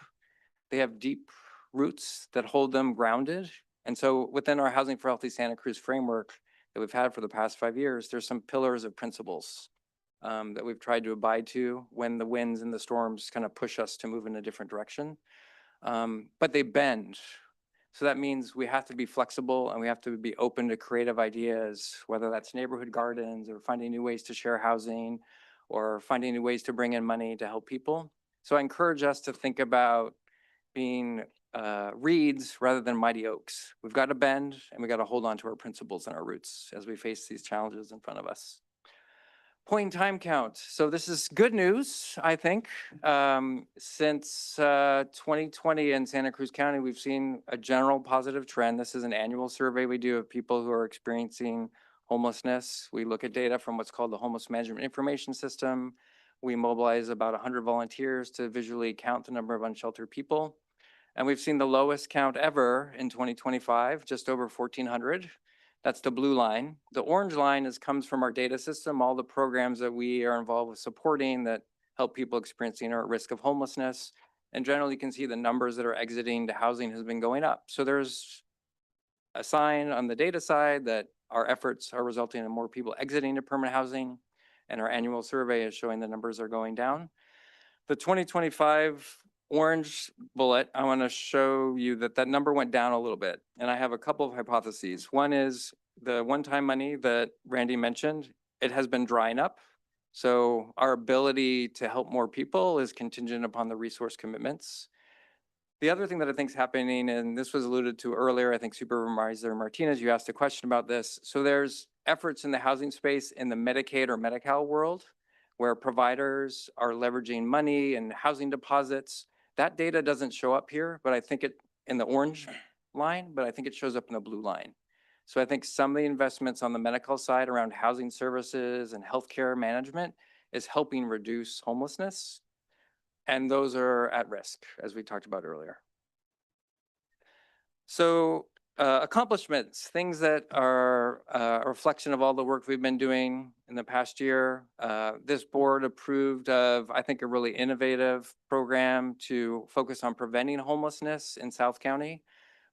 They have deep roots that hold them grounded. And so within our Housing for Healthy Santa Cruz framework that we've had for the past 5 years, there's some pillars of principles that we've tried to abide to when the winds and the storms kind of push us to move in a different direction. But they bend. So that means we have to be flexible and we have to be open to creative ideas, whether that's neighborhood gardens or finding new ways to share housing or finding new ways to bring in money to help people. So I encourage us to think about being reeds rather than mighty oaks. We've got to bend and we got to hold on to our principles and our roots as we face these challenges in front of us. Point in time count. So this is good news, I think. Since 2020 in Santa Cruz County, we've seen a general positive trend. This is an annual survey we do of people who are experiencing homelessness. We look at data from what's called the Homeless Management Information System. We mobilize about 100 volunteers to visually count the number of unsheltered people. And we've seen the lowest count ever in 2025, just over 1,400. That's the blue line. The orange line comes from our data system, all the programs that we are involved with supporting that help people experiencing or at risk of homelessness. And generally, you can see the numbers that are exiting to housing has been going up. So there's a sign on the data side that our efforts are resulting in more people exiting to permanent housing, and our annual survey is showing the numbers are going down. The 2025 orange bullet, I want to show you that that number went down a little bit. And I have a couple of hypotheses. One is the one-time money that Randy mentioned, it has been drying up. So our ability to help more people is contingent upon the resource commitments. The other thing that I think is happening, and this was alluded to earlier, I think Supervisor Martinez, you asked a question about this. So there's efforts in the housing space in the Medicaid or Medi-Cal world where providers are leveraging money and housing deposits. That data doesn't show up here, but I think it in the orange line, but I think it shows up in the blue line. So I think some of the investments on the medical side around housing services and healthcare management is helping reduce homelessness. And those are at risk, as we talked about earlier. So accomplishments, things that are a reflection of all the work we've been doing in the past year. This board approved of, I think, a really innovative program to focus on preventing homelessness in South County.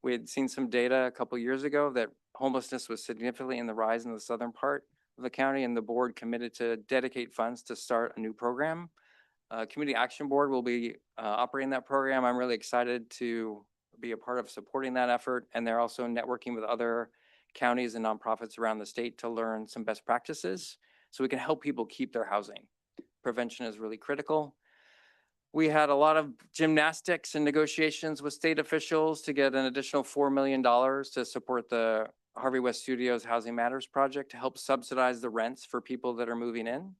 We had seen some data a couple years ago that homelessness was significantly in the rise in the southern part of the county, and the board committed to dedicate funds to start a new program. Community Action Board will be operating that program. I'm really excited to be a part of supporting that effort. And they're also networking with other counties and nonprofits around the state to learn some best practices so we can help people keep their housing. Prevention is really critical. We had a lot of gymnastics and negotiations with state officials to get an additional $4 million to support the Harvey West Studios Housing Matters project to help subsidize the rents for people that are moving in.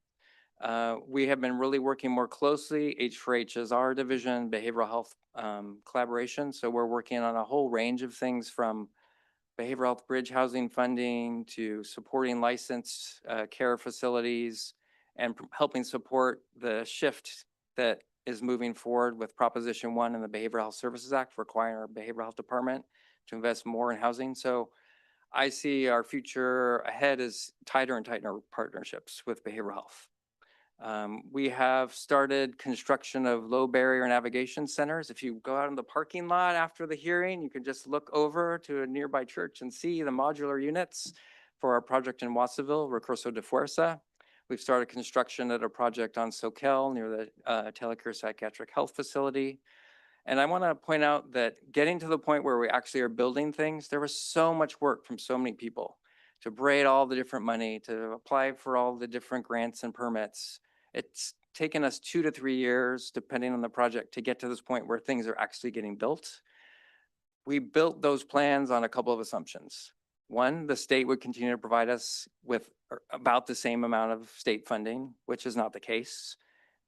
We have been really working more closely. H4H is our division, behavioral health collaboration. So we're working on a whole range of things from behavioral health bridge housing funding to supporting licensed care facilities and helping support the shift that is moving forward with Proposition 1 in the Behavioral Health Services Act, requiring our behavioral health department to invest more in housing. So I see our future ahead as tighter and tighter partnerships with behavioral health. We have started construction of low barrier navigation centers. If you go out in the parking lot after the hearing, you can just look over to a nearby church and see the modular units for our project in Watsonville, Recurso de Fuerza. We've started construction at a project on Soquel near the Telecare Psychiatric Health Facility. And I want to point out that getting to the point where we actually are building things, there was so much work from so many people to braid all the different money, to apply for all the different grants and permits. It's taken us 2 to 3 years, depending on the project, to get to this point where things are actually getting built. We built those plans on a couple of assumptions. One, the state would continue to provide us with about the same amount of state funding, which is not the case.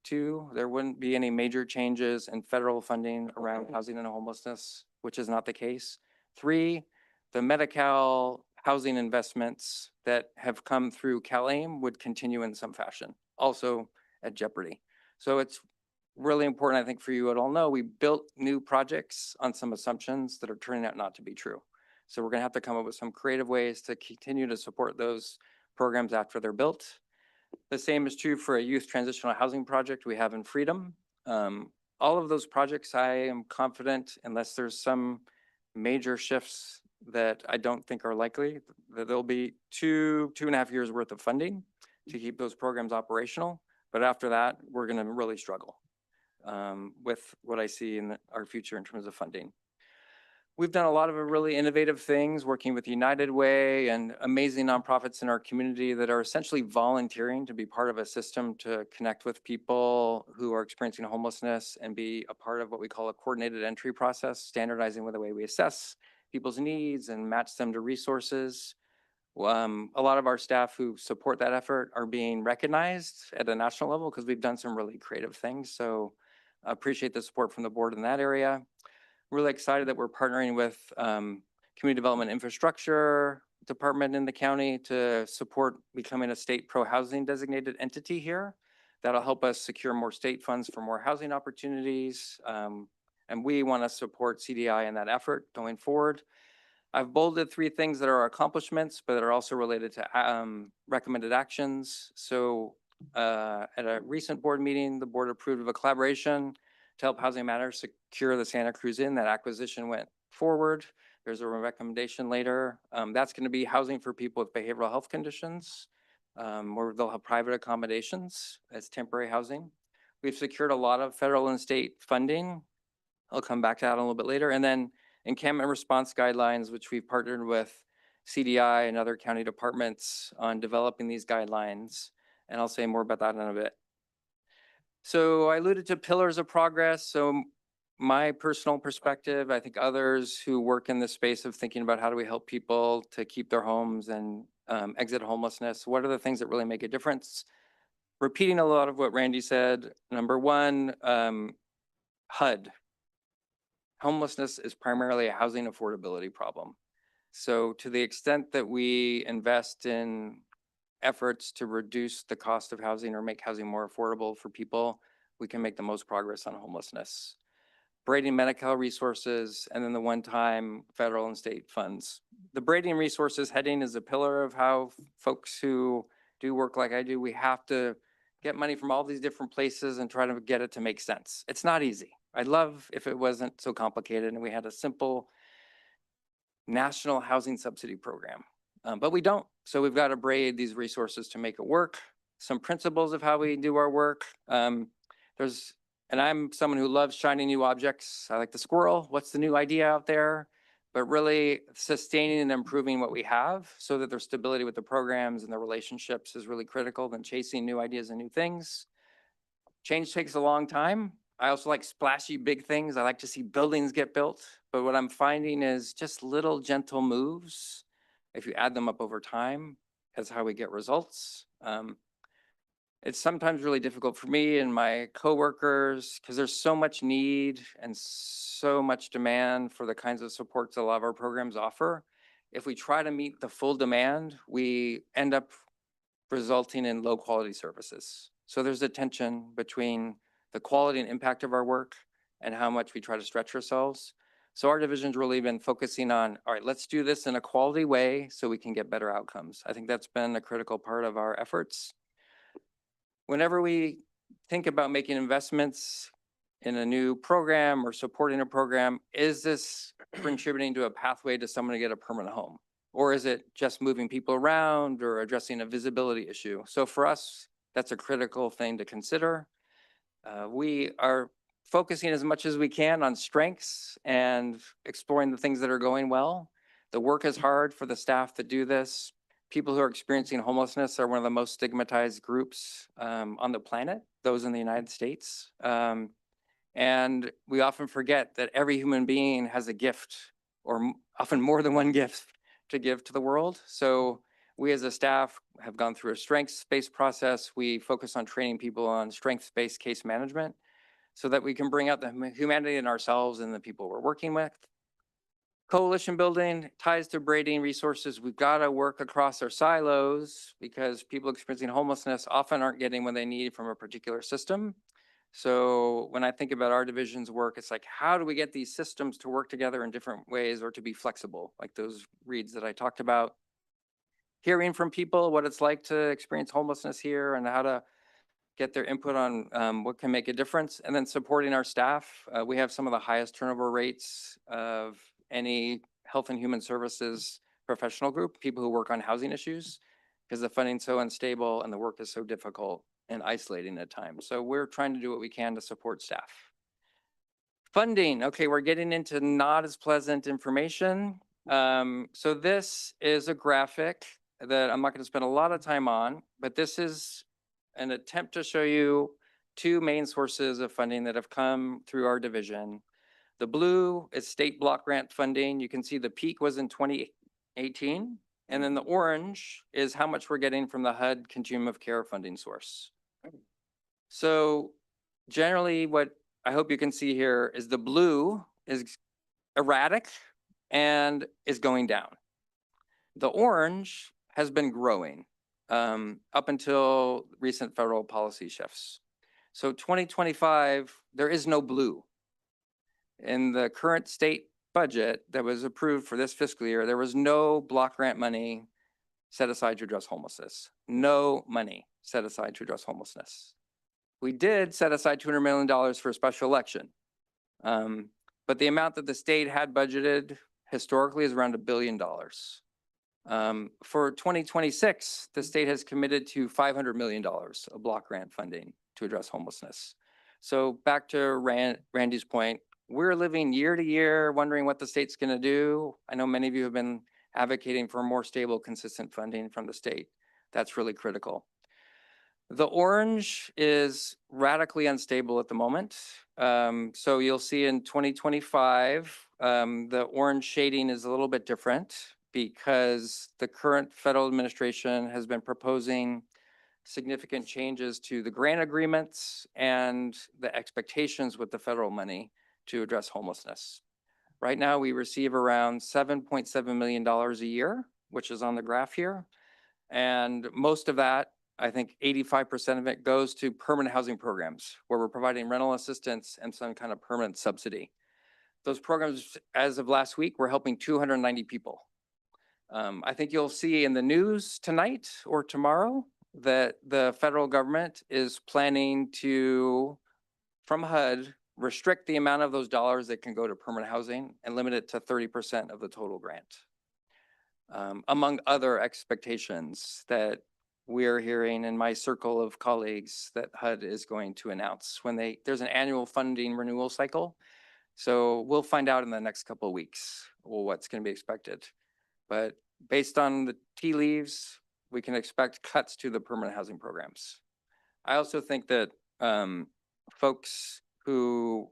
2, there wouldn't be any major changes in federal funding around housing and homelessness, which is not the case. 3, the Medi-Cal housing investments that have come through CalAIM would continue in some fashion, also at jeopardy. So it's really important, I think, for you to all know, we built new projects on some assumptions that are turning out not to be true. So we're gonna have to come up with some creative ways to continue to support those programs after they're built. The same is true for a youth transitional housing project we have in Freedom. All of those projects, I am confident, unless there's some major shifts that I don't think are likely, that there'll be 2.5 years worth of funding to keep those programs operational. But after that, we're gonna really struggle with what I see in our future in terms of funding. We've done a lot of really innovative things, working with United Way and amazing nonprofits in our community that are essentially volunteering to be part of a system to connect with people who are experiencing homelessness and be a part of what we call a coordinated entry process, standardizing with the way we assess people's needs and match them to resources. A lot of our staff who support that effort are being recognized at a national level because we've done some really creative things. So I appreciate the support from the board in that area. Really excited that we're partnering with Community Development Infrastructure Department in the county to support becoming a state pro-housing designated entity here. That'll help us secure more state funds for more housing opportunities. And we want to support CDI in that effort going forward. I've bolded 3 things that are accomplishments, but that are also related to recommended actions. So at a recent board meeting, the board approved of a collaboration to help Housing Matters secure the Santa Cruz Inn. That acquisition went forward. There's a recommendation later. That's going to be housing for people with behavioral health conditions, where they'll have private accommodations as temporary housing. We've secured a lot of federal and state funding I'll come back to that a little bit later. And then encampment response guidelines, which we've partnered with CDI and other county departments on developing these guidelines. And I'll say more about that in a bit. So I alluded to pillars of progress. So my personal perspective, I think others who work in this space of thinking about how do we help people to keep their homes and exit homelessness, what are the things that really make a difference? Repeating a lot of what Randy said, number one, HUD. Homelessness is primarily a housing affordability problem. So to the extent that we invest in efforts to reduce the cost of housing or make housing more affordable for people, we can make the most progress on homelessness. Braiding Medi-Cal resources, and then the one-time federal and state funds. The braiding resources heading is a pillar of how folks who do work like I do, we have to get money from all these different places and try to get it to make sense. It's not easy. I'd love if it wasn't so complicated and we had a simple national housing subsidy program, but we don't. So we've got to braid these resources to make it work. Some principles of how we do our work. And I'm someone who loves shiny new objects. I like the squirrel. What's the new idea out there? But really sustaining and improving what we have so that there's stability with the programs and the relationships is really critical than chasing new ideas and new things. Change takes a long time. I also like splashy big things. I like to see buildings get built. But what I'm finding is just little gentle moves. If you add them up over time, that's how we get results. It's sometimes really difficult for me and my coworkers because there's so much need and so much demand for the kinds of supports a lot of our programs offer. If we try to meet the full demand, we end up resulting in low quality services. So there's a tension between the quality and impact of our work and how much we try to stretch ourselves. So our division's really been focusing on, all right, let's do this in a quality way so we can get better outcomes. I think that's been a critical part of our efforts. Whenever we think about making investments in a new program or supporting a program, is this contributing to a pathway to someone to get a permanent home? Or is it just moving people around or addressing a visibility issue? So for us, that's a critical thing to consider. We are focusing as much as we can on strengths and exploring the things that are going well. The work is hard for the staff that do this. People who are experiencing homelessness are one of the most stigmatized groups on the planet, those in the United States. And we often forget that every human being has a gift, or often more than one gift to give to the world. So we as a staff have gone through a strengths-based process. We focus on training people on strengths-based case management so that we can bring out the humanity in ourselves and the people we're working with. Coalition building ties to braiding resources. We've got to work across our silos because people experiencing homelessness often aren't getting what they need from a particular system. So when I think about our division's work, it's like, how do we get these systems to work together in different ways or to be flexible, like those reads that I talked about. Hearing from people what it's like to experience homelessness here and how to get their input on what can make a difference, and then supporting our staff. We have some of the highest turnover rates of any health and human services professional group, people who work on housing issues, because the funding's so unstable and the work is so difficult and isolating at times. So we're trying to do what we can to support staff. Funding, okay, we're getting into not as pleasant information. So this is a graphic that I'm not going to spend a lot of time on, but this is an attempt to show you two main sources of funding that have come through our division. The blue is state block grant funding. You can see the peak was in 2018. And then the orange is how much we're getting from the HUD Continuum of Care funding source. So generally what I hope you can see here is the blue is erratic and is going down. The orange has been growing up until recent federal policy shifts. So 2025, there is no blue. In the current state budget that was approved for this fiscal year, there was no block grant money set aside to address homelessness. No money set aside to address homelessness. We did set aside $200 million for a special election. But the amount that the state had budgeted historically is around $1 billion. For 2026, the state has committed to $500 million of block grant funding to address homelessness. So back to Randy's point, we're living year to year, wondering what the state's going to do. I know many of you have been advocating for more stable, consistent funding from the state. That's really critical. The orange is radically unstable at the moment. So you'll see in 2025, the orange shading is a little bit different because the current federal administration has been proposing significant changes to the grant agreements and the expectations with the federal money to address homelessness. Right now, we receive around $7.7 million a year, which is on the graph here. And most of that, I think 85% of it goes to permanent housing programs where we're providing rental assistance and some kind of permanent subsidy. Those programs, as of last week, we're helping 290 people. I think you'll see in the news tonight or tomorrow that the federal government is planning to, from HUD, restrict the amount of those dollars that can go to permanent housing and limit it to 30% of the total grant. Among other expectations that we're hearing in my circle of colleagues that HUD is going to announce when there's an annual funding renewal cycle. So we'll find out in the next couple of weeks what's going to be expected. But based on the tea leaves, we can expect cuts to the permanent housing programs. I also think that folks who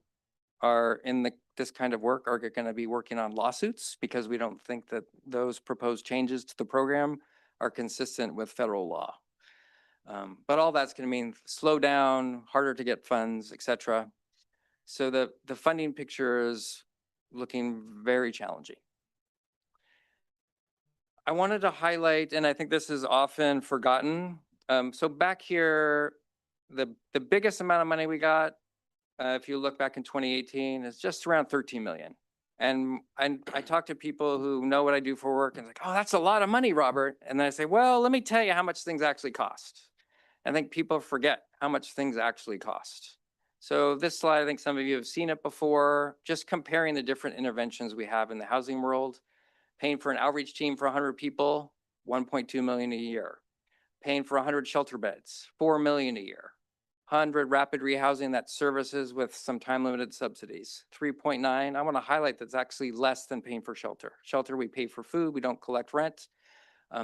are in this kind of work are going to be working on lawsuits because we don't think that those proposed changes to the program are consistent with federal law. But all that's going to mean slow down, harder to get funds, et cetera. So the funding picture is looking very challenging. I wanted to highlight, and I think this is often forgotten. So back here, the biggest amount of money we got, if you look back in 2018, is just around 13 million. And I talk to people who know what I do for work and like, oh, that's a lot of money, Robert. And then I say, well, let me tell you how much things actually cost. I think people forget how much things actually cost. So this slide, I think some of you have seen it before, just comparing the different interventions we have in the housing world. Paying for an outreach team for 100 people, 1.2 million a year. Paying for 100 shelter beds, 4 million a year. 100 rapid rehousing that services with some time limited subsidies, 3.9. I want to highlight that's actually less than paying for shelter. Shelter, we pay for food, we don't collect rent.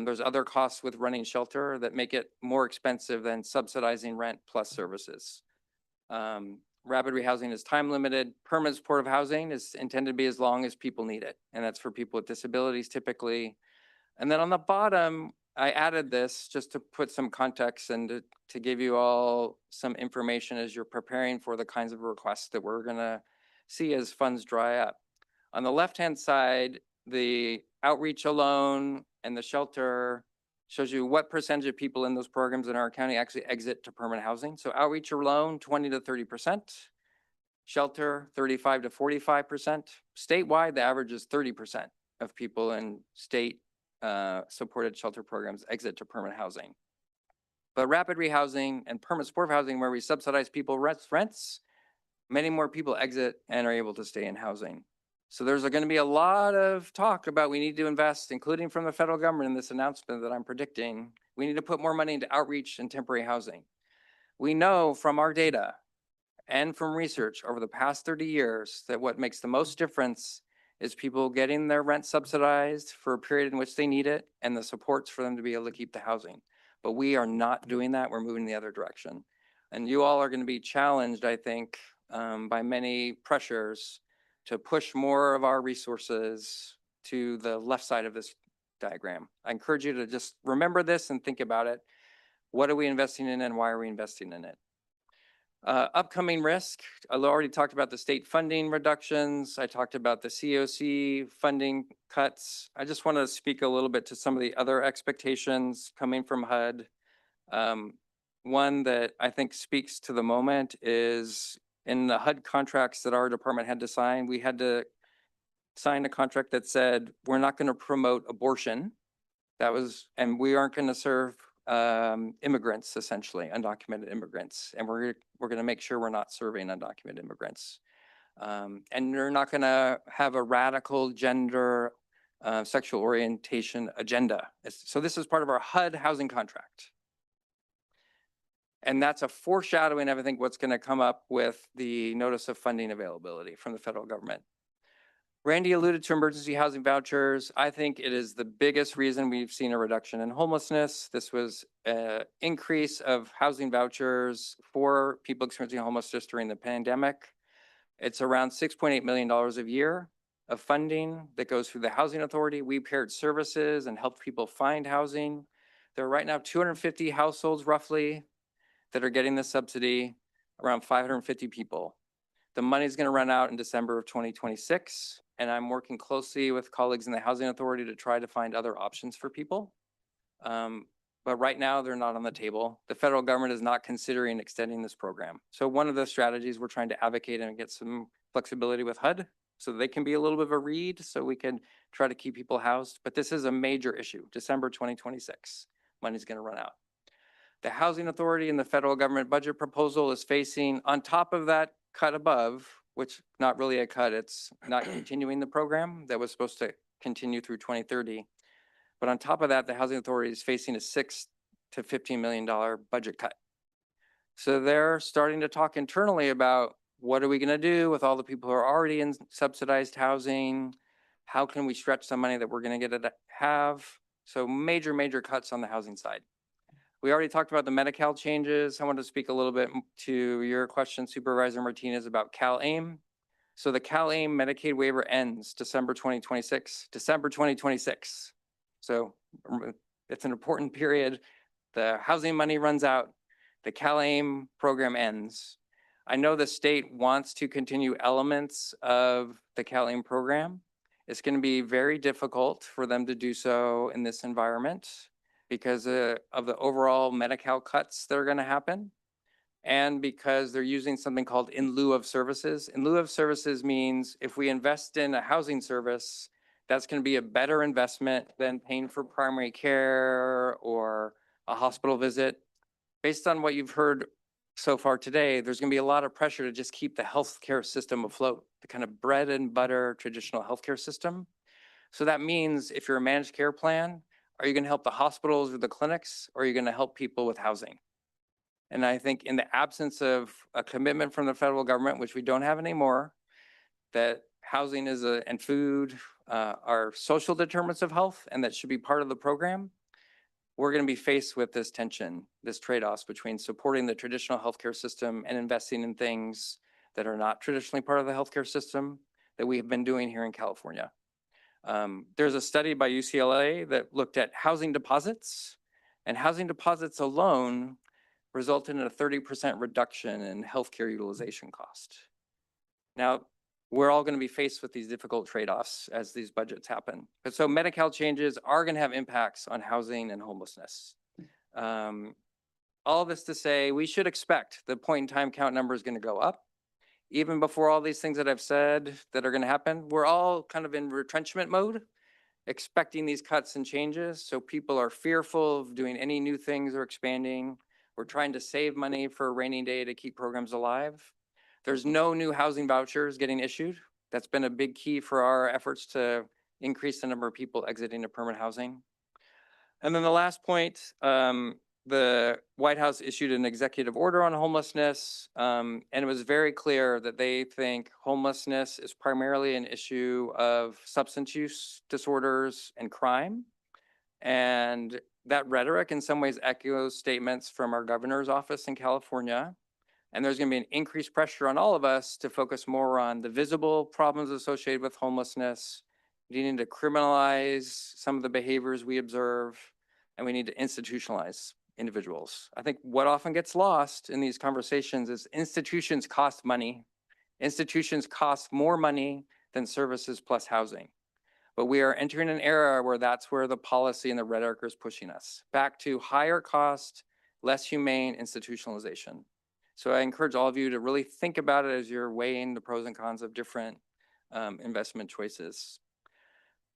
There's other costs with running shelter that make it more expensive than subsidizing rent plus services. Rapid rehousing is time limited. Permanent supportive housing is intended to be as long as people need it. And that's for people with disabilities typically. And then on the bottom, I added this just to put some context and to give you all some information as you're preparing for the kinds of requests that we're gonna see as funds dry up. On the left-hand side, the outreach alone and the shelter shows you what percentage of people in those programs in our county actually exit to permanent housing. So outreach alone, 20 to 30%. Shelter, 35 to 45%. Statewide, the average is 30% of people in state supported shelter programs exit to permanent housing. But rapid rehousing and permanent supportive housing, where we subsidize people rents, many more people exit and are able to stay in housing. So there's going to be a lot of talk about we need to invest, including from the federal government in this announcement that I'm predicting. We need to put more money into outreach and temporary housing. We know from our data and from research over the past 30 years that what makes the most difference is people getting their rent subsidized for a period in which they need it and the supports for them to be able to keep the housing. But we are not doing that. We're moving the other direction. And you all are going to be challenged, I think, by many pressures to push more of our resources to the left side of this diagram. I encourage you to just remember this and think about it. What are we investing in and why are we investing in it? Upcoming risk, I already talked about the state funding reductions. I talked about the COC funding cuts. I just want to speak a little bit to some of the other expectations coming from HUD. One that I think speaks to the moment is in the HUD contracts that our department had to sign, we had to sign a contract that said, we're not going to promote abortion. And we aren't going to serve immigrants, essentially, undocumented immigrants. And we're going to make sure we're not serving undocumented immigrants. And we're not going to have a radical gender, sexual orientation agenda. So this is part of our HUD housing contract. And that's a foreshadowing of, I think, what's going to come up with the notice of funding availability from the federal government. Randy alluded to emergency housing vouchers. I think it is the biggest reason we've seen a reduction in homelessness. This was an increase of housing vouchers for people experiencing homelessness during the pandemic. It's around $6.8 million a year of funding that goes through the Housing Authority. We paired services and helped people find housing. There are right now 250 households roughly that are getting the subsidy, around 550 people. The money's going to run out in December of 2026, and I'm working closely with colleagues in the Housing Authority to try to find other options for people. But right now, they're not on the table. The federal government is not considering extending this program. So one of the strategies we're trying to advocate and get some flexibility with HUD so they can be a little bit of a read so we can try to keep people housed. But this is a major issue, December 2026, money's going to run out. The Housing Authority and the federal government budget proposal is facing, on top of that cut above, which not really a cut, it's not continuing the program that was supposed to continue through 2030. But on top of that, the Housing Authority is facing a $6 to $15 million budget cut. So they're starting to talk internally about what are we going to do with all the people who are already in subsidized housing? How can we stretch some money that we're going to get to have? So major, major cuts on the housing side. We already talked about the Medi-Cal changes. I wanted to speak a little bit to your question, Supervisor Martinez, about CalAIM. So the CalAIM Medicaid waiver ends December 2026, December 2026. So it's an important period. The housing money runs out. The CalAIM program ends. I know the state wants to continue elements of the CalAIM program. It's going to be very difficult for them to do so in this environment because of the overall Medi-Cal cuts that are going to happen, and because they're using something called in lieu of services. In lieu of services means if we invest in a housing service, that's going to be a better investment than paying for primary care or a hospital visit. Based on what you've heard so far today, there's going to be a lot of pressure to just keep the healthcare system afloat, the kind of bread and butter traditional healthcare system. So that means if you're a managed care plan, are you going to help the hospitals or the clinics, or are you going to help people with housing? And I think in the absence of a commitment from the federal government, which we don't have anymore, that housing is and food are social determinants of health, and that should be part of the program, we're going to be faced with this tension, this trade-offs between supporting the traditional healthcare system and investing in things that are not traditionally part of the healthcare system that we have been doing here in California. There's a study by UCLA that looked at housing deposits, and housing deposits alone resulted in a 30% reduction in healthcare utilization cost. Now, we're all going to be faced with these difficult trade-offs as these budgets happen. But so Medi-Cal changes are going to have impacts on housing and homelessness. All this to say, we should expect the point in time count number is going to go up. Even before all these things that I've said that are going to happen, we're all kind of in retrenchment mode, expecting these cuts and changes. So people are fearful of doing any new things or expanding. We're trying to save money for a rainy day to keep programs alive. There's no new housing vouchers getting issued. That's been a big key for our efforts to increase the number of people exiting to permanent housing. And then the last point, the White House issued an executive order on homelessness, and it was very clear that they think homelessness is primarily an issue of substance use disorders and crime. And that rhetoric in some ways echoes statements from our governor's office in California. And there's going to be an increased pressure on all of us to focus more on the visible problems associated with homelessness, needing to criminalize some of the behaviors we observe, and we need to institutionalize individuals. I think what often gets lost in these conversations is institutions cost money. Institutions cost more money than services plus housing. But we are entering an era where that's where the policy and the rhetoric is pushing us back to higher cost, less humane institutionalization. So I encourage all of you to really think about it as you're weighing the pros and cons of different investment choices.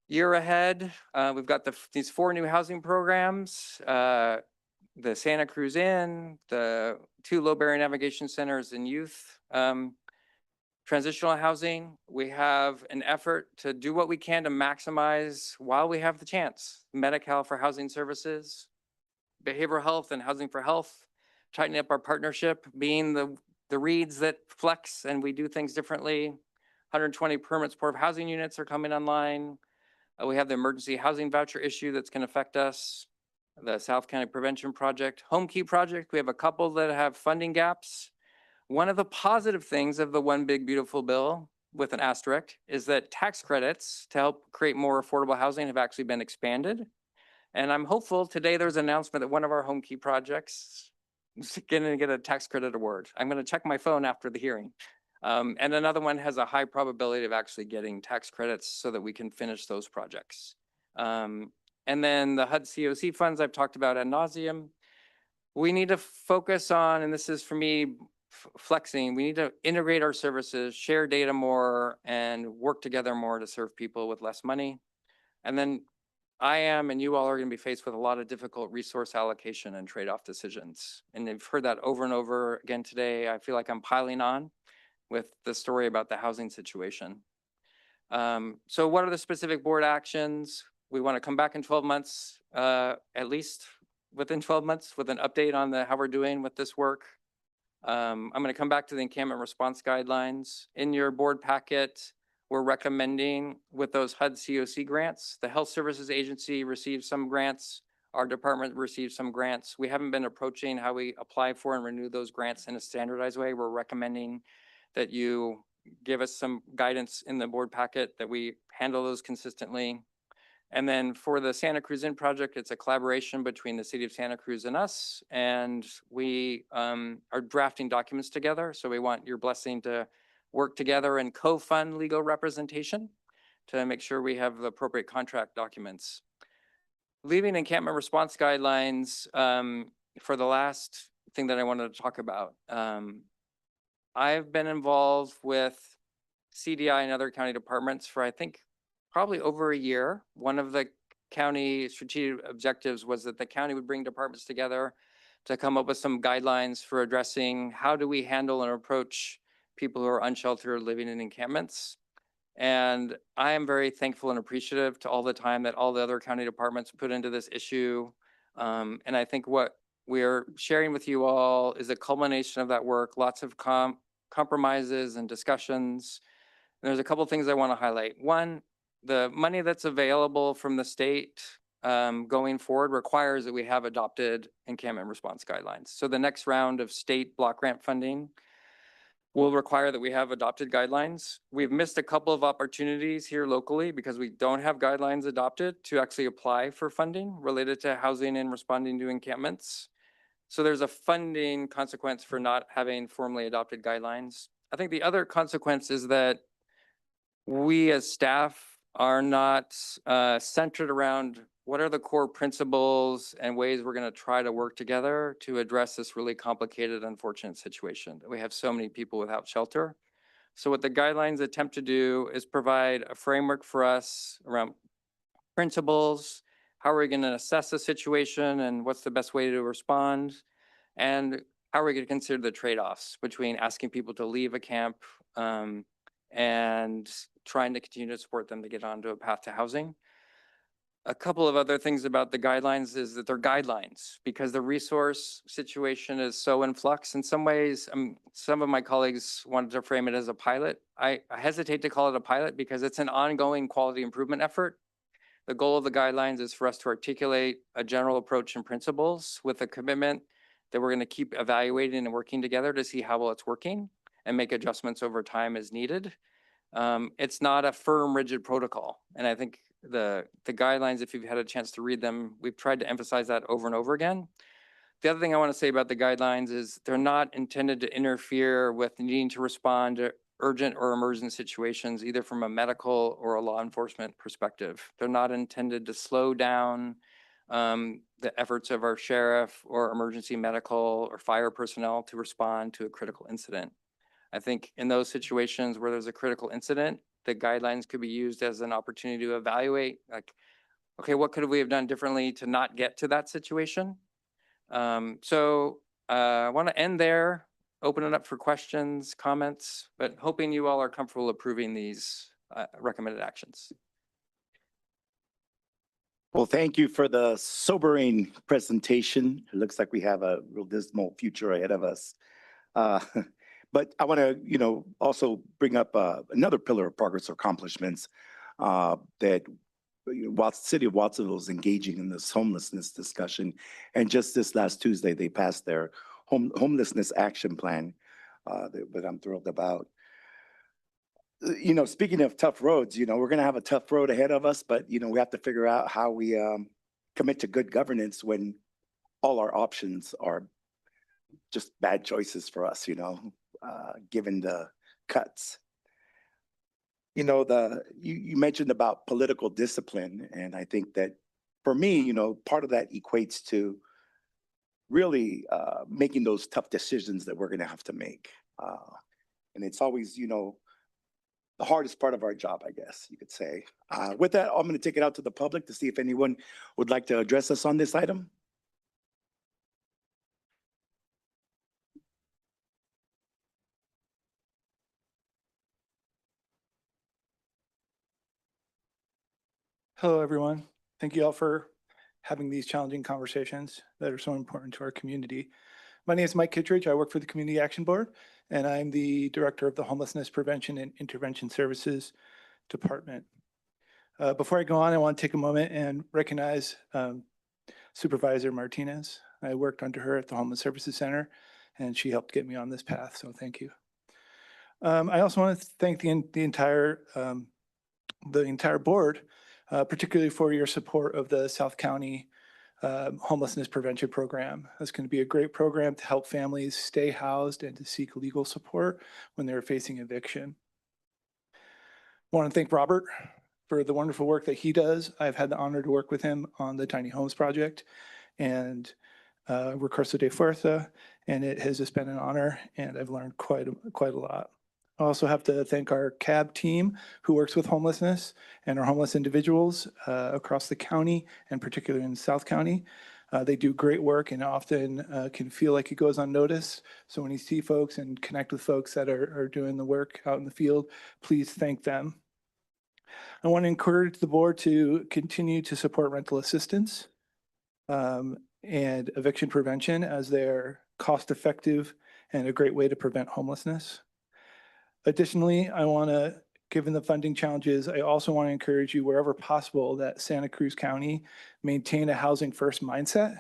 Year ahead, we've got these 4 new housing programs, the Santa Cruz Inn, the 2 low-barrier navigation centers in youth. Transitional housing, we have an effort to do what we can to maximize while we have the chance. Medi-Cal for housing services, behavioral health and housing for health, tightening up our partnership, being the reeds that flex and we do things differently. 120 permanent supportive housing units are coming online. We have the emergency housing voucher issue that's going to affect us. The South County Prevention Project, Home Key Project, we have a couple that have funding gaps. One of the positive things of the One Big Beautiful Bill with an asterisk is that tax credits to help create more affordable housing have actually been expanded. And I'm hopeful today there's an announcement that one of our Home Key projects is going to get a tax credit award. I'm going to check my phone after the hearing. And another one has a high probability of actually getting tax credits so that we can finish those projects. And then the HUD COC funds I've talked about ad nauseum. We need to focus on, and this is for me, flexing, we need to integrate our services, share data more, and work together more to serve people with less money. And then I am, and you all are going to be faced with a lot of difficult resource allocation and trade-off decisions. And you've heard that over and over again today. I feel like I'm piling on with the story about the housing situation. So what are the specific board actions? We want to come back in 12 months, at least within 12 months with an update on how we're doing with this work. I'm going to come back to the encampment response guidelines. In your board packet, we're recommending with those HUD COC grants, the Health Services Agency received some grants. Our department received some grants. We haven't been approaching how we apply for and renew those grants in a standardized way. We're recommending that you give us some guidance in the board packet that we handle those consistently. And then for the Santa Cruz Inn project, it's a collaboration between the city of Santa Cruz and us. And we are drafting documents together. So we want your blessing to work together and co-fund legal representation to make sure we have the appropriate contract documents. Leaving encampment response guidelines for the last thing that I wanted to talk about. I've been involved with CDI and other county departments for, I think, probably over a year. One of the county strategic objectives was that the county would bring departments together to come up with some guidelines for addressing how do we handle and approach people who are unsheltered living in encampments. And I am very thankful and appreciative to all the time that all the other county departments put into this issue. And I think what we're sharing with you all is a culmination of that work, lots of compromises and discussions. And there's a couple of things I want to highlight. One, the money that's available from the state going forward requires that we have adopted encampment response guidelines. So the next round of state block grant funding will require that we have adopted guidelines. We've missed a couple of opportunities here locally because we don't have guidelines adopted to actually apply for funding related to housing and responding to encampments. So there's a funding consequence for not having formally adopted guidelines. I think the other consequence is that we as staff are not centered around what are the core principles and ways we're going to try to work together to address this really complicated, unfortunate situation that we have so many people without shelter. So what the guidelines attempt to do is provide a framework for us around principles, how are we going to assess the situation and what's the best way to respond, and how are we going to consider the trade-offs between asking people to leave a camp and trying to continue to support them to get onto a path to housing. A couple of other things about the guidelines is that they're guidelines because the resource situation is so in flux. In some ways, some of my colleagues wanted to frame it as a pilot. I hesitate to call it a pilot because it's an ongoing quality improvement effort. The goal of the guidelines is for us to articulate a general approach and principles with a commitment that we're going to keep evaluating and working together to see how well it's working and make adjustments over time as needed. It's not a firm, rigid protocol. And I think the guidelines, if you've had a chance to read them, we've tried to emphasize that over and over again. The other thing I want to say about the guidelines is they're not intended to interfere with needing to respond to urgent or emergent situations, either from a medical or a law enforcement perspective. They're not intended to slow down the efforts of our sheriff or emergency medical or fire personnel to respond to a critical incident. I think in those situations where there's a critical incident, the guidelines could be used as an opportunity to evaluate, like, okay, what could we have done differently to not get to that situation? So I want to end there, open it up for questions, comments, but hoping you all are comfortable approving these recommended actions. Well, thank you for the sobering presentation. It looks like we have a real dismal future ahead of us. Uh, But I want to, also bring up another pillar of progress or accomplishments that City of Watsonville is engaging in this homelessness discussion. And just this last Tuesday, they passed their homelessness action plan that I'm thrilled about. Speaking of tough roads, we're going to have a tough road ahead of us, but, we have to figure out how we commit to good governance when all our options are just bad choices for us, given the cuts. You mentioned about political discipline, and I think that for me, part of that equates to really making those tough decisions that we're going to have to make. And it's always, the hardest part of our job, I guess you could say. With that, I'm going to take it out to the public to see if anyone would like to address us on this item. Hello, everyone. Thank you all for having these challenging conversations that are so important to our community. My name is Mike Kittredge. I work for the Community Action Board, and I'm the Director of the Homelessness Prevention and Intervention Services Department. Before I go on, I want to take a moment and recognize Supervisor Martinez. I worked under her at the Homeless Services Center, and she helped get me on this path, so thank you. I also want to thank the entire board, particularly for your support of the South County Homelessness Prevention Program. That's going to be a great program to help families stay housed and to seek legal support when they're facing eviction. I want to thank Robert for the wonderful work that he does. I've had the honor to work with him on the Tiny Homes Project and Recurso de Fuerza, and it has just been an honor, and I've learned quite a lot. I also have to thank our CAB team who works with homelessness and our homeless individuals across the county, and particularly in South County. They do great work and often can feel like it goes unnoticed. So when you see folks and connect with folks that are doing the work out in the field, please thank them. I want to encourage the board to continue to support rental assistance and eviction prevention, as they're cost-effective and a great way to prevent homelessness. Additionally, given the funding challenges, I also want to encourage you, wherever possible, that Santa Cruz County maintain a housing first mindset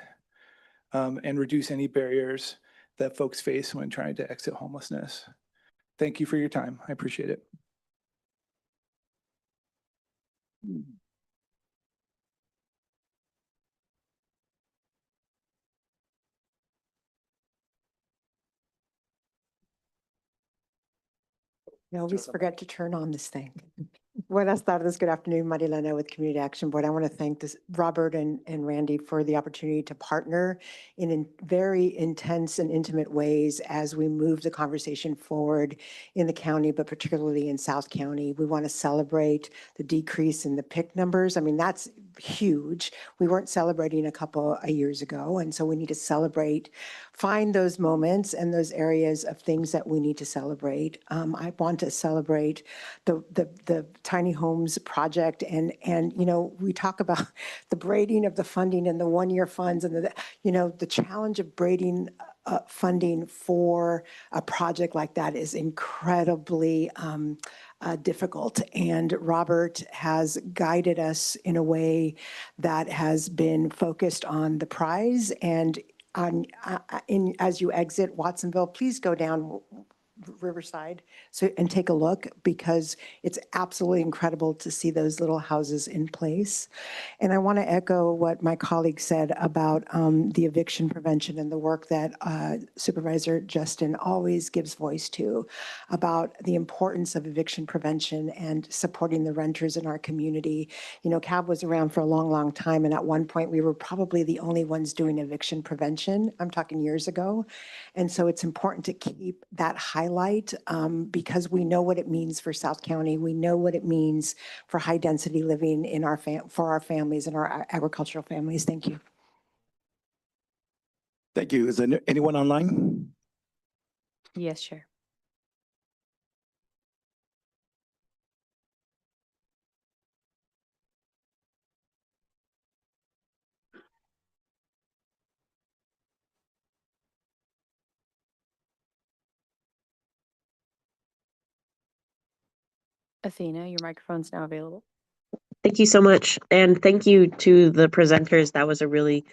and reduce any barriers that folks face when trying to exit homelessness. Thank you for your time. I appreciate it. You always forget to turn on this thing. Buenas tardes, good afternoon, Marilena with Community Action Board. I want to thank Robert and Randy for the opportunity to partner in very intense and intimate ways as we move the conversation forward in the county, but particularly in South County. We want to celebrate the decrease in the PIC numbers. I mean, that's huge. We weren't celebrating a couple of years ago, and so we need to celebrate, find those moments and those areas of things that we need to celebrate. I want to celebrate the tiny homes project, and we talk about the braiding of the funding and the one-year funds, and the challenge of braiding funding for a project like that is incredibly difficult. And Robert has guided us in a way that has been focused on the prize. And as you exit Watsonville, please go down Riverside and take a look, because it's absolutely incredible to see those little houses in place. And I want to echo what my colleague said about the eviction prevention and the work that Supervisor Justin always gives voice to, about the importance of eviction prevention and supporting the renters in our community. CAB was around for a long, long time, and at one point we were probably the only ones doing eviction prevention. I'm talking years ago. And so it's important to keep that highlight because we know what it means for South County. We know what it means for high density living in for our families and our agricultural families. Thank you. Thank you. Is there anyone online? Yes, Chair. Athena, your microphone's now available. Thank you so much. And thank you to the presenters. That was a really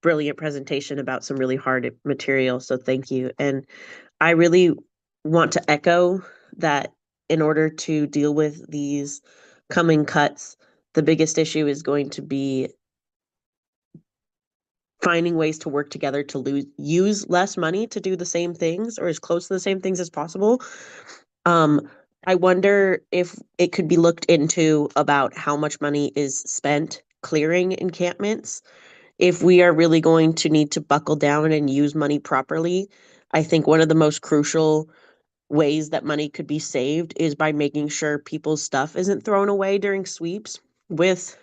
brilliant presentation about some really hard material. So thank you. And I really want to echo that in order to deal with these coming cuts, the biggest issue is going to be finding ways to work together to use less money to do the same things or as close to the same things as possible. I wonder if it could be looked into about how much money is spent clearing encampments. If we are really going to need to buckle down and use money properly, I think one of the most crucial ways that money could be saved is by making sure people's stuff isn't thrown away during sweeps. With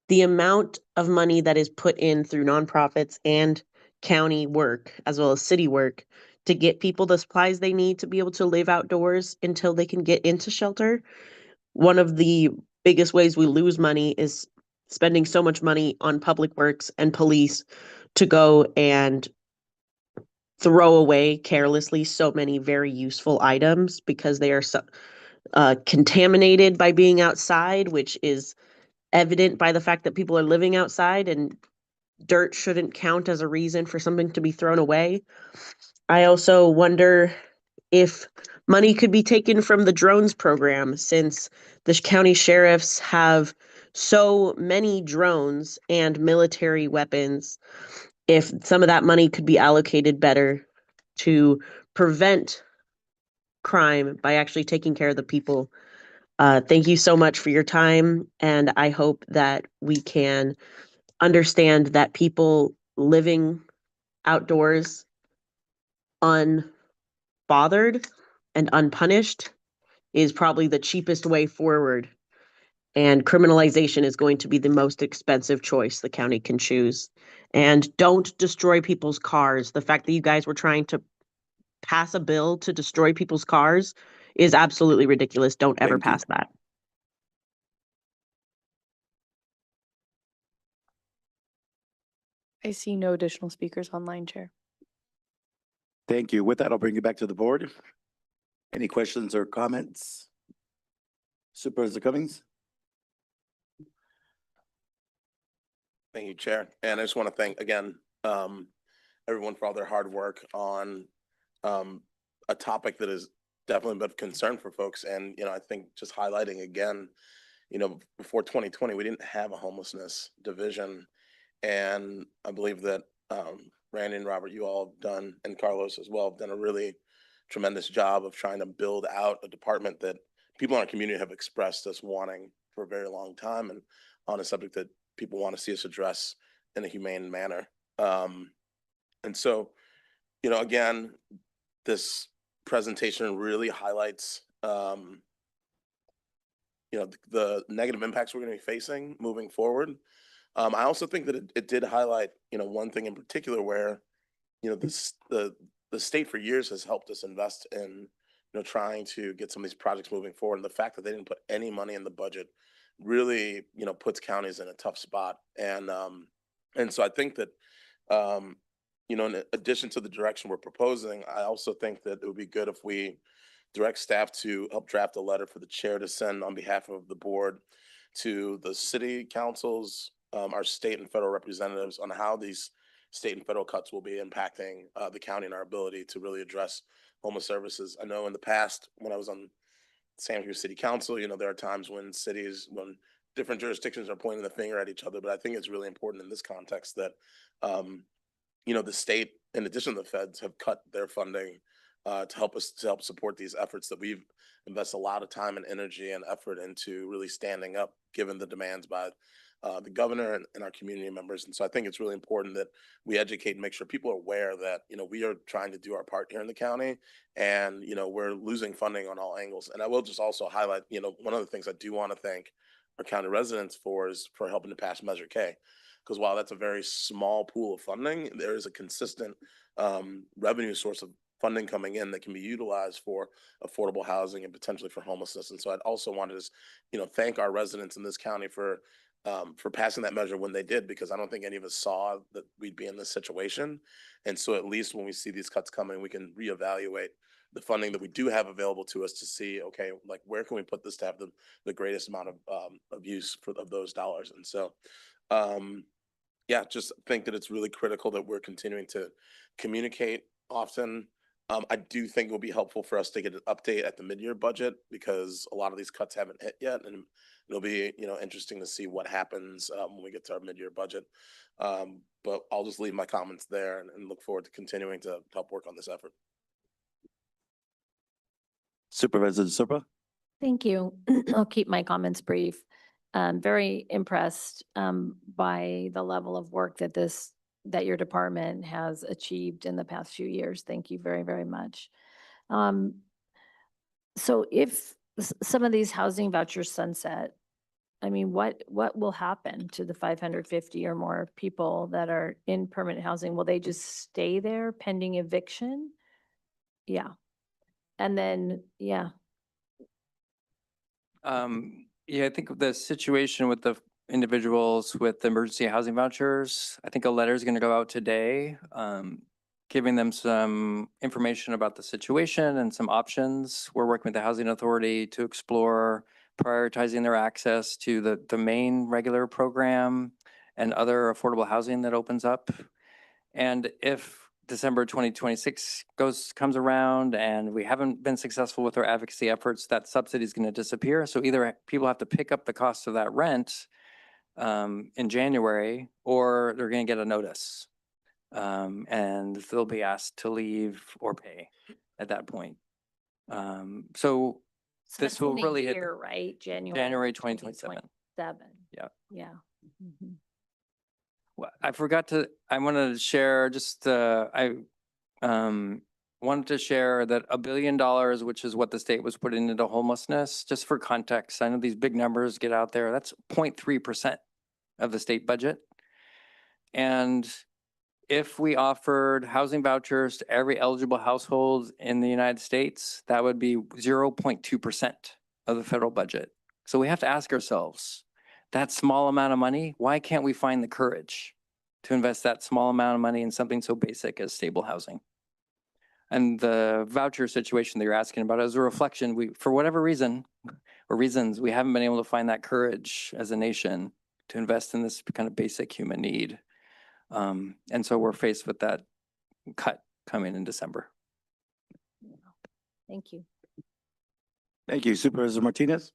the amount of money that is put in through nonprofits and county work, as well as city work, to get people the supplies they need to be able to live outdoors until they can get into shelter. One of the biggest ways we lose money is spending so much money on public works and police to go and throw away carelessly so many very useful items because they are so contaminated by being outside, which is evident by the fact that people are living outside, and dirt shouldn't count as a reason for something to be thrown away. I also wonder if money could be taken from the drones program, since the county sheriffs have so many drones and military weapons. If some of that money could be allocated better to prevent crime by actually taking care of the people. Thank you so much for your time, and I hope that we can understand that people living outdoors unbothered and unpunished is probably the cheapest way forward. And criminalization is going to be the most expensive choice the county can choose. And don't destroy people's cars. The fact that you guys were trying to pass a bill to destroy people's cars is absolutely ridiculous. Don't ever pass that. I see no additional speakers online, Chair. Thank you. With that, I'll bring it back to the board. Any questions or comments? Supervisor Cummings? Thank you, Chair. And I just want to thank again, everyone for all their hard work on a topic that is definitely a bit of concern for folks. And, I think just highlighting again, before 2020, we didn't have a homelessness division. And I believe that Randy and Robert, you all have done, and Carlos as well, have done a really tremendous job of trying to build out a department that people in our community have expressed us wanting for a very long time, and on a subject that people want to see us address in a humane manner. And so, again, this presentation really highlights, the negative impacts we're going to be facing moving forward. I also think that it did highlight, one thing in particular where, the state for years has helped us invest in, trying to get some of these projects moving forward. And the fact that they didn't put any money in the budget really, puts counties in a tough spot. And so I think that, in addition to the direction we're proposing, I also think that it would be good if we direct staff to help draft a letter for the chair to send on behalf of the board to the city councils, our state and federal representatives, on how these state and federal cuts will be impacting the county and our ability to really address homeless services. I know in the past, when I was on Santa Cruz City Council, there are times when when different jurisdictions are pointing the finger at each other, but I think it's really important in this context that, the state, in addition to the feds, have cut their funding to help support these efforts that we've invested a lot of time and energy and effort into really standing up, given the demands by the governor and our community members. And so I think it's really important that we educate and make sure people are aware that, we are trying to do our part here in the county, and, we're losing funding on all angles. And I will just also highlight, one of the things I do want to thank our county residents for is for helping to pass Measure K. Because while that's a very small pool of funding, there is a consistent revenue source of funding coming in that can be utilized for affordable housing and potentially for homelessness. And so I'd also want to just, thank our residents in this county for passing that measure when they did, because I don't think any of us saw that we'd be in this situation. And so at least when we see these cuts coming, we can reevaluate the funding that we do have available to us to see, okay, like where can we put this to have the greatest amount of use of those dollars. And so, yeah, just think that it's really critical that we're continuing to communicate often. I do think it will be helpful for us to get an update at the mid-year budget because a lot of these cuts haven't hit yet, and it'll be, you know, interesting to see what happens when we get to our mid-year budget. But I'll just leave my comments there and look forward to continuing to help work on this effort. Supervisor DeSerpa? Thank you. I'll keep my comments brief. Very impressed by the level of work that your department has achieved in the past few years. Thank you very, very much. So if some of these housing vouchers sunset, I mean, what will happen to the 550 or more people that are in permanent housing? Will they just stay there pending eviction? Yeah. And then, yeah. Yeah, I think the situation with the individuals with the emergency housing vouchers, I think a letter is going to go out today, giving them some information about the situation and some options. We're working with the Housing Authority to explore prioritizing their access to the main regular program and other affordable housing that opens up. And if December 2026 comes around and we haven't been successful with our advocacy efforts, that subsidy is going to disappear. So either people have to pick up the cost of that rent in January, or they're going to get a notice. And they'll be asked to leave or pay at that point. So this that's will in a really hit year, right? January 2027. 7. Yeah. Yeah. Mhm. Well, I wanted to share just, I wanted to share that $1 billion, which is what the state was putting into homelessness, just for context, I know these big numbers get out there, that's 0.3% of the state budget. And if we offered housing vouchers to every eligible household in the United States, that would be 0.2% of the federal budget. So we have to ask ourselves, that small amount of money, why can't we find the courage to invest that small amount of money in something so basic as stable housing? And the voucher situation that you're asking about is a reflection. For whatever reason or reasons, we haven't been able to find that courage as a nation to invest in this kind of basic human need. And so we're faced with that cut coming in December. Thank you. Thank you. Supervisor Martinez?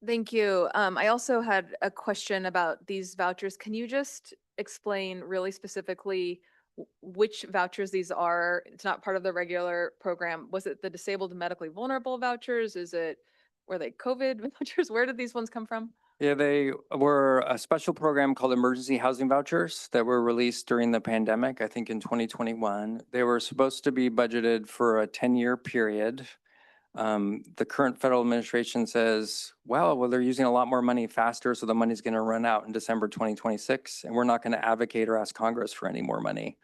Thank you. I also had a question about these vouchers. Can you just explain really specifically which vouchers these are? It's not part of the regular program. Was it the disabled and medically vulnerable vouchers? Were they COVID vouchers? Where did these ones come from? Yeah, they were a special program called Emergency Housing Vouchers that were released during the pandemic, I think in 2021. They were supposed to be budgeted for a 10-year period. The current federal administration says, well, they're using a lot more money faster, so the money's going to run out in December 2026, and we're not going to advocate or ask Congress for any more money.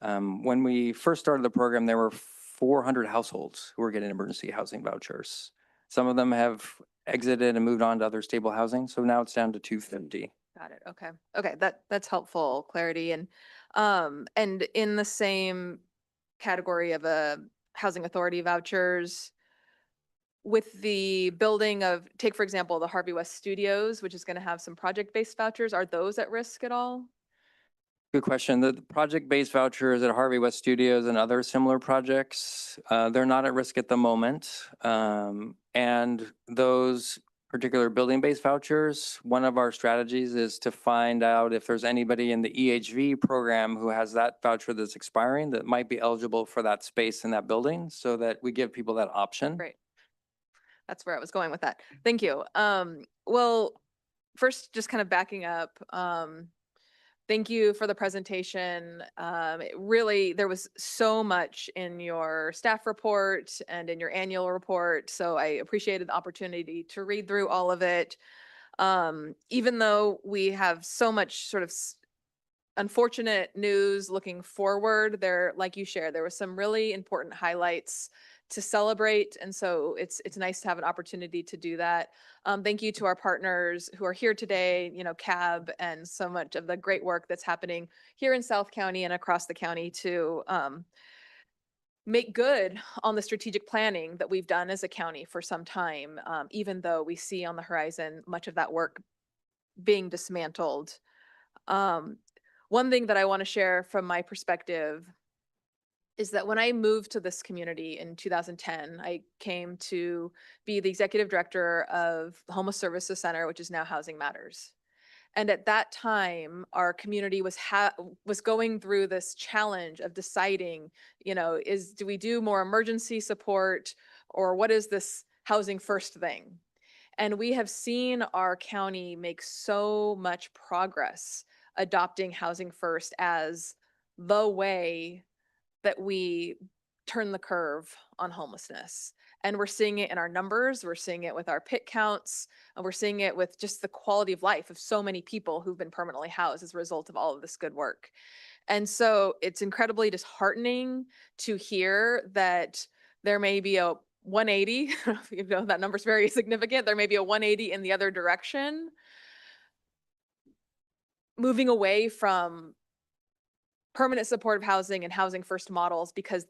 When we first started the program, there were 400 households who were getting emergency housing vouchers. Some of them have exited and moved on to other stable housing, so now it's down to 250. Got it. Okay. Okay. That's helpful clarity. And in the same category of housing authority vouchers, with the building of, take for example, the Harvey West Studios, which is going to have some project-based vouchers, are those at risk at all? Good question. The project-based vouchers at Harvey West Studios and other similar projects, they're not at risk at the moment. And those particular building-based vouchers, one of our strategies is to find out if there's anybody in the EHV program who has that voucher that's expiring that might be eligible for that space in that building, so that we give people that option. Great. That's where I was going with that. Thank you. Well, first, just kind of backing up, thank you for the presentation. Really, there was so much in your staff report and in your annual report, so I appreciated the opportunity to read through all of it. Even though we have so much sort of unfortunate news looking forward, like you shared, there were some really important highlights to celebrate. And so it's nice to have an opportunity to do that. Thank you to our partners who are here today, CAB, and so much of the great work that's happening here in South County and across the county to make good on the strategic planning that we've done as a county for some time, even though we see on the horizon much of that work being dismantled. One thing that I want to share from my perspective is that when I moved to this community in 2010, I came to be the executive director of the Homeless Services Center, which is now Housing Matters. And at that time, our community was going through this challenge of deciding, do we do more emergency support, or what is this housing first thing? And we have seen our county make so much progress adopting housing first as the way that we turn the curve on homelessness. And we're seeing it in our numbers, we're seeing it with our PIT counts, and we're seeing it with just the quality of life of so many people who've been permanently housed as a result of all of this good work. And so it's incredibly disheartening to hear that there may be a 180, you know, that number's very significant, there may be a 180 in the other direction, moving away from permanent supportive housing and housing first models, because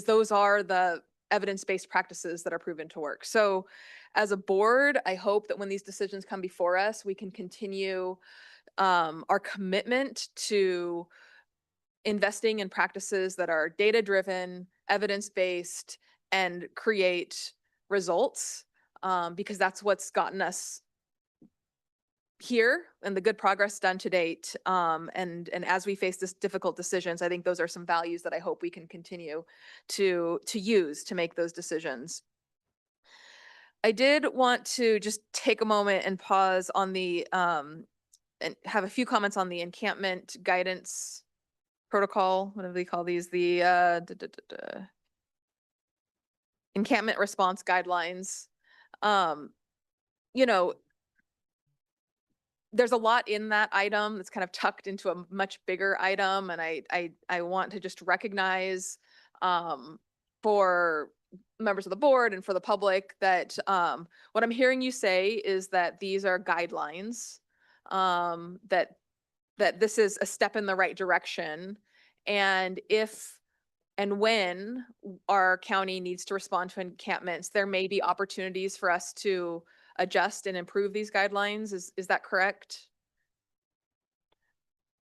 those are the evidence-based practices that are proven to work. So as a board, I hope that when these decisions come before us, we can continue our commitment to investing in practices that are data-driven, evidence-based, and create results, because that's what's gotten us here and the good progress done to date. And as we face this difficult decisions, I think those are some values that I hope we can continue to use to make those decisions. I did want to just take a moment and pause on the and have a few comments on the encampment guidance protocol. What do they call these? The encampment response guidelines. You know, there's a lot in that item that's kind of tucked into a much bigger item. And I want to just recognize for members of the board and for the public that what I'm hearing you say is that these are guidelines, that this is a step in the right direction. And if and when our county needs to respond to encampments, there may be opportunities for us to adjust and improve these guidelines. Is that correct?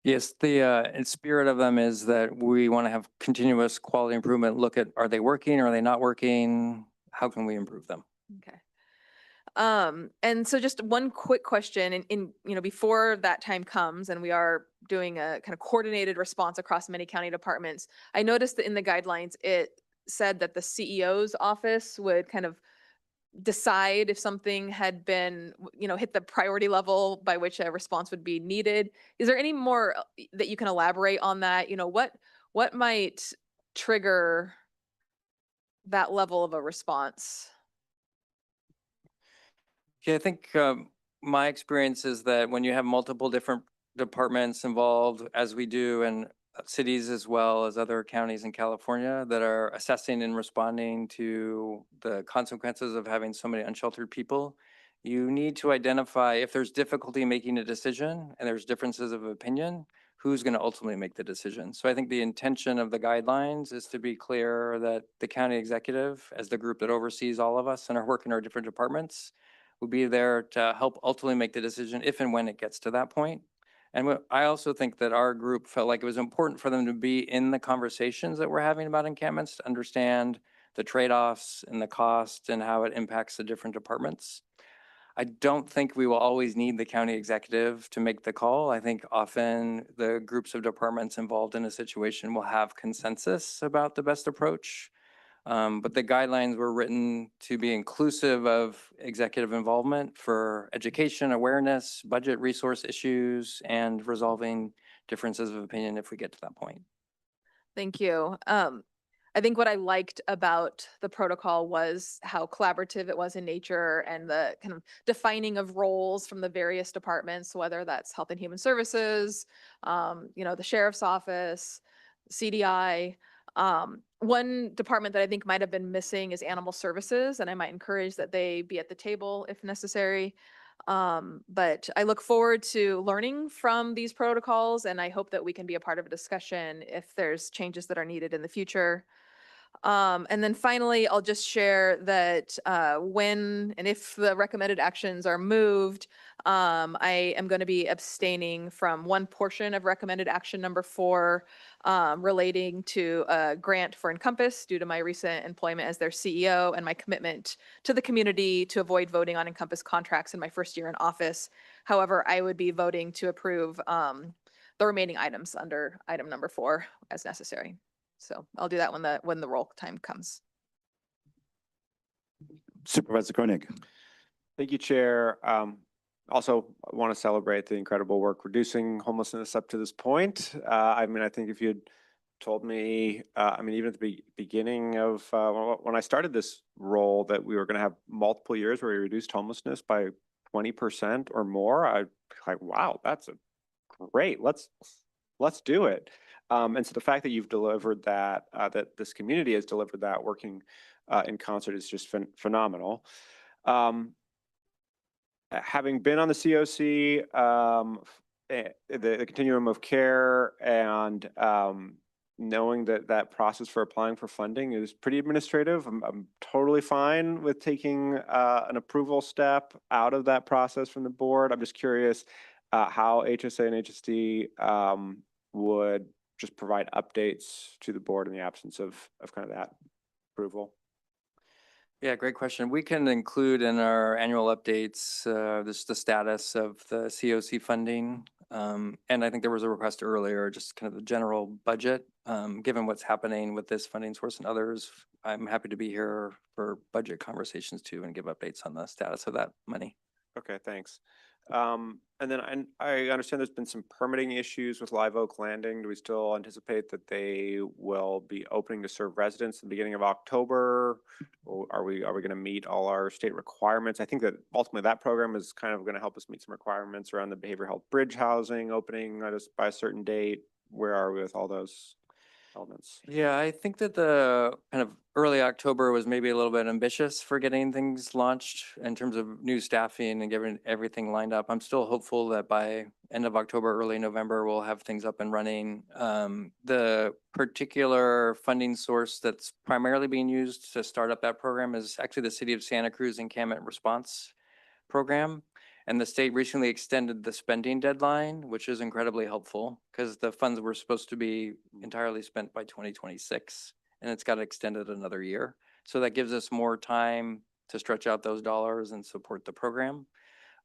Yes, the in spirit of them is that we want to have continuous quality improvement. Look at, are they working? Are they not working? How can we improve them? Okay. And so just one quick question, in before that time comes and we are doing a kind of coordinated response across many county departments, I noticed that in the guidelines, it said that the CEO's office would kind of decide if something had been, hit the priority level by which a response would be needed. Is there any more that you can elaborate on that? What might trigger that level of a response? Yeah, I think my experience is that when you have multiple different departments involved, as we do in cities as well as other counties in California that are assessing and responding to the consequences of having so many unsheltered people, you need to identify if there's difficulty making a decision and there's differences of opinion, who's going to ultimately make the decision. So I think the intention of the guidelines is to be clear that the county executive, as the group that oversees all of us and our work in our different departments, will be there to help ultimately make the decision if and when it gets to that point. And I also think that our group felt like it was important for them to be in the conversations that we're having about encampments to understand the trade-offs and the cost and how it impacts the different departments. I don't think we will always need the county executive to make the call. I think often the groups of departments involved in a situation will have consensus about the best approach. But the guidelines were written to be inclusive of executive involvement for education, awareness, budget resource issues, and resolving differences of opinion if we get to that point. Thank you. I think what I liked about the protocol was how collaborative it was in nature and the kind of defining of roles from the various departments, whether that's Health and Human Services, the Sheriff's Office, CDI. One department that I think might have been missing is Animal Services, and I might encourage that they be at the table if necessary. But I look forward to learning from these protocols, and I hope that we can be a part of a discussion if there's changes that are needed in the future. And then finally, I'll just share that when and if the recommended actions are moved, I am going to be abstaining from one portion of recommended action number 4 relating to a grant for Encompass due to my recent employment as their CEO and my commitment to the community to avoid voting on Encompass contracts in my first year in office. However, I would be voting to approve the remaining items under item number 4 as necessary. So I'll do that when the roll time comes. Supervisor Koenig. Thank you, Chair. Also, I want to celebrate the incredible work reducing homelessness up to this point. I mean, I think if you'd told me, I mean, even at the beginning of when I started this role, that we were going to have multiple years where we reduced homelessness by 20% or more, I'd be like, wow, that's a great. Let's do it. And so the fact that you've delivered that, that this community has delivered that working in concert is just phenomenal. Having been on the COC, the continuum of care, and knowing that process for applying for funding is pretty administrative, I'm totally fine with taking an approval step out of that process from the board. I'm just curious how HSA and HSD would just provide updates to the board in the absence of kind of that approval. Yeah, great question. We can include in our annual updates the status of the COC funding. And I think there was a request earlier, just kind of the general budget. Given what's happening with this funding source and others, I'm happy to be here for budget conversations too and give updates on the status of that money. Okay, thanks. And then I understand there's been some permitting issues with Live Oak Landing. Do we still anticipate that they will be opening to serve residents in the beginning of October? Or are we going to meet all our state requirements? I think that ultimately that program is kind of going to help us meet some requirements around the behavioral health bridge housing opening by a certain date. Where are we with all those elements? Yeah, I think that the kind of early October was maybe a little bit ambitious for getting things launched in terms of new staffing and getting everything lined up. I'm still hopeful that by end of October, early November, we'll have things up and running. The particular funding source that's primarily being used to start up that program is actually the City of Santa Cruz Encampment Response Program. And the state recently extended the spending deadline, which is incredibly helpful because the funds were supposed to be entirely spent by 2026, and it's got extended another year. So that gives us more time to stretch out those dollars and support the program.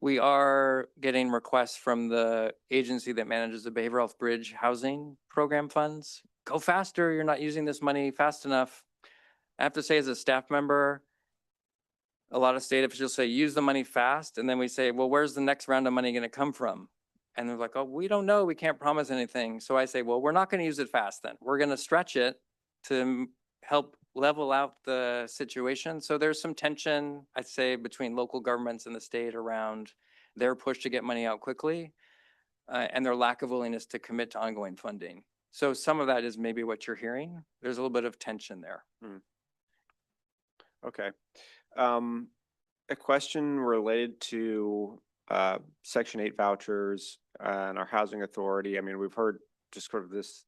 We are getting requests from the agency that manages the Behavioral Health Bridge Housing Program funds. Go faster, you're not using this money fast enough. I have to say, as a staff member, a lot of state officials say, use the money fast. And then we say, well, where's the next round of money going to come from? And they're like, oh, we don't know. We can't promise anything. So I say, well, we're not going to use it fast then. We're going to stretch it to help level out the situation. So there's some tension, I'd say, between local governments and the state around their push to get money out quickly and their lack of willingness to commit to ongoing funding. So some of that is maybe what you're hearing. There's a little bit of tension there. Okay. A question related to Section 8 vouchers and our housing authority. I mean, we've heard just sort of this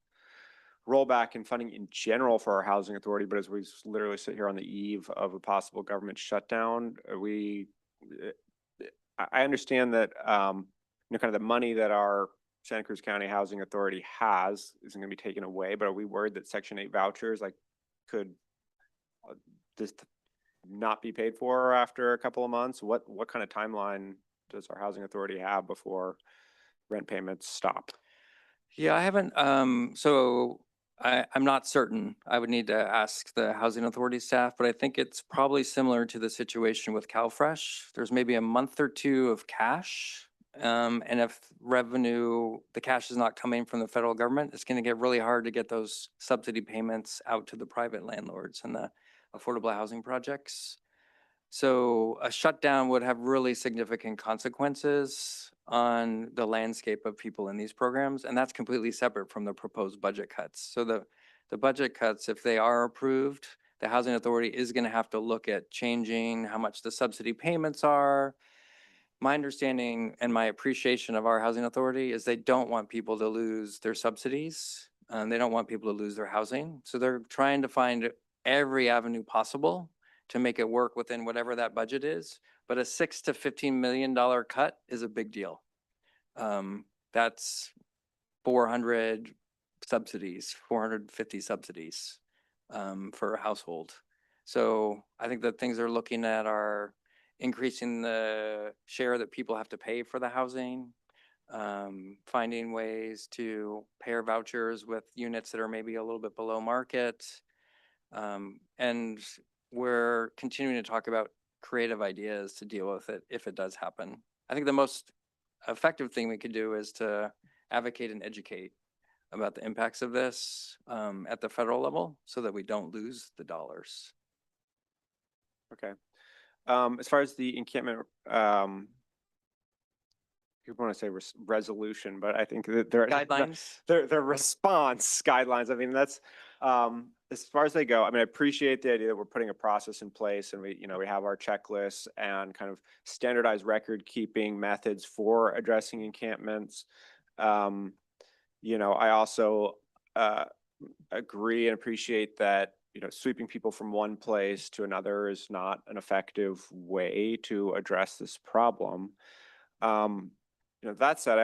rollback in funding in general for our housing authority, but as we literally sit here on the eve of a possible government shutdown, I understand that kind of the money that our Santa Cruz County Housing Authority has isn't going to be taken away, but are we worried that Section 8 vouchers could just not be paid for after a couple of months? What kind of timeline does our housing authority have before rent payments stop? Yeah, I haven't, so I'm not certain. I would need to ask the housing authority staff, but I think it's probably similar to the situation with CalFresh. There's maybe a month or two of cash. And if the cash is not coming from the federal government, it's going to get really hard to get those subsidy payments out to the private landlords and the affordable housing projects. So a shutdown would have really significant consequences on the landscape of people in these programs, and that's completely separate from the proposed budget cuts. So the budget cuts, if they are approved, the housing authority is going to have to look at changing how much the subsidy payments are. My understanding and my appreciation of our housing authority is they don't want people to lose their subsidies. They don't want people to lose their housing. So they're trying to find every avenue possible to make it work within whatever that budget is. But a $6 to $15 million cut is a big deal. That's 400 subsidies, 450 subsidies for a household. So I think the things they're looking at are increasing the share that people have to pay for the housing, finding ways to pair vouchers with units that are maybe a little bit below market. And we're continuing to talk about creative ideas to deal with it if it does happen. I think the most effective thing we could do is to advocate and educate about the impacts of this at the federal level so that we don't lose the dollars. Okay. As far as the encampment, people want to say resolution, but I think that Guidelines? Their response guidelines. I mean, that's as far as they go. I mean, I appreciate the idea that we're putting a process in place, and we have our checklists and kind of standardized record keeping methods for addressing encampments. I also agree and appreciate that sweeping people from one place to another is not an effective way to address this problem. That said,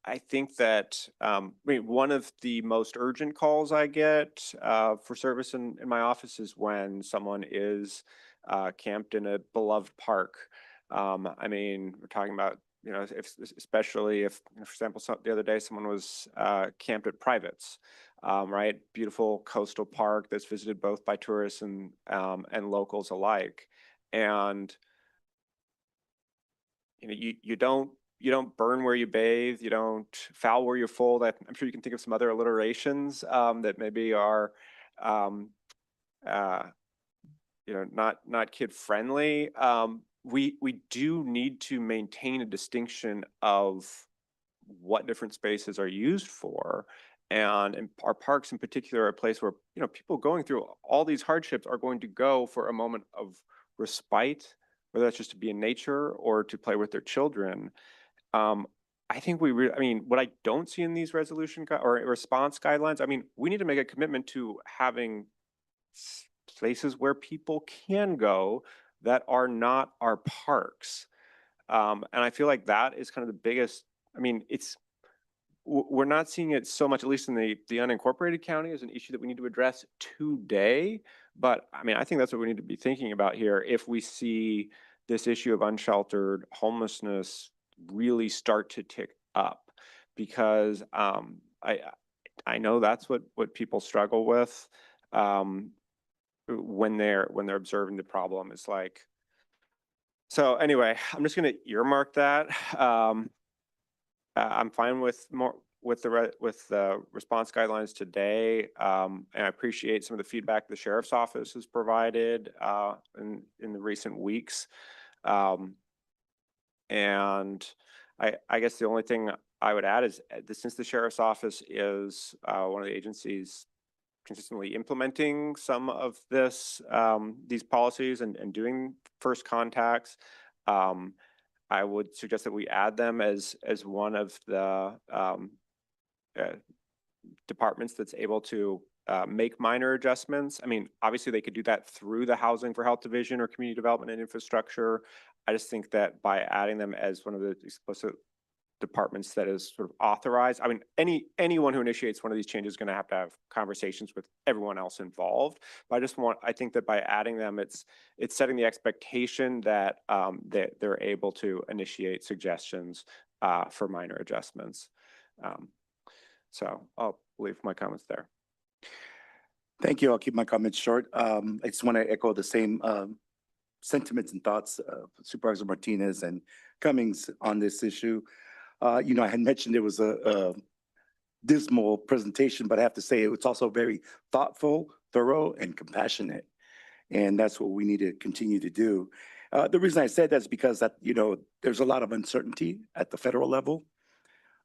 I think that one of the most urgent calls I get for service in my office is when someone is camped in a beloved park. I mean, we're talking about especially if, for example, the other day someone was camped at Privates, right? Beautiful coastal park that's visited both by tourists and locals alike. And you don't burn where you bathe, you don't foul where you fold. I'm sure you can think of some other alliterations that maybe are not kid friendly. We do need to maintain a distinction of what different spaces are used for. And our parks in particular are a place where people going through all these hardships are going to go for a moment of respite, whether that's just to be in nature or to play with their children. I think what I don't see in these resolution or response guidelines, I mean, we need to make a commitment to having places where people can go that are not our parks. And I feel like that is kind of the biggest, we're not seeing it so much, at least in the unincorporated county, as an issue that we need to address today. But I think that's what we need to be thinking about here. If we see this issue of unsheltered homelessness really start to tick up, because I know that's what people struggle with when they're observing the problem. It's like, so anyway, I'm just going to earmark that. I'm fine with the response guidelines today, and I appreciate some of the feedback the sheriff's office has provided in the recent weeks. And I guess the only thing I would add is that since the sheriff's office is one of the agencies consistently implementing some of these policies and doing first contacts, I would suggest that we add them as one of the departments that's able to make minor adjustments. Obviously they could do that through the Housing for Health Division or Community Development and Infrastructure. I just think that by adding them as one of the explicit departments that is sort of authorized, anyone who initiates one of these changes is going to have conversations with everyone else involved. But I think that by adding them, it's setting the expectation that they're able to initiate suggestions for minor adjustments. So I'll leave my comments there. Thank you. I'll keep my comments short. I just want to echo the same sentiments and thoughts of Supervisor Martinez and Cummings on this issue. I had mentioned it was a dismal presentation, but I have to say it was also very thoughtful, thorough, and compassionate. And that's what we need to continue to do. The reason I said that is because there's a lot of uncertainty at the federal level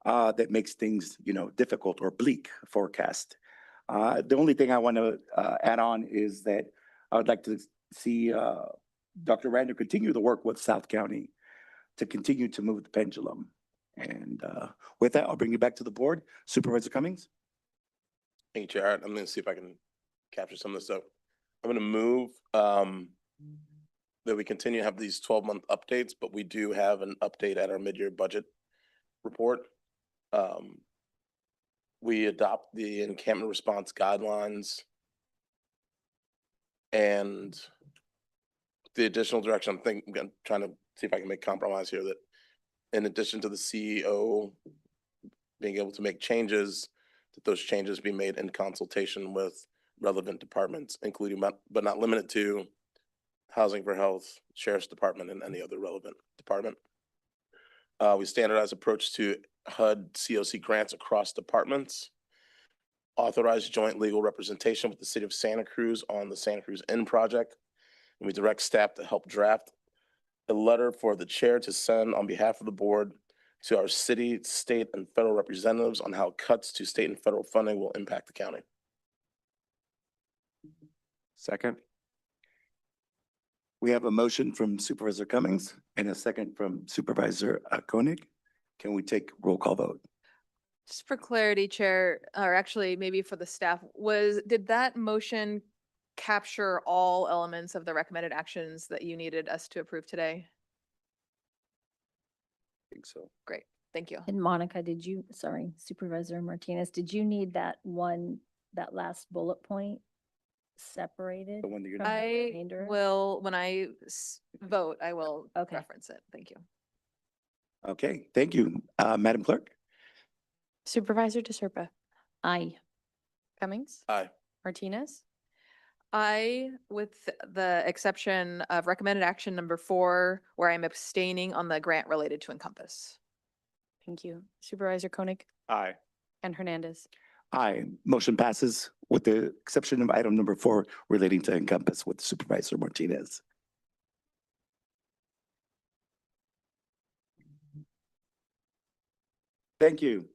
that makes things, difficult or bleak forecast. The only thing I want to add on is that I would like to see Dr. Randall continue to work with South County to continue to move the pendulum. And with that, I'll bring you back to the board. Supervisor Cummings. Thank you, Chair. I'm going to see if I can capture some of this. So I'm gonna move that we continue to have these 12-month updates, but we do have an update at our mid-year budget report. We adopt the encampment response guidelines and the additional direction. I'm trying to see if I can make compromise here that in addition to the CEO being able to make changes, that those changes be made in consultation with relevant departments, including but not limited to Housing for Health, Sheriff's Department, and any other relevant department. We standardize approach to HUD COC grants across departments. Authorize joint legal representation with the city of Santa Cruz on the Santa Cruz Inn project. And we direct staff to help draft a letter for the chair to send on behalf of the board to our city, state, and federal representatives on how cuts to state and federal funding will impact the county. Second. We have a motion from Supervisor Cummings and a second from Supervisor Koenig. Can we take roll call vote? Just for clarity, Chair, or actually maybe for the staff, did that motion capture all elements of the recommended actions that you needed us to approve today? I think so. Great, thank you. And Monica, sorry, Supervisor Martinez, did you need that last bullet point separated? The one that you're from the I remainder? will, when I vote, I will Okay. reference it. Thank you. Okay, thank you. Madam Clerk? Supervisor DeSerpa, Aye. Cummings, Aye. Martinez, With the exception of recommended action number 4, where I'm abstaining on the grant related to Encompass. thank you. Supervisor Koenig Aye. and Hernandez. Aye. Motion passes with the exception of item number 4 relating to Encompass with Supervisor Martinez. Thank you.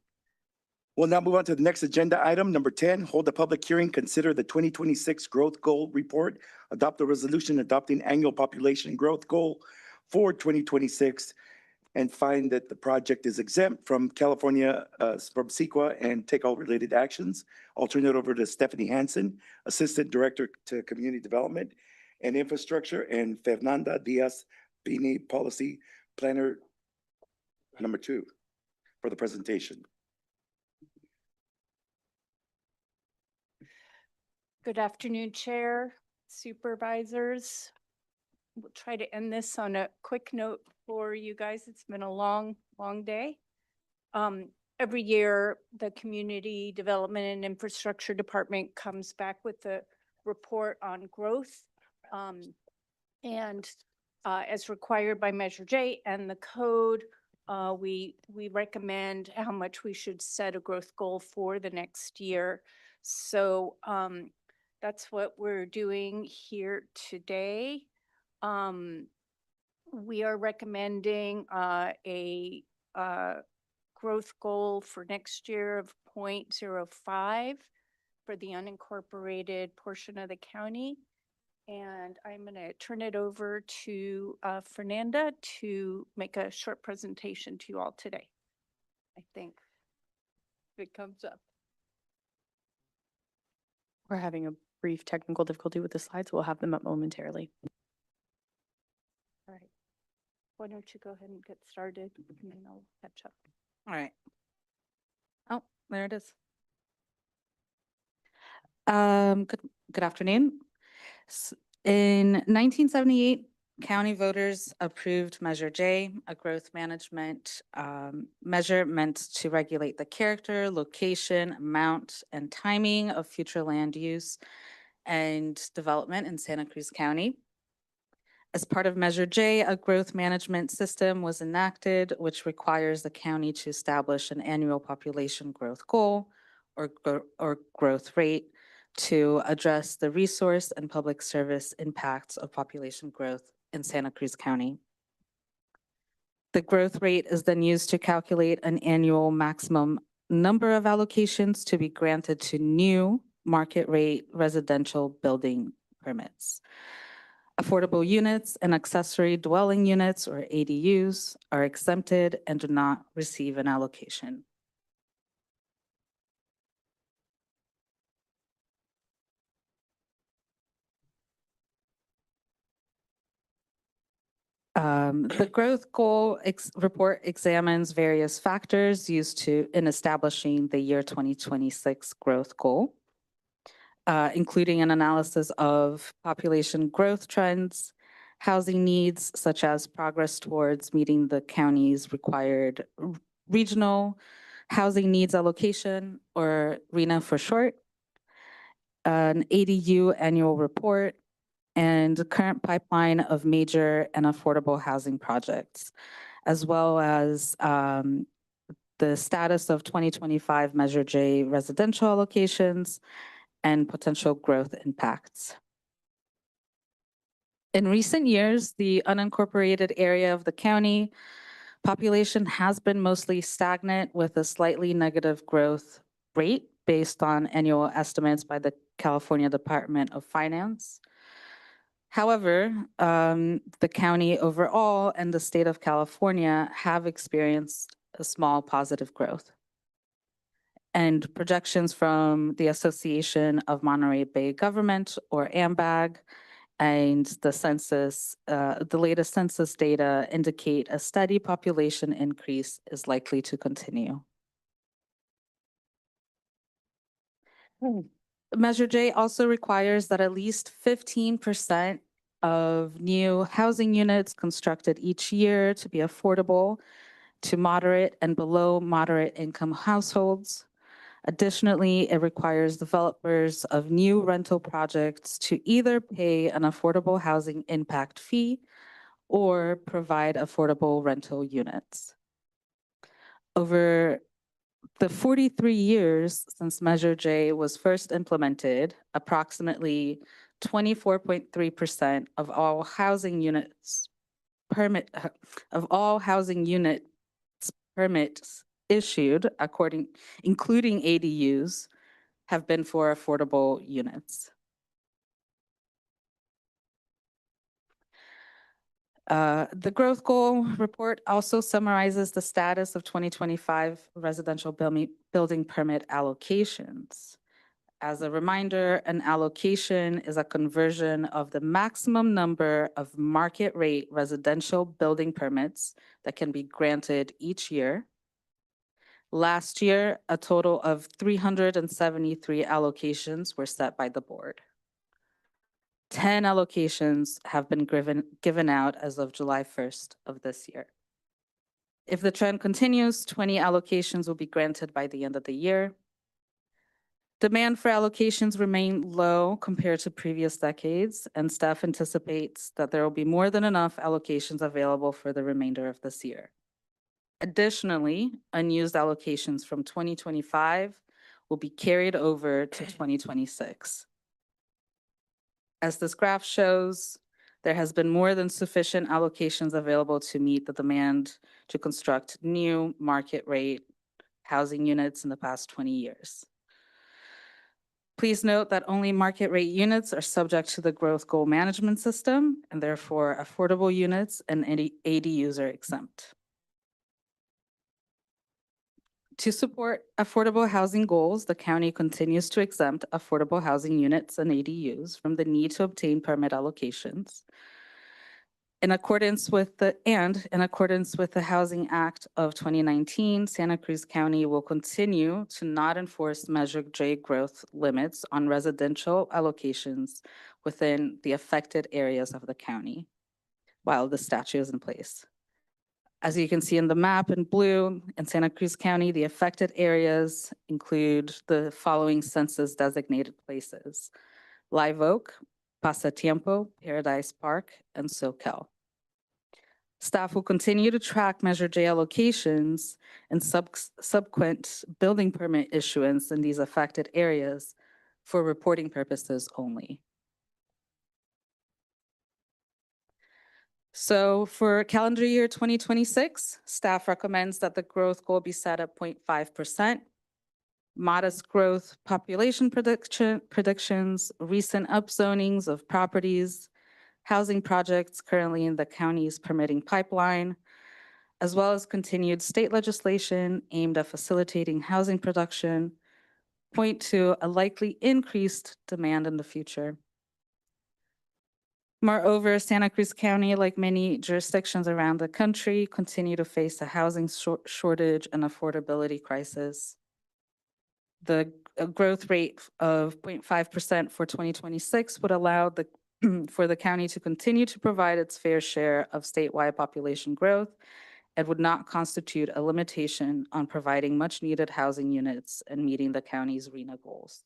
We'll now move on to the next agenda item, number 10, hold a public hearing, consider the 2026 Growth Goal Report, adopt a resolution adopting annual population growth goal for 2026, and find that the project is exempt from California, from CEQA, and take all related actions. I'll turn it over to Stephanie Hansen, Assistant Director to Community Development and Infrastructure, and Fernanda Diaz Bini, Policy Planner number 2 for the presentation. Good afternoon, Chair, Supervisors. We'll try to end this on a quick note for you guys. It's been a long, long day. Every year, the Community Development and Infrastructure Department comes back with a report on growth. As required by Measure J and the code, we recommend how much we should set a growth goal for the next year. So that's what we're doing here today. We are recommending a growth goal for next year of 0.05 for the unincorporated portion of the county. And I'm going to turn it over to Fernanda to make a short presentation to you all today, I think, if it comes up. We're having a brief technical difficulty with the slides. We'll have them up momentarily. All right. Why don't you go ahead and get started and then I'll catch up. All right. Oh, there it is. Good afternoon. In 1978, county voters approved Measure J, a growth management measure meant to regulate the character, location, amount, and timing of future land use and development in Santa Cruz County. As part of Measure J, a growth management system was enacted, which requires the county to establish an annual population growth goal or growth rate to address the resource and public service impacts of population growth in Santa Cruz County. The growth rate is then used to calculate an annual maximum number of allocations to be granted to new market rate residential building permits. Affordable units and accessory dwelling units, or ADUs, are exempted and do not receive an allocation. The growth goal report examines various factors used in establishing the year 2026 growth goal, including an analysis of population growth trends, housing needs such as progress towards meeting the county's required regional housing needs allocation, or RENA for short, an ADU annual report, and the current pipeline of major and affordable housing projects, as well as the status of 2025 Measure J residential allocations and potential growth impacts. In recent years, the unincorporated area of the county population has been mostly stagnant with a slightly negative growth rate based on annual estimates by the California Department of Finance. However, the county overall and the state of California have experienced a small positive growth. And projections from the Association of Monterey Bay Government, or AMBAG, and the census, the latest census data indicate a steady population increase is likely to continue. Measure J also requires that at least 15% of new housing units constructed each year to be affordable to moderate and below moderate income households. Additionally, it requires developers of new rental projects to either pay an affordable housing impact fee or provide affordable rental units. Over the 43 years since Measure J was first implemented, approximately 24.3% of all housing units permits issued, including ADUs, have been for affordable units. The growth goal report also summarizes the status of 2025 residential building permit allocations. As a reminder, an allocation is a conversion of the maximum number of market rate residential building permits that can be granted each year. Last year, a total of 373 allocations were set by the board. 10 allocations have been given out as of July 1st of this year. If the trend continues, 20 allocations will be granted by the end of the year. Demand for allocations remain low compared to previous decades, and staff anticipates that there will be more than enough allocations available for the remainder of this year. Additionally, unused allocations from 2025 will be carried over to 2026. As this graph shows, there has been more than sufficient allocations available to meet the demand to construct new market rate housing units in the past 20 years. Please note that only market rate units are subject to the growth goal management system, and therefore affordable units and ADUs are exempt. To support affordable housing goals, the county continues to exempt affordable housing units and ADUs from the need to obtain permit allocations. In accordance with the Housing Act of 2019, Santa Cruz County will continue to not enforce Measure J growth limits on residential allocations within the affected areas of the county while the statute is in place. As you can see in the map in blue, in Santa Cruz County, the affected areas include the following census designated places: Live Oak, Pasatiempo, Paradise Park, and Soquel. Staff will continue to track Measure J allocations and subsequent building permit issuance in these affected areas for reporting purposes only. So for calendar year 2026, staff recommends that the growth goal be set at 0.5%. Modest growth population predictions, recent upzonings of properties, housing projects currently in the county's permitting pipeline, as well as continued state legislation aimed at facilitating housing production, point to a likely increased demand in the future. Moreover, Santa Cruz County, like many jurisdictions around the country, continue to face a housing shortage and affordability crisis. The growth rate of 0.5% for 2026 would allow the for the county to continue to provide its fair share of statewide population growth and would not constitute a limitation on providing much-needed housing units and meeting the county's RHNA goals.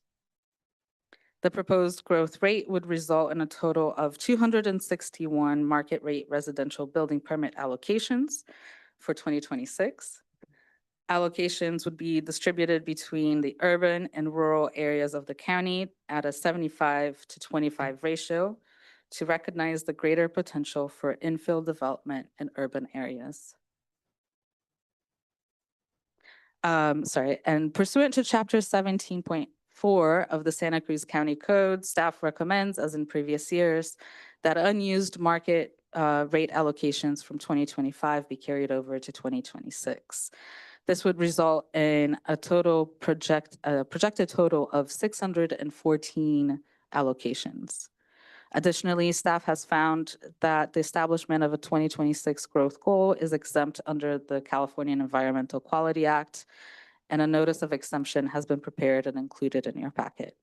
The proposed growth rate would result in a total of 261 market rate residential building permit allocations for 2026. Allocations would be distributed between the urban and rural areas of the county at a 75-25 ratio to recognize the greater potential for infill development in urban areas. And pursuant to Chapter 17.4 of the Santa Cruz County Code, staff recommends, as in previous years, that unused market rate allocations from 2025 be carried over to 2026. This would result in a projected total of 614 allocations. Additionally, staff has found that the establishment of a 2026 growth goal is exempt under the California Environmental Quality Act, and a notice of exemption has been prepared and included in your packet.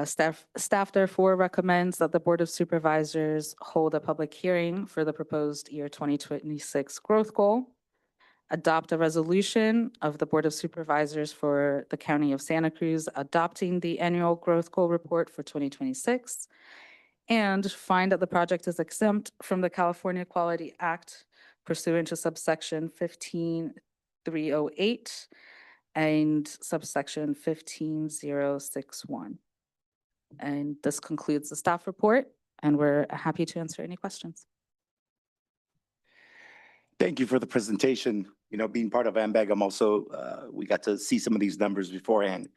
Staff therefore recommends that the Board of Supervisors hold a public hearing for the proposed year 2026 growth goal, adopt a resolution of the Board of Supervisors for the County of Santa Cruz adopting the annual growth goal report for 2026, and find that the project is exempt from the California Quality Act pursuant to subsection 15308 and subsection 15061. And this concludes the staff report, and we're happy to answer any questions. Thank you for the presentation. You know, being part of AMBAG, I'm also, we got to see some of these numbers beforehand.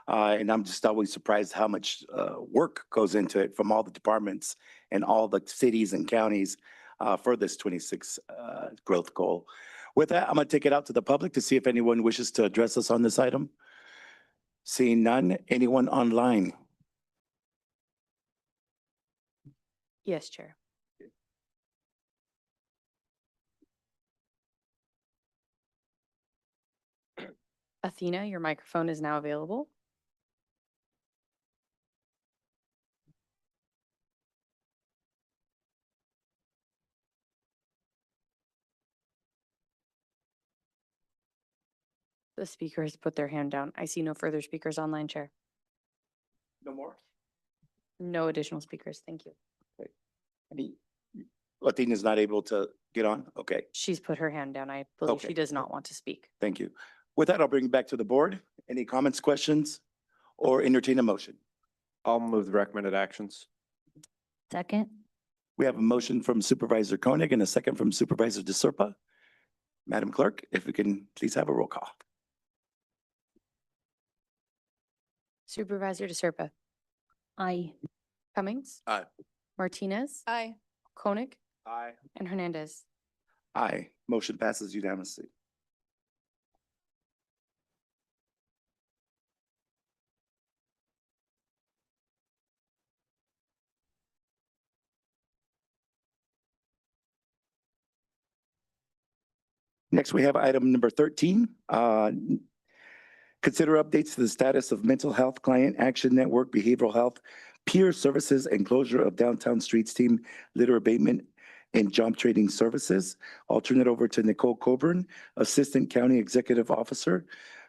And I'm just always surprised how much work goes into it from all the departments and all the cities and counties for this 26 growth goal. With that, I'm going to take it out to the public to see if anyone wishes to address us on this item. Seeing none, anyone online? Yes, Chair. Athena, your microphone is now available. The speaker has put their hand down. I see no further speakers online, Chair. No more? No additional speakers. Thank you. Any, Latina's not able to get on? Okay, She's put her hand down. I believe Okay. she does not want to speak. thank you. With that, I'll bring it back to the board. Any comments, questions, or entertain a motion? I'll move the recommended actions. Second. We have a motion from Supervisor Koenig and a second from Supervisor DeSerpa. Madam Clerk, if we can please have a roll call. Supervisor DeSerpa. Aye. Cummings. Aye. Martinez. Aye. Koenig Aye. and Hernandez. Aye, motion passes unanimously. Next, we have item number 13. Consider updates to the status of mental health client action network, behavioral health, peer services, and closure of downtown streets team, litter abatement, and job training services. I'll turn it over to Nicole Coburn, Assistant County Executive Officer,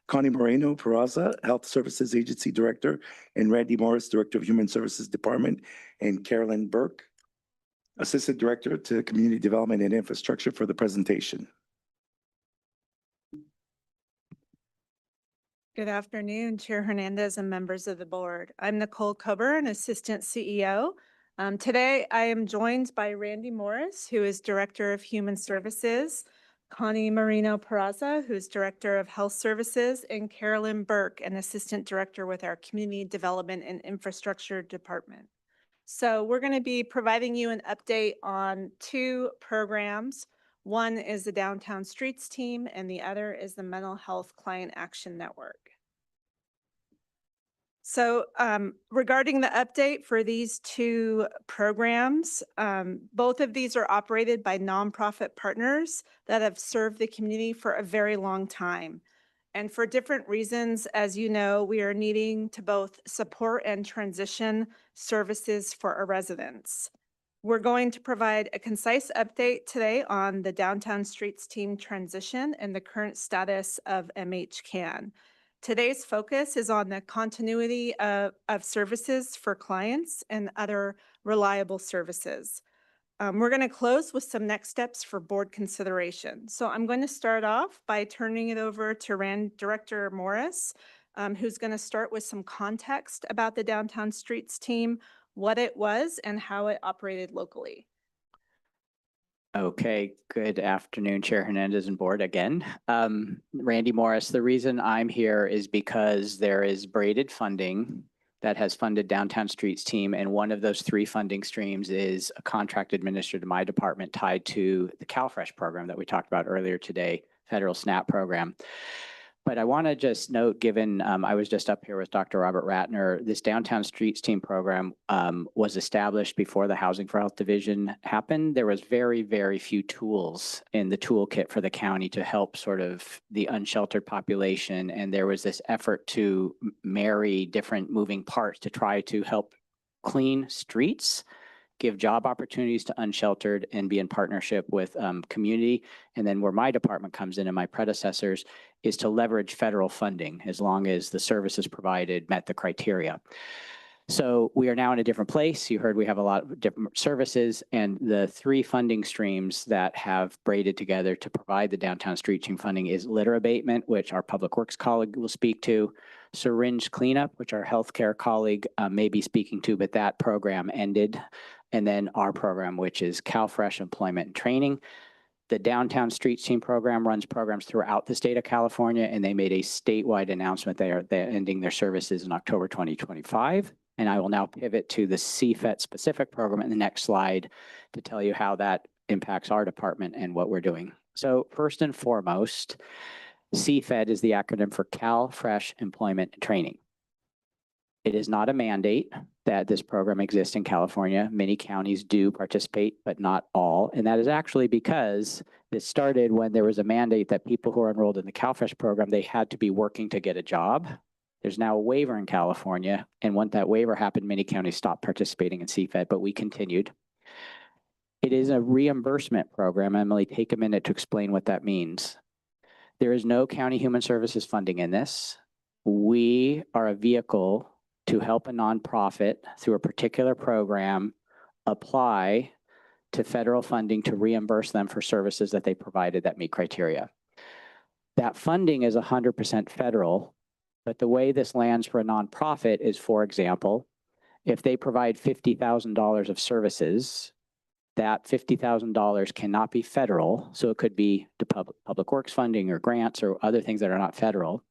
Connie Moreno Peraza, Health Services Agency Director, and Randy Morris, Director of Human Services Department, and Carolyn Burke, Assistant Director to Community Development and Infrastructure for the presentation. Good afternoon, Chair Hernandez and members of the board. I'm Nicole Coburn, Assistant CEO. Today, I am joined by Randy Morris, who is Director of Human Services, Connie Moreno Peraza, who's Director of Health Services, and Carolyn Burke, an Assistant Director with our Community Development and Infrastructure Department. So we're going to be providing you an update on two programs. One is the Downtown Streets Team, and the other is the Mental Health Client Action Network. So regarding the update for these two programs, both of these are operated by nonprofit partners that have served the community for a very long time. And for different reasons, as you know, we are needing to both support and transition services for our residents. We're going to provide a concise update today on the Downtown Streets Team transition and the current status of MHCAN. Today's focus is on the continuity of services for clients and other reliable services. We're going to close with some next steps for board consideration. So I'm going to start off by turning it over to Director Morris, who's going to start with some context about the Downtown Streets Team, what it was, and how it operated locally. Okay, good afternoon, Chair Hernandez and board again. Randy Morris, the reason I'm here is because there is braided funding that has funded Downtown Streets Team, and one of those three funding streams is a contract administered to my department tied to the CalFresh program that we talked about earlier today, federal SNAP program. But I want to just note, given I was just up here with Dr. Robert Ratner, this Downtown Streets Team program was established before the Housing for Health Division happened. There was very, very few tools in the toolkit for the county to help sort of the unsheltered population. And there was this effort to marry different moving parts to try to help clean streets, give job opportunities to unsheltered, and be in partnership with community. And then where my department comes in and my predecessors is to leverage federal funding as long as the services provided met the criteria. So we are now in a different place. You heard we have a lot of different services, and the three funding streams that have braided together to provide the Downtown Street Team funding is litter abatement, which our Public Works colleague will speak to, syringe cleanup, which our healthcare colleague may be speaking to, but that program ended, and then our program, which is CalFresh Employment and Training. The Downtown Streets Team program runs programs throughout the state of California, and they made a statewide announcement they're ending their services in October 2025. And I will now pivot to the CFET specific program in the next slide to tell you how that impacts our department and what we're doing. So first and foremost, CFET is the acronym for CalFresh Employment and Training. It is not a mandate that this program exists in California. Many counties do participate, but not all. And that is actually because this started when there was a mandate that people who are enrolled in the CalFresh program, they had to be working to get a job. There's now a waiver in California. And once that waiver happened, many counties stopped participating in CFET, but we continued. It is a reimbursement program. Emily, take a minute to explain what that means. There is no county human services funding in this. We are a vehicle to help a nonprofit through a particular program apply to federal funding to reimburse them for services that they provided that meet criteria. That funding is 100% federal, but the way this lands for a nonprofit is, for example, if they provide $50,000 of services, that $50,000 cannot be federal, so it could be the public works funding or grants or other things that are not federal.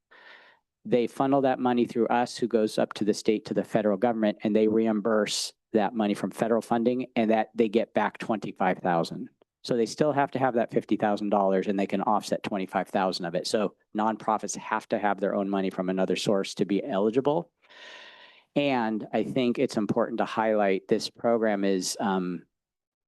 They funnel that money through us, who goes up to the state, to the federal government, and they reimburse that money from federal funding, and that they get back $25,000. So they still have to have that $50,000, and they can offset $25,000 of it. So nonprofits have to have their own money from another source to be eligible. And I think it's important to highlight this program is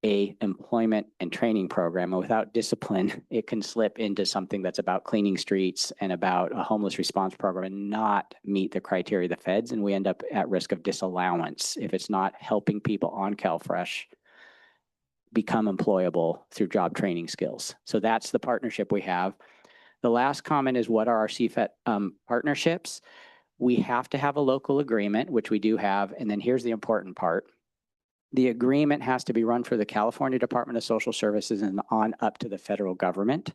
a employment and training program, and without discipline, it can slip into something that's about cleaning streets and about a homeless response program and not meet the criteria of the feds. And we end up at risk of disallowance if it's not helping people on CalFresh become employable through job training skills. So that's the partnership we have. The last comment is, what are our CFET partnerships? We have to have a local agreement, which we do have. And then here's the important part. The agreement has to be run for the California Department of Social Services and on up to the federal government.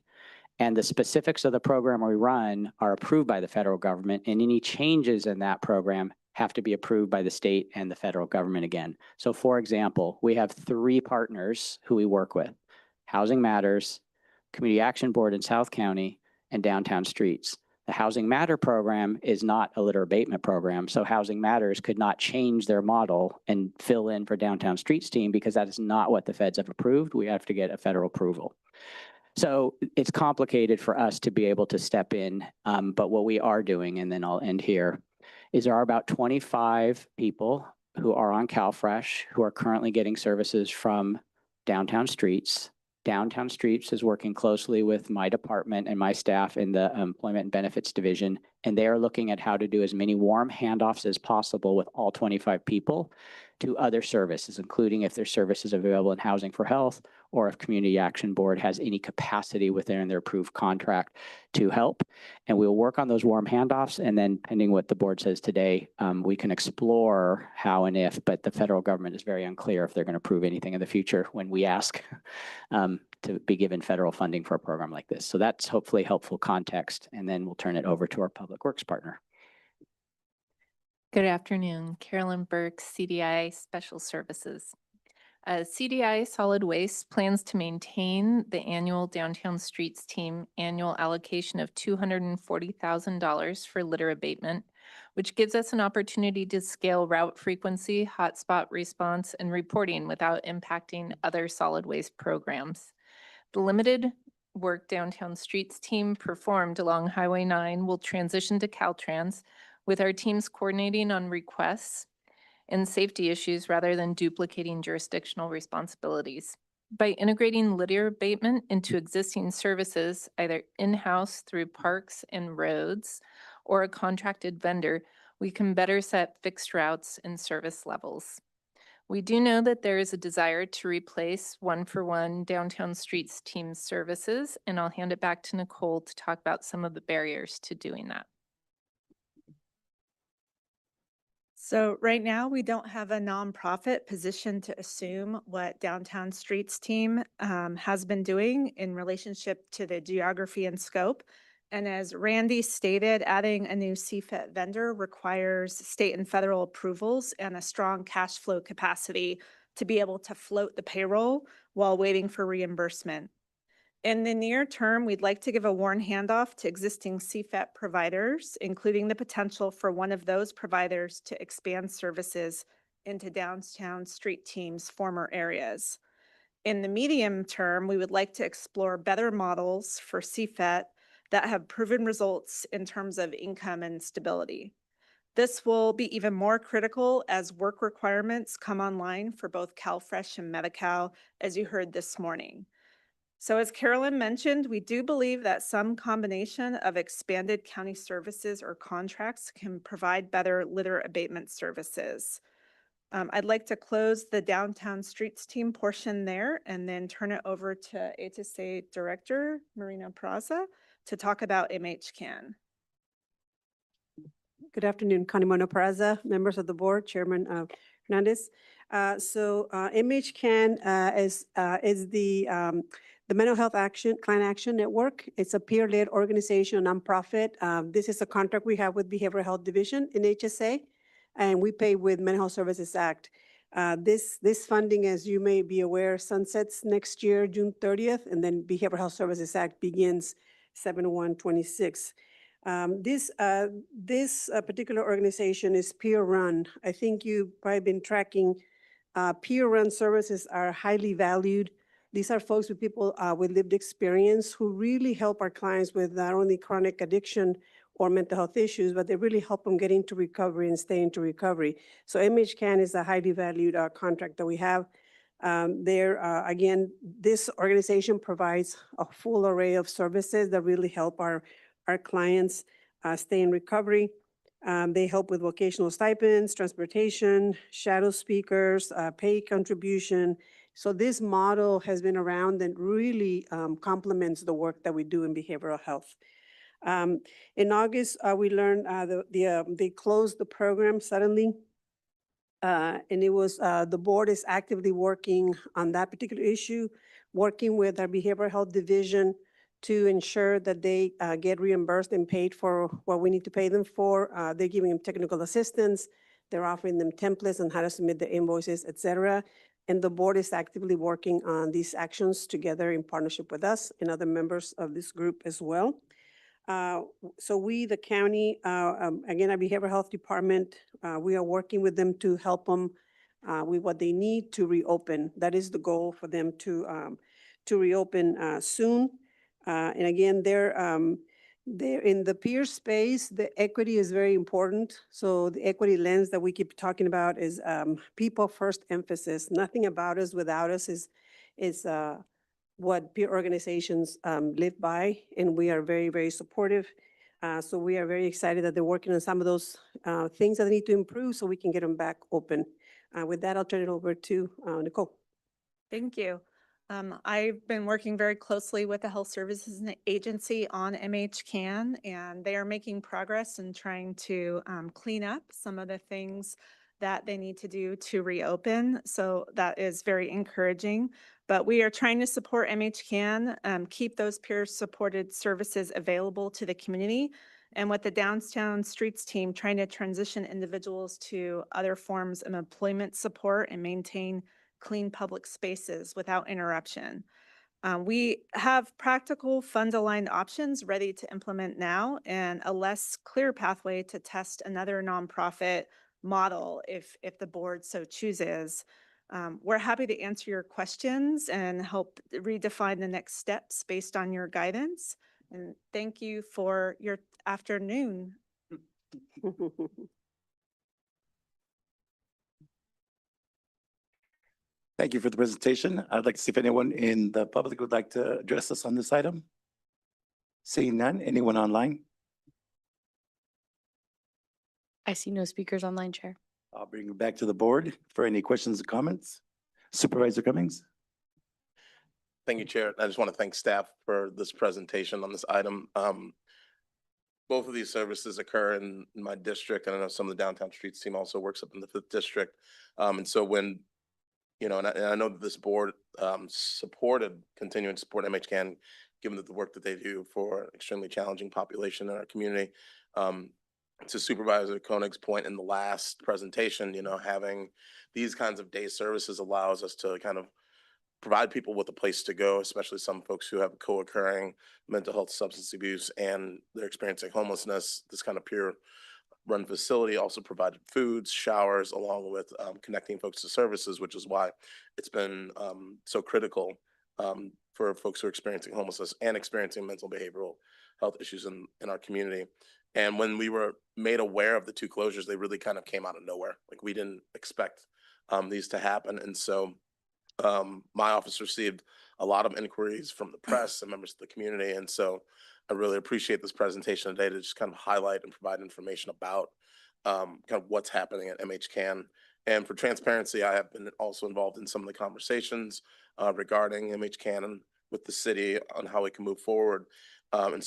And the specifics of the program we run are approved by the federal government, and any changes in that program have to be approved by the state and the federal government again. So for example, we have three partners who we work with: Housing Matters, Community Action Board in South County, and Downtown Streets. The Housing Matter program is not a litter abatement program, so Housing Matters could not change their model and fill in for Downtown Streets Team because that is not what the feds have approved. We have to get a federal approval. So it's complicated for us to be able to step in, but what we are doing, and then I'll end here, is there are about 25 people who are on CalFresh who are currently getting services from Downtown Streets. Downtown Streets is working closely with my department and my staff in the Employment and Benefits Division, and they are looking at how to do as many warm handoffs as possible with all 25 people to other services, including if there's services available in Housing for Health, or if Community Action Board has any capacity within their approved contract to help. And we'll work on those warm handoffs, and then pending what the board says today, we can explore how and if, but the federal government is very unclear if they're going to approve anything in the future when we ask to be given federal funding for a program like this. So that's hopefully helpful context, and then we'll turn it over to our Public Works partner. Good afternoon, Carolyn Burke, CDI Special Services. CDI Solid Waste plans to maintain the annual Downtown Streets Team annual allocation of $240,000 for litter abatement, which gives us an opportunity to scale route frequency, hotspot response, and reporting without impacting other solid waste programs. The limited work Downtown Streets Team performed along Highway 9 will transition to Caltrans, with our teams coordinating on requests and safety issues rather than duplicating jurisdictional responsibilities. By integrating litter abatement into existing services, either in-house through parks and roads or a contracted vendor, we can better set fixed routes and service levels. We do know that there is a desire to replace one-for-one Downtown Streets Team services, and I'll hand it back to Nicole to talk about some of the barriers to doing that. So right now, we don't have a nonprofit positioned to assume what Downtown Streets Team has been doing in relationship to the geography and scope. And as Randy stated, adding a new CFET vendor requires state and federal approvals and a strong cash flow capacity to be able to float the payroll while waiting for reimbursement. In the near term, we'd like to give a warm handoff to existing CFET providers, including the potential for one of those providers to expand services into Downtown Street Team's former areas. In the medium term, we would like to explore better models for CFET that have proven results in terms of income and stability. This will be even more critical as work requirements come online for both CalFresh and Medi-Cal, as you heard this morning. So as Carolyn mentioned, we do believe that some combination of expanded county services or contracts can provide better litter abatement services. I'd like to close the Downtown Streets Team portion there and then turn it over to HSA Director Marina Peraza to talk about MHCAN. Good afternoon, Connie Peraza, members of the board, Chairman Hernandez. MHCAN is the Mental Health Client Action Network. It's a peer-led organization, nonprofit. This is a contract we have with Behavioral Health Division in HSA, and we pay with Mental Health Services Act. This funding, as you may be aware, sunsets next year, June 30th, and then Behavioral Health Services Act begins 7/1/26. This particular organization is peer-run. I think you've probably been tracking peer-run services are highly valued. These are folks with people with lived experience who really help our clients with not only chronic addiction or mental health issues, but they really help them get into recovery and stay into recovery. So MHCAN is a highly valued contract that we have. Again, this organization provides a full array of services that really help our clients stay in recovery. They help with vocational stipends, transportation, shadow speakers, pay contribution. So this model has been around and really complements the work that we do in behavioral health. In August, we learned they closed the program suddenly. And it was the board is actively working on that particular issue, working with our behavioral health division to ensure that they get reimbursed and paid for what we need to pay them for. They're giving them technical assistance. They're offering them templates on how to submit the invoices, et cetera. And the board is actively working on these actions together in partnership with us and other members of this group as well. So we, the county, again, our behavioral health department, we are working with them to help them with what they need to reopen. That is the goal for them to reopen soon. And again, There in the peer space, the equity is very important. So the equity lens that we keep talking about is people first emphasis. Nothing about us without us is what peer organizations live by, and we are very, very supportive. So we are very excited that they're working on some of those things that they need to improve so we can get them back open. With that, I'll turn it over to Nicole. Thank you. I've been working very closely with the Health Services Agency on MHCAN, and they are making progress in trying to clean up some of the things that they need to do to reopen. So that is very encouraging. But we are trying to support MHCAN, keep those peer-supported services available to the community. And with the Downtown Streets team, trying to transition individuals to other forms of employment support and maintain clean public spaces without interruption. We have practical fund-aligned options ready to implement now and a less clear pathway to test another nonprofit model if the board so chooses. We're happy to answer your questions and help redefine the next steps based on your guidance. And thank you for your afternoon. Thank you for the presentation. I'd like to see if anyone in the public would like to address us on this item. Seeing none, anyone online? I see no speakers online, Chair. I'll bring it back to the board for any questions or comments. Supervisor Cummings? Thank you, Chair. I just want to thank staff for this presentation on this item. Both of these services occur in my district, and I know some of the Downtown Streets team also works up in the 5th District. And so when, you know, and I know that this board continuing to support MHCAN, given that the work that they do for an extremely challenging population in our community. To Supervisor Koenig's point in the last presentation, you know, having these kinds of day services allows us to kind of provide people with a place to go, especially some folks who have co-occurring mental health, substance abuse, and they're experiencing homelessness. This kind of peer run facility also provided foods, showers, along with connecting folks to services, which is why it's been so critical for folks who are experiencing homelessness and experiencing mental behavioral health issues in our community. And when we were made aware of the 2 closures, they really kind of came out of nowhere. Like, we didn't expect these to happen. And so my office received a lot of inquiries from the press and members of the community. And so I really appreciate this presentation today to just kind of highlight and provide information about kind of what's happening at MHCAN. And for transparency, I have been also involved in some of the conversations regarding MHCAN and with the city on how we can move forward. And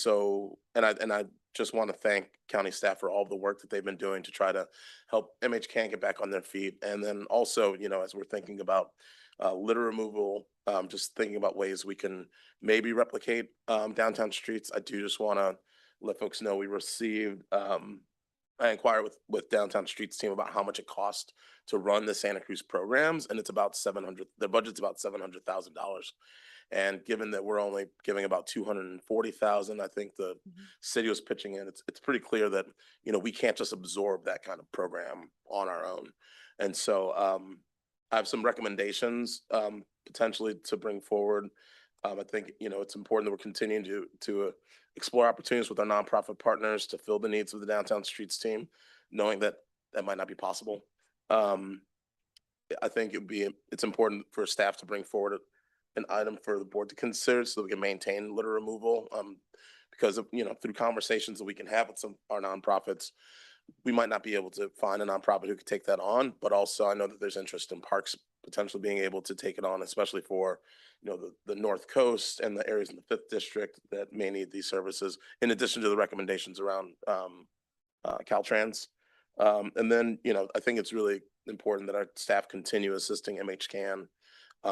I just want to thank county staff for all the work that they've been doing to try to help MHCAN get back on their feet. And then also, you know, as we're thinking about litter removal, just thinking about ways we can maybe replicate downtown streets. I do just want to let folks know we received, I inquired with Downtown Streets team about how much it costs to run the Santa Cruz programs, and it's about their budget's about $700,000. And given that we're only giving about 240,000, I think the city was pitching in. It's pretty clear that, you know, we can't just absorb that kind of program on our own. And so I have some recommendations potentially to bring forward. I think, you know, it's important that we're continuing to explore opportunities with our nonprofit partners to fill the needs of the Downtown Streets team, knowing that that might not be possible. I think it's important for staff to bring forward an item for the board to consider so that we can maintain litter removal. Because of, you know, through conversations that we can have with some our nonprofits, we might not be able to find a nonprofit who could take that on, but also I know that there's interest in parks potentially being able to take it on, especially for, you know, the North Coast and the areas in the 5th District that may need these services, in addition to the recommendations around Caltrans. And then, you know, I think it's really important that our staff continue assisting MHCAN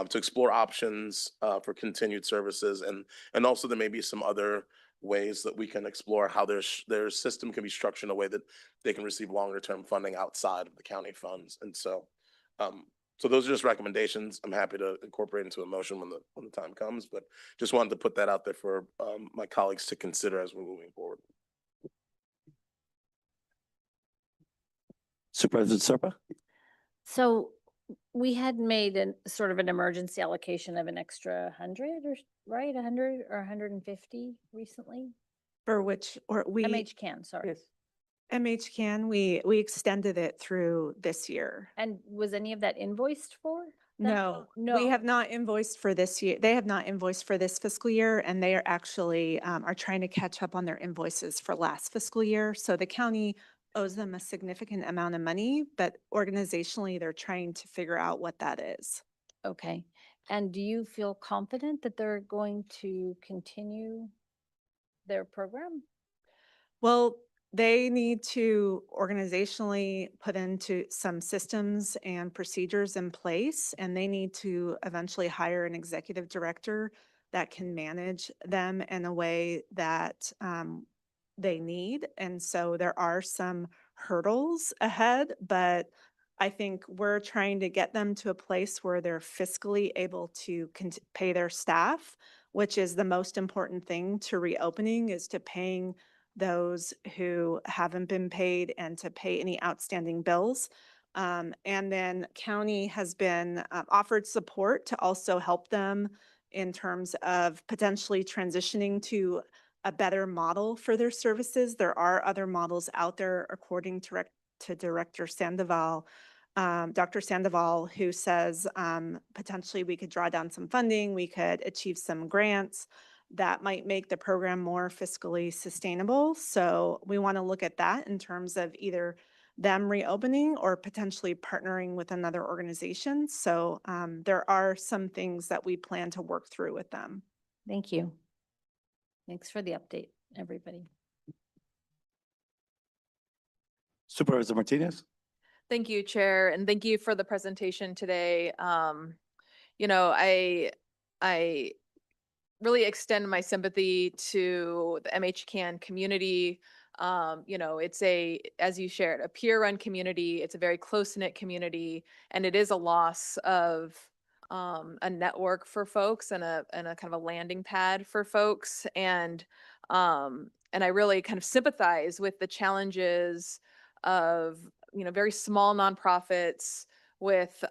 to explore options for continued services, and also there may be some other ways that we can explore how their system can be structured in a way that they can receive longer term funding outside of the county funds. And so so those are just recommendations. I'm happy to incorporate into a motion when the time comes, but just wanted to put that out there for my colleagues to consider as we're moving forward. Supervisor Serpa? So we had made sort of an emergency allocation of an extra 100 or right, 100 or 150 recently. For which, or we. MH can, sorry. MH can, we extended it through this year. And was any of that invoiced for? No, we have not invoiced for this year. They have not invoiced for this fiscal year, and they are actually are trying to catch up on their invoices for last fiscal year. So the county owes them a significant amount of money, but organizationally, they're trying to figure out what that is. Okay. And do you feel confident that they're going to continue their program? Well, they need to organizationally put into some systems and procedures in place, and they need to eventually hire an executive director that can manage them in a way that they need. And so there are some hurdles ahead, but I think we're trying to get them to a place where they're fiscally able to pay their staff, which is the most important thing to reopening, is to paying those who haven't been paid and to pay any outstanding bills. And then county has been offered support to also help them in terms of potentially transitioning to a better model for their services. There are other models out there, according to Director Sandoval, Dr. Sandoval, who says potentially we could draw down some funding, we could achieve some grants that might make the program more fiscally sustainable. So we want to look at that in terms of either them reopening or potentially partnering with another organization. So there are some things that we plan to work through with them. Thank you. Thanks for the update, everybody. Supervisor Martinez? Thank you, Chair, and thank you for the presentation today. You know, I really extend my sympathy to the MHCAN community. You know, it's as you shared, a peer-run community. It's a very close-knit community, and it is a loss of a network for folks and a kind of a landing pad for folks. And I really kind of sympathize with the challenges of, you know, very small nonprofits with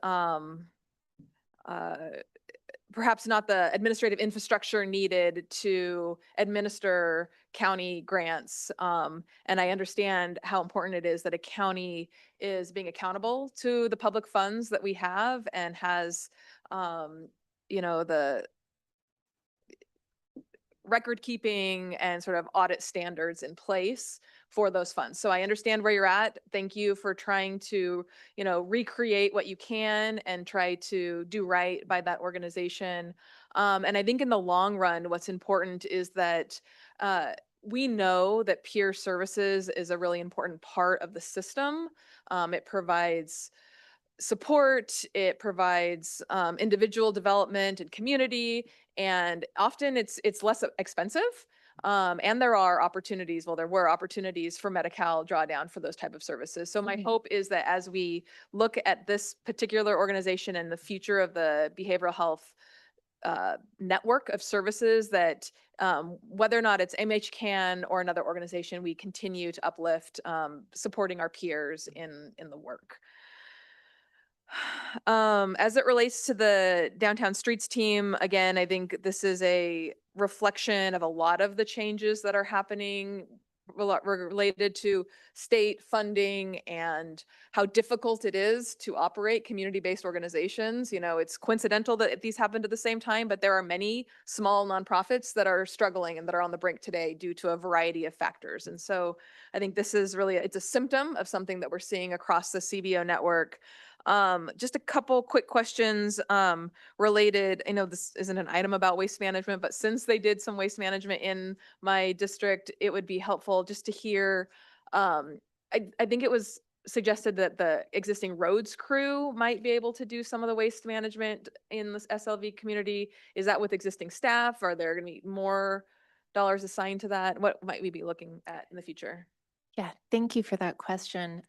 perhaps not the administrative infrastructure needed to administer county grants. And I understand how important it is that a county is being accountable to the public funds that we have and has, you know, the record keeping and sort of audit standards in place for those funds. So I understand where you're at. Thank you for trying to, you know, recreate what you can and try to do right by that organization. And I think in the long run, what's important is that we know that peer services is a really important part of the system. It provides support, it provides individual development and community, and often it's less expensive. And there are opportunities, well, there were opportunities for Medi-Cal drawdown for those type of services. So my hope is that as we look at this particular organization and the future of the behavioral health network of services, that whether or not it's MHCAN or another organization, we continue to uplift supporting our peers in the work. As it relates to the Downtown Streets team, again, I think this is a reflection of a lot of the changes that are happening related to state funding and how difficult it is to operate community-based organizations. You know, it's coincidental that these happened at the same time, but there are many small nonprofits that are struggling and that are on the brink today due to a variety of factors. And so I think this is really, it's a symptom of something that we're seeing across the CBO network. Just a couple quick questions related. I know this isn't an item about waste management, but since they did some waste management in my district, it would be helpful just to hear. I think it was suggested that the existing roads crew might be able to do some of the waste management in this SLV community. Is that with existing staff? Are there going to be more dollars assigned to that? What might we be looking at in the future? Yeah, thank you for that question.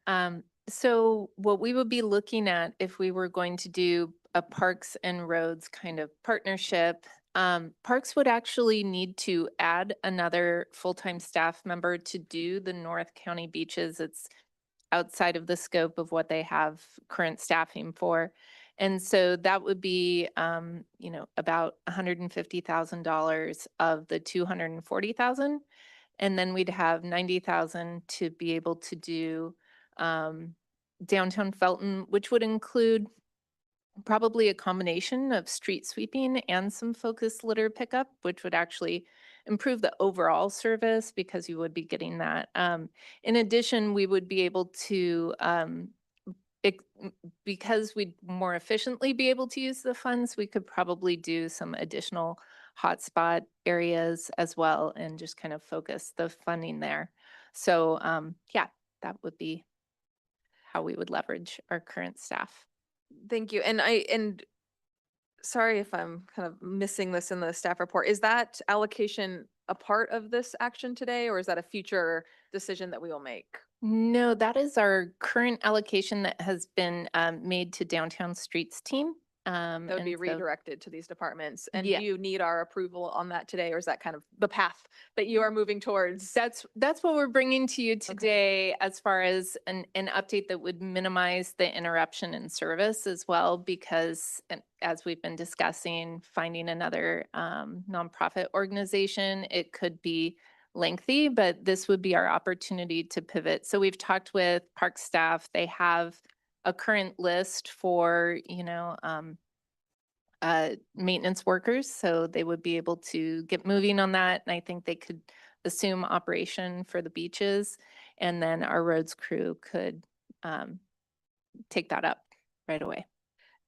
So what we would be looking at if we were going to do a parks and roads kind of partnership, parks would actually need to add another full-time staff member to do the North County beaches. It's outside of the scope of what they have current staffing for. And so that would be, you know, about $150,000 of the $240,000. And then we'd have 90,000 to be able to do downtown Felton, which would include probably a combination of street sweeping and some focused litter pickup, which would actually improve the overall service because you would be getting that. In addition, we would be able to, because we'd more efficiently be able to use the funds, we could probably do some additional hotspot areas as well and just kind of focus the funding there. So yeah, that would be how we would leverage our current staff. Thank you. And sorry if I'm kind of missing this in the staff report. Is that allocation a part of this action today, or is that a future decision that we will make? No, that is our current allocation that has been made to downtown streets team. That would be and so- redirected to these departments. And Yeah. do you need our approval on that today, or is that kind of the path that you are moving towards? That's what we're bringing to you today as far as an update that would minimize the interruption in service as well, because as we've been discussing, finding another nonprofit organization, it could be lengthy, but this would be our opportunity to pivot. So we've talked with park staff. They have a current list for, maintenance workers, so they would be able to get moving on that. And I think they could assume operation for the beaches, and then our roads crew could take that up right away.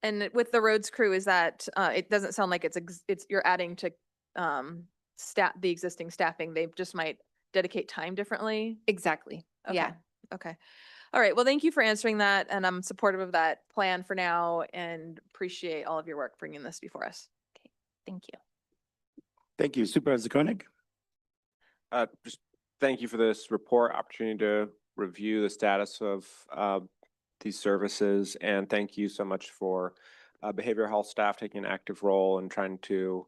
And with the roads crew, is that, it doesn't sound like it's you're adding to the existing staffing. They just might dedicate time differently? Exactly. Okay. Yeah. Okay. All right. Well, thank you for answering that. And I'm supportive of that plan for now and appreciate all of your work bringing this before us. Okay. Thank you. Thank you. Supervisor Koenig? Just thank you for this report, opportunity to review the status of these services, and thank you so much for behavioral health staff taking an active role in trying to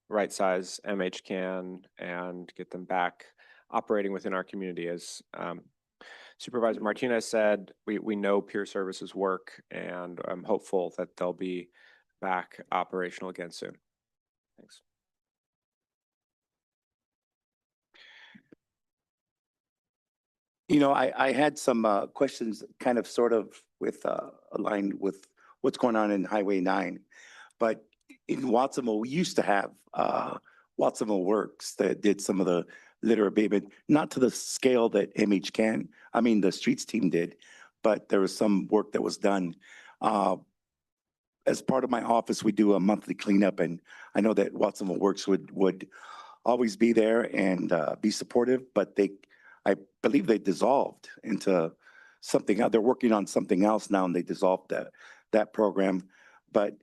right-size MHCAN and get them back operating within our community. As Supervisor Martinez said, we know peer services work, and I'm hopeful that they'll be back operational again soon. Thanks. I had some questions kind of sort of with aligned with what's going on in Highway 9. But in Watsonville, we used to have Watsonville Works that did some of the litter abatement, not to the scale that the streets team did, but there was some work that was done. As part of my office, we do a monthly cleanup, and I know that Watsonville Works would always be there and be supportive, but I believe they dissolved into something else. They're working on something else now, and they dissolved that program. But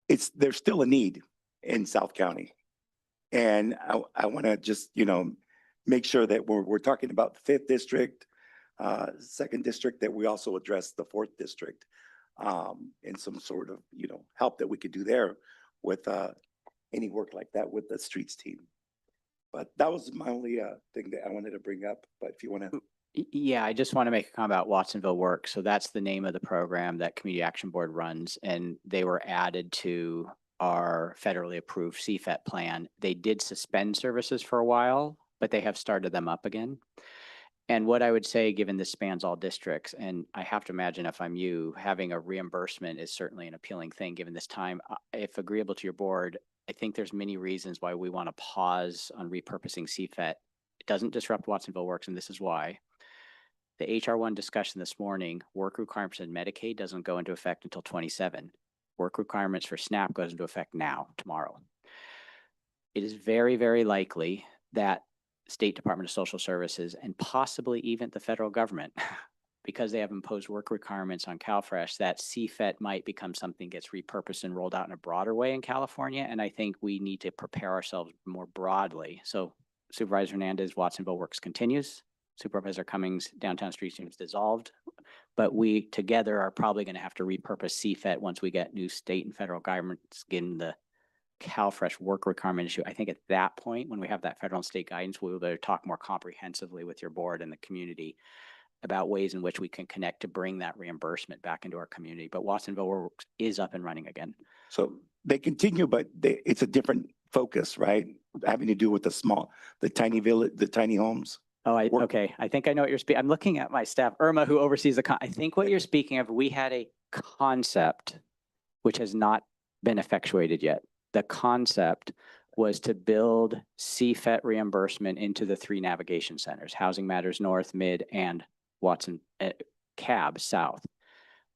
there's still a need in South County. And I want to just, make sure that we're talking about the 5th district, 2nd district, that we also address the 4th district, and some sort of, help that we could do there with any work like that with the streets team. But that was my only thing that I wanted to bring up. But if you want to. Yeah, I just want to make a comment about Watsonville Works. So that's the name of the program that Community Action Board runs, and they were added to our federally approved CFET plan. They did suspend services for a while, but they have started them up again. And what I would say, given this spans all districts, and I have to imagine if I'm you, having a reimbursement is certainly an appealing thing given this time. If agreeable to your board, I think there's many reasons why we want to pause on repurposing CFET. It doesn't disrupt Watsonville Works, and this is why. The HR1 discussion this morning, work requirements in Medicaid doesn't go into effect until 27. Work requirements for SNAP goes into effect now, tomorrow. It is very, very likely that State Department of Social Services and possibly even the federal government, because they have imposed work requirements on CalFresh, that CFET might become something gets repurposed and rolled out in a broader way in California. And I think we need to prepare ourselves more broadly. So Supervisor Hernandez, Watsonville Works continues. Supervisor Cummings, Downtown Street Team is dissolved, but we together are probably going to have to repurpose CFET once we get new state and federal governments getting the CalFresh work requirement issue. I think at that point, when we have that federal and state guidance, we'll be able to talk more comprehensively with your board and the community about ways in which we can connect to bring that reimbursement back into our community. But Watsonville Works is up and running again. So they continue, but it's a different focus, right? having to do with the tiny village, the tiny homes? Oh, Work- okay. I think I know what you're speaking. I'm looking at my staff, Irma, who oversees I think what you're speaking of, we had a concept which has not been effectuated yet. The concept was to build CFET reimbursement into the 3 navigation centers, Housing Matters North, Mid, and Watson, CAB South.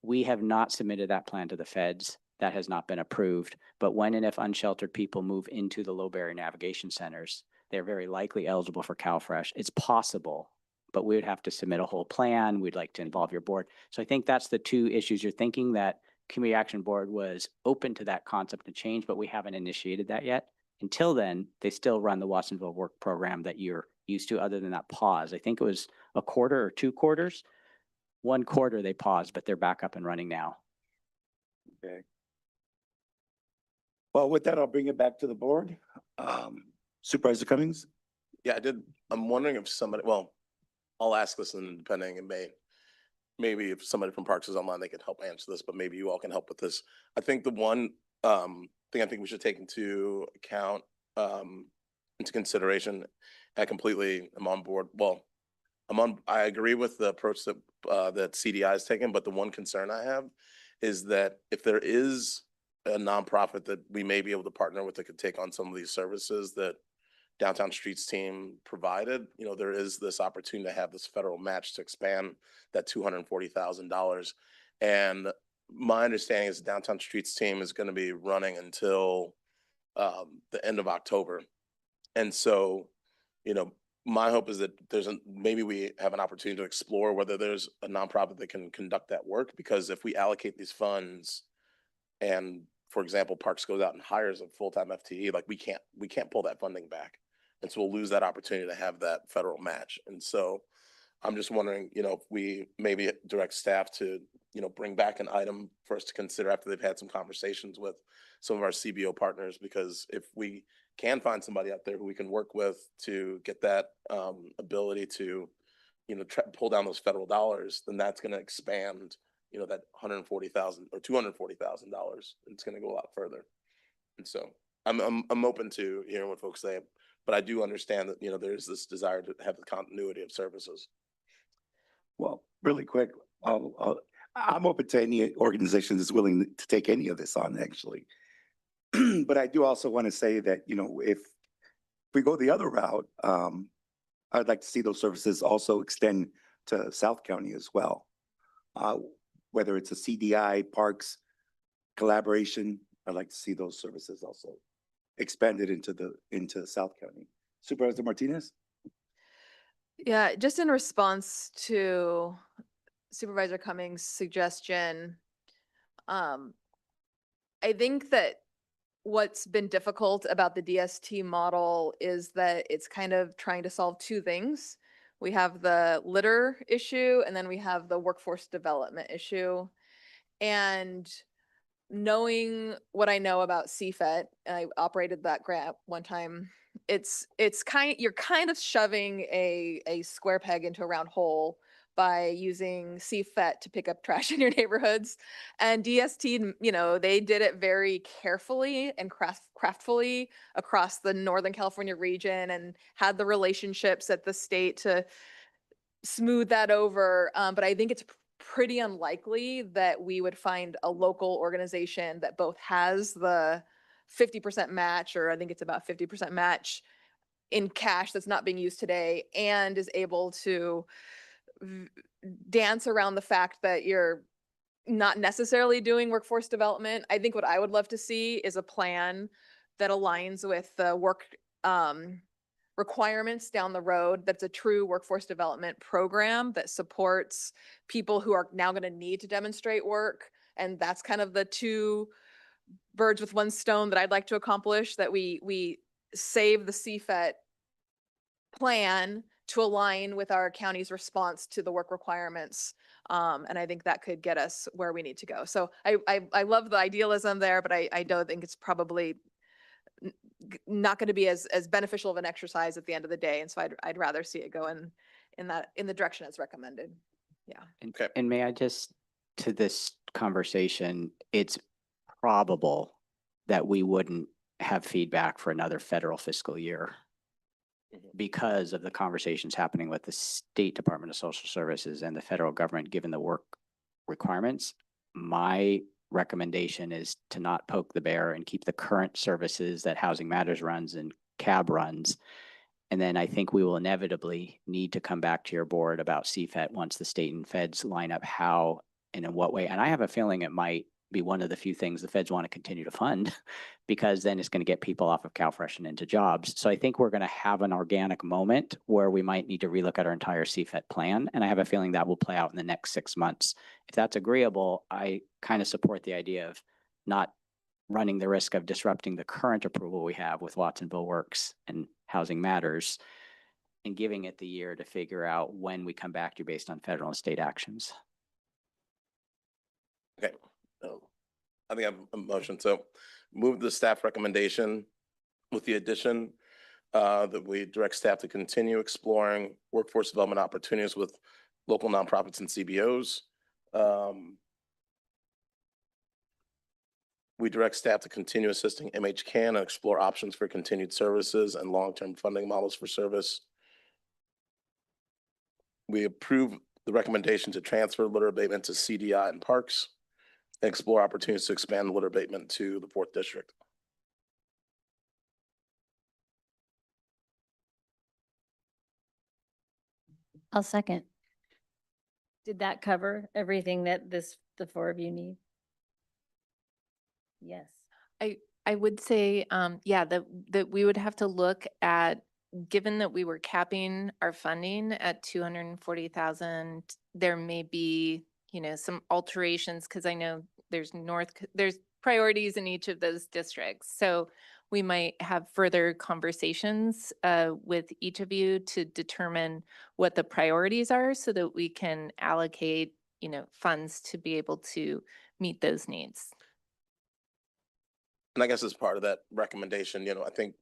We have not submitted that plan to the feds. That has not been approved. But when and if unsheltered people move into the low barrier navigation centers, they're very likely eligible for CalFresh. It's possible, but we would have to submit a whole plan. We'd like to involve your board. So I think that's the 2 issues you're thinking, that Community Action Board was open to that concept to change, but we haven't initiated that yet. Until then, they still run the Watsonville work program that you're used to, other than that pause. I think it was a quarter or 2 quarters. 1 quarter they paused, but they're back up and running now. Okay. Well, with that, I'll bring it back to the board. Supervisor Cummings? Yeah, I'm wondering if somebody, well, I'll ask this and depending, maybe if somebody from Parks is online, they can help answer this, but maybe you all can help with this. I think the one thing I think we should take into account, into consideration, I completely am on board. Well, I agree with the approach that that CDI has taken, but the one concern I have is that if there is a nonprofit that we may be able to partner with that could take on some of these services that Downtown Streets team provided, there is this opportunity to have this federal match to expand that $240,000. And my understanding is the Downtown Streets team is going to be running until the end of October. And so, my hope is that maybe we have an opportunity to explore whether there's a nonprofit that can conduct that work, because if we allocate these funds and, for example, Parks goes out and hires a full-time FTE, like we can't pull that funding back. And so we'll lose that opportunity to have that federal match. And so I'm just wondering, if we maybe direct staff to, bring back an item for us to consider after they've had some conversations with some of our CBO partners, because if we can find somebody out there who we can work with to get that ability to, pull down those federal dollars, then that's going to expand, that $140,000 or $240,000. It's going to go a lot further. And so I'm open to hearing what folks say, but I do understand that, there's this desire to have the continuity of services. Well, really quick, I'm open to any organization that's willing to take any of this on, actually. But I do also want to say that, if we go the other route, I'd like to see those services also extend to South County as well. Whether it's a CDI, Parks, collaboration, I'd like to see those services also expanded into South County. Supervisor Martinez? Yeah, just in response to Supervisor Cummings' suggestion, I think that what's been difficult about the DST model is that it's kind of trying to solve 2 things. We have the litter issue, and then we have the workforce development issue. And knowing what I know about CFET, I operated that grant one time. You're kind of shoving a square peg into a round hole by using CFET to pick up trash in your neighborhoods. And DST, they did it very carefully and craftfully across the Northern California region and had the relationships at the state to smooth that over. But I think it's pretty unlikely that we would find a local organization that both has the 50% match, or I think it's about 50% match in cash that's not being used today, and is able to dance around the fact that you're not necessarily doing workforce development. I think what I would love to see is a plan that aligns with the work requirements down the road. That's a true workforce development program that supports people who are now going to need to demonstrate work. And that's kind of the 2 birds with 1 stone that I'd like to accomplish, that we save the CFET plan to align with our county's response to the work requirements. And I think that could get us where we need to go. So I love the idealism there, but I don't think it's probably not going to be as beneficial of an exercise at the end of the day. And so I'd rather see it go in the direction it's recommended. Yeah. Okay. And may I just, to this conversation, it's probable that we wouldn't have feedback for another federal fiscal year because of the conversations happening with the State Department of Social Services and the federal government, given the work requirements. My recommendation is to not poke the bear and keep the current services that Housing Matters runs and CAB runs. And then I think we will inevitably need to come back to your board about CFET once the state and feds line up how and in what way. And I have a feeling it might be one of the few things the feds want to continue to fund because then it's going to get people off of CalFresh and into jobs. So I think we're going to have an organic moment where we might need to relook at our entire CFET plan. And I have a feeling that will play out in the next 6 months. If that's agreeable, I kind of support the idea of not running the risk of disrupting the current approval we have with Watsonville Works and Housing Matters and giving it the year to figure out when we come back to you based on federal and state actions. Okay, I think I have a motion. So move the staff recommendation with the addition that we direct staff to continue exploring workforce development opportunities with local nonprofits and CBOs. We direct staff to continue assisting MHCAN and explore options for continued services and long-term funding models for service. We approve the recommendation to transfer litter abatement to CDI and parks and explore opportunities to expand litter abatement to the 4th district. I'll second. Did that cover everything that the four of you need? Yes. I would say, yeah, that we would have to look at, given that we were capping our funding at 240,000, there may be, some alterations because I know there's priorities in each of those districts. So we might have further conversations with each of you to determine what the priorities are so that we can allocate, funds to be able to meet those needs. And I guess as part of that recommendation, I think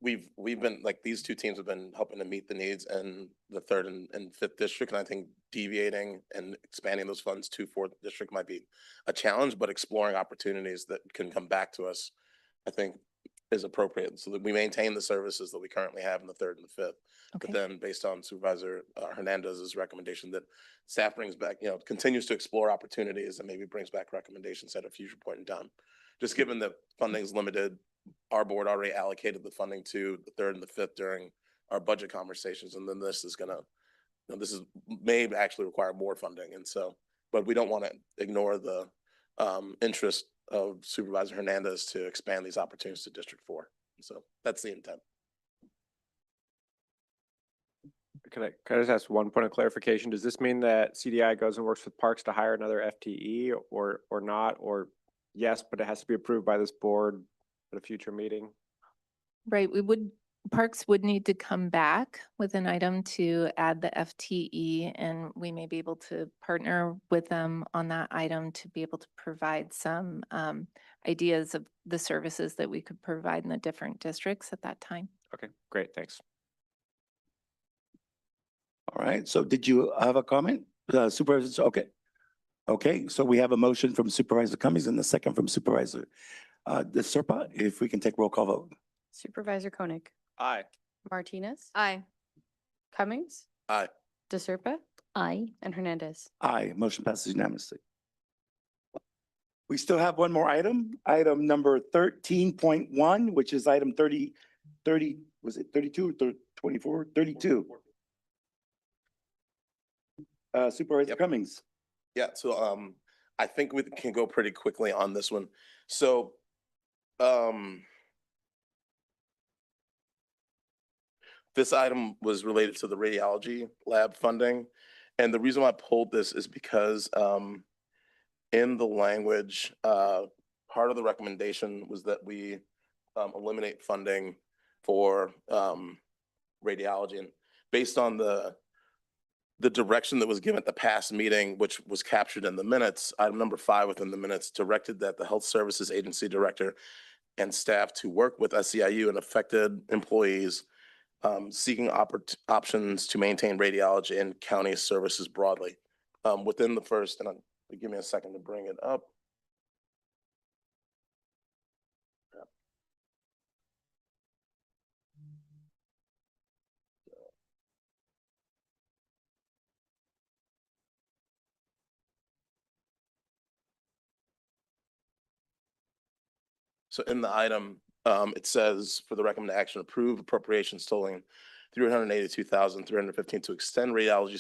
we've been, like, these two teams have been helping to meet the needs in the 3rd and 5th district. And I think deviating and expanding those funds to 4th district might be a challenge, but exploring opportunities that can come back to us, I think, is appropriate so that we maintain the services that we currently have in the 3rd and the 5th. Okay. But then based on Supervisor Hernandez's recommendation that staff brings back, continues to explore opportunities and maybe brings back recommendations at a future point in time. Just given that funding is limited, our board already allocated the funding to the 3rd and the 5th during our budget conversations. And then this is may actually require more funding. And so, but we don't want to ignore the interest of Supervisor Hernandez to expand these opportunities to District 4. So that's the intent. Can I just ask one point of clarification? Does this mean that CDI goes and works with Parks to hire another FTE or not? Or yes, but it has to be approved by this board at a future meeting? Right, Parks would need to come back with an item to add the FTE, and we may be able to partner with them on that item to be able to provide some ideas of the services that we could provide in the different districts at that time. Okay, great, thanks. All right, so did you have a comment? Supervisor, okay. Okay, so we have a motion from Supervisor Cummings and a second from Supervisor DeSerpa. If we can take roll call vote. Supervisor Koenig, Aye. Martinez, Aye. Cummings, Aye. DeSerpa, Aye. and Hernandez. Aye, motion passes unanimously. We still have one more item number 13.1, which is item 30, was it 32 or 24? 32. Supervisor Cummings. Yeah, so I think we can go pretty quickly on this one. So this item was related to the radiology lab funding. And the reason why I pulled this is because in the language, part of the recommendation was that we eliminate funding for radiology. And based on the direction that was given at the past meeting, which was captured in the minutes, item number 5 within the minutes directed that the Health Services Agency Director and staff to work with SEIU and affected employees seeking options to maintain radiology and county services broadly. Within the first, and give me a second to bring it up. So in the item, it says for the recommended action, approve appropriations totaling $382,315 to extend radiology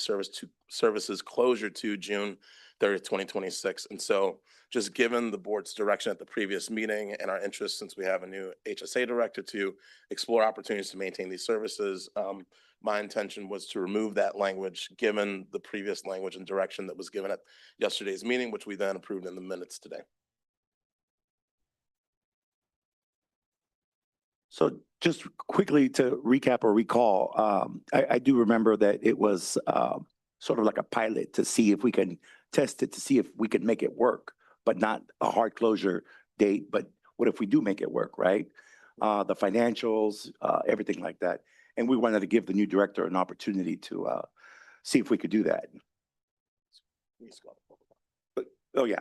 services closure to June 30th, 2026. And so just given the board's direction at the previous meeting and our interest, since we have a new HSA director, to explore opportunities to maintain these services, my intention was to remove that language, given the previous language and direction that was given at yesterday's meeting, which we then approved in the minutes today. So just quickly to recap or recall, I do remember that it was sort of like a pilot to see if we can test it, to see if we can make it work, but not a hard closure date. But what if we do make it work, right? The financials, everything like that. And we wanted to give the new director an opportunity to see if we could do that. But, oh, yeah.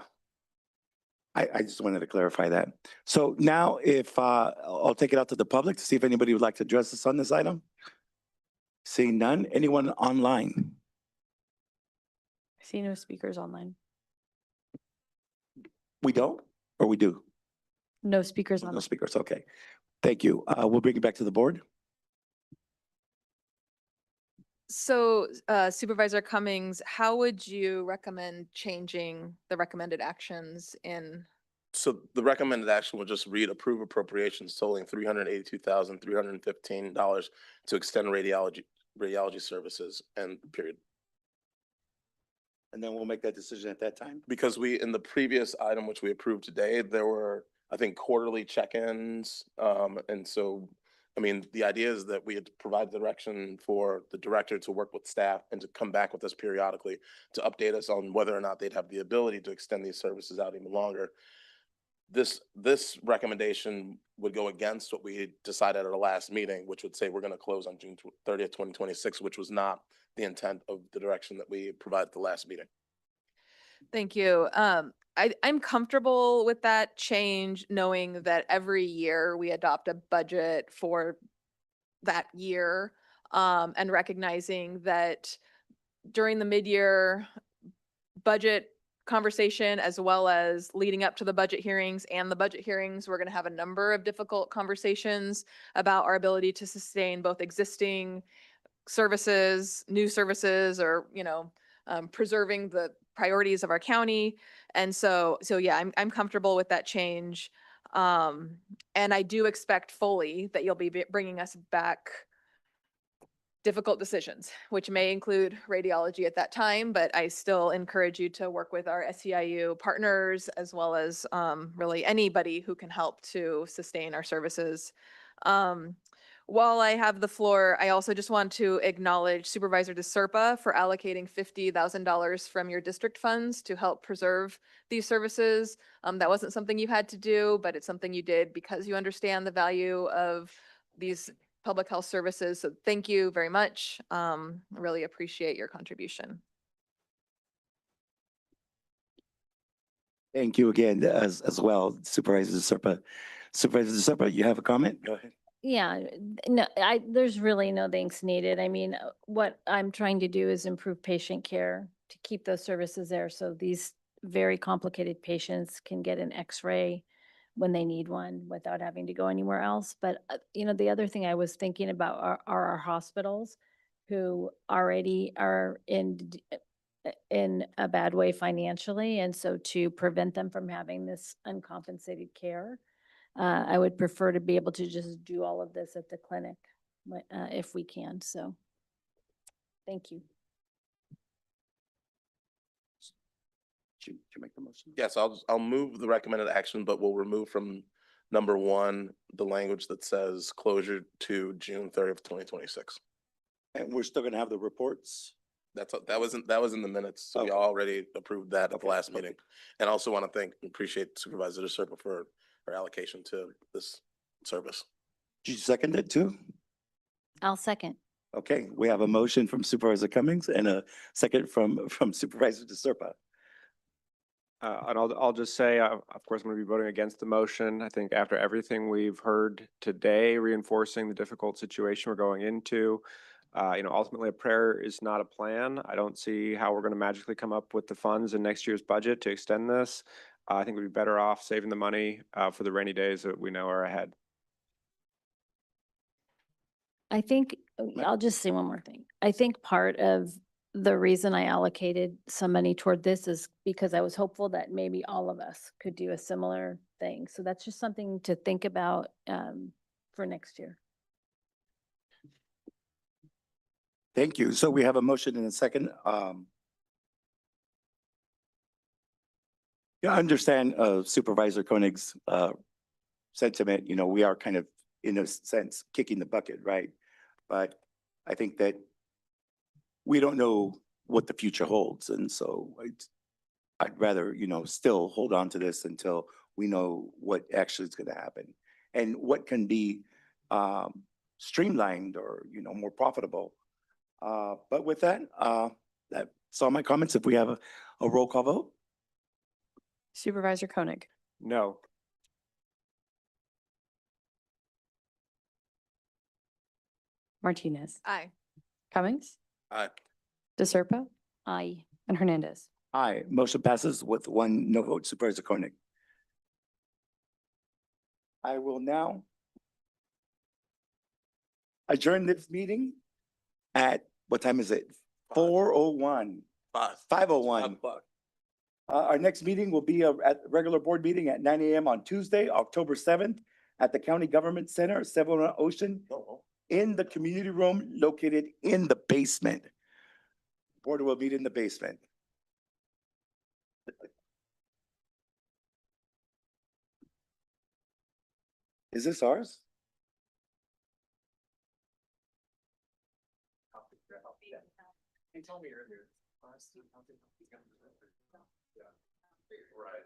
I just wanted to clarify that. So now if I'll take it out to the public to see if anybody would like to address us on this item. Seeing none, anyone online? I see no speakers online. We don't, or we do? No speakers No online. speakers, okay. Thank you. We'll bring it back to the board. So Supervisor Cummings, how would you recommend changing the recommended actions in? So the recommended action will just read approve appropriations totaling $382,315 to extend radiology services, and period. And then we'll make that decision at that time. Because in the previous item, which we approved today, there were, I think, quarterly check-ins. And so, I mean, the idea is that we had to provide direction for the director to work with staff and to come back with us periodically to update us on whether or not they'd have the ability to extend these services out even longer. This recommendation would go against what we decided at our last meeting, which would say we're going to close on June 30th, 2026, which was not the intent of the direction that we provided at the last meeting. Thank you. I'm comfortable with that change, knowing that every year we adopt a budget for that year, and recognizing that during the mid-year budget conversation, as well as leading up to the budget hearings and the budget hearings, we're going to have a number of difficult conversations about our ability to sustain both existing services, new services, or, preserving the priorities of our county. And so yeah, I'm comfortable with that change. And I do expect fully that you'll be bringing us back difficult decisions, which may include radiology at that time, but I still encourage you to work with our SEIU partners, as well as really anybody who can help to sustain our services. While I have the floor, I also just want to acknowledge Supervisor DeSerpa for allocating $50,000 from your district funds to help preserve these services. That wasn't something you had to do, but it's something you did because you understand the value of these public health services. So thank you very much. Really appreciate your contribution. Thank you again as well, Supervisor DeSerpa. Supervisor DeSerpa, you have a comment? Go ahead. Yeah, no, there's really no thanks needed. I mean, what I'm trying to do is improve patient care to keep those services there. So these very complicated patients can get an X-ray when they need one without having to go anywhere else. But, the other thing I was thinking about are our hospitals who already are in a bad way financially. And so to prevent them from having this uncompensated care, I would prefer to be able to just do all of this at the clinic if we can. So thank you. Should you make the motion? Yes, I'll move the recommended action, but we'll remove from number 1 the language that says closure to June 30th, 2026. And we're still going to have the reports? That was in the minutes. So we already approved that at the last meeting. And also want to appreciate Supervisor DeSerpa for her allocation to this service. Did you second it too? I'll second. Okay, we have a motion from Supervisor Cummings and a second from Supervisor DeSerpa. And I'll just say, of course, I'm going to be voting against the motion. I think after everything we've heard today, reinforcing the difficult situation we're going into, ultimately a prayer is not a plan. I don't see how we're going to magically come up with the funds in next year's budget to extend this. I think we'd be better off saving the money for the rainy days that we know are ahead. I think, I'll just say one more thing. I think part of the reason I allocated some money toward this is because I was hopeful that maybe all of us could do a similar thing. So that's just something to think about for next year. Thank you. So we have a motion and a second. Yeah, I understand Supervisor Koenig's sentiment. You know, we are kind of, in a sense, kicking the bucket, right? But I think that we don't know what the future holds. And so I'd rather, you know, still hold on to this until we know what actually is going to happen and what can be streamlined or, you know, more profitable. But with that, that's all my comments. If we have a roll call vote. Supervisor Koenig, No. Martinez. Martinez, Aye. Cummings, Aye. DeSerpa, Aye. and Hernandez. Aye, motion passes with 1 no vote. Supervisor Koenig. I will now adjourn this meeting at, what time is it? 4:01. 5:01. Our next meeting will be at the regular board meeting at 9 a.m. on Tuesday, October 7th at the County Government Center, 701 Ocean, in the community room located in the basement. Board will meet in the basement. Is this ours? He told me earlier. Right.